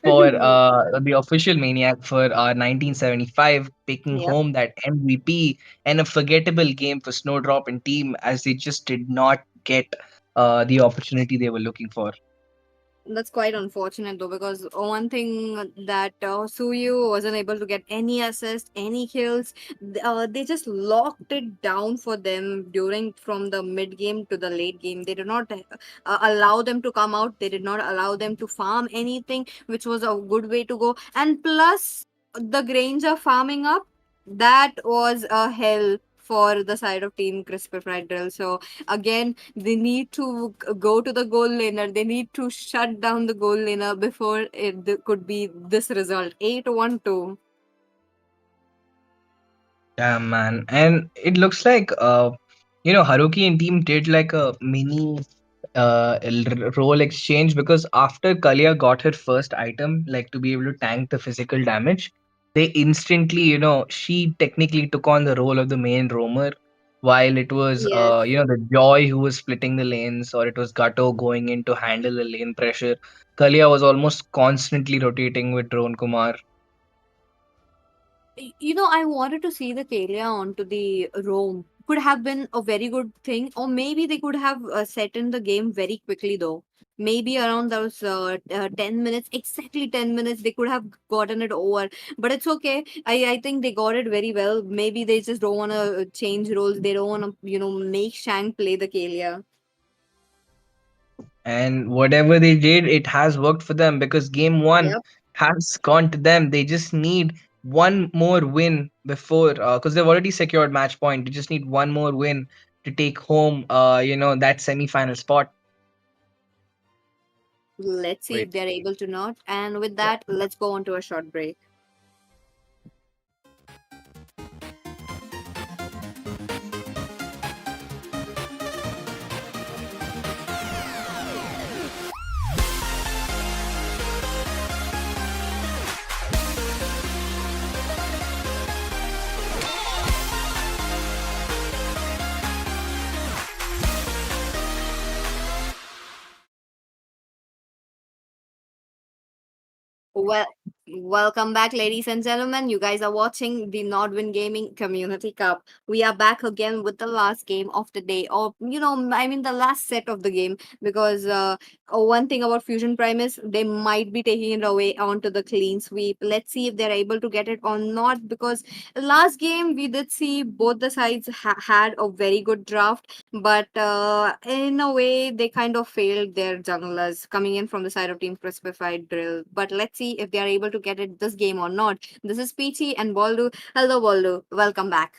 for the official maniac for 1975, taking Yep. home that MVP and a forgettable game for Snowdrop and team, as they just did not get the opportunity they were looking for. That's quite unfortunate though, because one thing that Suyu wasn't able to get any assist, any kills. They just locked it down for them during from the mid game to the late game. They did not allow them to come out. They did not allow them to farm anything, which was a good way to go. And plus, the Granger farming up, that was a hell for the side of Team Crisper Fried Drill. So again, they need to go to the goal laner. They need to shut down the goal laner before could be this result. 8-1-2. Yeah, man. And it looks like Haruki and team did like a mini role exchange, because after Kalia got her first item, like to be able to tank the physical damage, they instantly, she technically took on the role of the main roamer, while it was Yes. the Joy who was splitting the lanes, or it was Gato going in to handle the lane pressure. Kalia was almost constantly rotating with Drone Kumar. I wanted to see the Kalia onto the Rome. Could have been a very good thing, or maybe they could have set in the game very quickly though. maybe around those 10 minutes, exactly 10 minutes, they could have gotten it over. But it's okay. I think they got it very well. Maybe they just don't want to change roles. They don't want to, make Shang play the Kalia. And whatever they did, it has worked for them because game one Yep. has gone to them. They just need one more win before, because they've already secured match point. They just need one more win to take home, that semi-final spot. Let's see if Wait. they're able to not. And with that, let's go on to a short break. Well, welcome back, ladies and gentlemen. You guys are watching the Nodwin Gaming Community Cup. We are back again with the last game of the day, or I mean, the last set of the game. Because one thing about Fusion Prime is they might be taking it away onto the clean sweep. Let's see if they're able to get it or not. Because last game we did see both the sides had a very good draft, but in a way they kind of failed their junglers coming in from the side of Team Crispified Drill. But let's see if they are able to get it this game or not. This is Peachy and Boldu. Hello, Boldu. Welcome back.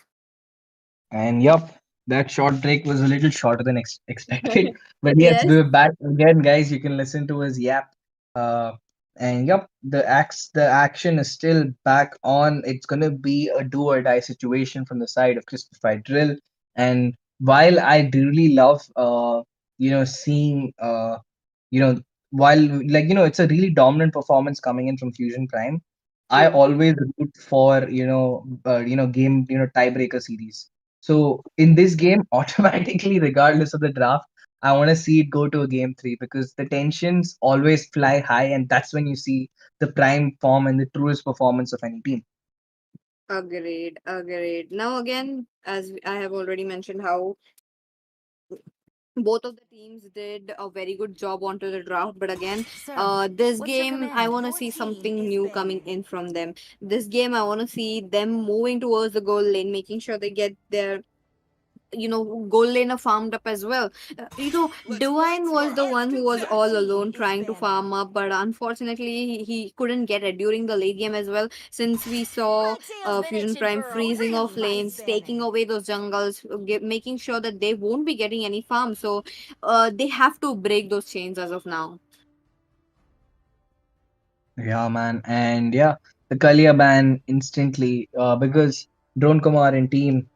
And yup, that short break was a little shorter than expected. But yes, Yes. we're back again, guys. You can listen to us yap. Uh, and yup, the action is still back on. It's gonna be a do or die situation from the side of Crispified Drill. And while I really love seeing you know while it's a really dominant performance coming in from Fusion Prime, I True. always root for game tiebreaker series. So in this game, automatically, regardless of the draft, I want to see it go to a game three because the tensions always fly high, and that's when you see the prime form and the truest performance of any team. Agreed. Agreed. Now again, as I have already mentioned, how both of the teams did a very good job onto the draft, but again, Sir, this what's your game I command? want to Your see team something is new coming banned. in from them. This game I want to see them moving towards the goal lane, making sure they get their goal laner farmed up as well. Divine was the one who was Your all team alone is trying to banned. farm up, but unfortunately he couldn't get it during the late game as well, since we saw Red team has been Fusion itching Prime for a freezing real off fight lanes, taking spamming. away those jungles, making sure that they won't be getting any farm. So they have to break those chains as of now. Yeah, man, and yeah, the Kalia ban instantly because Drone Kumar and team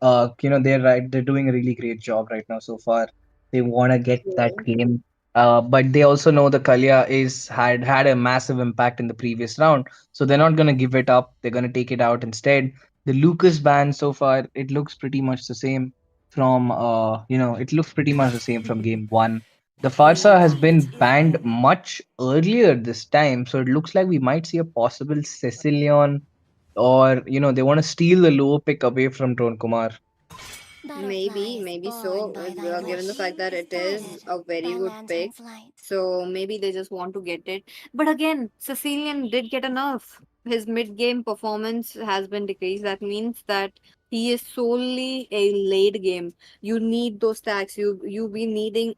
they're right. They're doing a really great job right now so far. They want to get that Yeah. game, but they also know the Kalia is had a massive impact in the previous round, so they're not gonna give it up. They're gonna take it out instead. The Lucas ban so far, it looks pretty much the same from it looks pretty much the same from game one. The Farsa has been Bohut is banned banned. much earlier this time, so it looks like we might see a possible Cecilion, or they want to steal the lower pick away from Drone Kumar. Butterflies Maybe born so. by thy Given the fact blush that is it is guarded a very by good pick, lantern flight. so maybe they just want to get it. But again, Sicilian did get enough. His mid-game performance has been decreased. That means that he is solely a late game. You need those stacks. You be needing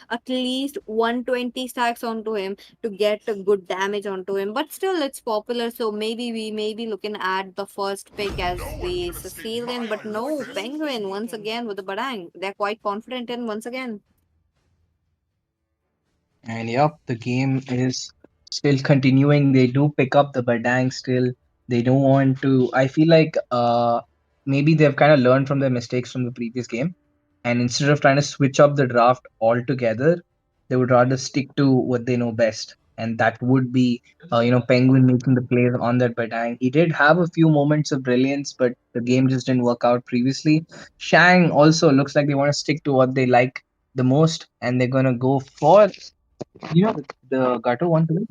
at least 120 stacks onto him to get a good damage onto him. But still, it's popular, so maybe we may be looking at the first pick as the Sicilian. But Your no, team is Penguin once picking. again with the Badang. They're quite confident in once again. And yep, the game is still continuing. They do pick up the Badang still. They don't want to. I feel like maybe they've kind of learned from their mistakes from the previous game, and instead of trying to switch up the draft altogether, they would rather stick to what they know best, and that would be Penguin making the plays on that Badang. He did have a few moments of brilliance, but the game just didn't work out previously. Shang also looks like they want to stick to what they like the most, and they're gonna go for You know, the Gato one to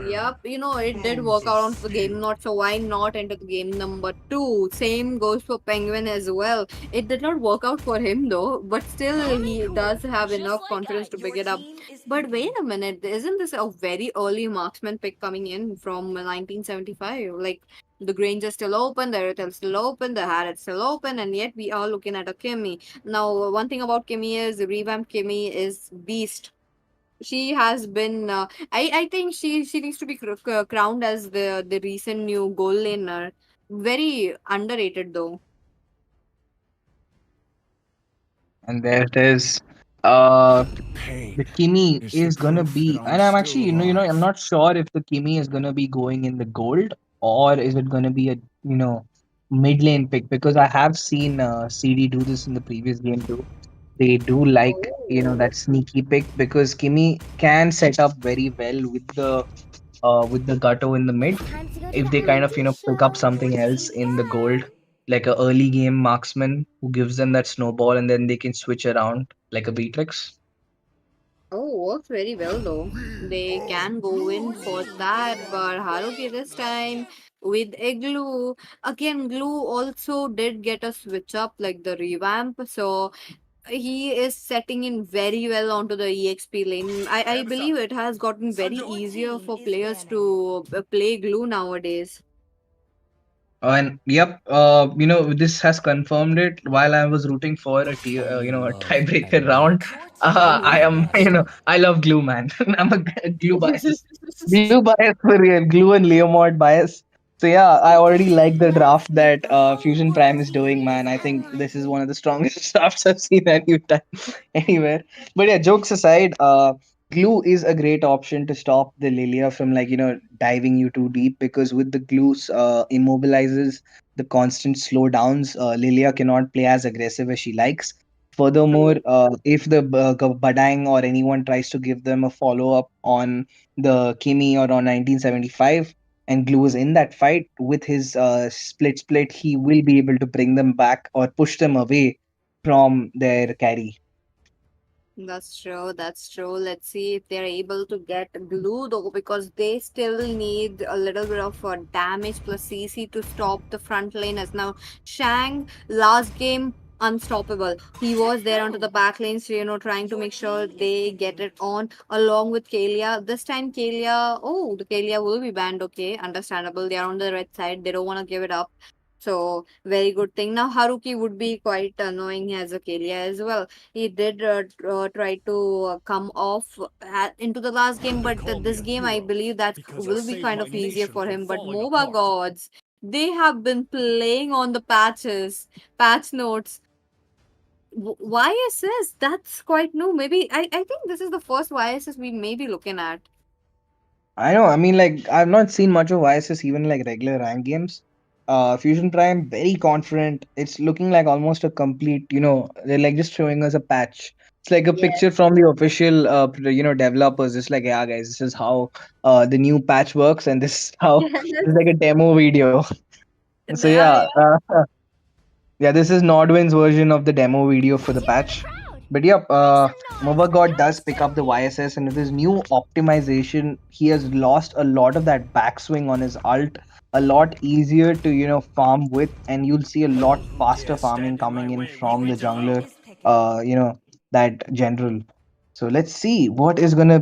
Yep, it did work out onto the game not, so why not enter the game number two? Same goes for Penguin as well. It did not work out for him though, but still he does have enough confidence to pick it up. But wait a minute, isn't this a very early marksman pick coming in from 1975? Like the Grange is still open, the Earth is still open, the Harriet still open, and yet we are looking at a Kimmy. Now, one thing about Kimmy is revamped Kimmy is beast. She has been I think she needs to be crowned as the recent new goal laner. Very underrated though. and there it is. Uh, the Kimi is gonna be, and I'm actually, I'm not sure if the Kimi is gonna be going in the gold or is it gonna be a, mid lane pick because I have seen CD do this in the previous game too. They do like, Oh, that sneaky pick because Kimi can set up very well with the Gato in the mid if they kind of pick up something else in the gold like a early game marksman who gives them that snowball and then they can switch around like a Beatrix. oh, works very well though. They can go in for that, but Haruki this time with Igloo. Again, Glue also did get a switch up like the revamp, so he is setting in very well onto the EXP lane. I believe it has gotten very easier for players to play Glue nowadays. And yep, this has confirmed it. While I was rooting for a tiebreaker round, I am, I love Glue, man. I'm a Glue bias, Glue bias for real, Glue and Leomord bias. So yeah, I already like the draft that Fusion Prime is doing, man. I think this is one of the strongest drafts I've seen anytime, anywhere. But yeah, jokes aside, glue is a great option to stop the Lilia from diving you too deep because with the glues immobilizes the constant slowdowns. Lilia cannot play as aggressive as she likes. Furthermore, True. if the Badang or anyone tries to give them a follow up on the Kimi or on 1975 and glue is in that fight with his split, he will be able to bring them back or push them away from their carry. That's true. That's true. Let's see if they're able to get glue though, because they still need a little bit of damage plus CC to stop the front laners. Now, Shang last game unstoppable. He was there onto the back lanes, trying to make sure they get it on along with Kalia. This time, Kalia, oh, the Kalia will be banned. Okay, understandable. They are on the red side. They don't want to give it up. So, very good thing. Now, Haruki would be quite annoying as a Kalia as well. He did try to come off into the last game, but this game I believe that will be kind of easier for him. But MOBA gods, they have been playing on the patch notes. YSS, that's quite new. Maybe I think this is the first YSS we may be looking at. I know. I mean, like, I've not seen much of ISS even like regular rank games. Fusion Prime, very confident. It's looking like almost a complete, they're like just showing us a patch. It's like a Yes. picture from the official, developers. Just like, yeah, guys, this is how the new patch works, and this is how this is like a demo video. So yeah, Yeah. yeah, this is Nodwin's version of the demo video for the patch. But yep, MOBA God does pick up the YSS, and with his new optimization, he has lost a lot of that backswing on his ult. A lot easier to farm with, and you'll see a lot faster farming coming in from the jungler. That general. So let's see what is gonna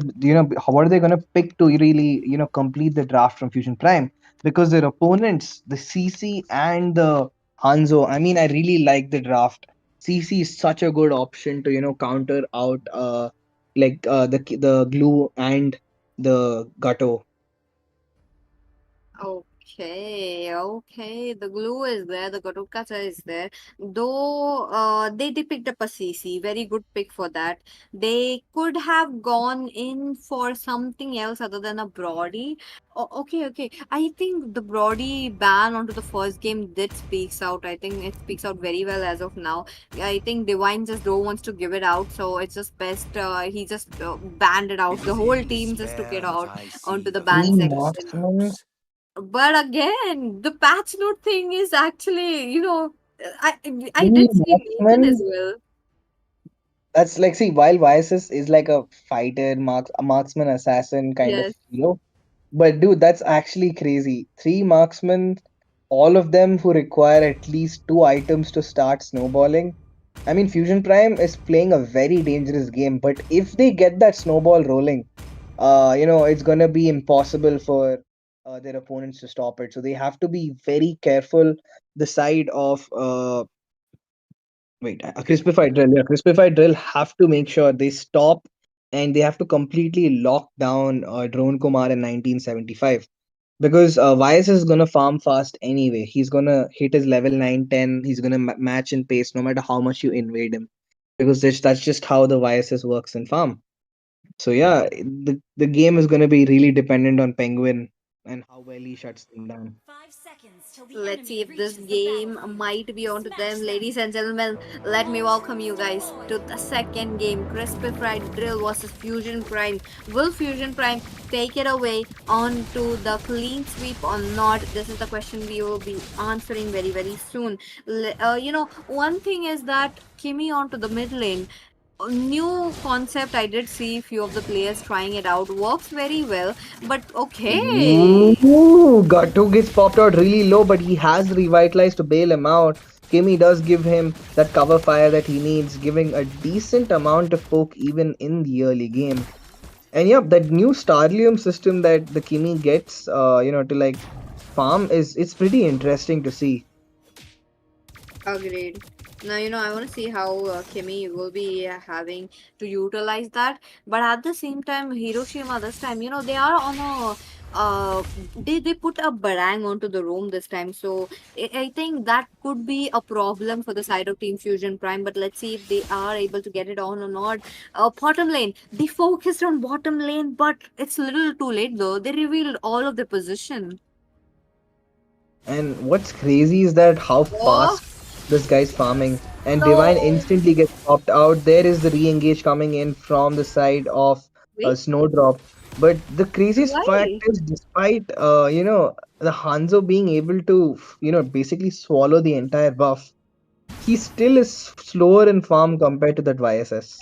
what are they gonna pick to really complete the draft from Fusion Prime because their opponents, the CC and the Hanzo. I mean, I really like the draft. CC is such a good option to counter out the glue and the Gato. Okay, okay. The glue is there, the Garukacha is there. Though they picked up a CC, very good pick for that. They could have gone in for something else other than a Brody. Okay, okay. I think the Brody ban onto the first game did speaks out. I think it speaks out very well as of now. I think Divine just don't wants to give it out, so it's just best he just banned it out. The whole team just took it out onto the ban Three section. marksmen. But again, the patch note thing is actually, I Three did see Nathan as marksmen. well. That's like, see, while Viasis is like a fighter, a marksman, assassin kind of Yes. hero, but dude, that's actually crazy. Three marksmen, all of them who require at least two items to start snowballing. I mean, Fusion Prime is playing a very dangerous game, but if they get that snowball rolling, it's gonna be impossible for their opponents to stop it. So they have to be very careful. The side of Crispified Drill. Yeah, Crispified Drill have to make sure they stop and they have to completely lock down Drone Kumar in 1975 because Vyas is gonna farm fast anyway. He's gonna hit his level 9, 10. He's gonna match in pace no matter how much you invade him because that's just how the Vyas works in farm. So yeah, the game is gonna be really dependent on Penguin and how well he shuts them down. 5 seconds till the Let's see enemy if this reaches the game battlefield. might be onto Smash them. them. Ladies and gentlemen, let me All welcome you troops guys deployed. to the second game, Crispy Fried Drill versus Fusion Prime. Will Fusion Prime take it away onto the clean sweep or not? This is the question we will be answering very, very soon. One thing is that Kimmy onto the mid lane, a new concept. I did see few of the players trying it out, works very well, but okay. Ooh, Gatto gets popped out really low, but he has revitalized to bail him out. Kimmy does give him that cover fire that he needs, giving a decent amount of poke even in the early game. And yep, that new Starlium system that the Kimmy gets, to like farm is it's pretty interesting to see. Agreed. Now, I want to see how Kimi will be having to utilize that. But at the same time, Hiroshima this time, they are on a. They put a barang onto the room this time. So I think that could be a problem for the side of Team Fusion Prime. But let's see if they are able to get it on or not. Bottom lane. They focused on bottom lane, but it's a little too late though. They revealed all of the position. And what's crazy is that how Oh, fast this guy's farming. And Divine no. instantly gets popped out. There is the re-engage coming in from the side of Wait, Snowdrop. But the craziest fact why? is, despite the Hanzo being able to basically swallow the entire buff, he still is slower in farm compared to that YSS.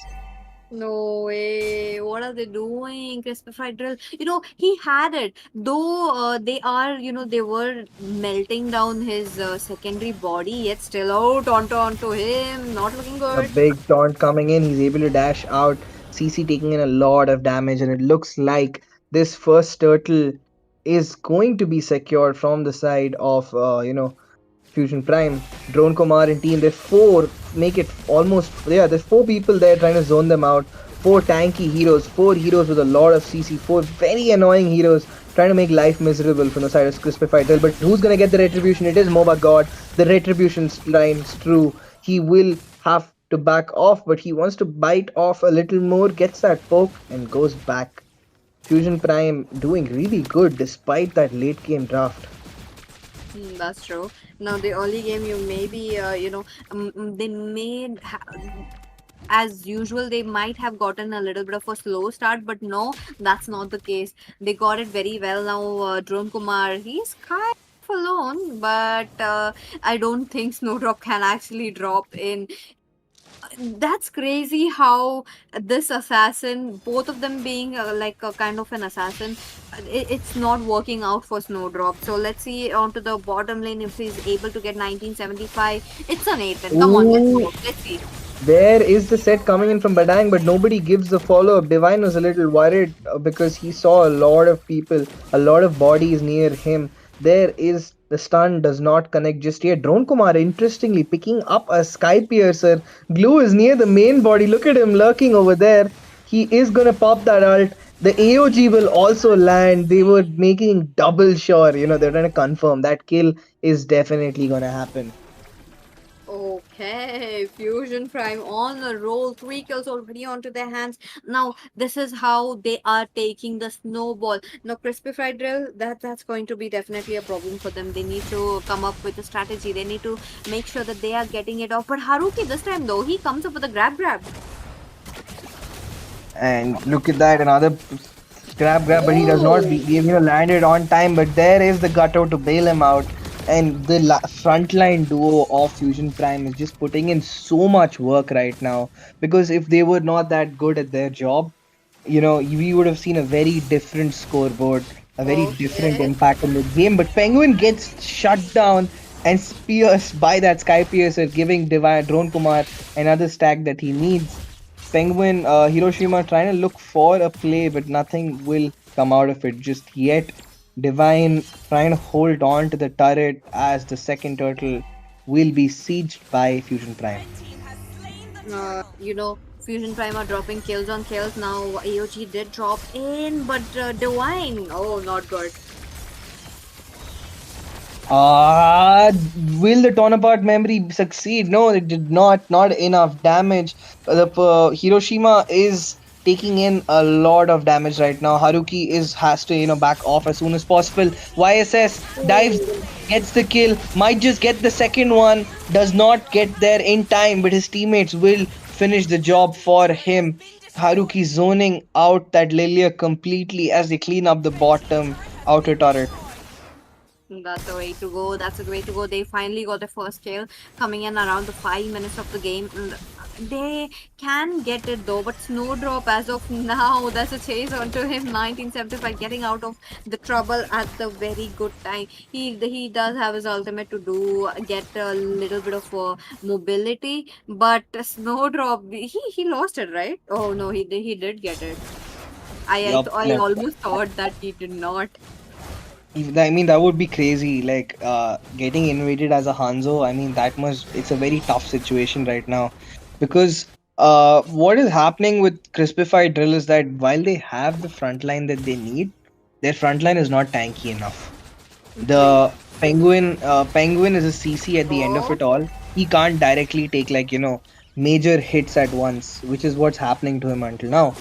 No way. What are they doing? Crispified drill. He had it. Though they were melting down his secondary body, yet still out onto him. Not looking A good. big taunt coming in. He's able to dash out. CC taking in a lot of damage, and it looks like this first turtle is going to be secured from the side of Fusion Prime. Drone Kumar and team. There's four. Make it almost There's four people there trying to zone them out. Four tanky heroes. Four heroes with a lot of CC. Four very annoying heroes trying to make life miserable from the side of Crispified Drill. But who's gonna get the retribution? It is Moba God. The retribution line's true. He will have to back off, but he wants to bite off a little more, gets that poke, and goes back. Fusion Prime doing really good despite that late game draft. That's true. Now the early game, you maybe they made. As usual, they might have gotten a little bit of a slow start, but no, that's not the case. They got it very well now. Drone Kumar, he's kind of alone, but I don't think Snowdrop can actually drop in. That's crazy how this assassin, both of them being like a kind of an assassin, it's not working out for Snowdrop. So let's see onto the bottom lane if he's able to get 1975. It's an Nathan. Come on, let's Ooh, go. Let's see. there is the set coming in from Badang, but nobody gives the follow up. Divine was a little worried because he saw a lot of people, a lot of bodies near him. There is the stun does not connect just yet. Drone Kumar, interestingly, picking up a Sky Piercer. Glue is near the main body. Look at him lurking over there. He is gonna pop that ult. The AOG will also land. They were making double sure, they're trying to confirm that kill is definitely gonna happen. Okay, Fusion Prime on the roll. 3 kills already onto their hands. Now, this is how they are taking the snowball. Now, Crispy Fried Drill, that's going to be definitely a problem for them. They need to come up with a strategy. They need to make sure that they are getting it off. But Haruki, this time though, he comes up with a grab. And look at that, another grab, but he does not Oh, landed on time. But there is the Gutto to bail him out. And the frontline duo of Fusion Prime is just putting in so much work right now. Because if they were not that good at their job, we would have seen a very different scoreboard, a very different Okay. impact in the game. But Penguin gets shut down and pierced by that Sky Piercer, giving Drone Kumar another stack that he needs. Penguin, Hiroshima trying to look for a play, but nothing will come out of it just yet. Divine trying to hold on to the turret as the second turtle will be sieged by Fusion Prime. Fusion Prime are dropping kills on kills. Now AOG did drop in, but Divine, oh, not good. Ah, will the torn apart memory succeed? No, it did not. Not enough damage. The Hiroshima is taking in a lot of damage right now. Haruki has to back off as soon as possible. YSS dives, gets the kill, might just get the second one. Does not get there in time, but his teammates will finish the job for him. Haruki zoning out that Lilia completely as they clean up the bottom outer turret. That's the way to go. That's the way to go. They finally got the first kill coming in around the 5 minutes of the game. And they can get it though, but Snowdrop as of now, that's a chase onto him. 1975 getting out of the trouble at the very good time. He does have his ultimate to do get a little bit of mobility, but Snowdrop he lost it, right? Oh no, he did get it. Yup. I almost thought that he did not. I mean, that would be crazy. Like, getting invaded as a Hanzo. I mean, it's a very tough situation right now. Because what is happening with CrispifiedDryll is that while they have the front line that they need, their front line is not tanky enough. The Penguin is a CC at the end of Oh, it all. He can't directly take, like, major hits at once, which is what's happening to him until now.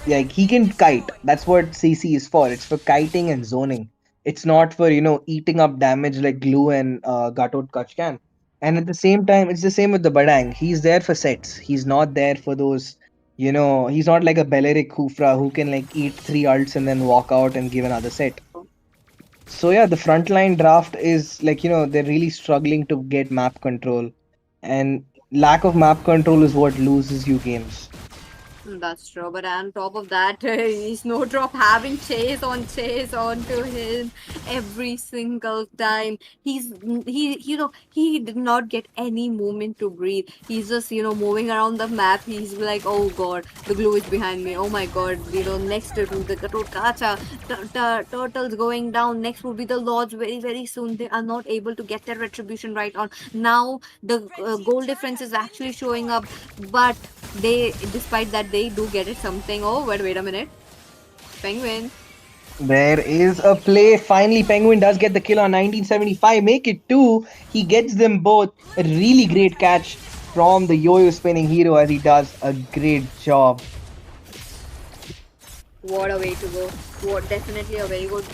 Like, he can kite. That's what CC is for. It's for kiting and zoning. It's not for eating up damage like glue and Gatot Kach can. And at the same time, it's the same with the Badang. He's there for sets. He's not there for those. He's not like a Belerik Kufra who can like eat three ults and then walk out and give another set. So yeah, the frontline draft is like they're really struggling to get map control, and lack of map control is what loses you games. that's true. But on top of that, Snowdrop having chase onto him every single time. He did not get any moment to breathe. He's just moving around the map. He's like, oh god, the glue is behind me. Oh my god, next to the Kacha turtles going down. Next will be the lords very very soon. They are not able to get their retribution right on. Now the goal difference is actually showing up, but despite that they do get it something. Oh, but wait a minute, Penguin. There is a play. Finally, Penguin does get the kill on 1975. Make it two. He gets them both. A really great catch from the yo-yo spinning hero as he does a great job. What a way to go. What definitely a very good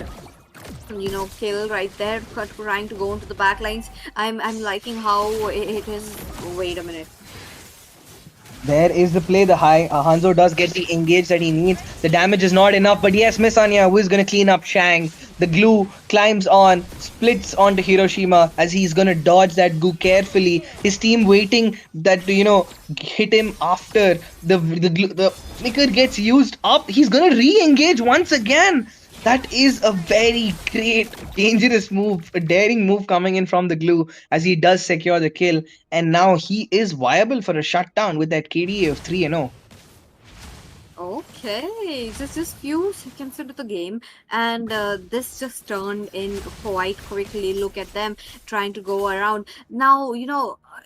kill right there, trying to go into the back lines. I'm liking how it is. Wait a minute. There is the play. The high Hanzo does get the engage that he needs. The damage is not enough, but yes, Miss Anya, who is going to clean up Shang. The glue climbs on, splits onto Hiroshima as he's going to dodge that goo carefully. His team waiting that hit him after the flicker gets used up. He's going to re-engage once again. That is a very great, dangerous move, a daring move coming in from the glue as he does secure the kill. And now he is viable for a shutdown with that KDA of 3-0. Okay, just few seconds into the game, and this just turned in quite quickly. Look at them trying to go around. Now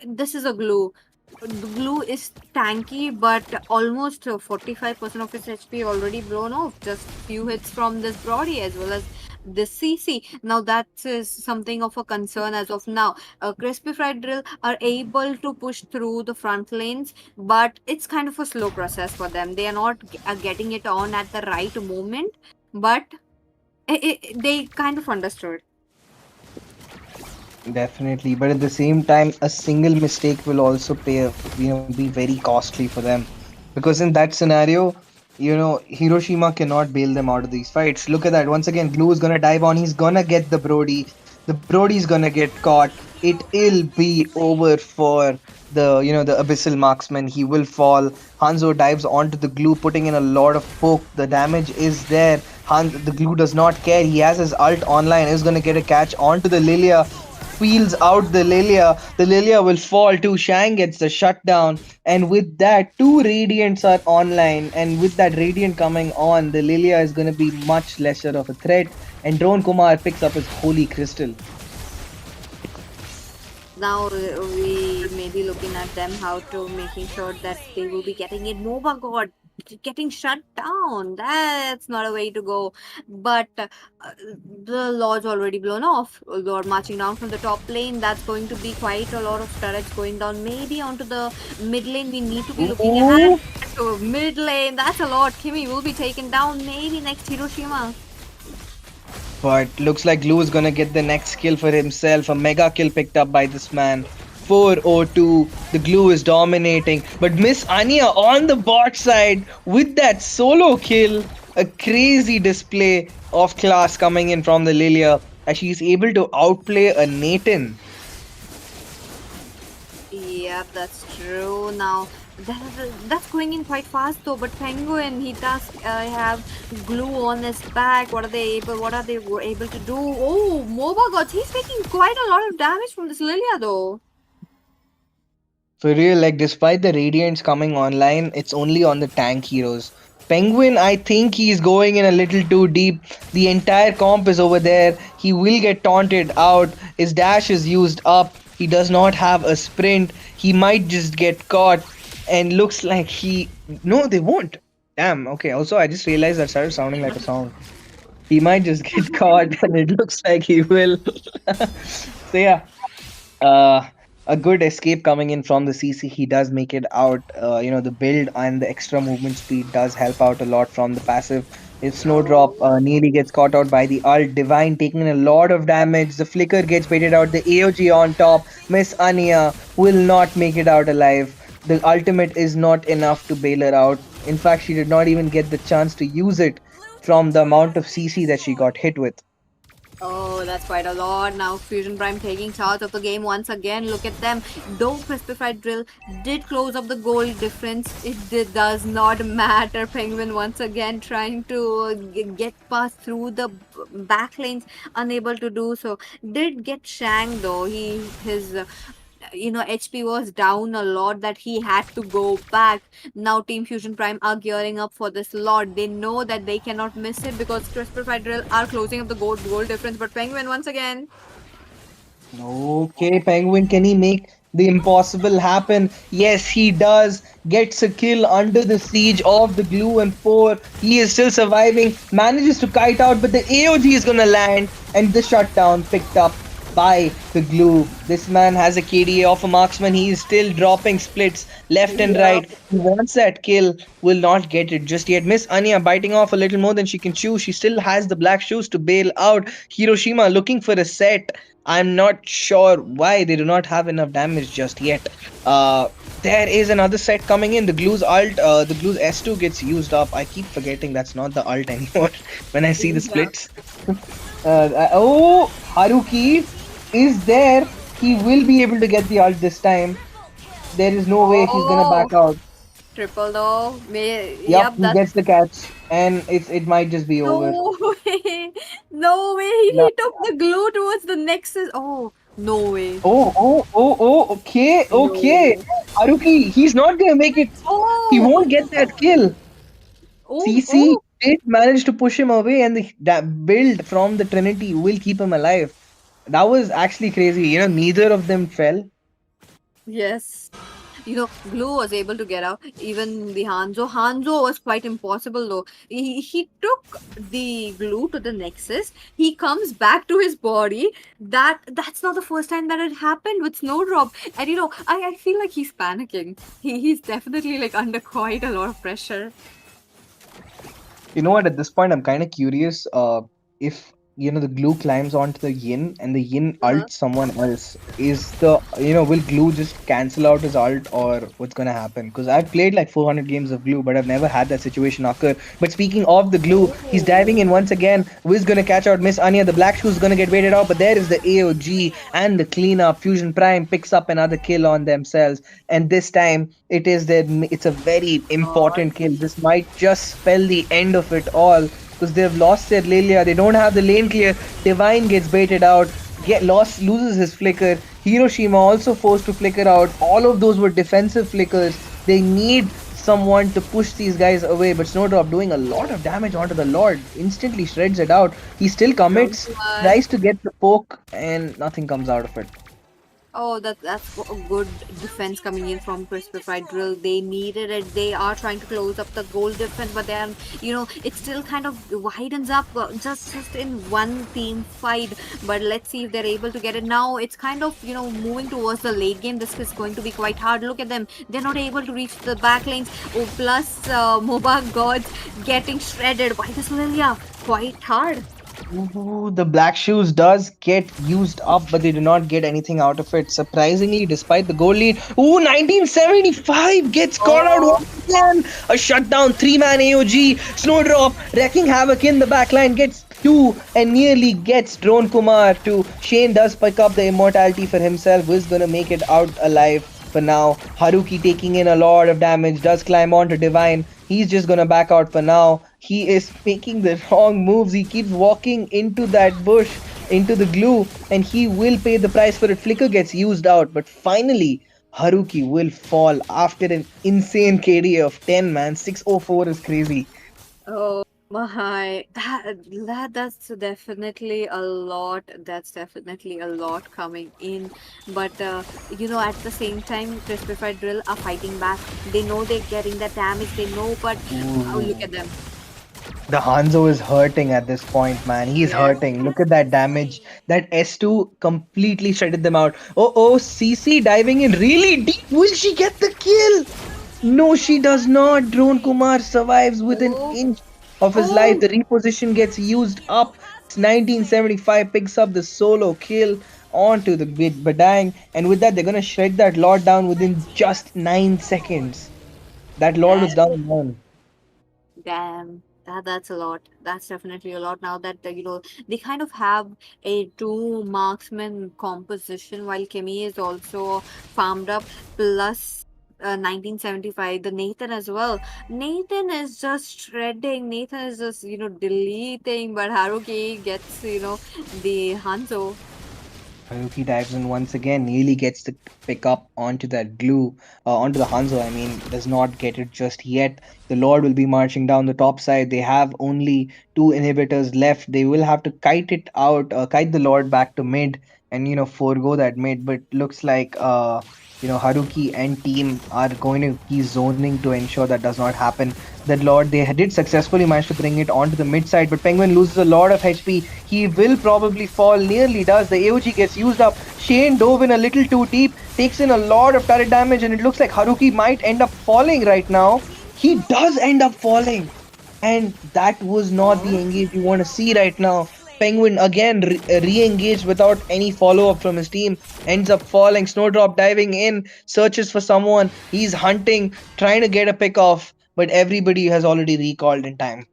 this is a glue. The glue is tanky, but almost 45% of its HP already blown off. Just few hits from this Brody as well as this CC. Now that is something of a concern as of now. CrispifiedDryll are able to push through the front lanes, but it's kind of a slow process for them. They are not getting it on at the right moment, but they kind of understood. Definitely, but at the same time, a single mistake will also be very costly for them, because in that scenario, Hiroshima cannot bail them out of these fights. Look at that once again. Glue is gonna dive on. He's gonna get the Brody. The Brody's gonna get caught. It'll be over for the Abyssal Marksman. He will fall. Hanzo dives onto the glue, putting in a lot of poke. The damage is there. The glue does not care. He has his ult online. Is gonna get a catch onto the Lilia. Peels out the Lilia. The Lilia will fall too. Shang gets the shutdown. And with that, two Radiants are online. And with that Radiant coming on, the Lilia is gonna be much lesser of a threat. And Drone Kumar picks up his Holy Crystal. Now we may be looking at them how to making sure that they will be getting it. Moba got getting shut down. That's not a way to go. But the Lord's already blown off. Lord marching down from the top lane. That's going to be quite a lot of turrets going down. Maybe onto the mid lane. We need to be looking ahead to mid lane. That's a lot. Kimi will be taken down. Maybe next Hiroshima. But looks like Glue is gonna get the next kill for himself. A mega kill picked up by this man. 402. The Glue is dominating. But Miss Anya on the bot side with that solo kill. A crazy display of class coming in from the Lilia as she's able to outplay a Nathan. Yep, that's true. Now that's going in quite fast though. But Penguin, he does have glue on his back. What are they able to do? Oh, Moba got he's taking quite a lot of damage from this Lilia though. For real, like despite the Radiants coming online, it's only on the tank heroes. Penguin, I think he's going in a little too deep. The entire comp is over there. He will get taunted out. His dash is used up. He does not have a sprint. He might just get caught. And looks like he... No, they won't. Damn, okay. Also, I just realized that started sounding like a song. He might just get caught and it looks like he will. So yeah. A good escape coming in from the CC. He does make it out. The build and the extra movement speed does help out a lot from the passive. If Snowdrop nearly gets caught out by the ult. Divine taking a lot of damage. The flicker gets baited out. The AOG on top. Miss Anya will not make it out alive. The ultimate is not enough to bail her out. In fact, she did not even get the chance to use it from the amount of CC that she got hit with. Oh, that's quite a lot. Now Fusion Prime taking charge of the game once again. Look at them. Though CrispifiedDryll did close up the goal difference, does not matter. Penguin once again trying to get past through the back lanes, unable to do so. Did get Shang though. His HP was down a lot that he had to go back. Now Team Fusion Prime are gearing up for this lot. They know that they cannot miss it because CrispifiedDryll are closing up the goal difference. But Penguin once again. Okay, Penguin, can he make the impossible happen? Yes, he does. Gets a kill under the siege of the glue and 4. He is still surviving. Manages to kite out, but the AOG is gonna land and the shutdown picked up by the glue. This man has a KDA of a marksman. He is still dropping splits left and right. He wants that kill, will not get it just yet. Miss Anya biting off a little more than she can chew. She still has the black shoes to bail out. Hiroshima looking for a set. I'm not sure why they do not have enough damage just yet. There is another set coming in. The glue's ult, the glue's S2 gets used up. I keep forgetting that's not the ult anymore when I see the splits. Haruki is there. He will be able to get the ult this time. There is no way he's gonna back out. Triple though. Yep, he gets the catch, and it might just be over. No way. No way. He took the glue towards the nexus. Oh, no way. Okay. Haruki, he's not gonna make it. He won't get that kill. CC did manage to push him away, and that build from the Trinity will keep him alive. That was actually crazy. Neither of them fell. Yes. Glue was able to get out. Even the Hanzo was quite impossible though. He took the glue to the nexus. He comes back to his body. That's not the first time that it happened with Snowdrop. And I feel like he's panicking. He's definitely like under quite a lot of pressure. You know what? At this point, I'm kind of curious if the glue climbs onto the yin and the yin Uh-huh. ults someone else, is will glue just cancel out his ult, or what's gonna happen? Because I've played like 400 games of glue, but I've never had that situation occur. But speaking of the glue, he's diving in once again. Wiz gonna catch out Miss Anya. The black shoe's gonna get waited out, but there is the AOG and the cleanup. Fusion Prime picks up another kill on themselves, and this time it's a very God. important kill. This might just spell the end of it all, because they've lost their Lilia. They don't have the lane clear. Divine gets baited out. Loses his flicker. Hiroshima also forced to flicker out. All of those were defensive flickers. They need someone to push these guys away. But Snowdrop doing a lot of damage onto the Lord. Instantly shreds it out. He still Drone commits. Kumar. Tries to get the poke, and nothing comes out of it. Oh, that's a good defense coming in from CrispifiedDryll. They needed it. They are trying to close up the goal difference, but then it still kind of widens up just in one team fight. But let's see if they're able to get it now. It's kind of moving towards the late game. This is going to be quite hard. Look at them. They're not able to reach the back lanes. Oh, plus Moba gods getting shredded by this Lilia. Quite hard. Ooh, the black shoes does get used up, but they do not get anything out of it. Surprisingly, despite the goal lead. Ooh, 1975 gets caught out Oh. once again. A shutdown, three-man AOG. Snowdrop wrecking havoc in the backline, gets two and nearly gets Drone Kumar to. Shane does pick up the immortality for himself. Is gonna make it out alive for now. Haruki taking in a lot of damage, does climb onto Divine. He's just gonna back out for now. He is making the wrong moves. He keeps walking into that bush, into the glue, and he will pay the price for it. Flicker gets used out, but finally, Haruki will fall after an insane KD of 10, man. 604 is crazy. Oh my, that's definitely a lot. That's definitely a lot coming in. But at the same time, CrispifiedDryll are fighting back. They know they're getting the damage. They know, but look Ooh. at them. The Hanzo is hurting at this point, man. He's Yes. hurting. Look at that damage. That S2 completely shredded them out. Oh, CC diving in really deep. Will she get the kill? No, she does not. Drone Kumar survives with an Oh, inch of his life. oh, The reposition gets used up. 1975 picks up the solo kill onto the Badang. And with that, they're going to shred that Lord down within just 9 seconds. That Lord was down damn. in 9. Damn, that's a lot. That's definitely a lot now that they kind of have a two marksman composition while Kimmy is also farmed up plus 1975 the Nathan as well. Nathan is just shredding. Nathan is just deleting, but Haruki gets the Hanzo. Haruki dives in once again, nearly gets the pick up onto that glue, onto the Hanzo. I mean, does not get it just yet. The Lord will be marching down the top side. They have only two inhibitors left. They will have to kite it out, kite the Lord back to mid, and forego that mid. But looks like Haruki and team are going to be zoning to ensure that does not happen. That Lord, they did successfully manage to bring it onto the mid side, but Penguin loses a lot of HP. He will probably fall, nearly does. The AOG gets used up. Shane dove in a little too deep, takes in a lot of turret damage, and it looks like Haruki might end up falling right now. He does end up falling, and that was not the engage you want to see right now. Penguin again re-engaged without any follow-up from his team, ends up falling. Snowdrop diving in, searches for someone. He's hunting, trying to get a pick off, but everybody has already recalled in time.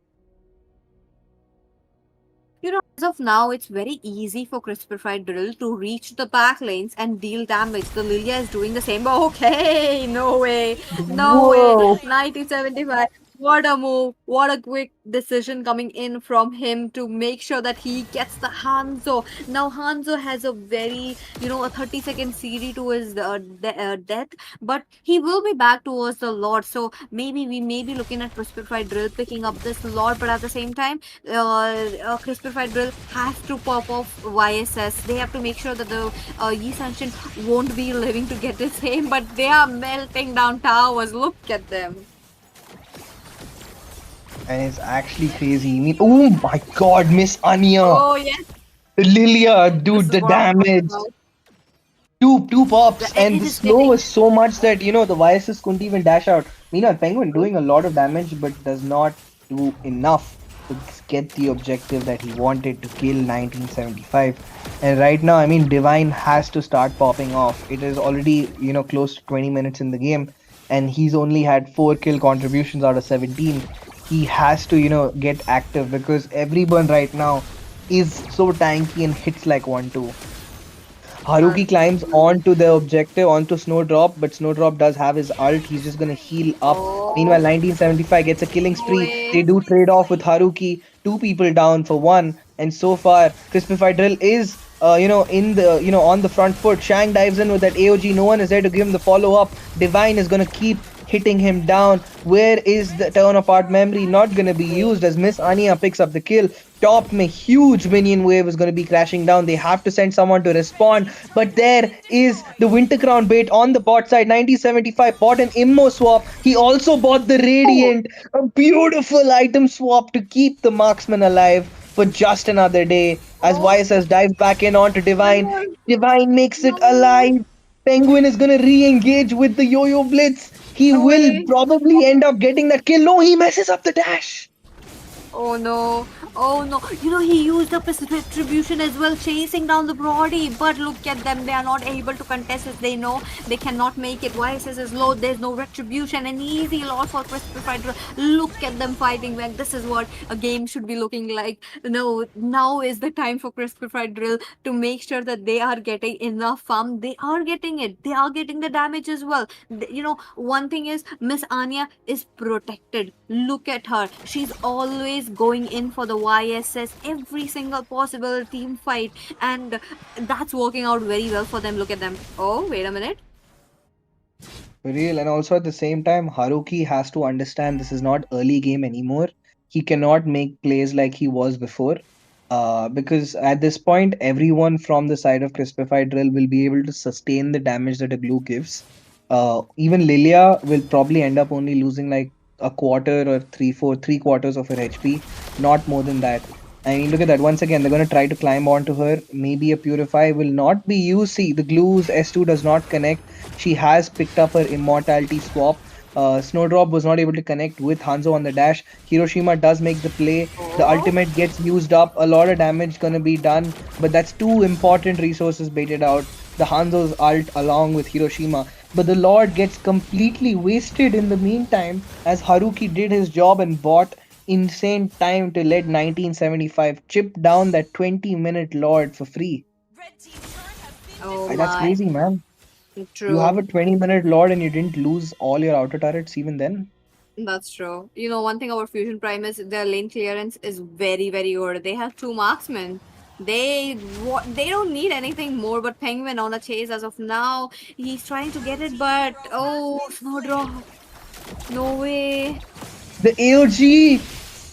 As of now, it's very easy for CrispifiedDryll to reach the back lanes and deal damage. The Lilia is doing the same. Okay, no way, no way. Whoa! 1975. What a move! What a quick decision coming in from him to make sure that he gets the Hanzo. Now Hanzo has a very, a 30-second CD to his death, but he will be back towards the Lord. So maybe we may be looking at CrispifiedDryll picking up this Lord, but at the same time, CrispifiedDryll has to pop off YSS. They have to make sure that the Yi Sanchin won't be living to get the same, but they are melting down towers. Look at them. And it's actually crazy. I mean, oh my god, Miss Anya! Oh yes, The Lilia, this dude, is the what I'm talking damage! about. Two pops, and It the is slow getting was so much that the viruses couldn't even dash out. Meanwhile, Penguin doing a lot of damage but does not do enough to get the objective that he wanted to kill 1975. And right now, I mean, Divine has to start popping off. It is already, close to 20 minutes in the game, and he's only had 4 kill contributions out of 17. He has to, get active because everyone right now is so tanky and hits like 1-2. Haruki climbs onto the objective, onto Snowdrop, but Snowdrop does have his ult. He's just gonna heal up. Meanwhile, Oh, 1975 gets a killing no spree. way. They do trade off with Haruki, 2 people down for one. And so far, CrispifiedDryll is, on the front foot. Shang dives in with that AOG. No one is there to give him the follow up. Divine is gonna keep hitting him down. Where is the turn apart memory? Not gonna be used as Miss Anya picks up the kill. Top me, huge minion wave is gonna be crashing down. They have to send someone to respond. But there is the Winter Crown bait on the bot side. 1975 bought an Immo swap. He also bought the Oh, Radiant. A beautiful item swap to keep the marksman alive for just another day. As oh YSS dives back in onto my Divine. God. Divine makes it No, alive. Penguin is gonna re-engage with the Yo-Yo Blitz. He no will way. probably end up getting that kill. No, he messes up the dash. Oh no, oh no. He used up his retribution as well, chasing down the Brody. But look at them, they are not able to contest it. They know they cannot make it. YSS is low, there's no retribution. An easy loss for Crispified. Look at them fighting back. This is what a game should be looking like. No, now is the time for Crispified Drill to make sure that they are getting enough farm. They are getting it, they are getting the damage as well. One thing is Miss Anya is protected. Look at her, she's always going in for the YSS every single possible team fight, and that's working out very well for them. Look at them. Oh, wait a minute. Real, and also at the same time, Haruki has to understand this is not early game anymore. He cannot make plays like he was before. Because at this point, everyone from the side of Crispified Drill will be able to sustain the damage that a glue gives. Even Lilia will probably end up only losing like a quarter or three quarters of her HP, not more than that. I mean, look at that. Once again, they're going to try to climb onto her. Maybe a Purify will not be used. See, the glues S2 does not connect. She has picked up her immortality swap. Snowdrop was not able to connect with Hanzo on the dash. Hiroshima does make the play. The Oh, ultimate gets used up. A lot of damage gonna be done, but that's two important resources baited out. The Hanzo's ult along with Hiroshima. But the Lord gets completely wasted in the meantime as Haruki did his job and bought insane time to let 1975 chip down that 20-minute Lord for free. oh That's my. crazy, man. You have True. a 20-minute Lord and you didn't lose all your outer turrets even then? That's true. One thing about Fusion Prime is their lane clearance is very, very good. They have two marksmen. They don't need anything more. But Penguin on a chase as of now. He's trying to get it, but oh, Snowdrop. No way. The AOG!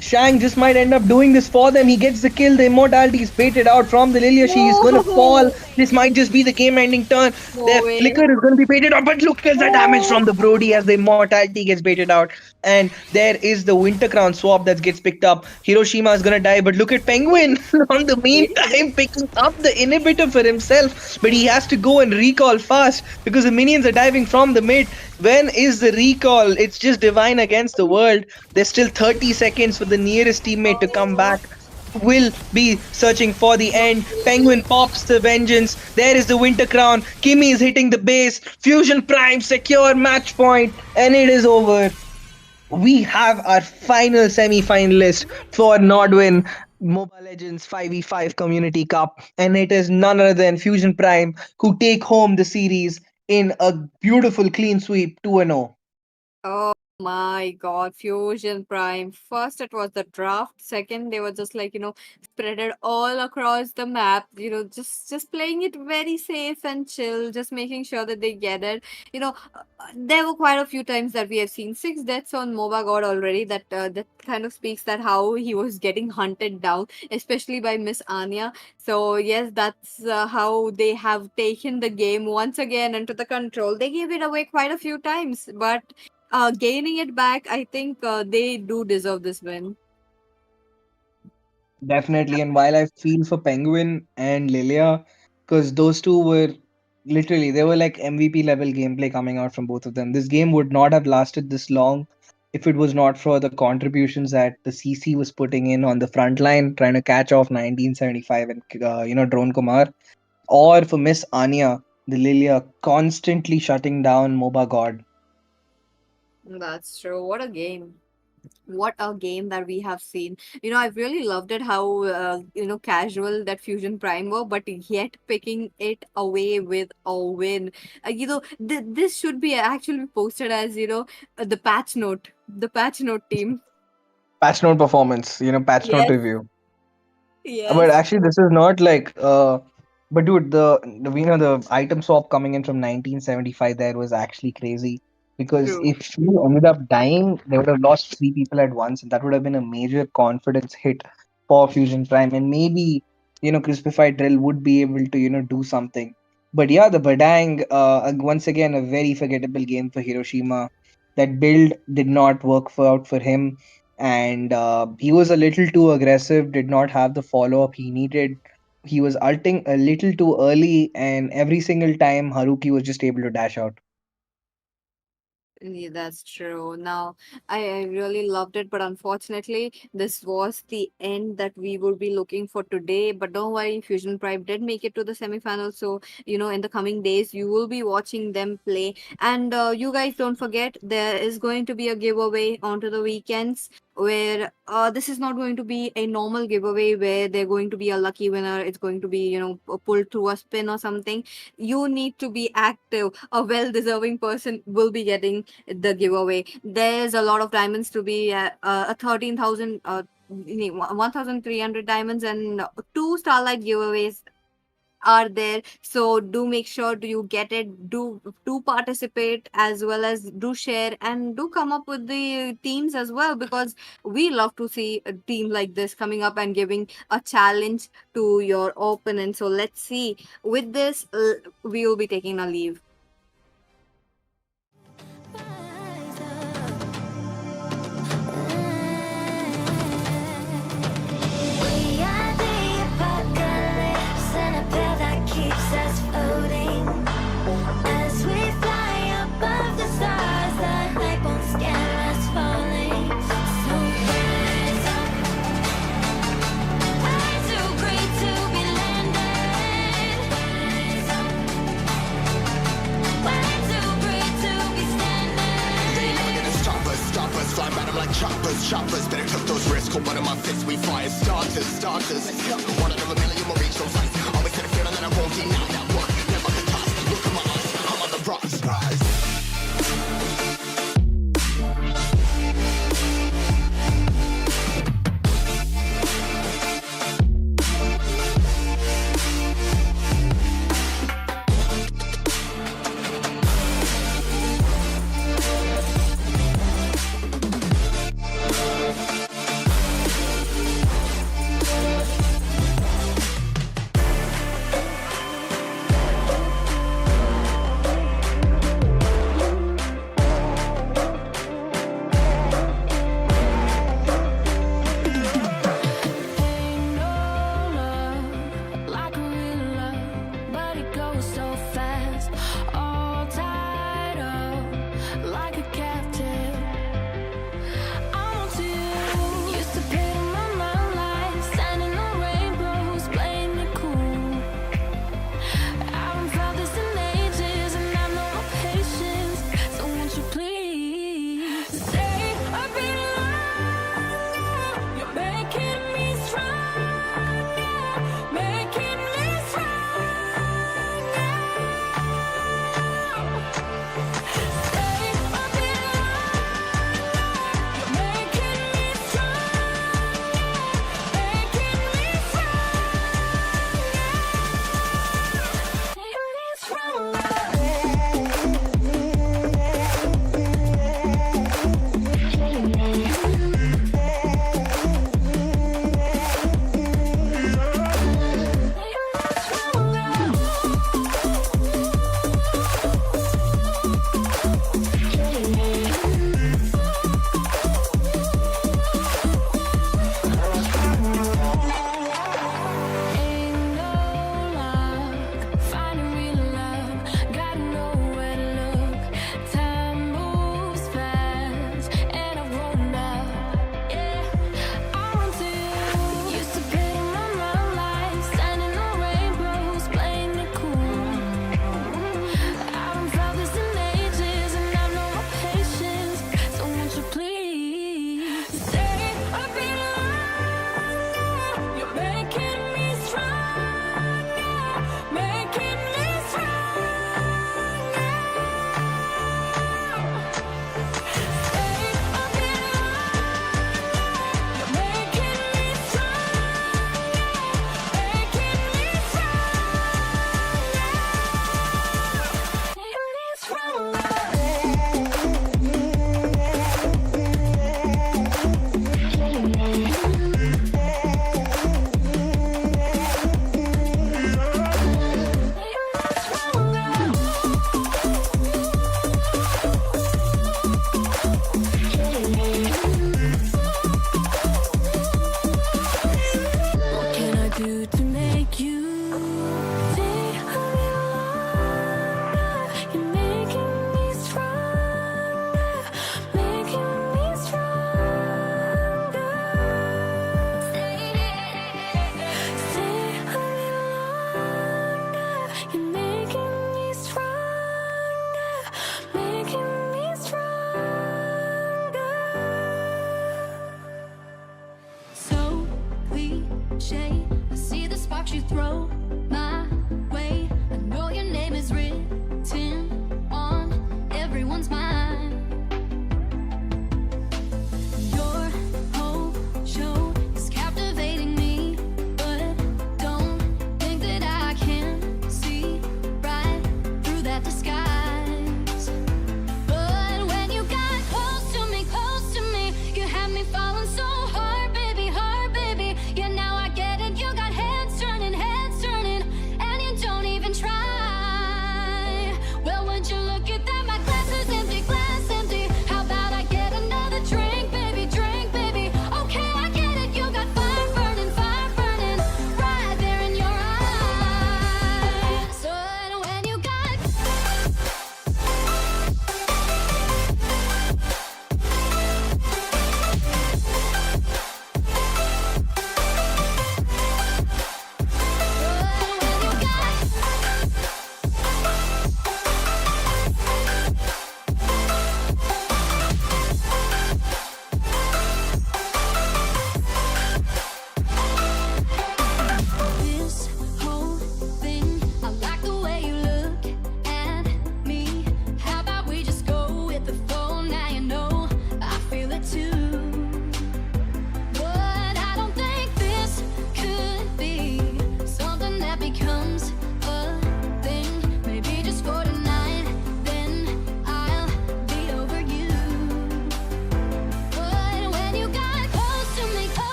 Shang just might end up doing this for them. He gets the kill. The immortality is baited out from the Lilia. She is gonna fall. No, This might just be the game-ending turn. no Their way. flicker is gonna be baited out. But look at the damage from Oh, the Brody as the immortality gets baited out. And there is the Winter Crown swap that gets picked up. Hiroshima is gonna die. But look at Penguin on the wait a minute. meantime picking up the inhibitor for himself. But he has to go and recall fast because the minions are diving from the mid. When is the recall? It's just Divine against the world. There's still 30 seconds for the nearest teammate to come Oh, back. Will be searching for the end. Penguin pops the vengeance. There is the Winter Crown. Kimmy is hitting the base. Fusion Prime secure match point, and it is over. We have our final semi-finalist for Nodwin Mobile Legends 5v5 Community Cup, and it is none other than Fusion Prime who take home the series in a beautiful clean sweep 2-0. oh my God, Fusion Prime. First, it was the draft. Second, they were just like, spread it all across the map, just playing it very safe and chill, just making sure that they get it. There were quite a few times that we have seen 6 deaths on Moba God already. That kind of speaks that how he was getting hunted down, especially by Miss Anya. So yes, that's how they have taken the game once again into the control. They gave it away quite a few times, but gaining it back, I think they do deserve this win. Definitely, and while I feel for Penguin and Lilia, because those two were literally they were like MVP level gameplay coming out from both of them. This game would not have lasted this long if it was not for the contributions that the CC was putting in on the front line, trying to catch off 1975 and Drone Kumar, or for Miss Anya, the Lilia constantly shutting down MOBA God. That's true. What a game. What a game that we have seen. I've really loved it how, casual that Fusion Prime were, but yet picking it away with a win. This should be actually posted as, the patch note team. Patch note performance, patch note Yes, review. But yes, actually, this is not like. But dude, the item swap coming in from 1975 there was actually crazy because true. if you ended up dying, they would have lost three people at once, and that would have been a major confidence hit for Fusion Prime, and maybe Crispified Drill would be able to do something. But yeah, the Badang, once again a very forgettable game for Hiroshima. That build did not work out for him, and he was a little too aggressive, did not have the follow up he needed. He was ulting a little too early, and every single time Haruki was just able to dash out. Yeah, that's true. Now, I really loved it, but unfortunately, this was the end that we would be looking for today. But don't worry, Fusion Prime did make it to the semifinals. So, in the coming days, you will be watching them play. And you guys don't forget, there is going to be a giveaway onto the weekends where this is not going to be a normal giveaway where they're going to be a lucky winner. It's going to be, pulled through a spin or something. You need to be active. A well deserving person will be getting the giveaway. There's a lot of diamonds to be a 13,000 1,300 diamonds and two starlight giveaways are there. So do make sure do you get it, do participate, as well as do share and do come up with the teams as well, because we love to see a team like this coming up and giving a challenge to your opponent. So let's see, with this we will be taking a leave. We are the apocalypse, and a pill that keeps us floating. As we fly above the stars, the light won't scare us falling. So rise up. I'm too great to be landed. Rise up. We're too great to be standing. They never gonna stop us, fly by them like choppers. Better cook those risks, hold one of my fists, we fire starters. Let's go. One out of a million will reach those heights. Always had a feeling that I won't deny that work. Never could toss. Look at my eyes, I'm on the rise.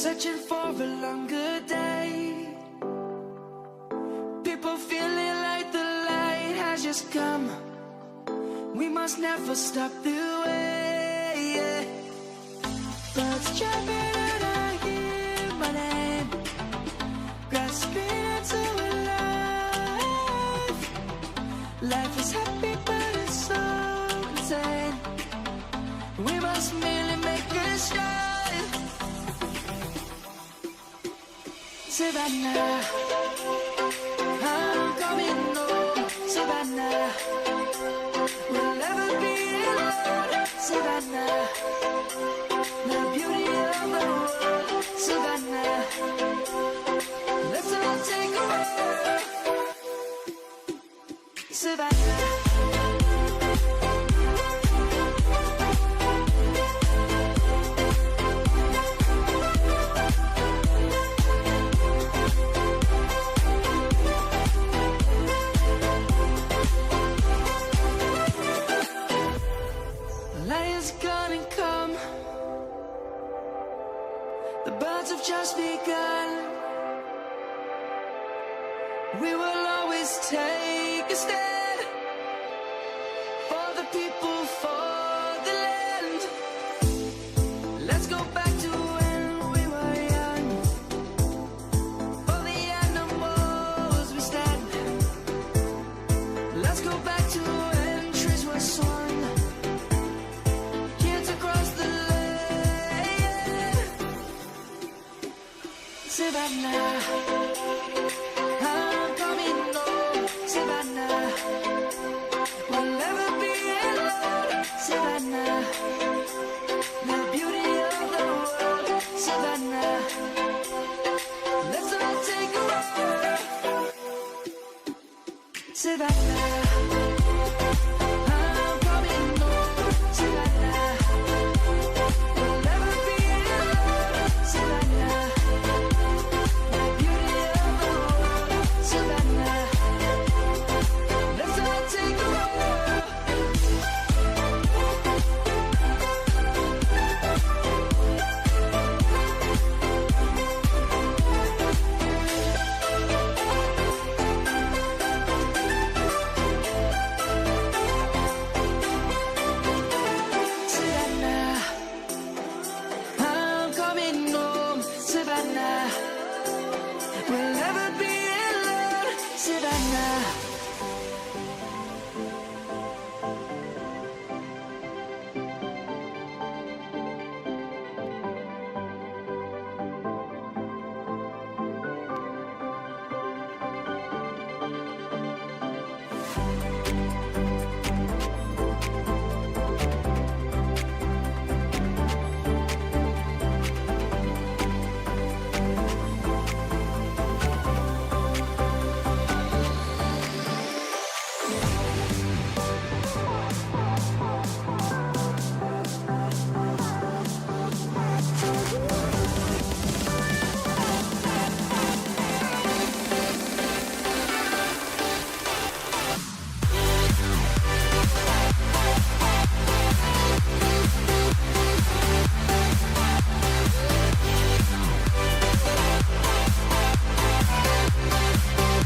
searching for a longer day. People feeling like the light has just come. We must never stop the way. Yeah. Birds jumping and I hear my name, grasping into a life. Life is happy but it's so insane. We must merely make a start. Savannah, I'm coming home. Savannah, we'll never be alone. Savannah, the beauty of the world. Savannah, let's all take a walk. Savannah. Lion's gonna come. The birds have just begun. We will always take a stand for the people